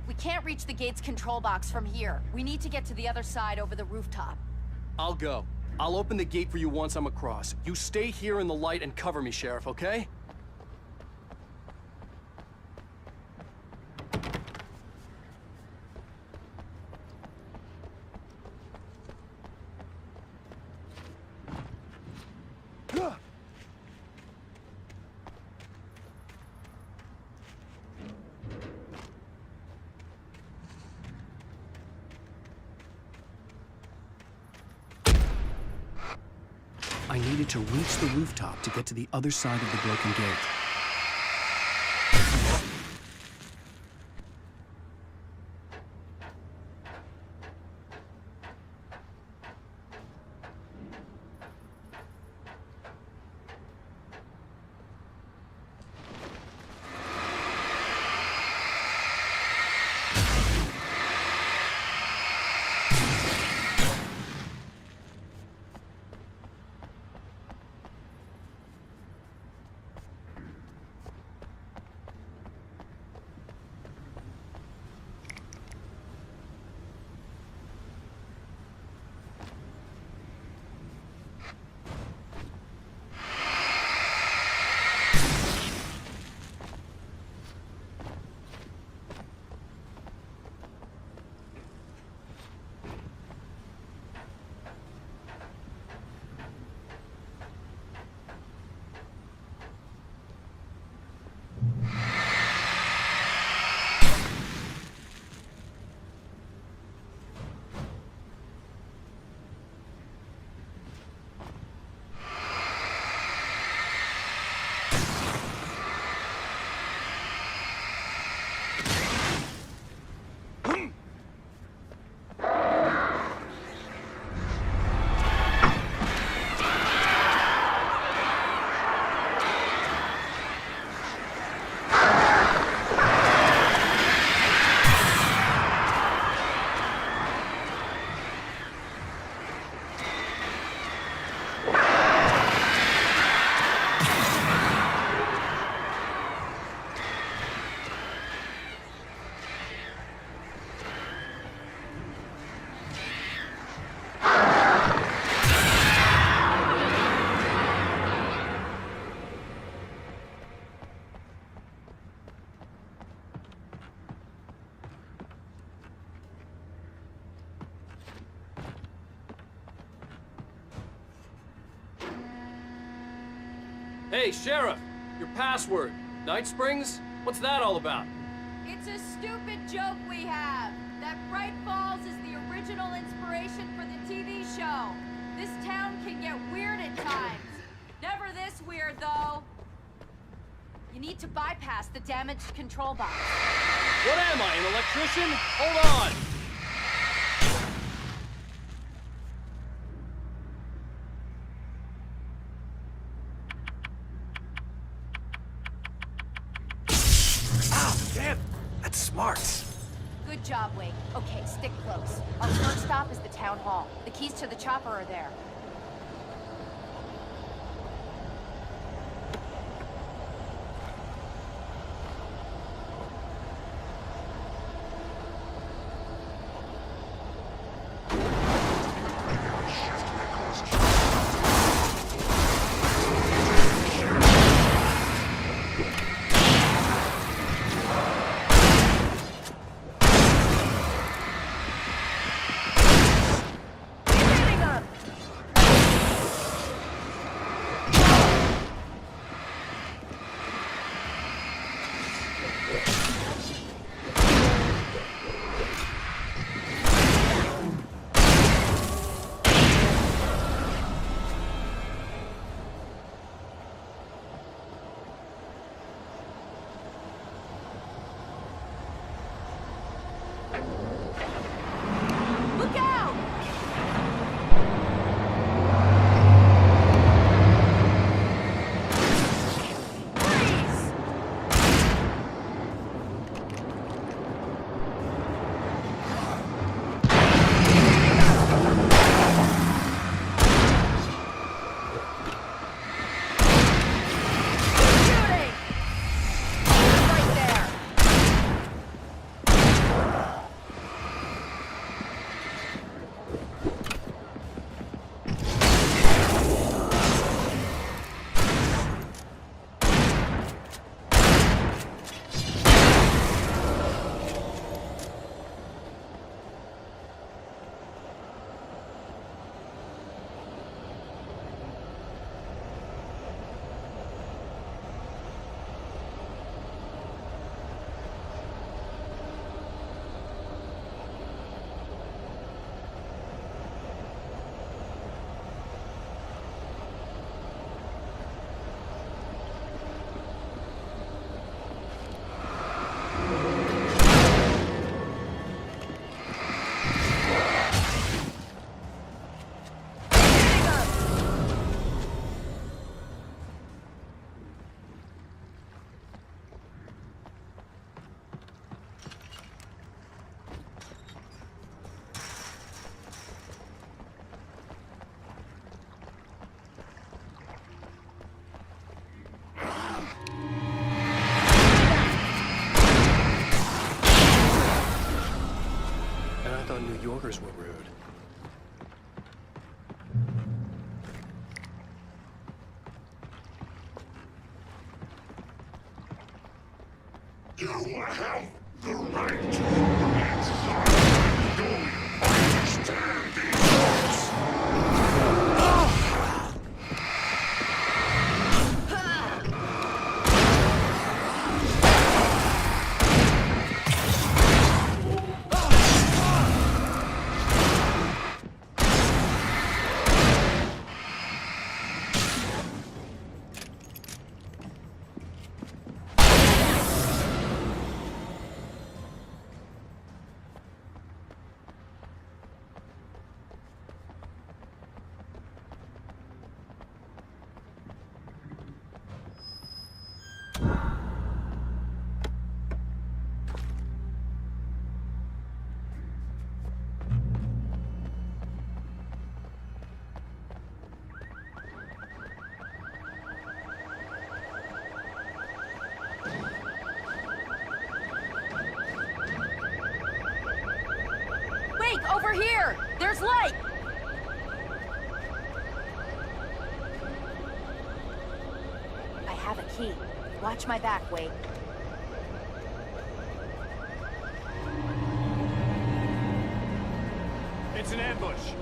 We can't reach the gate's control box from here. We need to get to the other side over the rooftop. I'll go. I'll open the gate for you once I'm across. You stay here in the light and cover me, Sheriff, okay? I needed to reach the rooftop to get to the other side of the broken gate. Hey, Sheriff! Your password. Night Springs? What's that all about? It's a stupid joke we have. That Bright Falls is the original inspiration for the TV show. This town can get weird at times. Never this weird, though. You need to bypass the damaged control box. What am I, an electrician? Hold on! Damn, that's smart. Good job, Wake. Okay, stick close. Our first stop is the town hall. The keys to the chopper are there. New Yorkers were rude. You have the right to answer. Do you understand these words? Over here! There's light! I have a key. Watch my back, Wake. It's an ambush.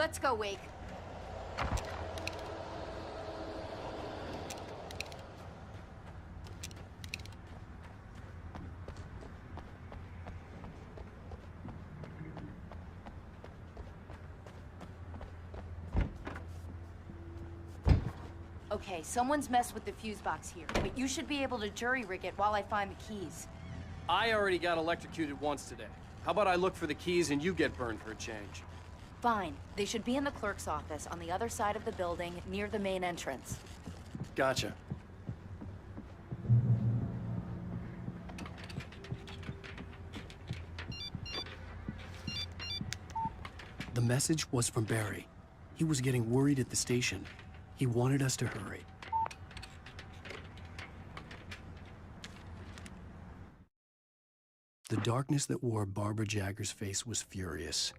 Let's go, Wake. Okay, someone's messed with the fuse box here, but you should be able to jury rig it while I find the keys. I already got electrocuted once today. How about I look for the keys and you get burned for a change? Fine. They should be in the clerk's office on the other side of the building, near the main entrance. Gotcha. The message was from Barry. He was getting worried at the station. He wanted us to hurry. The darkness that wore Barbara Jagger's face was furious.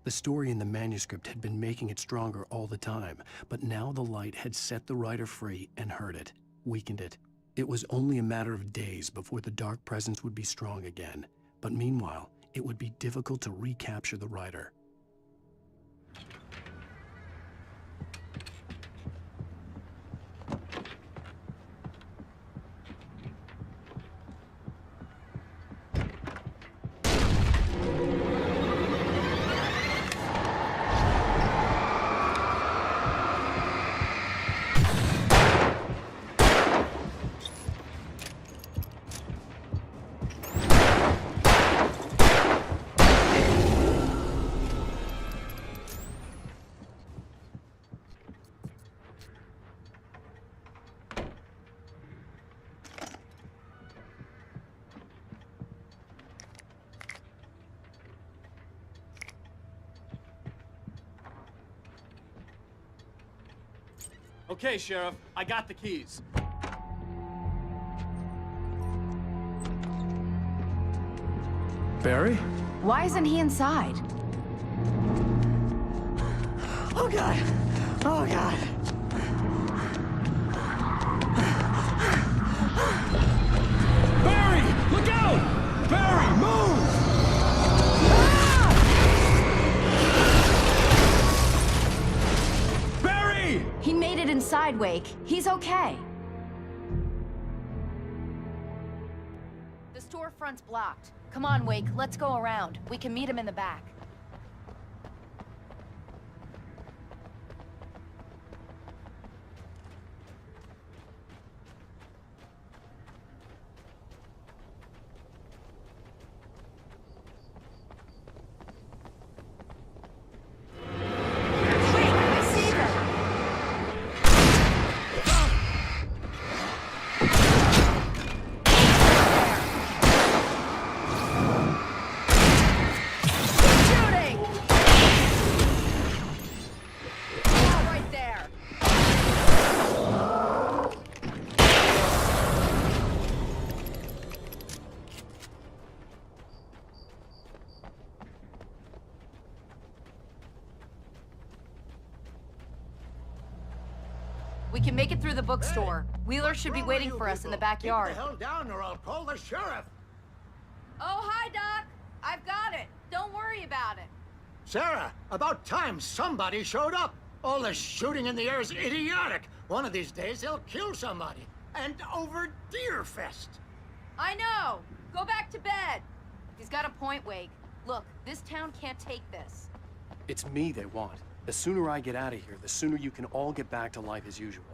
The story in the manuscript had been making it stronger all the time, but now the light had set the writer free and hurt it, weakened it. It was only a matter of days before the dark presence would be strong again, but meanwhile, it would be difficult to recapture the writer. Okay, Sheriff, I got the keys. Barry? Why isn't he inside? Oh, God! Oh, God! Barry! Look out! Barry, move! Barry! He made it inside, Wake. He's okay. The storefront's blocked. Come on, Wake, let's go around. We can meet him in the back. We can make it through the bookstore. Wheeler should be waiting for us in the backyard. Keep the hell down or I'll call the sheriff. Oh, hi, Doc. I've got it. Don't worry about it. Sarah, about time somebody showed up. All this shooting in the air is idiotic. One of these days they'll kill somebody. And over Deerfest. I know. Go back to bed. He's got a point, Wake. Look, this town can't take this. It's me they want. The sooner I get out of here, the sooner you can all get back to life as usual.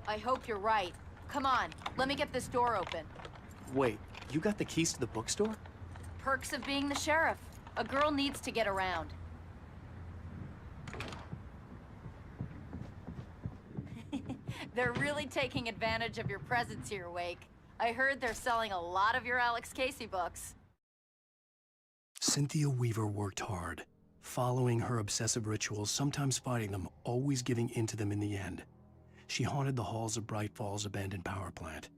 I hope you're right. Come on, let me get this door open. Wait, you got the keys to the bookstore? Perks of being the sheriff. A girl needs to get around. They're really taking advantage of your presence here, Wake. I heard they're selling a lot of your Alex Casey books. Cynthia Weaver worked hard, following her obsessive rituals, sometimes fighting them, always giving in to them in the end. She haunted the halls of Bright Falls' abandoned power plant.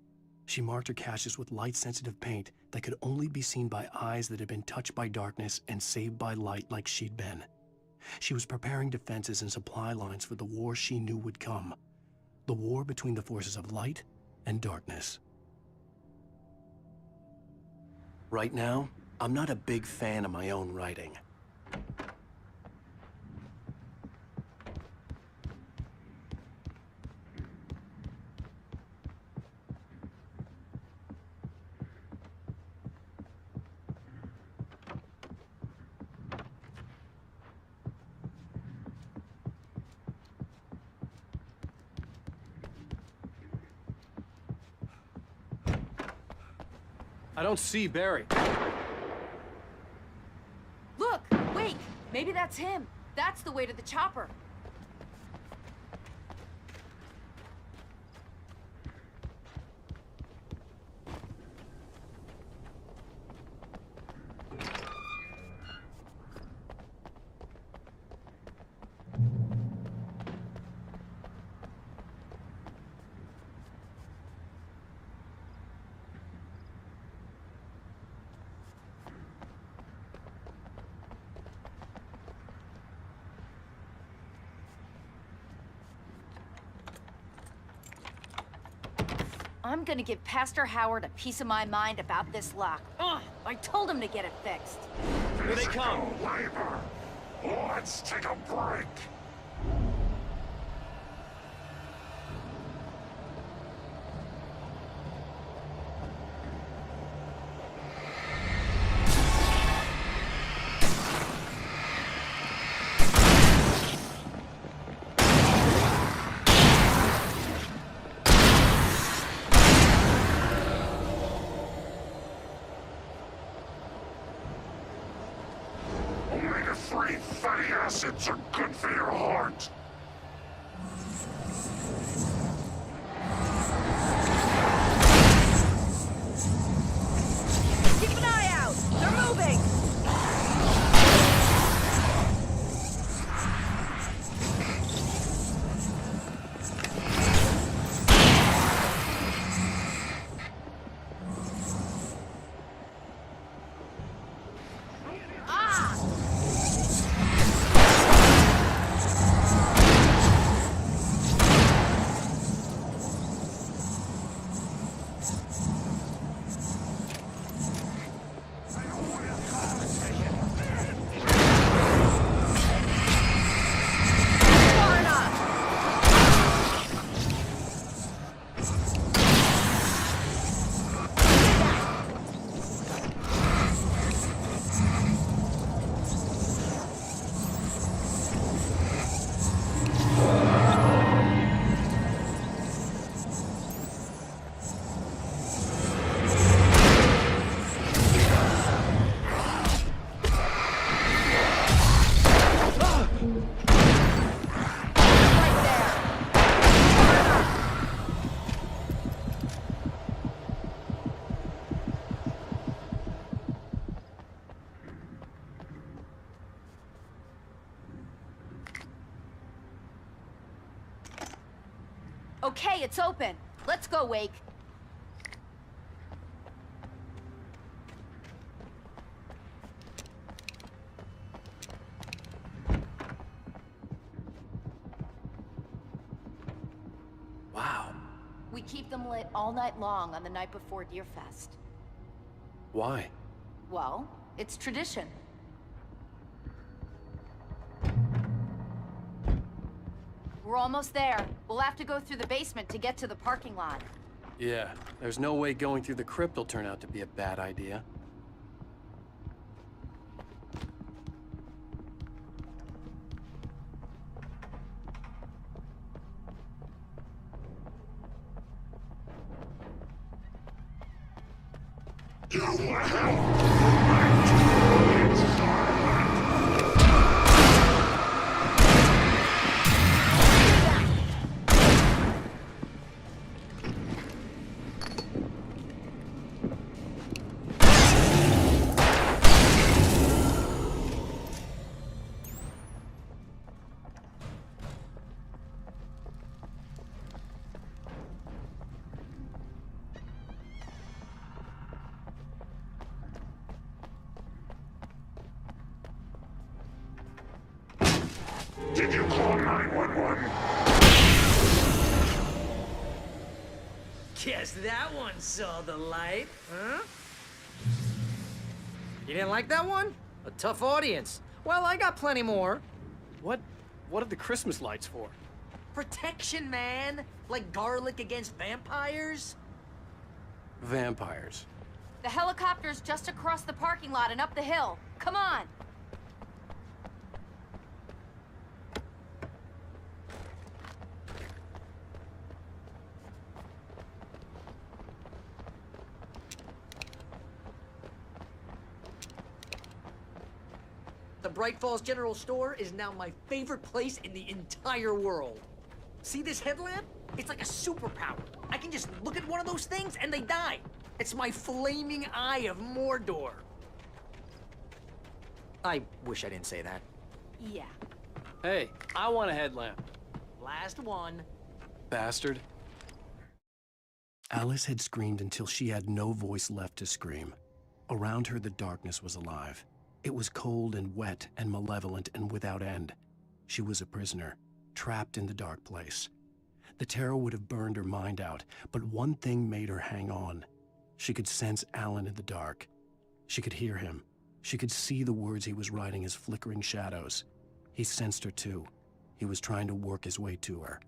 She marked her caches with light-sensitive paint that could only be seen by eyes that had been touched by darkness and saved by light like she'd been. She was preparing defenses and supply lines for the war she knew would come. The war between the forces of light and darkness. Right now, I'm not a big fan of my own writing. I don't see Barry. Look! Wait! Maybe that's him. That's the way to the chopper. I'm gonna give Pastor Howard a piece of my mind about this lock. Ugh, I told him to get it fixed. Here they come. Labor. Let's take a break. Omega-3 fatty acids are good for your heart. Keep an eye out! They're moving! Okay, it's open. Let's go, Wake. Wow. We keep them lit all night long on the night before Deerfest. Why? Well, it's tradition. We're almost there. We'll have to go through the basement to get to the parking lot. Yeah, there's no way going through the crypt will turn out to be a bad idea. Did you call 911? Guess that one saw the light, huh? You didn't like that one? A tough audience. Well, I got plenty more. What are the Christmas lights for? Protection, man. Like garlic against vampires. Vampires. The helicopter's just across the parking lot and up the hill. Come on! Bright Falls General Store is now my favorite place in the entire world. See this headlamp? It's like a superpower. I can just look at one of those things and they die. It's my flaming eye of Mordor. I wish I didn't say that. Yeah. Hey, I want a headlamp. Last one. Bastard. Alice had screamed until she had no voice left to scream. Around her, the darkness was alive. It was cold and wet and malevolent and without end. She was a prisoner, trapped in the dark place. The terror would have burned her mind out, but one thing made her hang on. She could sense Alan in the dark. She could hear him. She could see the words he was writing as flickering shadows. He sensed her too. He was trying to work his way to her.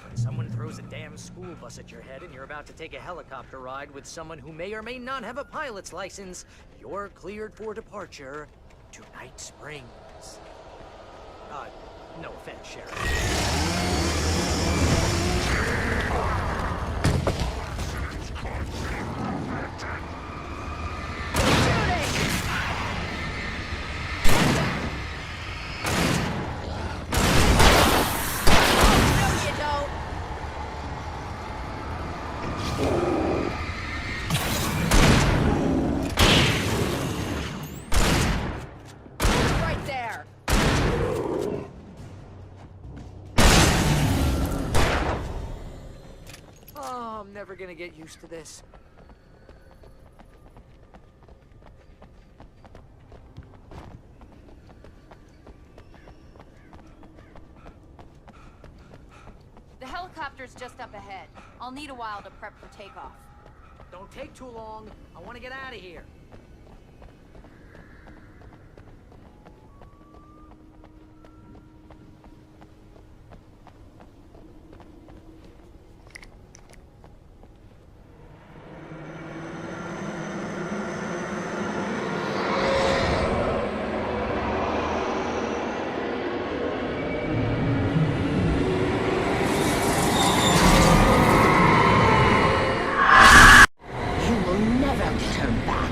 When someone throws a damn school bus at your head and you're about to take a helicopter ride with someone who may or may not have a pilot's license, you're cleared for departure to Night Springs. No offense, Sheriff. I'm never gonna get used to this. The helicopter's just up ahead. I'll need a while to prep for takeoff. Don't take too long. I want to get out of here. You will never turn back.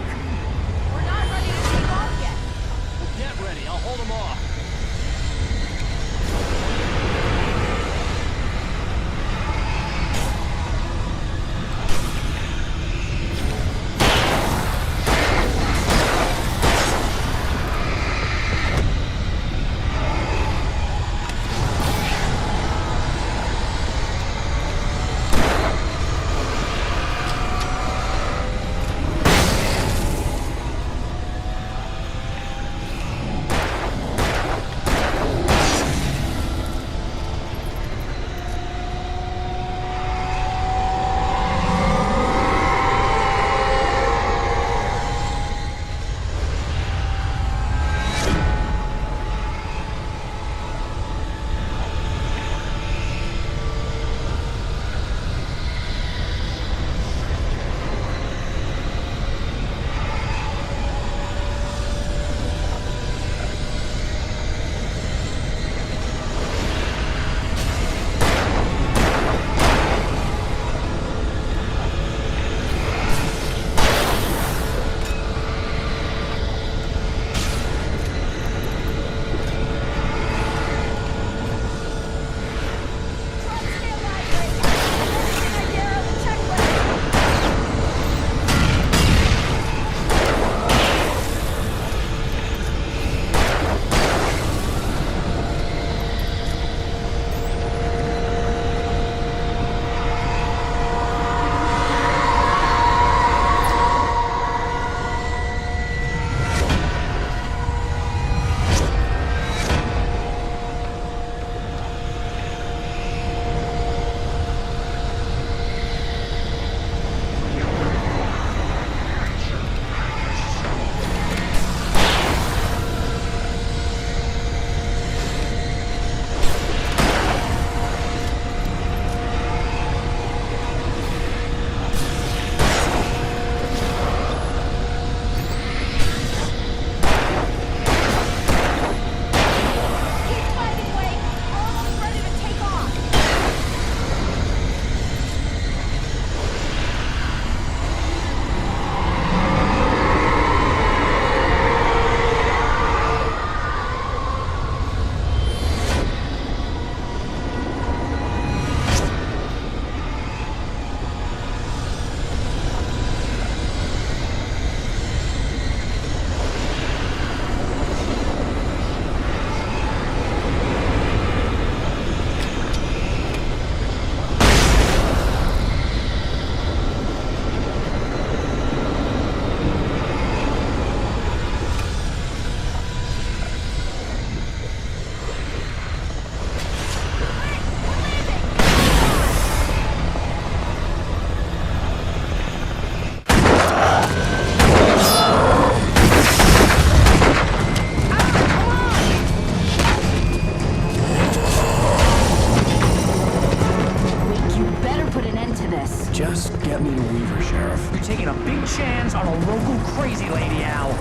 taking a big chance on a local crazy lady, Al.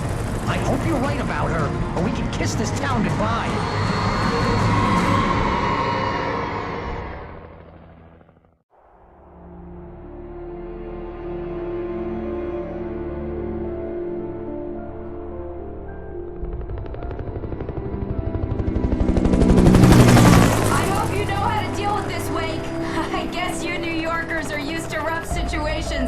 I hope you're right about her, or we can kiss this town goodbye.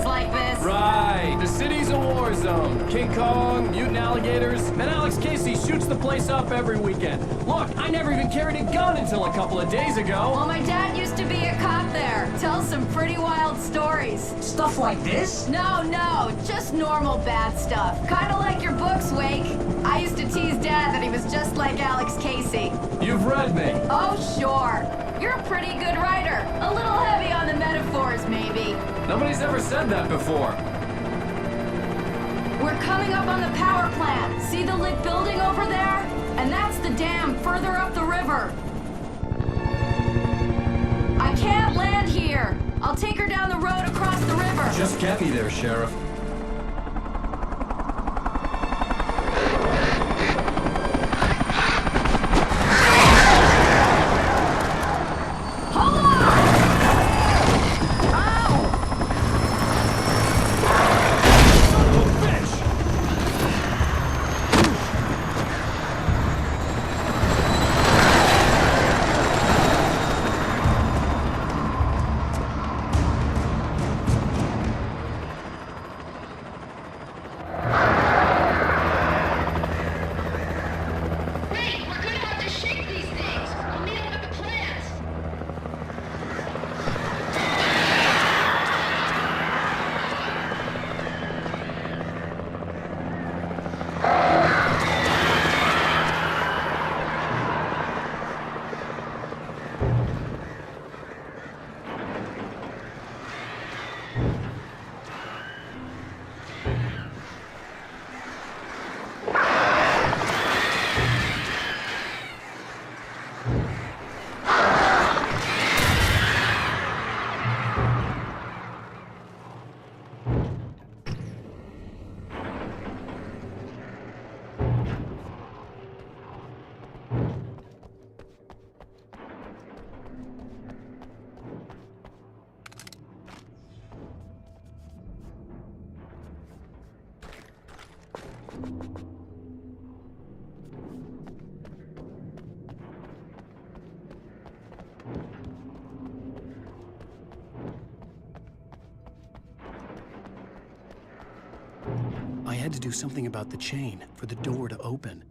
Like this. Right. The city's a war zone. King Kong, mutant alligators, and Alex Casey shoots the place up every weekend. Look, I never even carried a gun until a couple of days ago. Well, my dad used to be a cop there. Tells some pretty wild stories. Stuff like this? No, just normal bad stuff. Kinda like your books, Wake. I used to tease Dad that he was just like Alex Casey. You've read me. Oh, sure. You're a pretty good writer. A little heavy on the metaphors, maybe. Nobody's ever said that before. We're coming up on the power plant. See the lit building over there? And that's the dam further up the river. I can't land here. I'll take her down the road across the river. Just get me there, Sheriff. I had to do something about the chain for the door to open.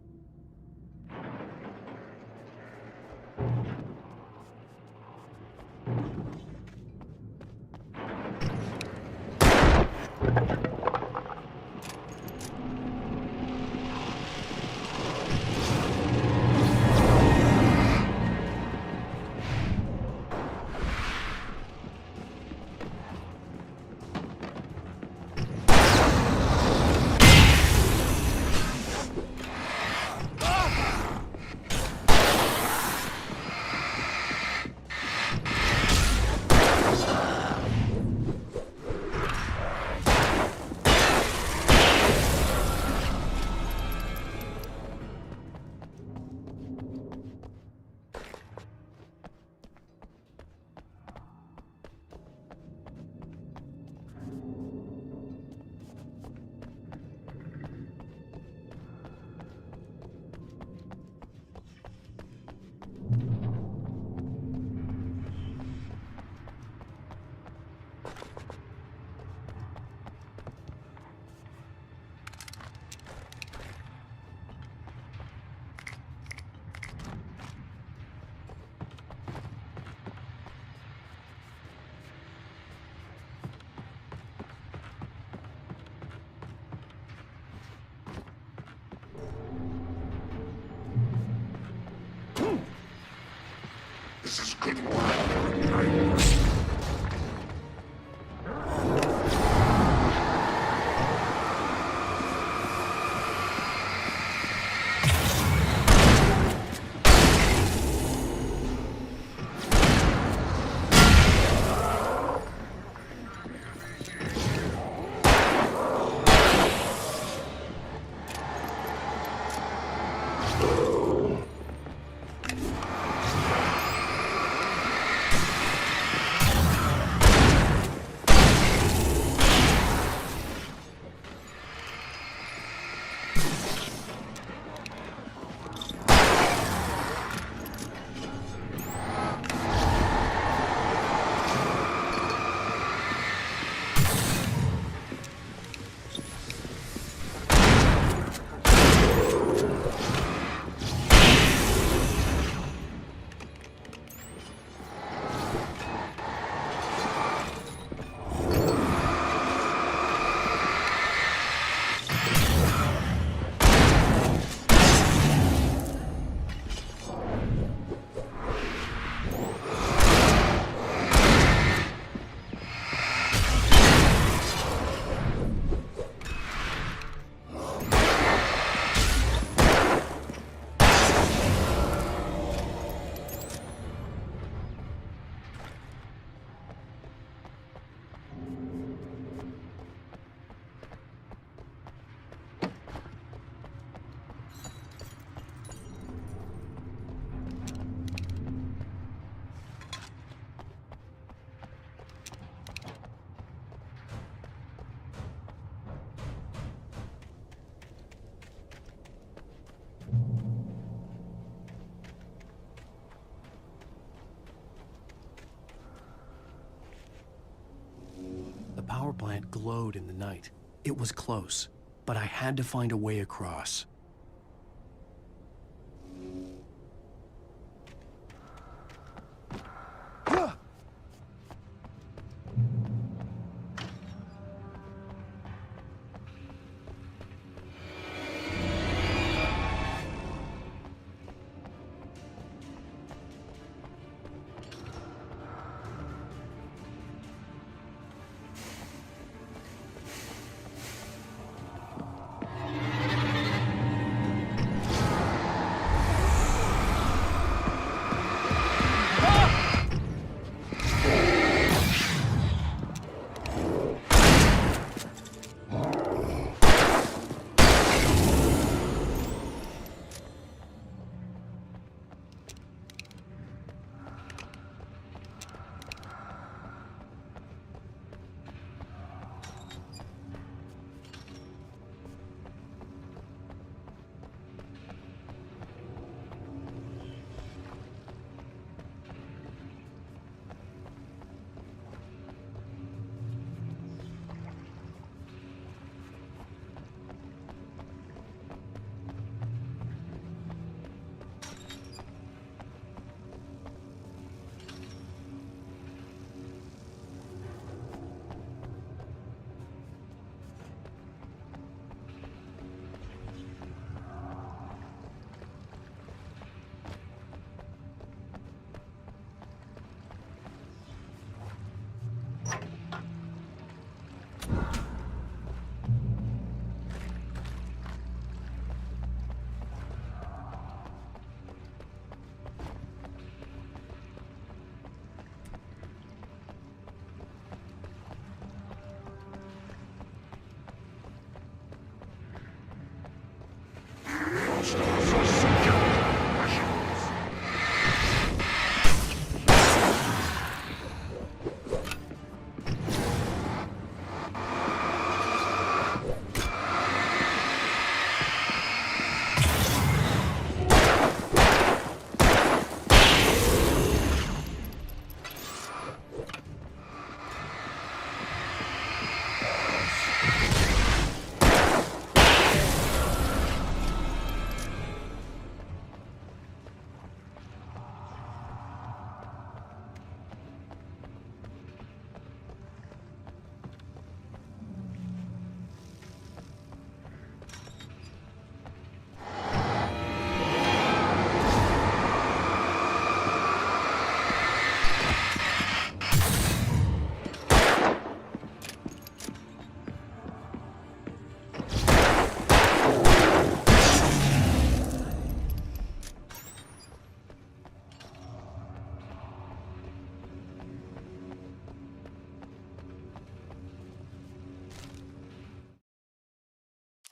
that glowed in the night. It was close, but I had to find a way across.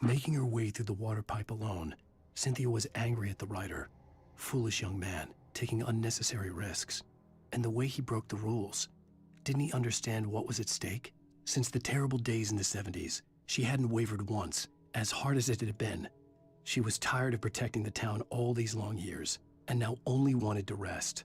Making her way through the water pipe alone, Cynthia was angry at the writer. Foolish young man, taking unnecessary risks. And the way he broke the rules. Didn't he understand what was at stake? Since the terrible days in the 70s, she hadn't wavered once, as hard as it had been. She was tired of protecting the town all these long years, and now only wanted to rest.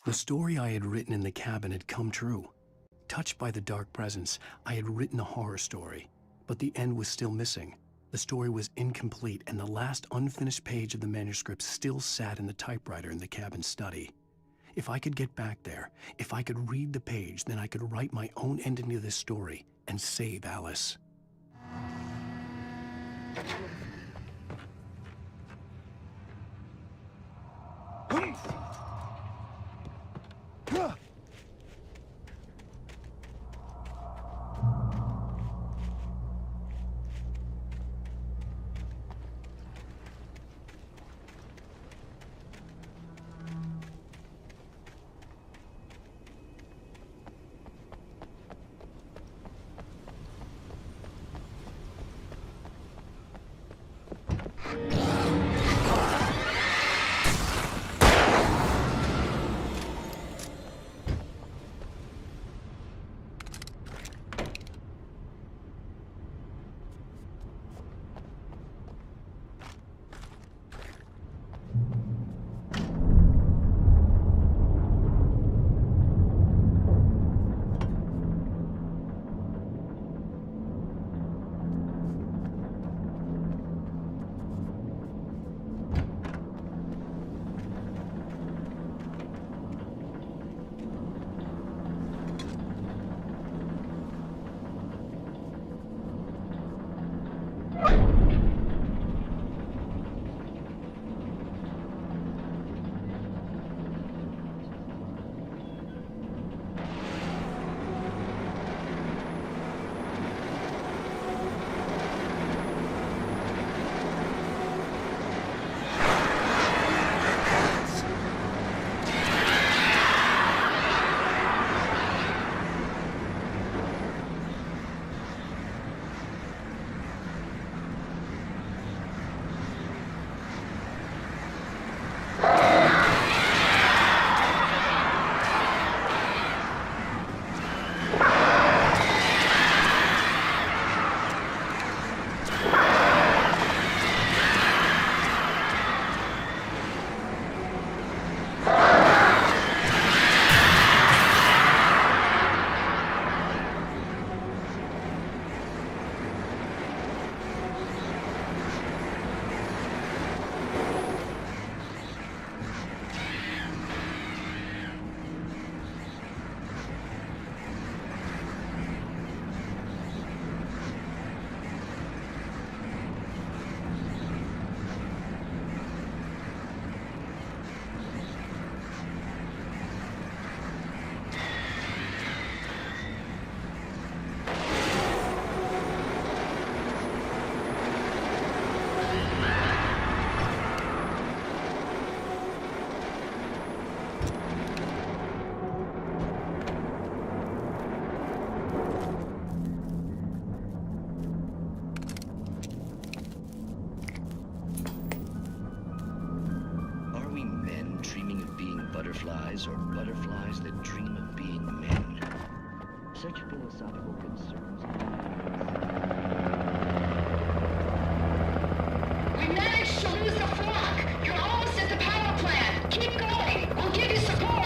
The story I had written in the cabin had come true. Touched by the dark presence, I had written a horror story, but the end was still missing. The story was incomplete, and the last unfinished page of the manuscript still sat in the typewriter in the cabin study. If I could get back there, if I could read the page, then I could write my own ending to this story and save Alice. butterflies or butterflies that dream of being men? Such philosophical concerns. We managed to lose the flock. You're almost at the power plant. Keep going. We'll give you support.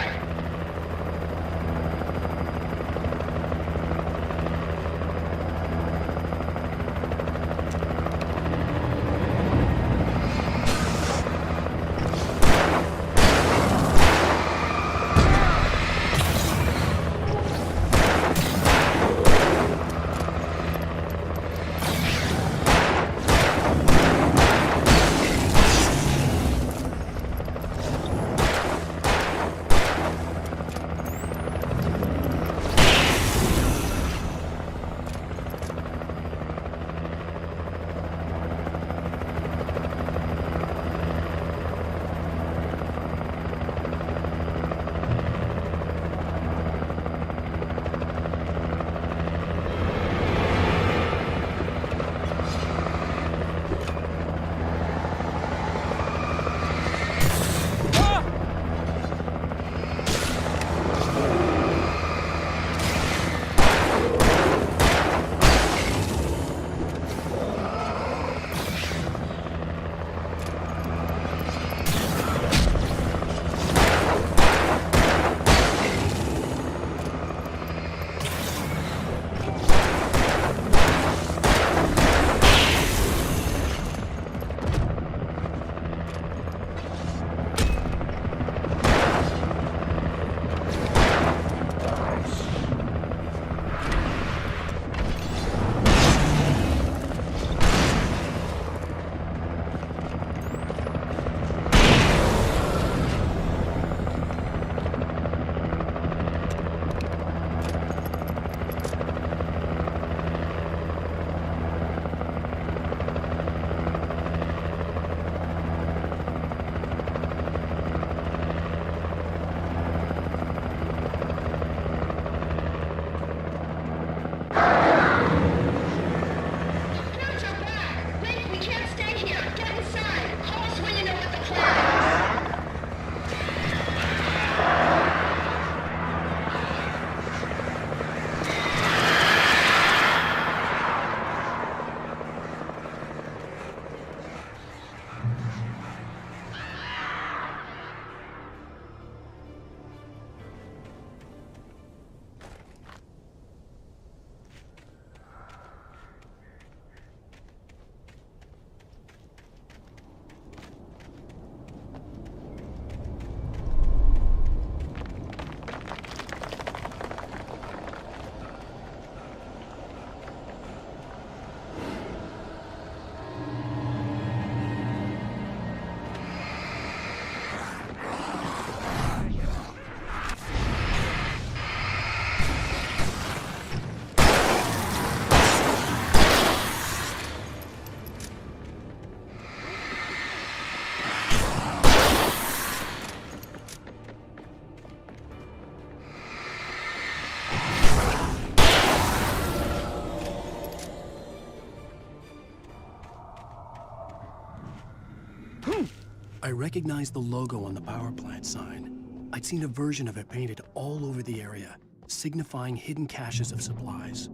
I recognized the logo on the power plant sign. I'd seen a version of it painted all over the area, signifying hidden caches of supplies.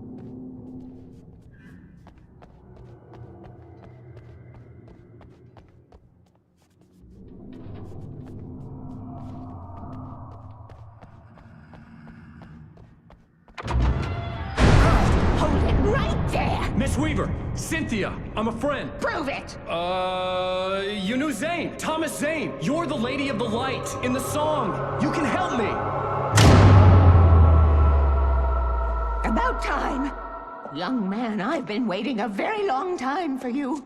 Hold it right there! Miss Weaver, Cynthia, I'm a friend. Prove it! You knew Zane, Thomas Zane. You're the Lady of the Light in the song. You can help me. About time! Young man, I've been waiting a very long time for you.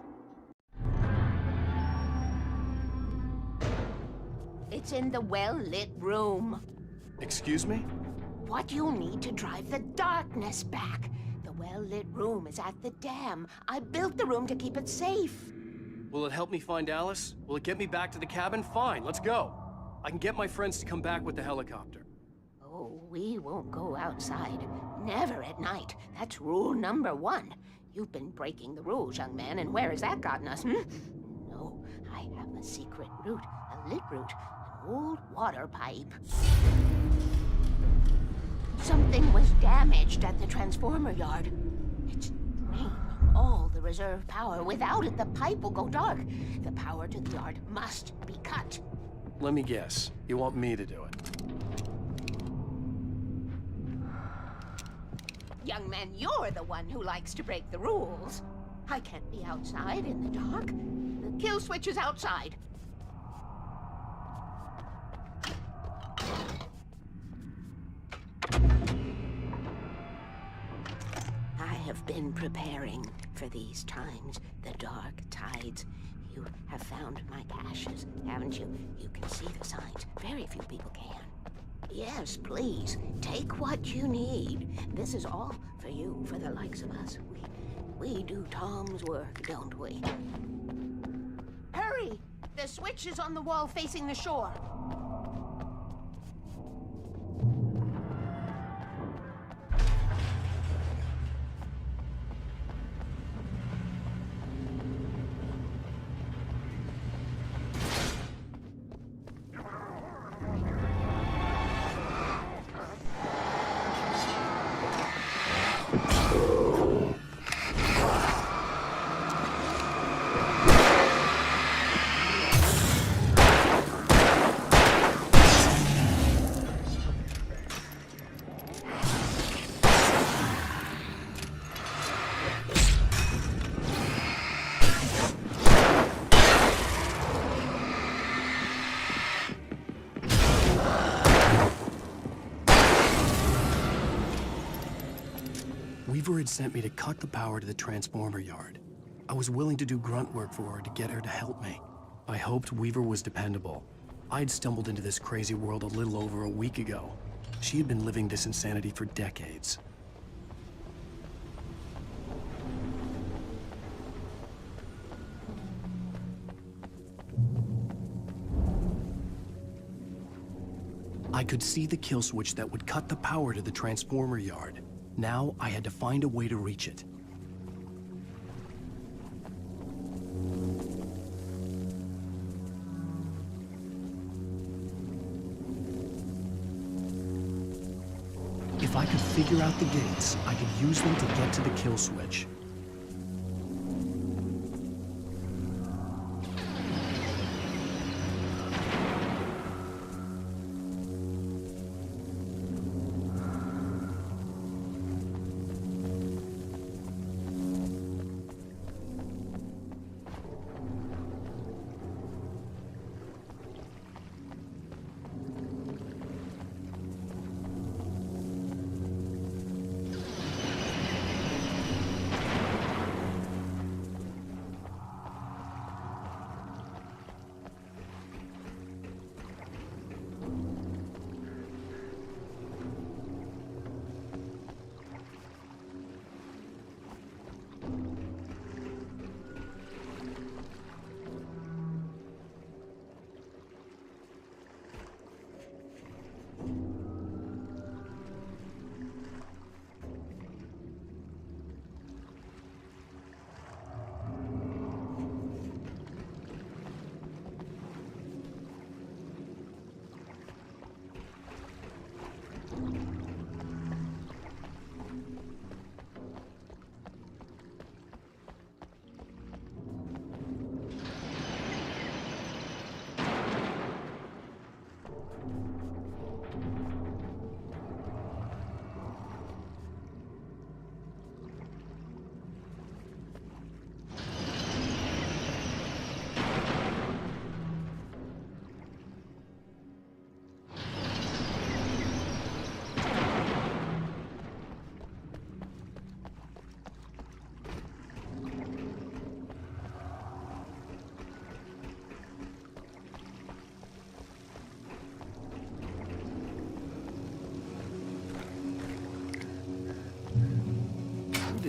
It's in the well-lit room. Excuse me? What you need to drive the darkness back. The well-lit room is at the dam. I built the room to keep it safe. Will it help me find Alice? Will it get me back to the cabin? Fine, let's go. I can get my friends to come back with the helicopter. Oh, we won't go outside. Never at night. That's rule number 1. You've been breaking the rules, young man, and where has that gotten us, No, I have a secret route, a lit route, an old water pipe. Something was damaged at the transformer yard. It's draining all the reserve power. Without it, the pipe will go dark. The power to the yard must be cut. Let me guess. You want me to do it? Young man, you're the one who likes to break the rules. I can't be outside in the dark. The kill switch is outside. I have been preparing for these times, the dark tides. You have found my caches, haven't you? You can see the signs. Very few people can. Yes, please. Take what you need. This is all for you, for the likes of us. We do Tom's work, don't we? Hurry! The switch is on the wall facing the shore. Weaver had sent me to cut the power to the transformer yard. I was willing to do grunt work for her to get her to help me. I hoped Weaver was dependable. I'd stumbled into this crazy world a little over a week ago. She had been living this insanity for decades. I could see the kill switch that would cut the power to the transformer yard. Now I had to find a way to reach it. If I could figure out the gates, I could use them to get to the kill switch.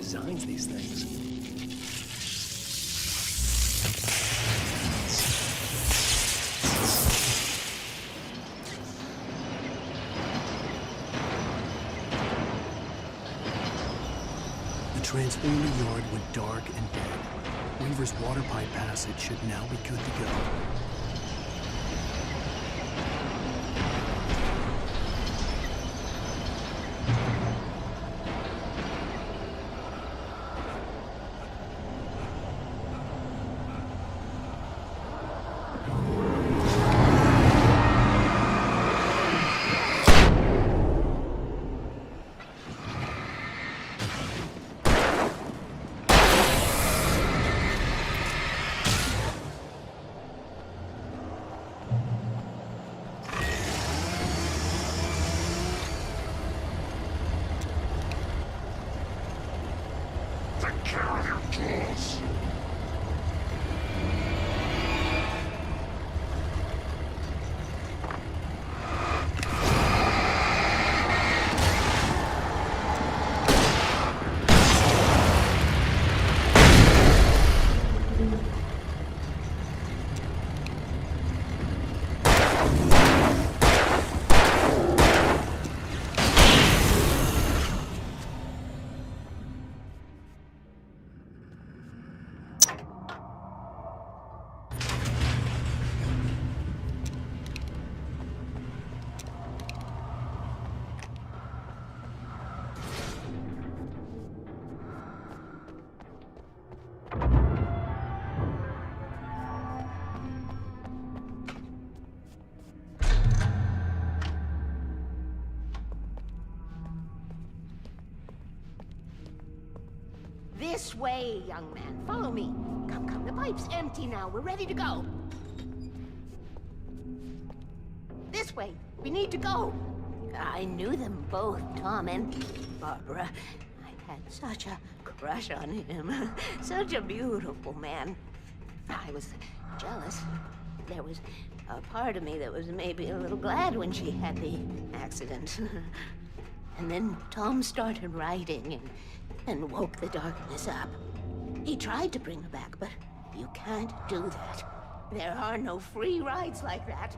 designs these things? The transformer yard went dark and dead. Weaver's water pipe passage should now be good to go. This way, young man. Follow me. Come, come. The pipe's empty now. We're ready to go. This way. We need to go. I knew them both, Tom and Barbara. I had such a crush on him. Such a beautiful man. I was jealous. There was a part of me that was maybe a little glad when she had the accident. And then Tom started writing and woke the darkness up. He tried to bring her back, but you can't do that. There are no free rides like that.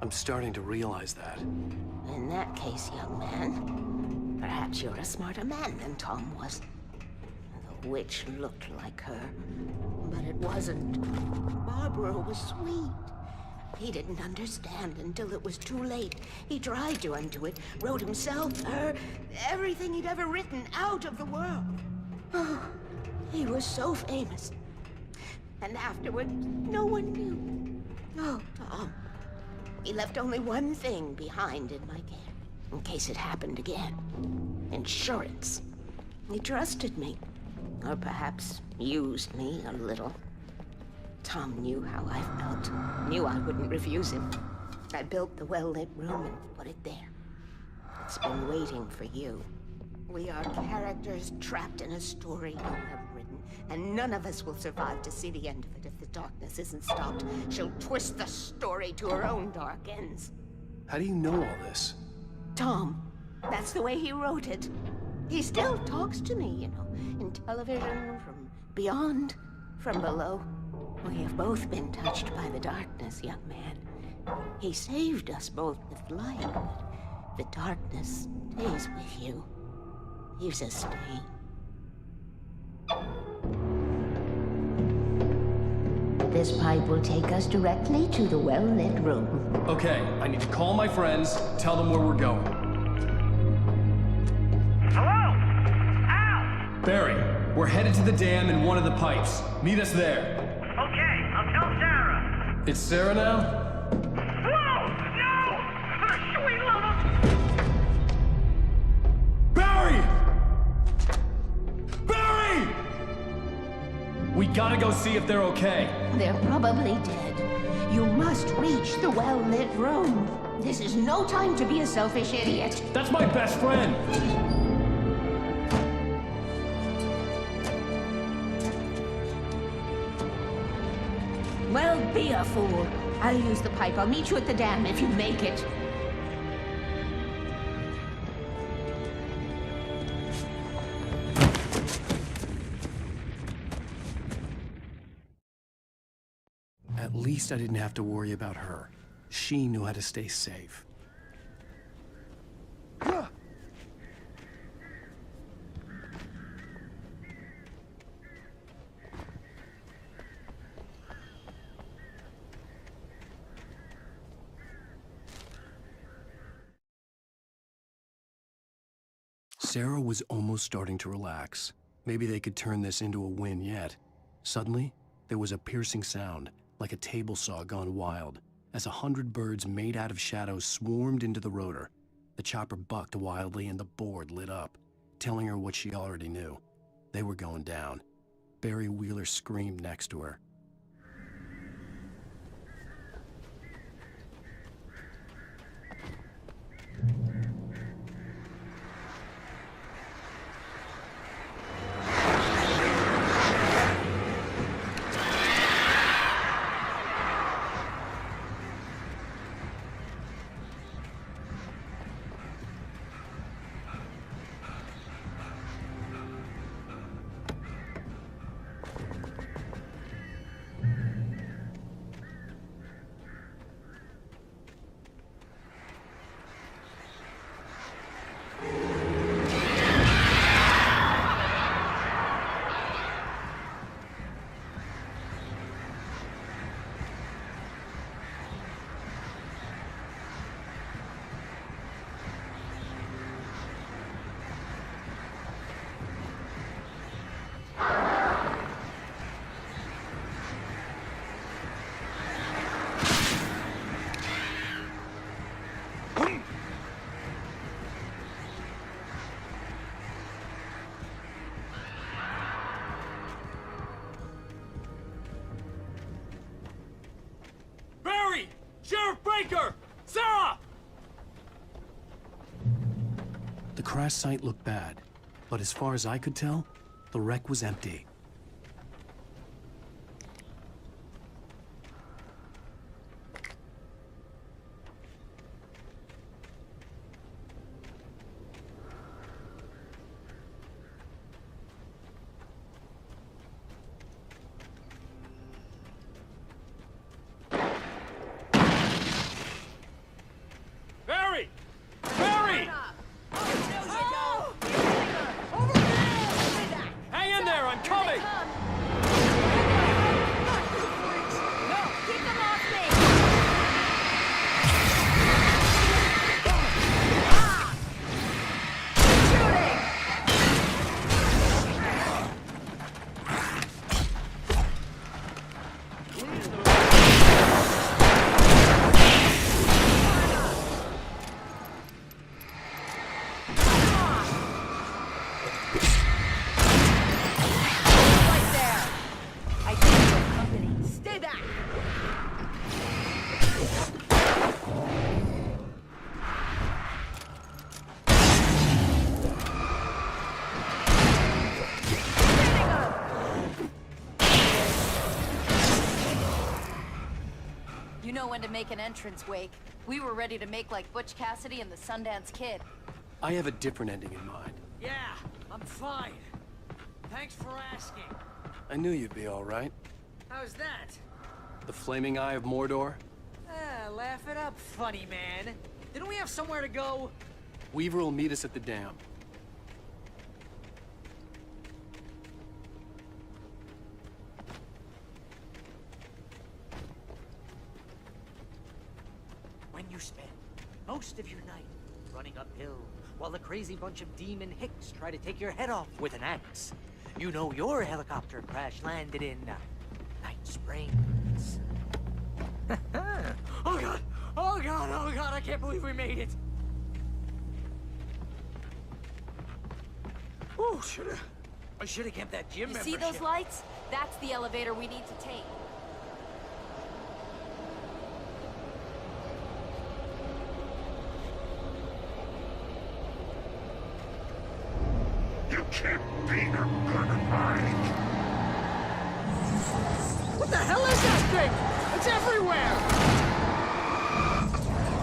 I'm starting to realize that. In that case, young man, perhaps you're a smarter man than Tom was. The witch looked like her, but it wasn't. Barbara was sweet. He didn't understand until it was too late. He tried to undo it, wrote himself, her, everything he'd ever written out of the world. Oh, he was so famous. And afterward, no one knew. Oh, Tom. He left only one thing behind in my care, in case it happened again. Insurance. He trusted me. Or perhaps used me a little. Tom knew how I felt. Knew I wouldn't refuse him. I built the well-lit room and put it there. It's been waiting for you. We are characters trapped in a story you have written, and none of us will survive to see the end of it if the darkness isn't stopped. She'll twist the story to her own dark ends. How do you know all this? Tom, that's the way he wrote it. He still talks to me, you know, in television, from beyond, from below. We have both been touched by the darkness, young man. He saved us both with light, but the darkness stays with you. Leaves a stain. This pipe will take us directly to the well-lit room. Okay, I need to call my friends, tell them where we're going. Hello? Al! Barry, we're headed to the dam in one of the pipes. Meet us there. Okay, I'll tell Sarah. It's Sarah now? Whoa! No! Sweet little... Barry! Barry! We gotta go see if they're okay. They're probably dead. You must reach the well-lit room. This is no time to be a selfish idiot. That's my best friend! Well, be a fool. I'll use the pipe. I'll meet you at the dam if you make it. At least I didn't have to worry about her. She knew how to stay safe. Sarah was almost starting to relax. Maybe they could turn this into a win yet. Suddenly, there was a piercing sound, like a table saw gone wild, as 100 birds made out of shadows swarmed into the rotor. The chopper bucked wildly and the board lit up, telling her what she already knew. They were going down. Barry Wheeler screamed next to her. Sheriff Baker! Sarah! The crash site looked bad, but as far as I could tell, the wreck was empty. You know when to make an entrance, Wake. We were ready to make like Butch Cassidy and the Sundance Kid. I have a different ending in mind. Yeah, I'm fine. Thanks for asking. I knew you'd be all right. How's that? The flaming eye of Mordor? Laugh it up, funny man. Didn't we have somewhere to go? Weaver will meet us at the dam. When you spend most of your night running uphill while the crazy bunch of demon hicks try to take your head off with an axe, you know your helicopter crash landed in Night Springs. Oh god! Oh god! Oh god! I can't believe we made it! Oh, I should have kept that gym You membership. see those lights? That's the elevator we need to take. You can't be a gun of mine. What the hell is that thing? It's everywhere!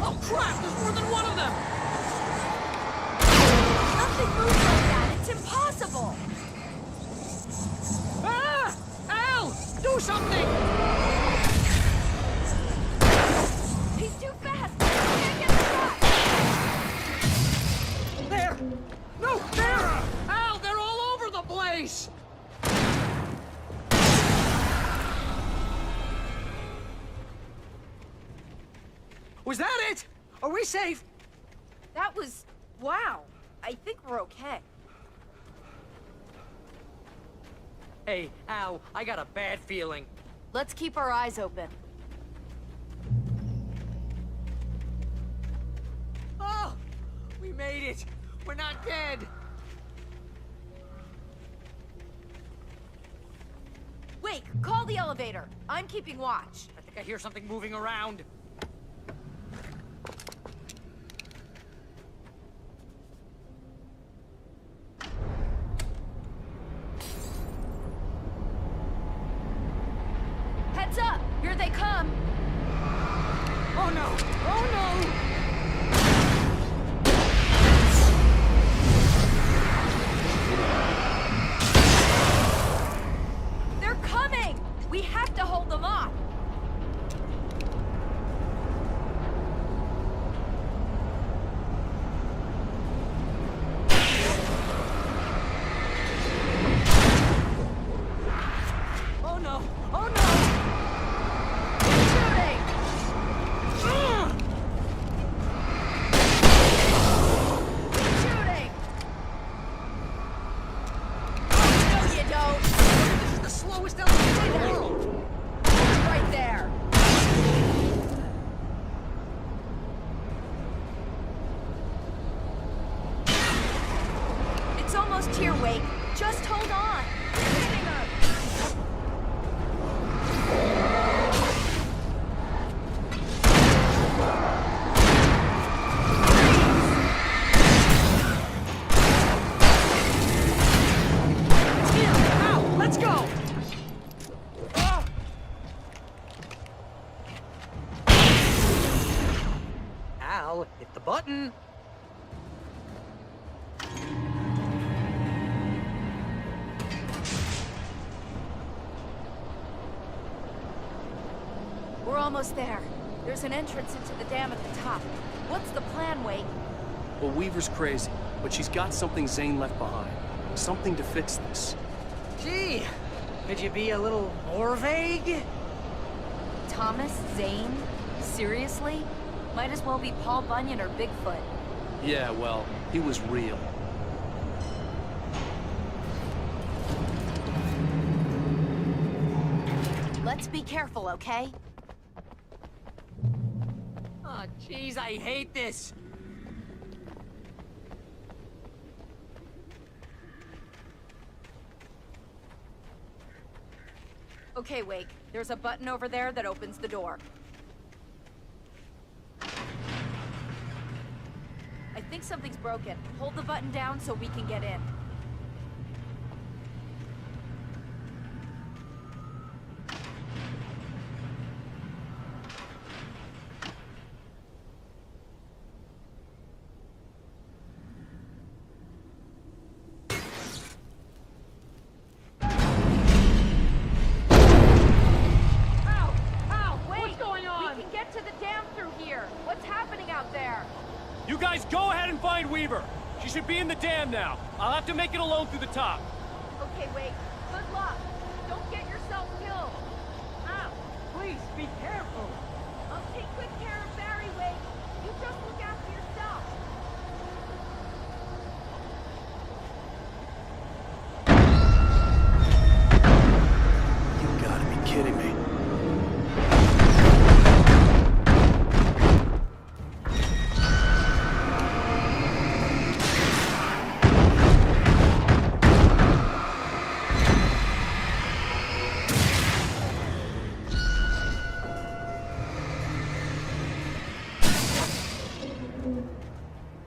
Oh crap! There's more than one of them! Nothing moves like that. It's impossible. Ah! Al! Do something! Was that it? Are we safe? That was... wow. I think we're okay. Hey, Al, I got a bad feeling. Let's keep our eyes open. Oh! We made it! We're not dead! Wait, call the elevator. I'm keeping watch. I think I hear something moving around. Heads up! Here they come! Oh no! Oh no! They're coming! We have to hold them off! Oh no! Oh no! Shooting! Shooting! No, you don't! This is the slowest elevator in the world! Right there! It's almost here, Wake. Just hold on. We're hitting her. Here! Al, let's go! Al, hit the button. We're almost there. There's an entrance into the dam at the top. What's the plan, Wake? Well, Weaver's crazy, but she's got something Zane left behind. Something to fix this. Gee, could you be a little more vague? Thomas Zane? Seriously? Might as well be Paul Bunyan or Bigfoot. Yeah, well, he was real. Let's be careful, okay? Oh, jeez, I hate this. Okay, Wake. There's a button over there that opens the door. I think something's broken. Hold the button down so we can get in. You guys go ahead and find Weaver. She should be in the dam now. I'll have to make it alone through the top. Okay, Wake. Good luck. Don't get yourself killed. Ow! Please, be careful. I'll take good care of Barry, Wake. You just look after yourself. You gotta be kidding me.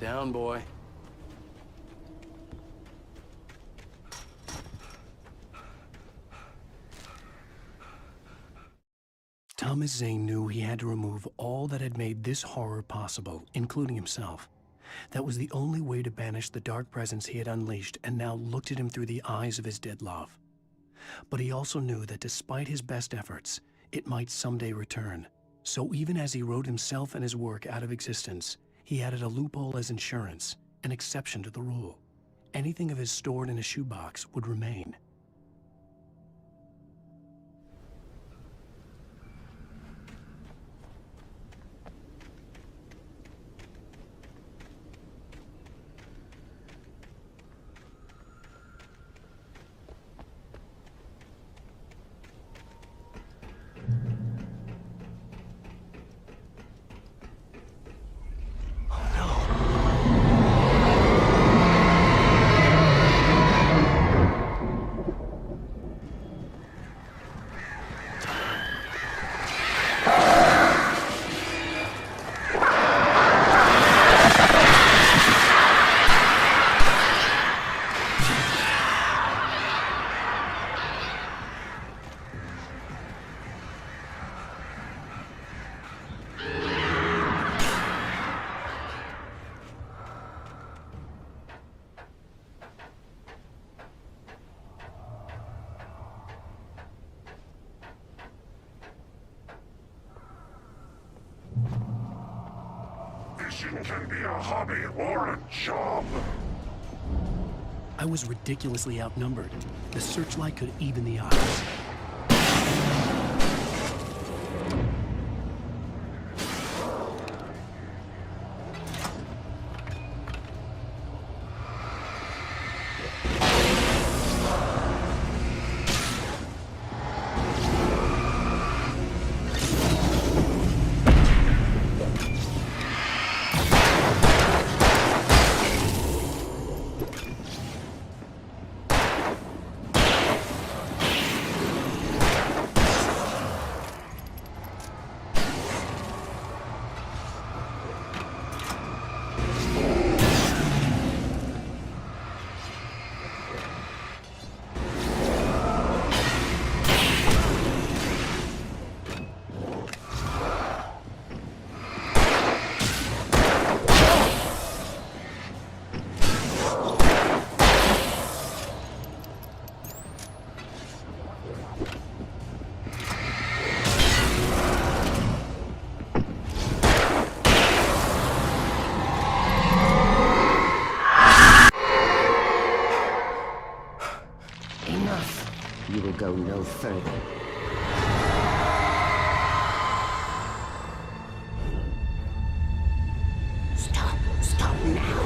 Down, boy. Thomas Zane knew he had to remove all that had made this horror possible, including himself. That was the only way to banish the dark presence he had unleashed and now looked at him through the eyes of his dead love. But he also knew that despite his best efforts, it might someday return. So even as he wrote himself and his work out of existence, he added a loophole as insurance, an exception to the rule. Anything of his stored in a shoebox would remain. Writing can be a hobby or a job. I was ridiculously outnumbered. The searchlight could even the odds. You will go no further. Stop now.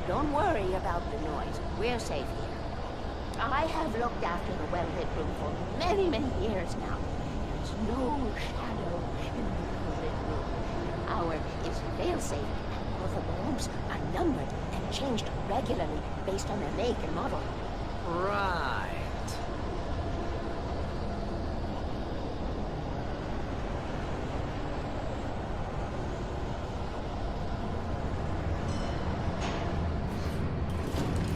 Don't worry about the noise. We're safe here. I have looked after the well-lit room for many, many years now. There's no shadow in the well-lit room. Our is fail-safe, and all the bulbs are numbered and changed regularly based on their make and model. Right.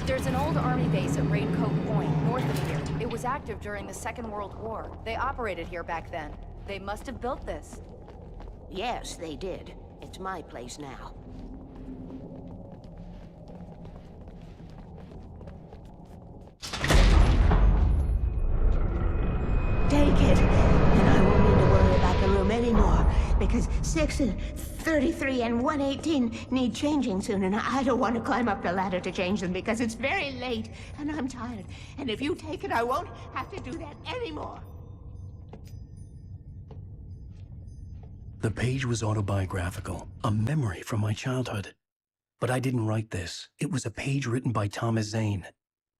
There's an old army base at Raincoat Point, north of here. It was active during the Second World War. They operated here back then. They must have built this. Yes, they did. It's my place now. Take it, and I won't need to worry about the room anymore, because 6 and 33 and 118 need changing soon, and I don't want to climb up the ladder to change them because it's very late, and I'm tired. And if you take it, I won't have to do that anymore. The page was autobiographical, a memory from my childhood. But I didn't write this. It was a page written by Thomas Zane.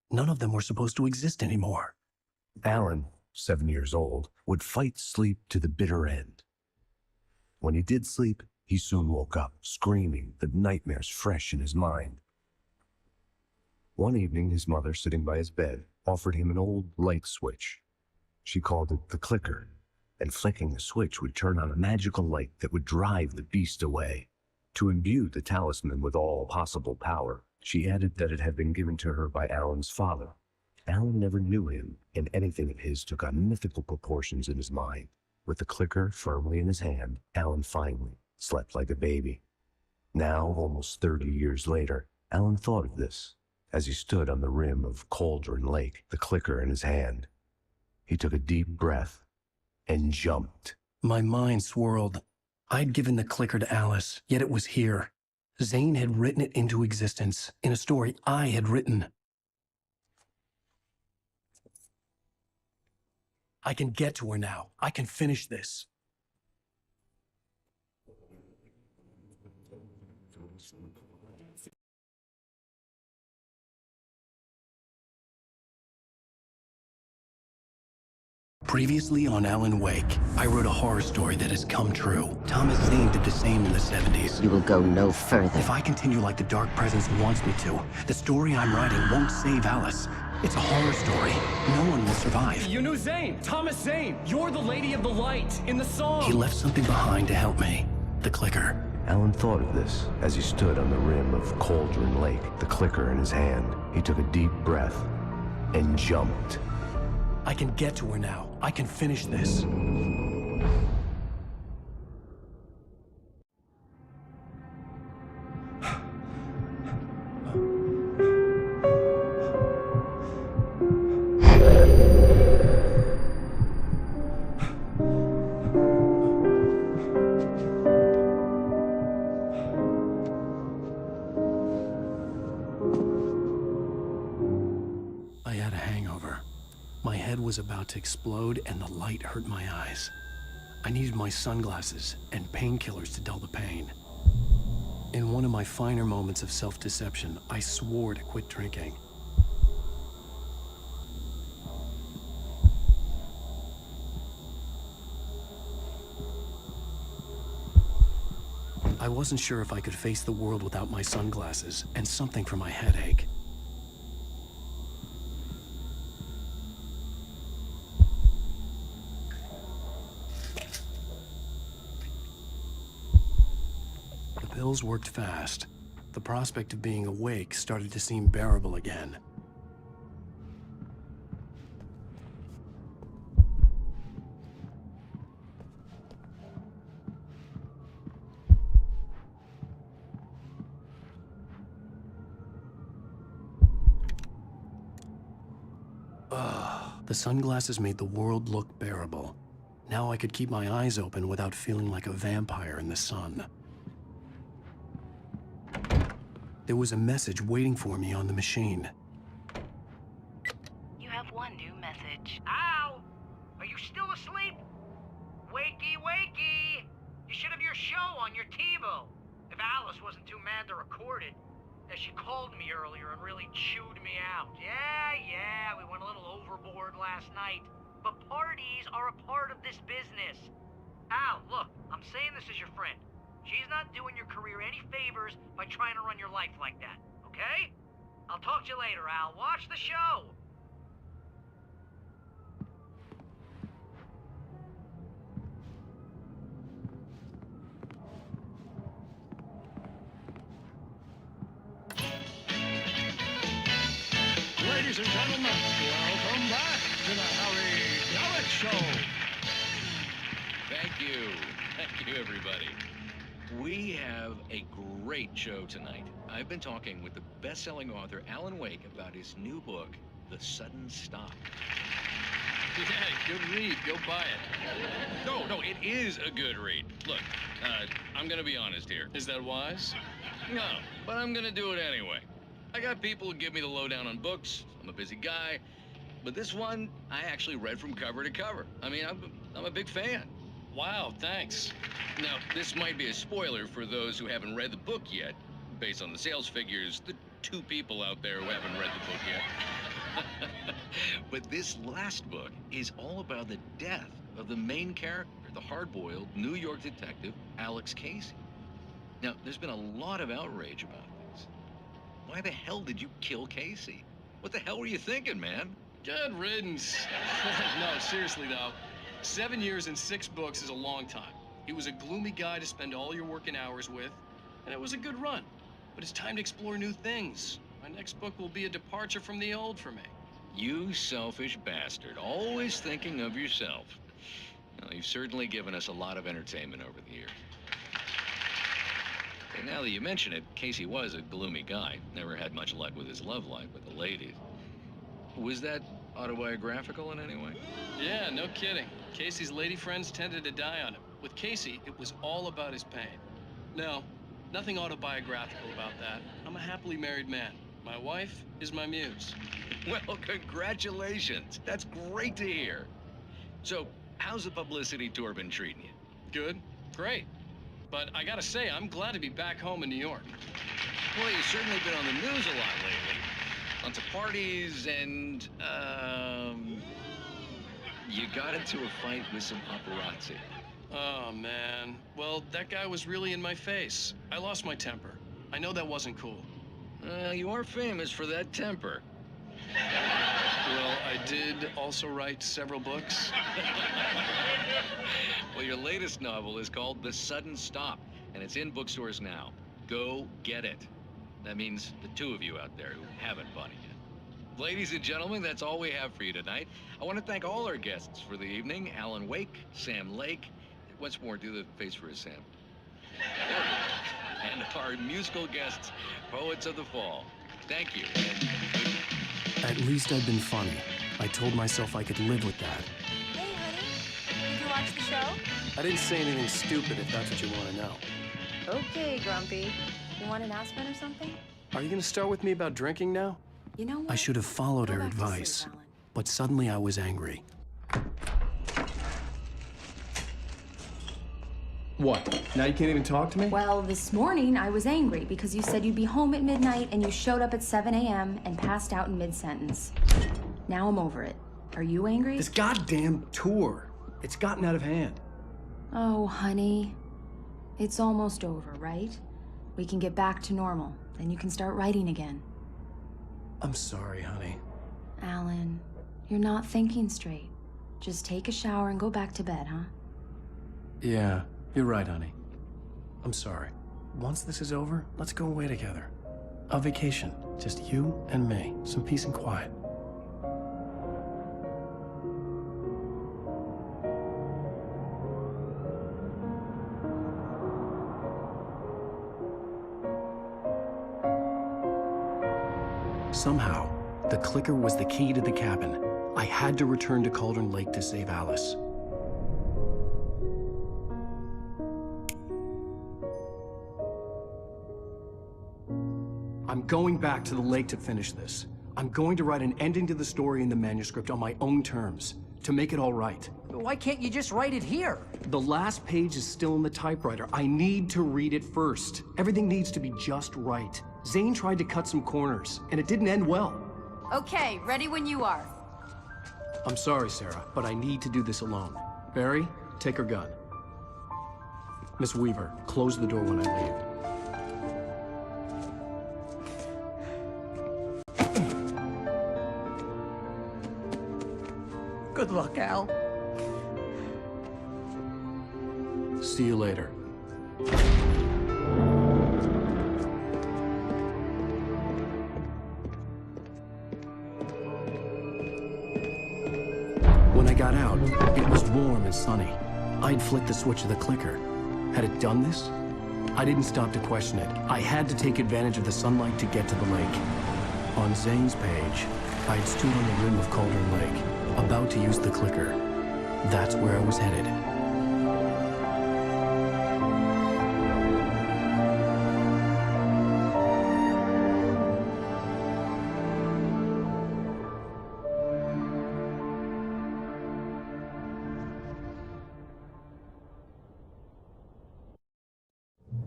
None of them were supposed to exist anymore. Alan, 7 years old, would fight sleep to the bitter end. When he did sleep, he soon woke up, screaming, the nightmares fresh in his mind. One evening, his mother, sitting by his bed, offered him an old light switch. She called it the clicker, and flicking the switch would turn on a magical light that would drive the beast away. To imbue the talisman with all possible power, she added that it had been given to her by Alan's father, Alan never knew him, and anything of his took on mythical proportions in his mind. With the clicker firmly in his hand, Alan finally slept like a baby. Now, almost 30 years later, Alan thought of this as he stood on the rim of Cauldron Lake, the clicker in his hand. He took a deep breath and jumped. My mind swirled. I'd given the clicker to Alice, yet it was here. Zane had written it into existence in a story I had written. I can get to her now. I can finish this. Previously on Alan Wake, I wrote a horror story that has come true. Thomas Zane did the same in the 70s. You will go no further. If I continue like the Dark Presence wants me to, the story I'm writing won't save Alice. It's a horror story. No one will survive. You knew Zane! Thomas Zane! You're the Lady of the Light in the song! He left something behind to help me. The clicker. Alan thought of this as he stood on the rim of Cauldron Lake, the clicker in his hand. He took a deep breath and jumped. I can get to her now. I can finish this. I had a hangover. My head was about to explode and the light hurt my eyes. I needed my sunglasses and painkillers to dull the pain. In one of my finer moments of self-deception, I swore to quit drinking. I wasn't sure if I could face the world without my sunglasses and something for my headache. The pills worked fast. The prospect of being awake started to seem bearable again. The sunglasses made the world look bearable. Now I could keep my eyes open without feeling like a vampire in the sun. There was a message waiting for me on the machine. You have one new message. Al! Are you still asleep? Wakey, wakey! You should have your show on your TiVo. If Alice wasn't too mad to record it. She called me earlier and really chewed me out. Yeah, we went a little overboard last night. But parties are a part of this business. Al, look, I'm saying this as your friend. She's not doing your career any favors by trying to run your life like that, okay? I'll talk to you later, Al. Watch the show. Ladies and gentlemen, welcome back to the Harry Dalit Show. Thank you. Thank you, everybody. We have a great show tonight. I've been talking with the best-selling author Alan Wake about his new book, The Sudden Stop. Yeah, good read. Go buy it. No, it is a good read. Look, I'm gonna be honest here. Is that wise? No, but I'm gonna do it anyway. I got people who give me the lowdown on books. I'm a busy guy. But this one, I actually read from cover to cover. I mean, I'm a big fan. Wow, thanks. Now, this might be a spoiler for those who haven't read the book yet. Based on the sales figures, the 2 people out there who haven't read the book yet. But this last book is all about the death of the main character, the hard-boiled New York detective, Alex Casey. Now, there's been a lot of outrage about this. Why the hell did you kill Casey? What the hell were you thinking, man? Good riddance. No, seriously though, 7 years and 6 books is a long time. He was a gloomy guy to spend all your working hours with, and it was a good run. But it's time to explore new things. My next book will be a departure from the old for me. You selfish bastard, always thinking of yourself. Well, you've certainly given us a lot of entertainment over the years. And now that you mention it, Casey was a gloomy guy. Never had much luck with his love life with the ladies. Was that autobiographical in any way? Yeah, no kidding. Casey's lady friends tended to die on him. With Casey, it was all about his pain. No, nothing autobiographical about that. I'm a happily married man. My wife is my muse. Well, congratulations. That's great to hear. So, how's the publicity tour been treating you? Good, great. But I gotta say, I'm glad to be back home in New York. Well, you've certainly been on the news a lot lately. Lots of parties and, you got into a fight with some paparazzi. Oh, man. Well, that guy was really in my face. I lost my temper. I know that wasn't cool. You are famous for that temper. Well, I did also write several books. Well, your latest novel is called The Sudden Stop, and it's in bookstores now. Go get it. That means the two of you out there who haven't bought it yet. Ladies and gentlemen, that's all we have for you tonight. I want to thank all our guests for the evening. Alan Wake, Sam Lake. Once more, do the face for us, Sam. And our musical guests, Poets of the Fall. Thank you. At least I'd been funny. I told myself I could live with that. Hey, honey. Did you watch the show? I didn't say anything stupid if that's what you want to know. Okay, Grumpy. You want an aspirin or something? Are you going to start with me about drinking now? You know what? I should have followed Go her back to advice, sleep, Alan. but suddenly I was angry. What? Now you can't even talk to me? Well, this morning I was angry because you said you'd be home at midnight and you showed up at 7 a.m. and passed out in mid-sentence. Now I'm over it. Are you angry? This goddamn tour. It's gotten out of hand. Oh, honey. It's almost over, right? We can get back to normal. Then you can start writing again. I'm sorry, honey. Alan, you're not thinking straight. Just take a shower and go back to bed, huh? Yeah, you're right, honey. I'm sorry. Once this is over, let's go away together. A vacation. Just you and me. Some peace and quiet. Somehow, the clicker was the key to the cabin. I had to return to Cauldron Lake to save Alice. I'm going back to the lake to finish this. I'm going to write an ending to the story in the manuscript on my own terms, to make it all right. Why can't you just write it here? The last page is still in the typewriter. I need to read it first. Everything needs to be just right. Zane tried to cut some corners, and it didn't end well. Okay, ready when you are. I'm sorry, Sarah, but I need to do this alone. Barry, take her gun. Miss Weaver, close the door when I leave. Good luck, Al. See you later. When I got out, it was warm and sunny. I'd flicked the switch of the clicker. Had it done this? I didn't stop to question it. I had to take advantage of the sunlight to get to the lake. On Zane's page, I had stood on the rim of Cauldron Lake, about to use the clicker. That's where I was headed.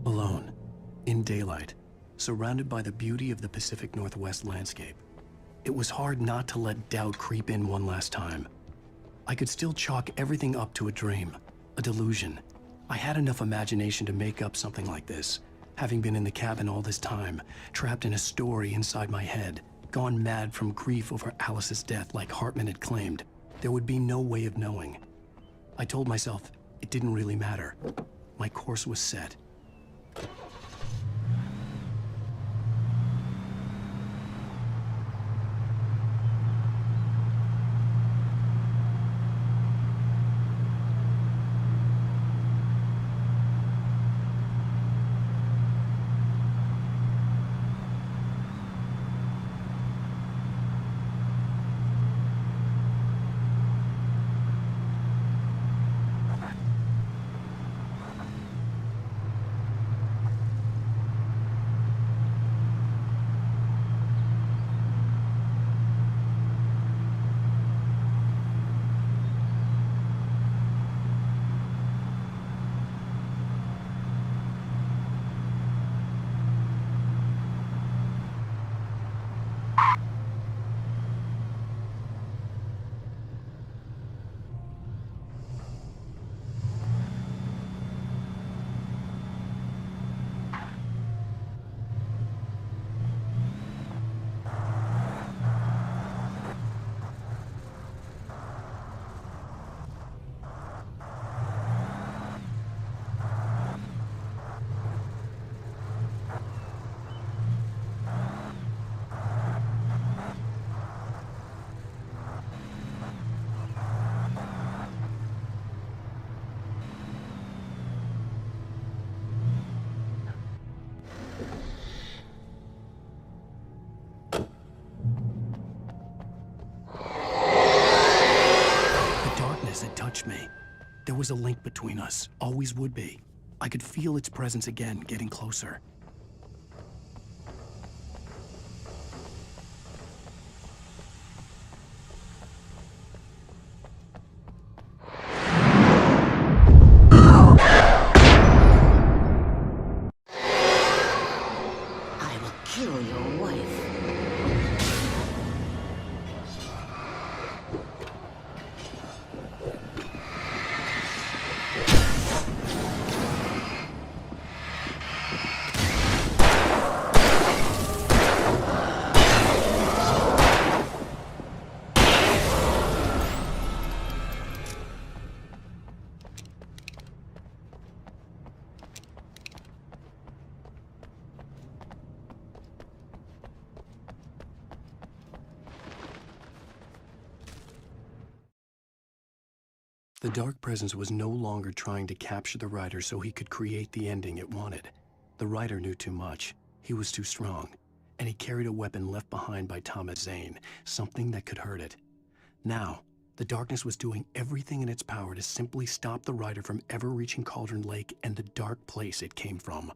Alone, in daylight, surrounded by the beauty of the Pacific Northwest landscape. It was hard not to let doubt creep in one last time. I could still chalk everything up to a dream, a delusion. I had enough imagination to make up something like this, having been in the cabin all this time, trapped in a story inside my head, gone mad from grief over Alice's death like Hartman had claimed. There would be no way of knowing. I told myself it didn't really matter. My course was set. There was a link between us, always would be. I could feel its presence again, getting closer. I will kill your wife. The Dark Presence was no longer trying to capture the Rider so he could create the ending it wanted. The Rider knew too much. He was too strong. And he carried a weapon left behind by Thomas Zane, something that could hurt it. Now, the darkness was doing everything in its power to simply stop the Rider from ever reaching Cauldron Lake and the dark place it came from.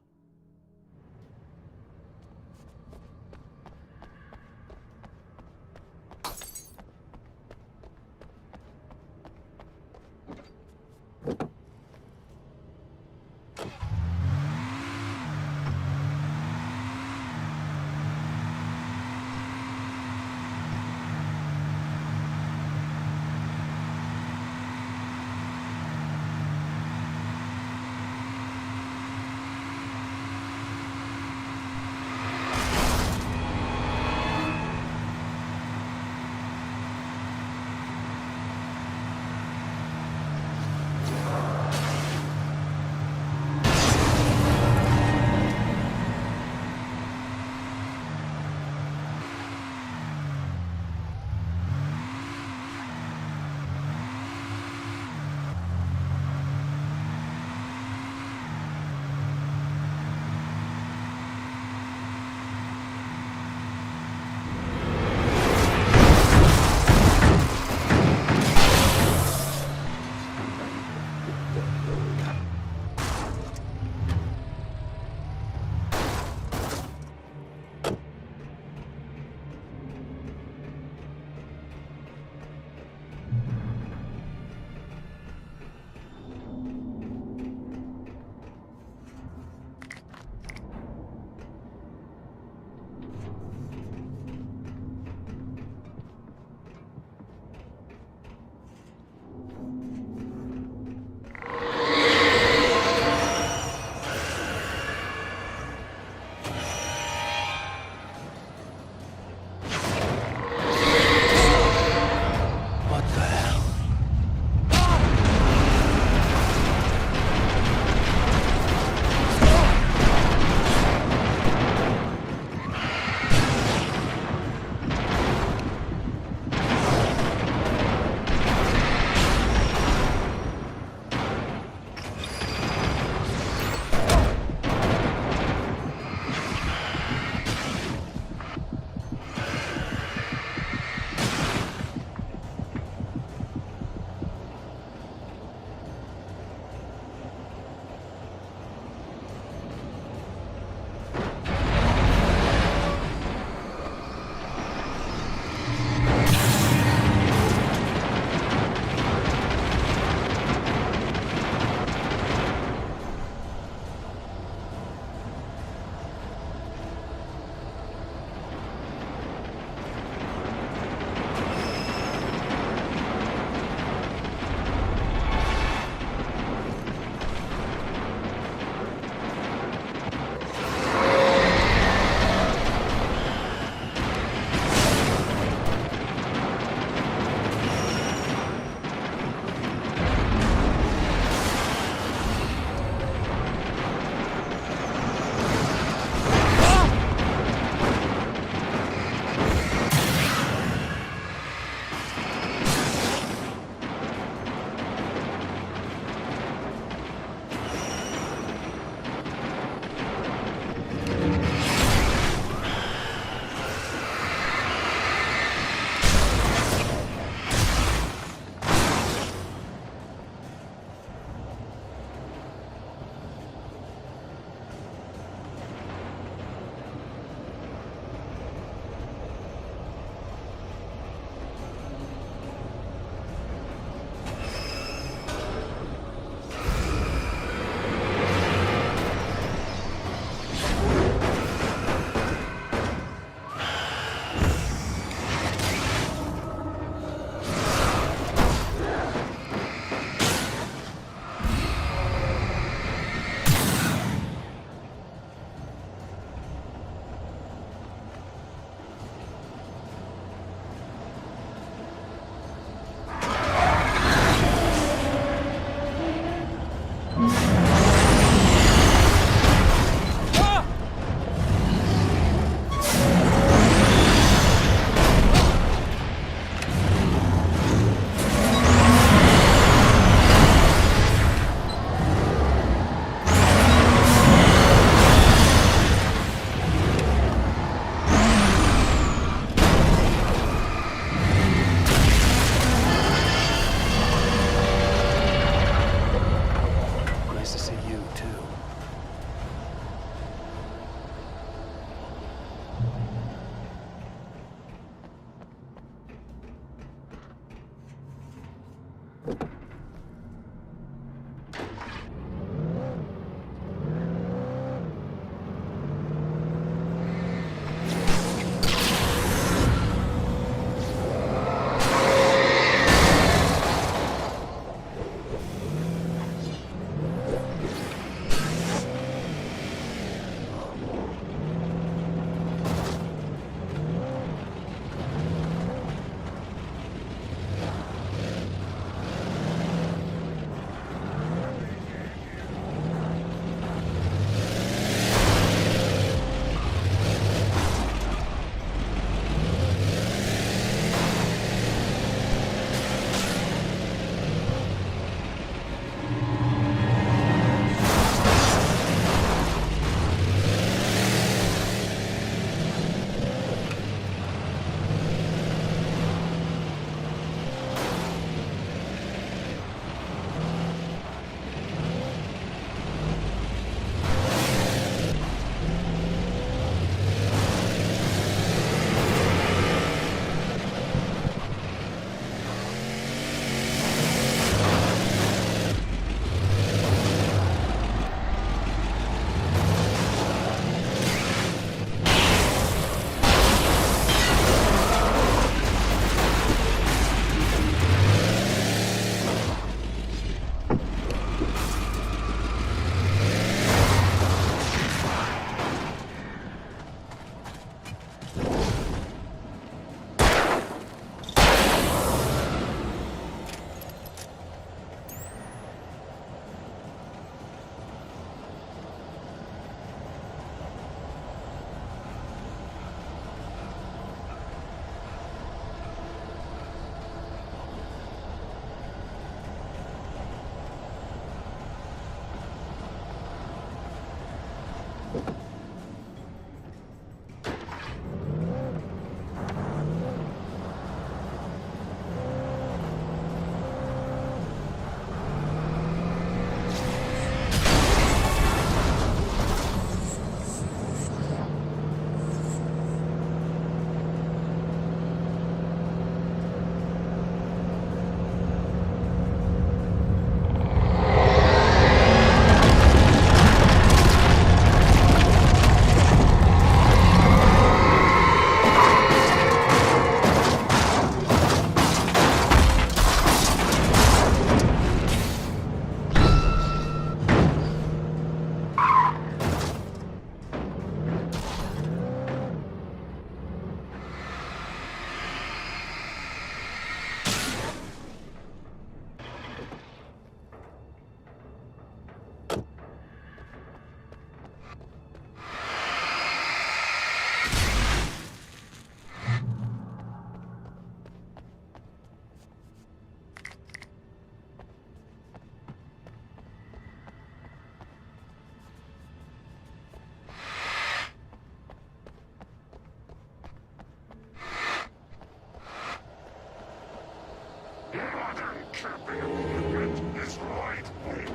champion movement is lightweight.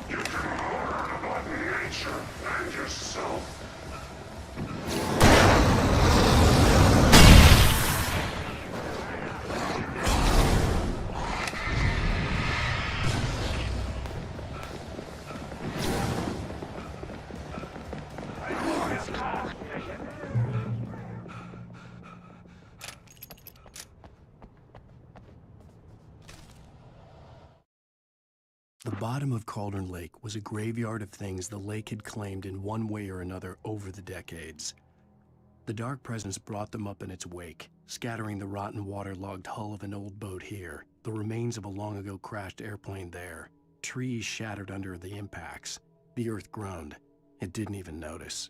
You can learn about nature and yourself. The bottom of Cauldron Lake was a graveyard of things the lake had claimed in one way or another over the decades. The Dark Presence brought them up in its wake, scattering the rotten waterlogged hull of an old boat here, the remains of a long-ago crashed airplane there, trees shattered under the impacts. The earth groaned. It didn't even notice.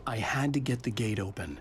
I had to get the gate open.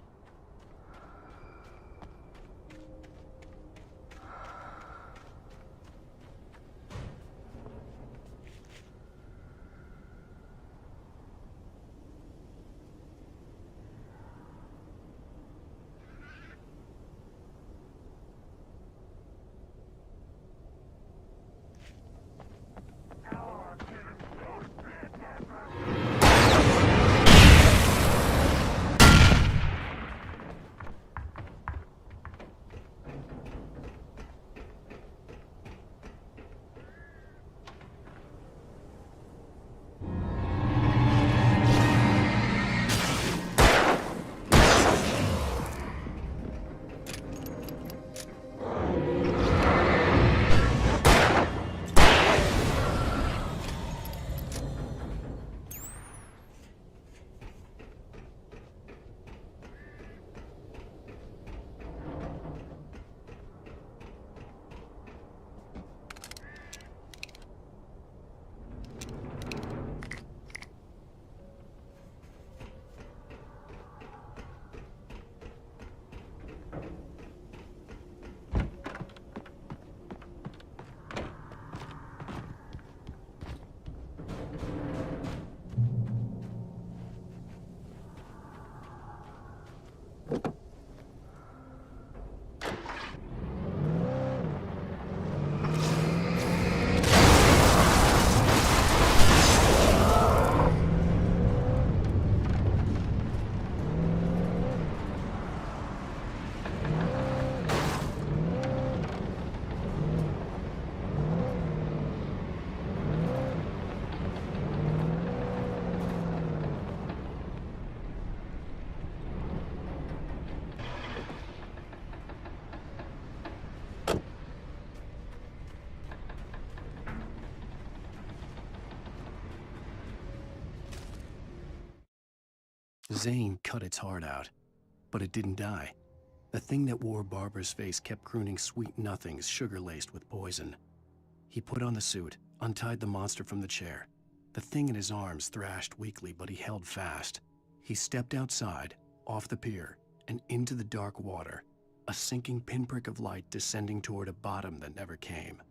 Zane cut its heart out, but it didn't die. The thing that wore Barbara's face kept crooning sweet nothings sugar-laced with poison. He put on the suit, untied the monster from the chair. The thing in his arms thrashed weakly, but he held fast. He stepped outside, off the pier, and into the dark water, a sinking pinprick of light descending toward a bottom that never came.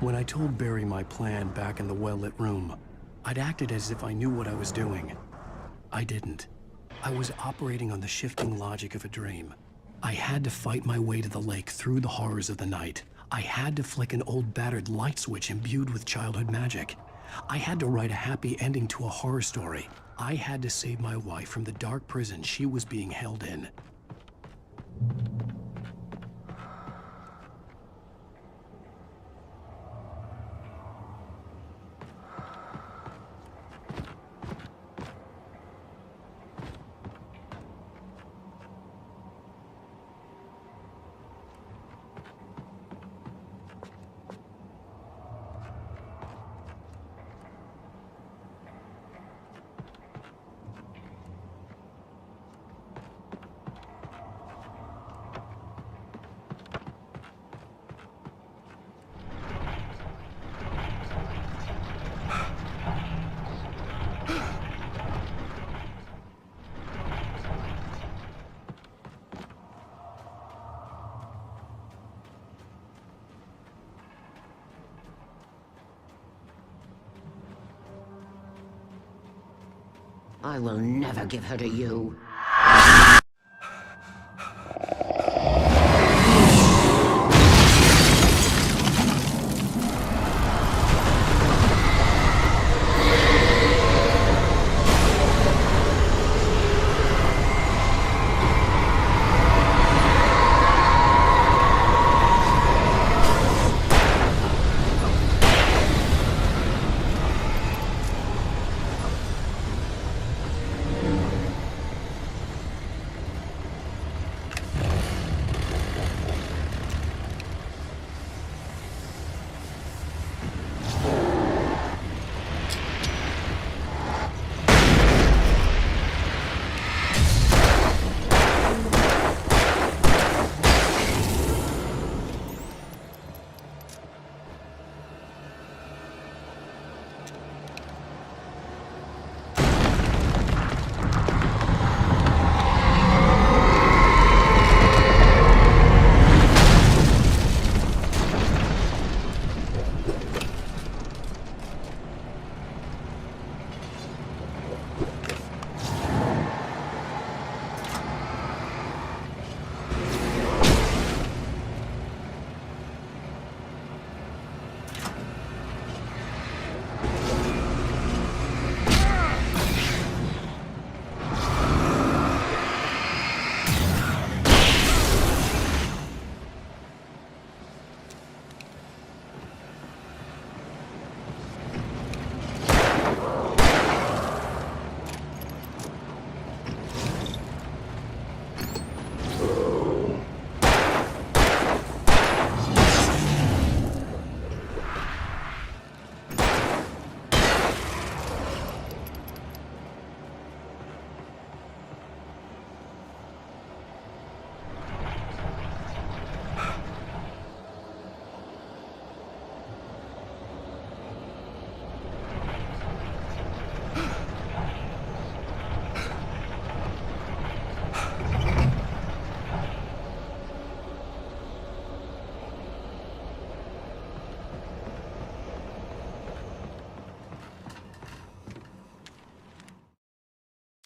When I told Barry my plan back in the well-lit room, I'd acted as if I knew what I was doing. I didn't. I was operating on the shifting logic of a dream. I had to fight my way to the lake through the horrors of the night. I had to flick an old battered light switch imbued with childhood magic. I had to write a happy ending to a horror story. I had to save my wife from the dark prison she was being held in. I will never give her to you.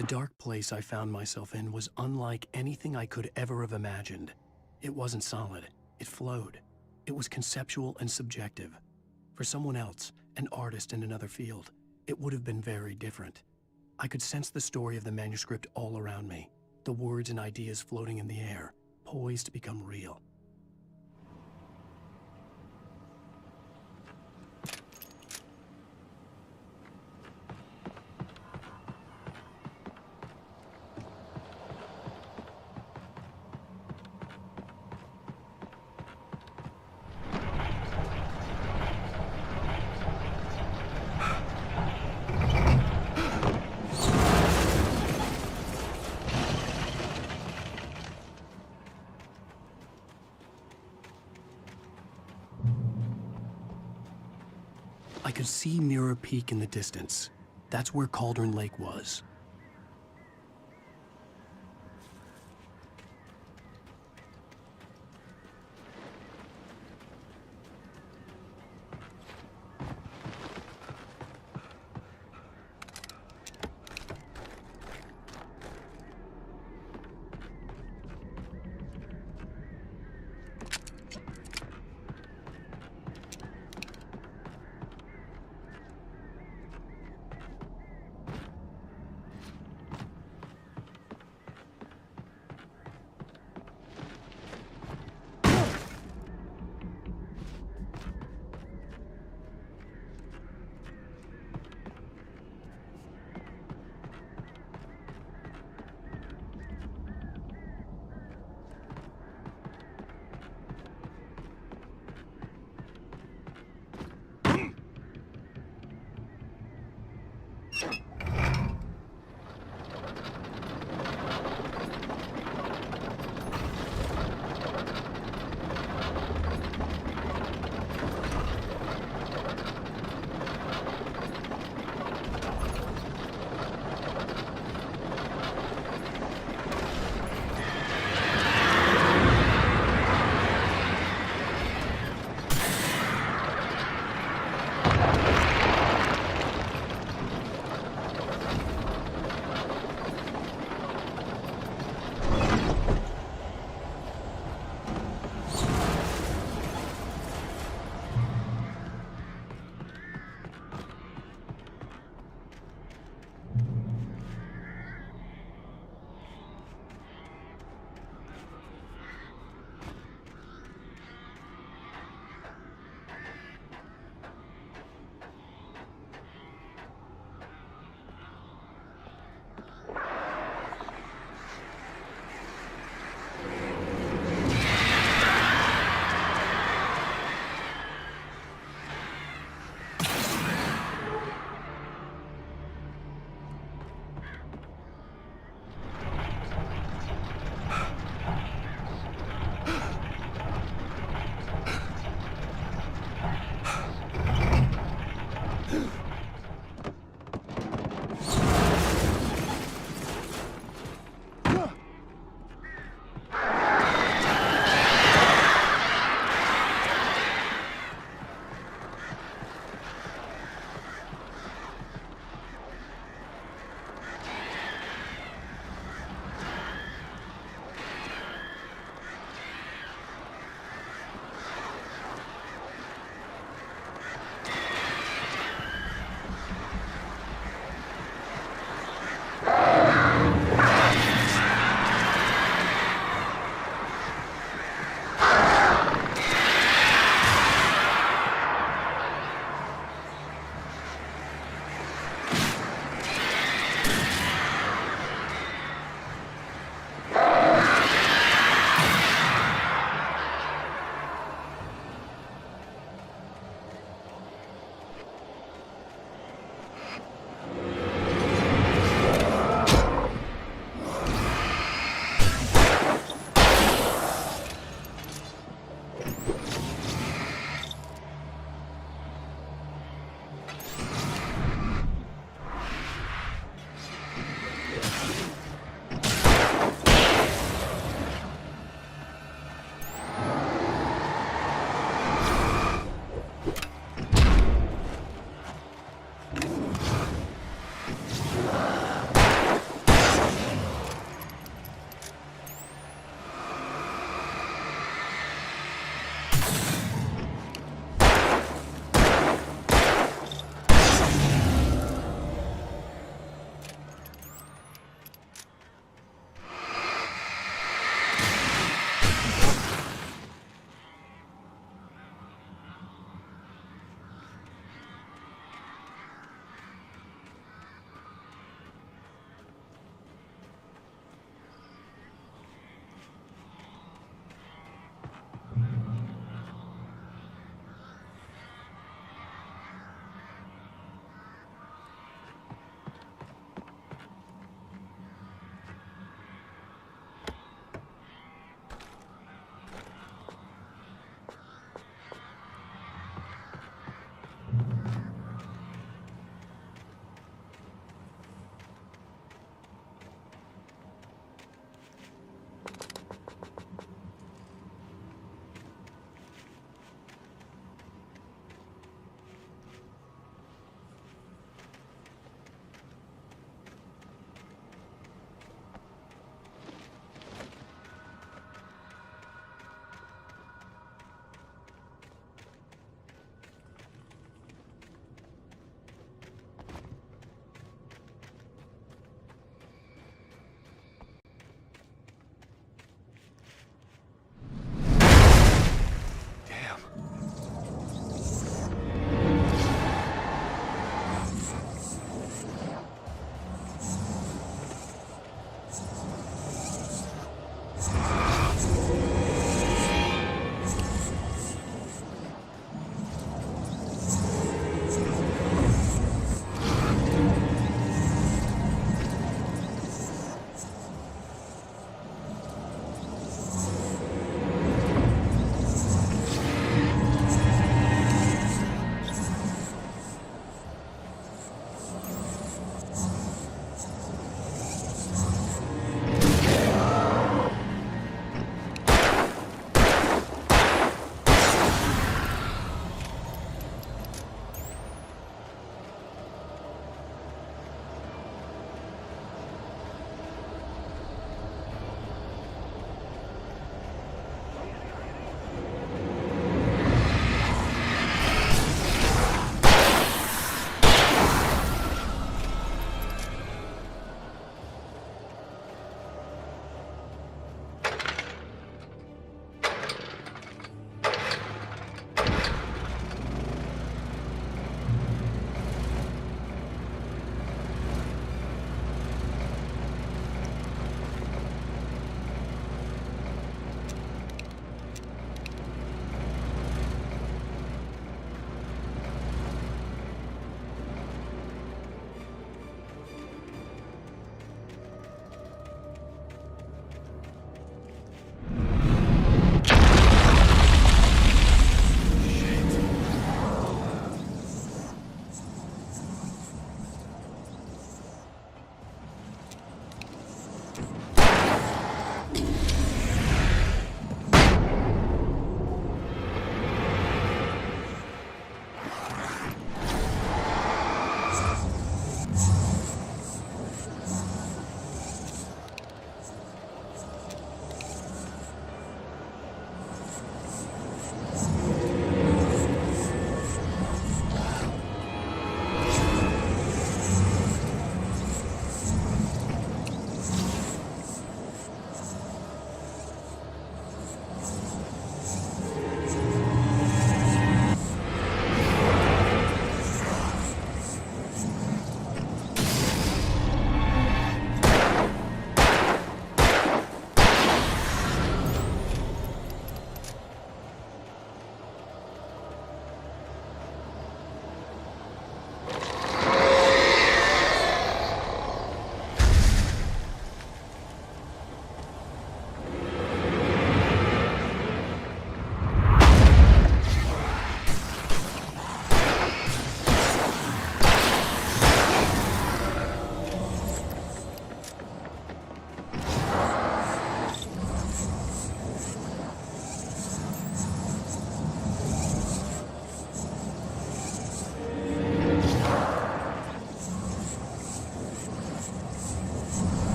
The dark place I found myself in was unlike anything I could ever have imagined. It wasn't solid. It flowed. It was conceptual and subjective. For someone else, an artist in another field, it would have been very different. I could sense the story of the manuscript all around me, the words and ideas floating in the air, poised to become real. I could see Mirror Peak in the distance. That's where Cauldron Lake was.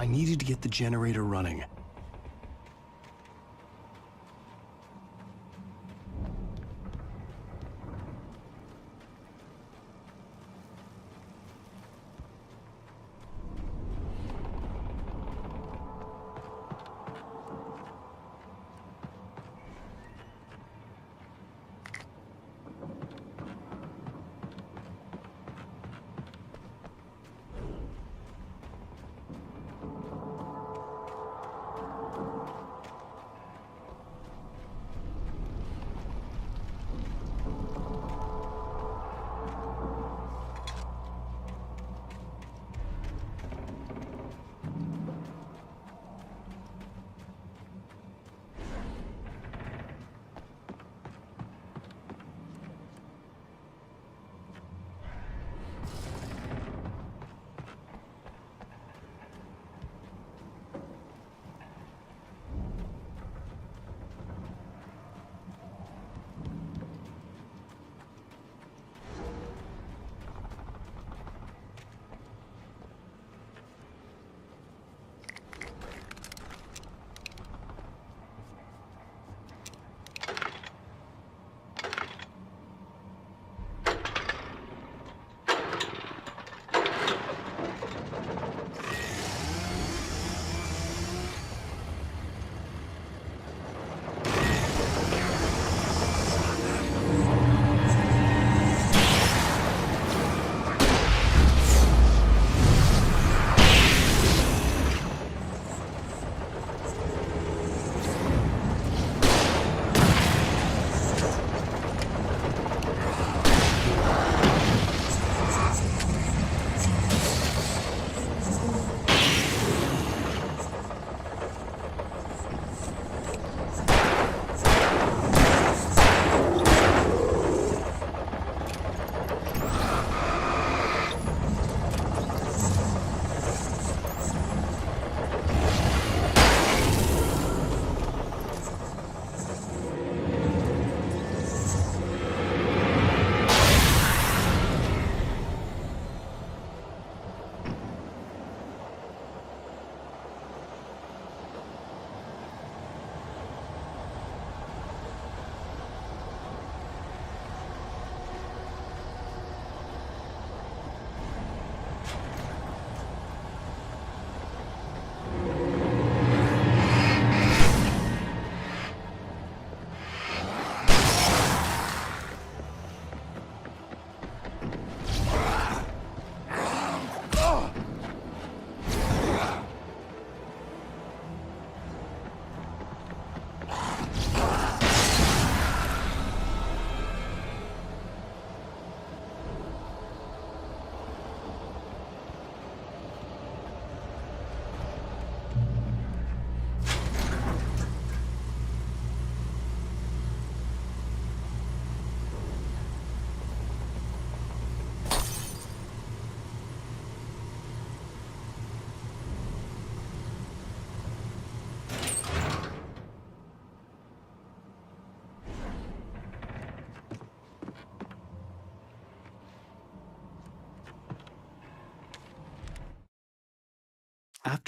I needed to get the generator running.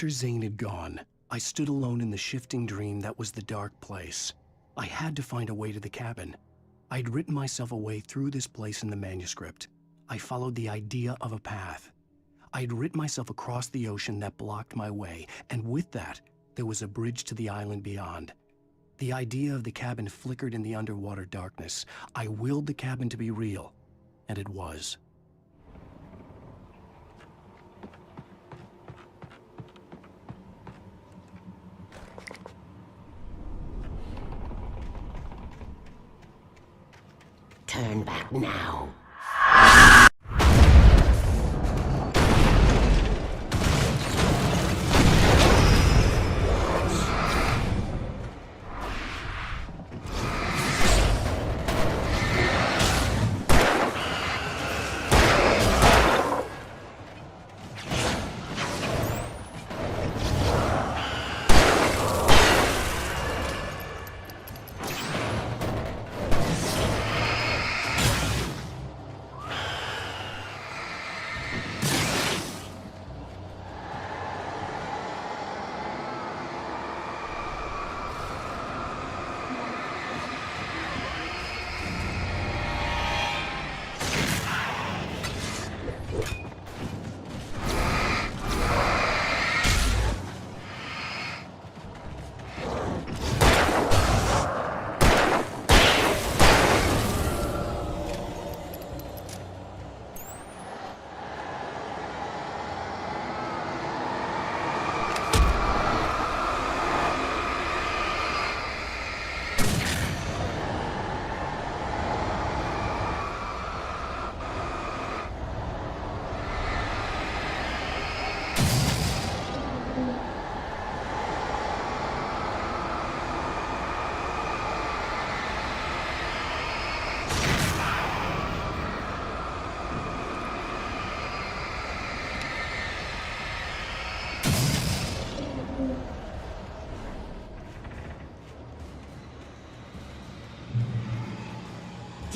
After Zane had gone, I stood alone in the shifting dream that was the dark place. I had to find a way to the cabin. I'd written myself a way through this place in the manuscript. I followed the idea of a path. I'd written myself across the ocean that blocked my way, and with that, there was a bridge to the island beyond. The idea of the cabin flickered in the underwater darkness. I willed the cabin to be real, and it was. Turn back now.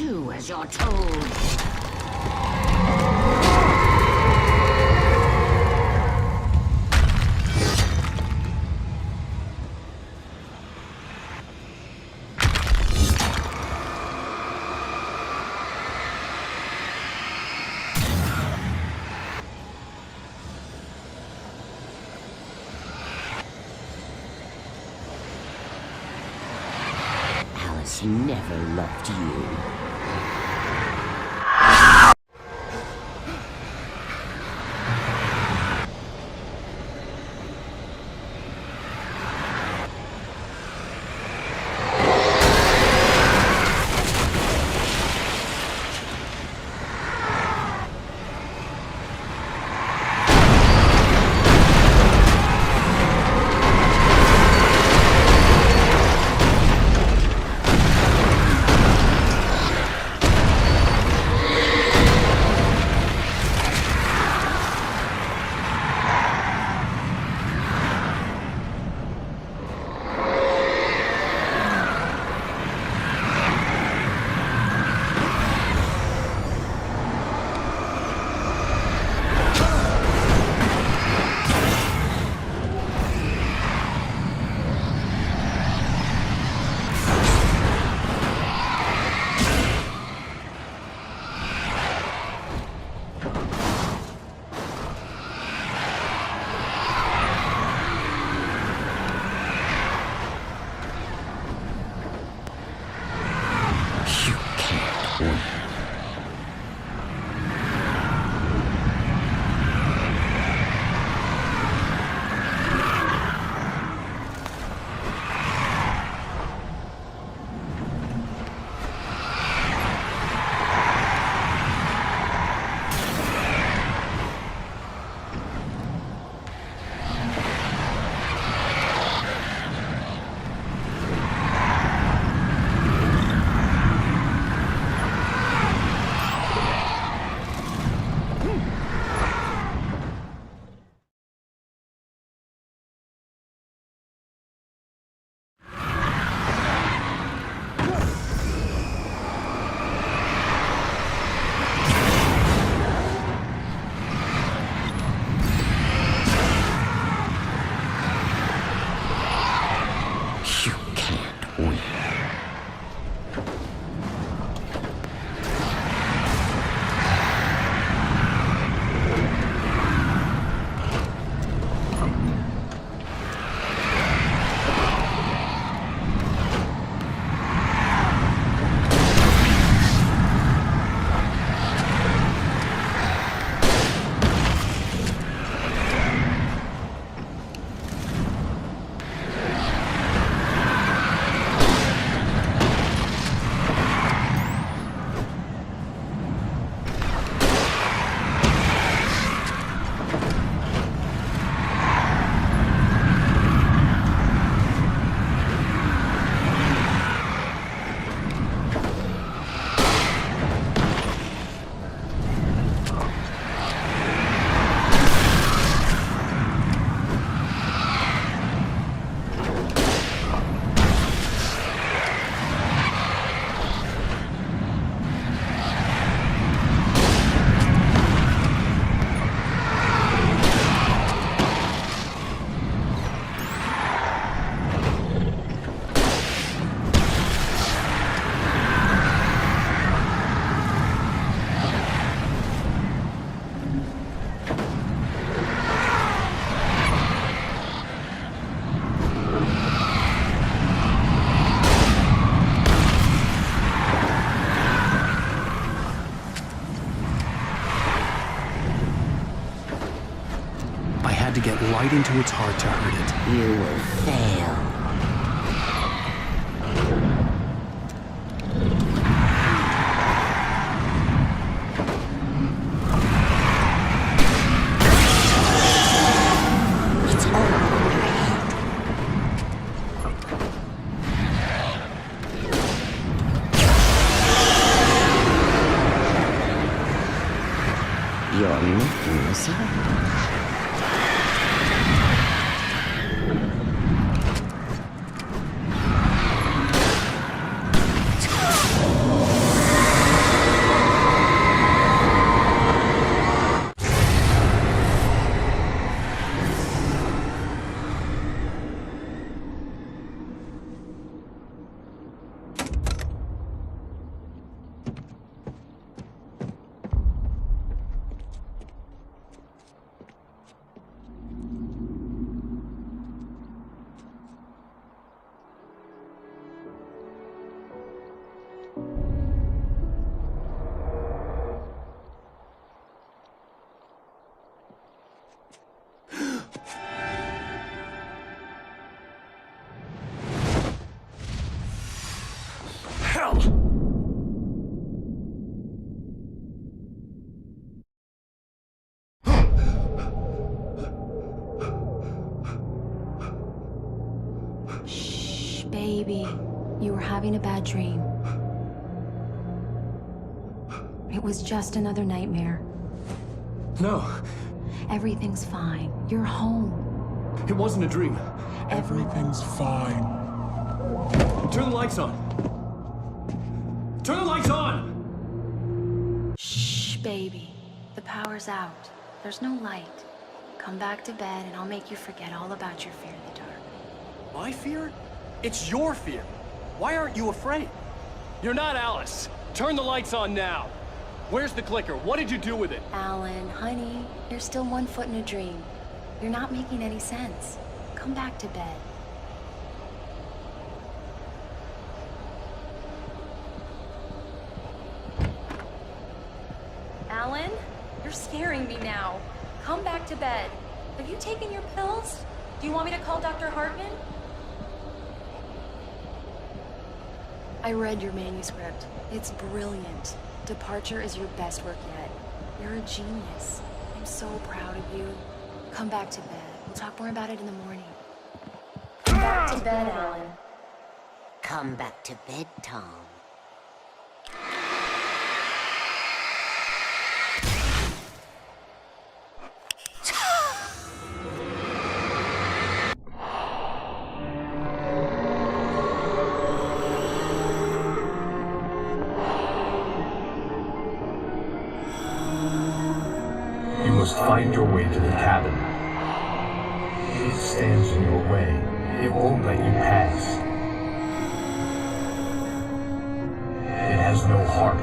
Do as you're told. Alice never loved you. To get right into its heart to hurt it. You will fail. It's all over your head. You're making this up. Baby, you were having a bad dream. It was just another nightmare. No. Everything's fine. You're home. It wasn't a dream. Everything's fine. Turn the lights on. Turn the lights on! Shh, baby. The power's out. There's no light. Come back to bed and I'll make you forget all about your fear in the dark. My fear? It's your fear. Why aren't you afraid? You're not Alice. Turn the lights on now. Where's the clicker? What did you do with it? Alan, honey, you're still 1 foot in a dream. You're not making any sense. Come back to bed. Alan, you're scaring me now. Come back to bed. Have you taken your pills? Do you want me to call Dr. Hartman? I read your manuscript. It's brilliant. Departure is your best work yet. You're a genius. I'm so proud of you. Come back to bed. We'll talk more about it in the morning. Come back to bed, Alan. Come back to bed, Tom. You must find your way to the cabin. It stands in your way. It won't let you pass. It has no heart.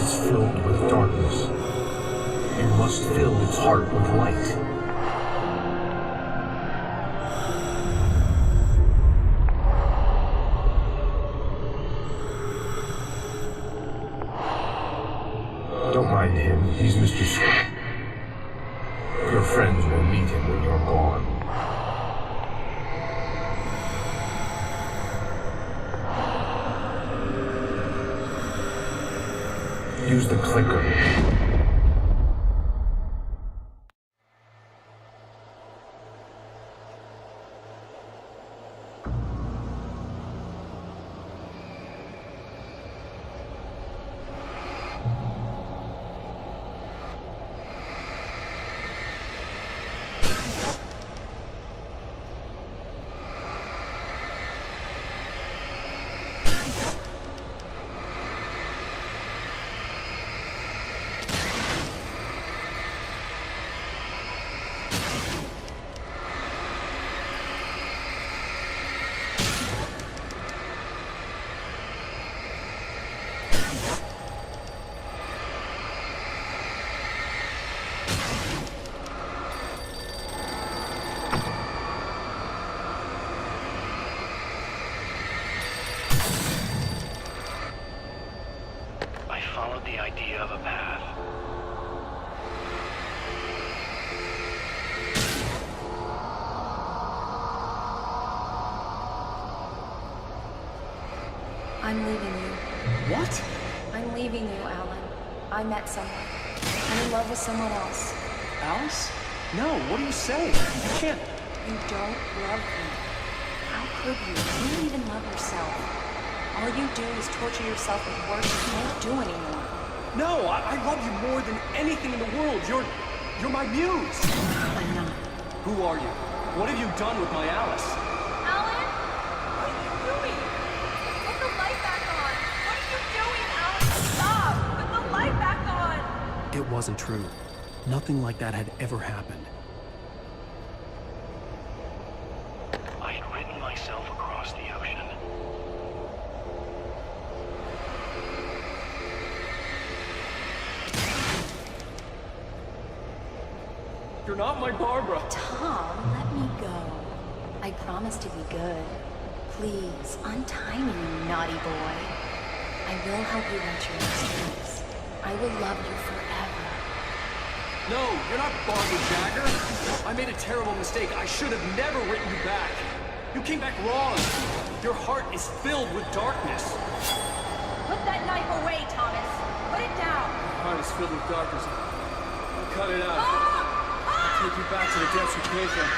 It's filled with darkness. You must fill its heart with light. Don't mind him. He's Mr. Swift. Your friends will meet him when you're gone. Use the clicker. The idea of a path. I'm leaving you. What? I'm leaving you, Alan. I met someone. I'm in love with someone else. Alice? No, what are you saying? You can't. You don't love me. How could you? You don't even love yourself. All you do is torture yourself with work you can't do anymore. No, I love you more than anything in the world. You're my muse. I'm not. Who are you? What have you done with my Alice? Alan? What are you doing? Put the light back on! What are you doing, Alan? Stop! Put the light back on! It wasn't true. Nothing like that had ever happened. I had written myself across the ocean. You're not my Barbara. Tom, let me go. I promise to be good. Please, untie me, you naughty boy. I will help you write your mysteries. I will love you forever. No, you're not Barbara Jagger. I made a terrible mistake. I should have never written you back. You came back wrong. Your heart is filled with darkness. Put that knife away, Thomas! Put it down! Your heart is filled with darkness. Cut it out. Take you back to the depths you came from.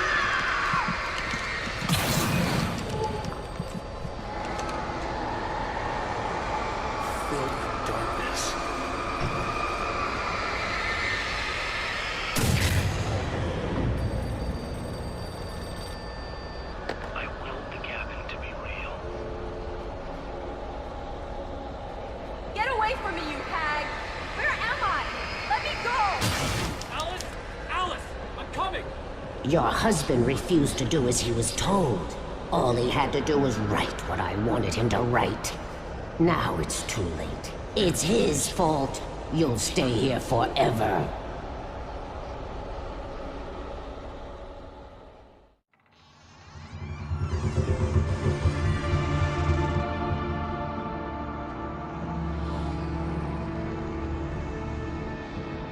Your husband refused to do as he was told. All he had to do was write what I wanted him to write. Now it's too late. It's his fault. You'll stay here forever.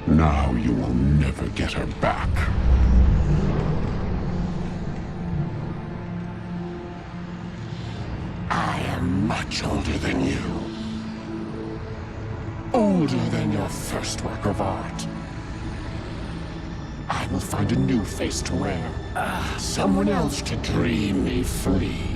Now you will never get her back. I am much older than you. Older than your first work of art. I will find a new face to wear. Someone else to dream me free.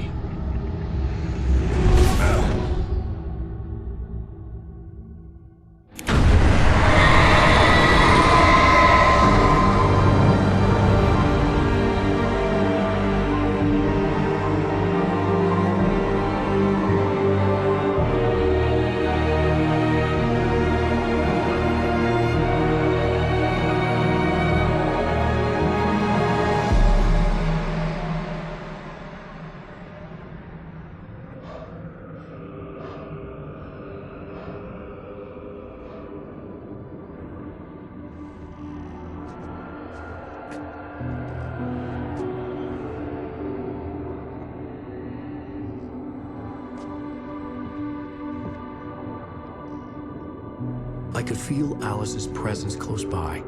I could feel Alice's presence close by.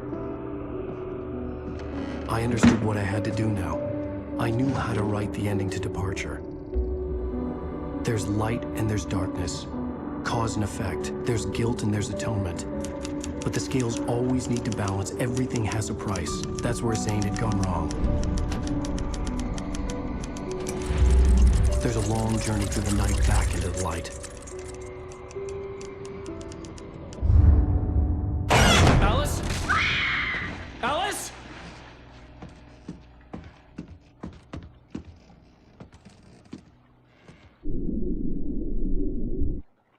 I understood what I had to do now. I knew how to write the ending to Departure. There's light and there's darkness. Cause and effect. There's guilt and there's atonement. But the scales always need to balance. Everything has a price. That's where Zane had gone wrong. There's a long journey through the night back into the light. Alice? Alice?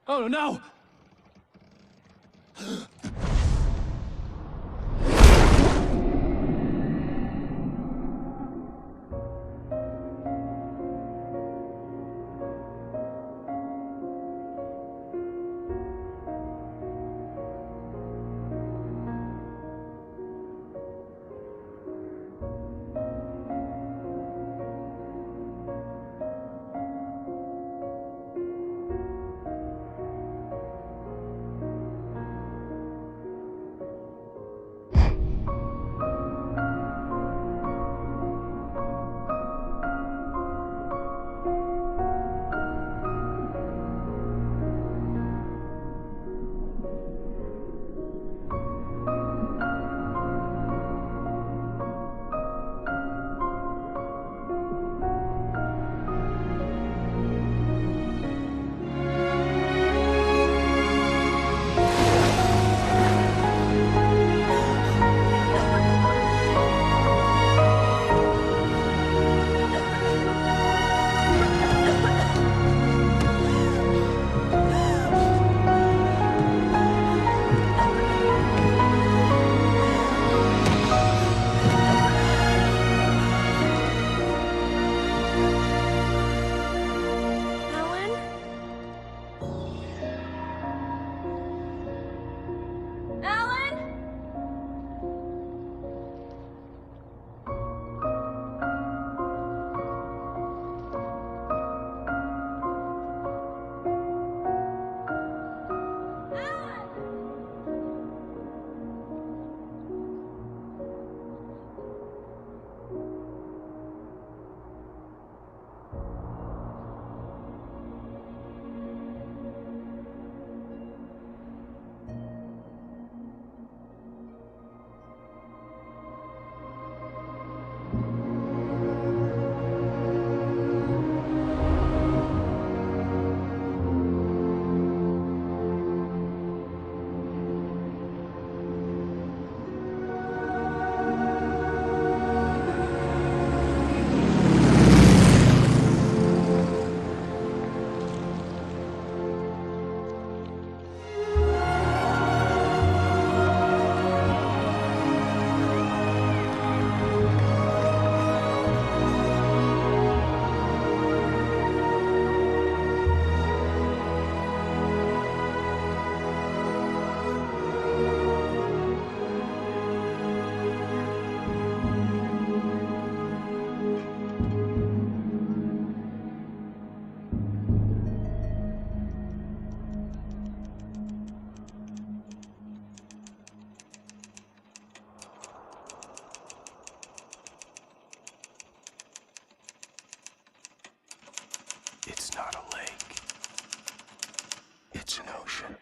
Oh no! It's not a lake. It's an ocean.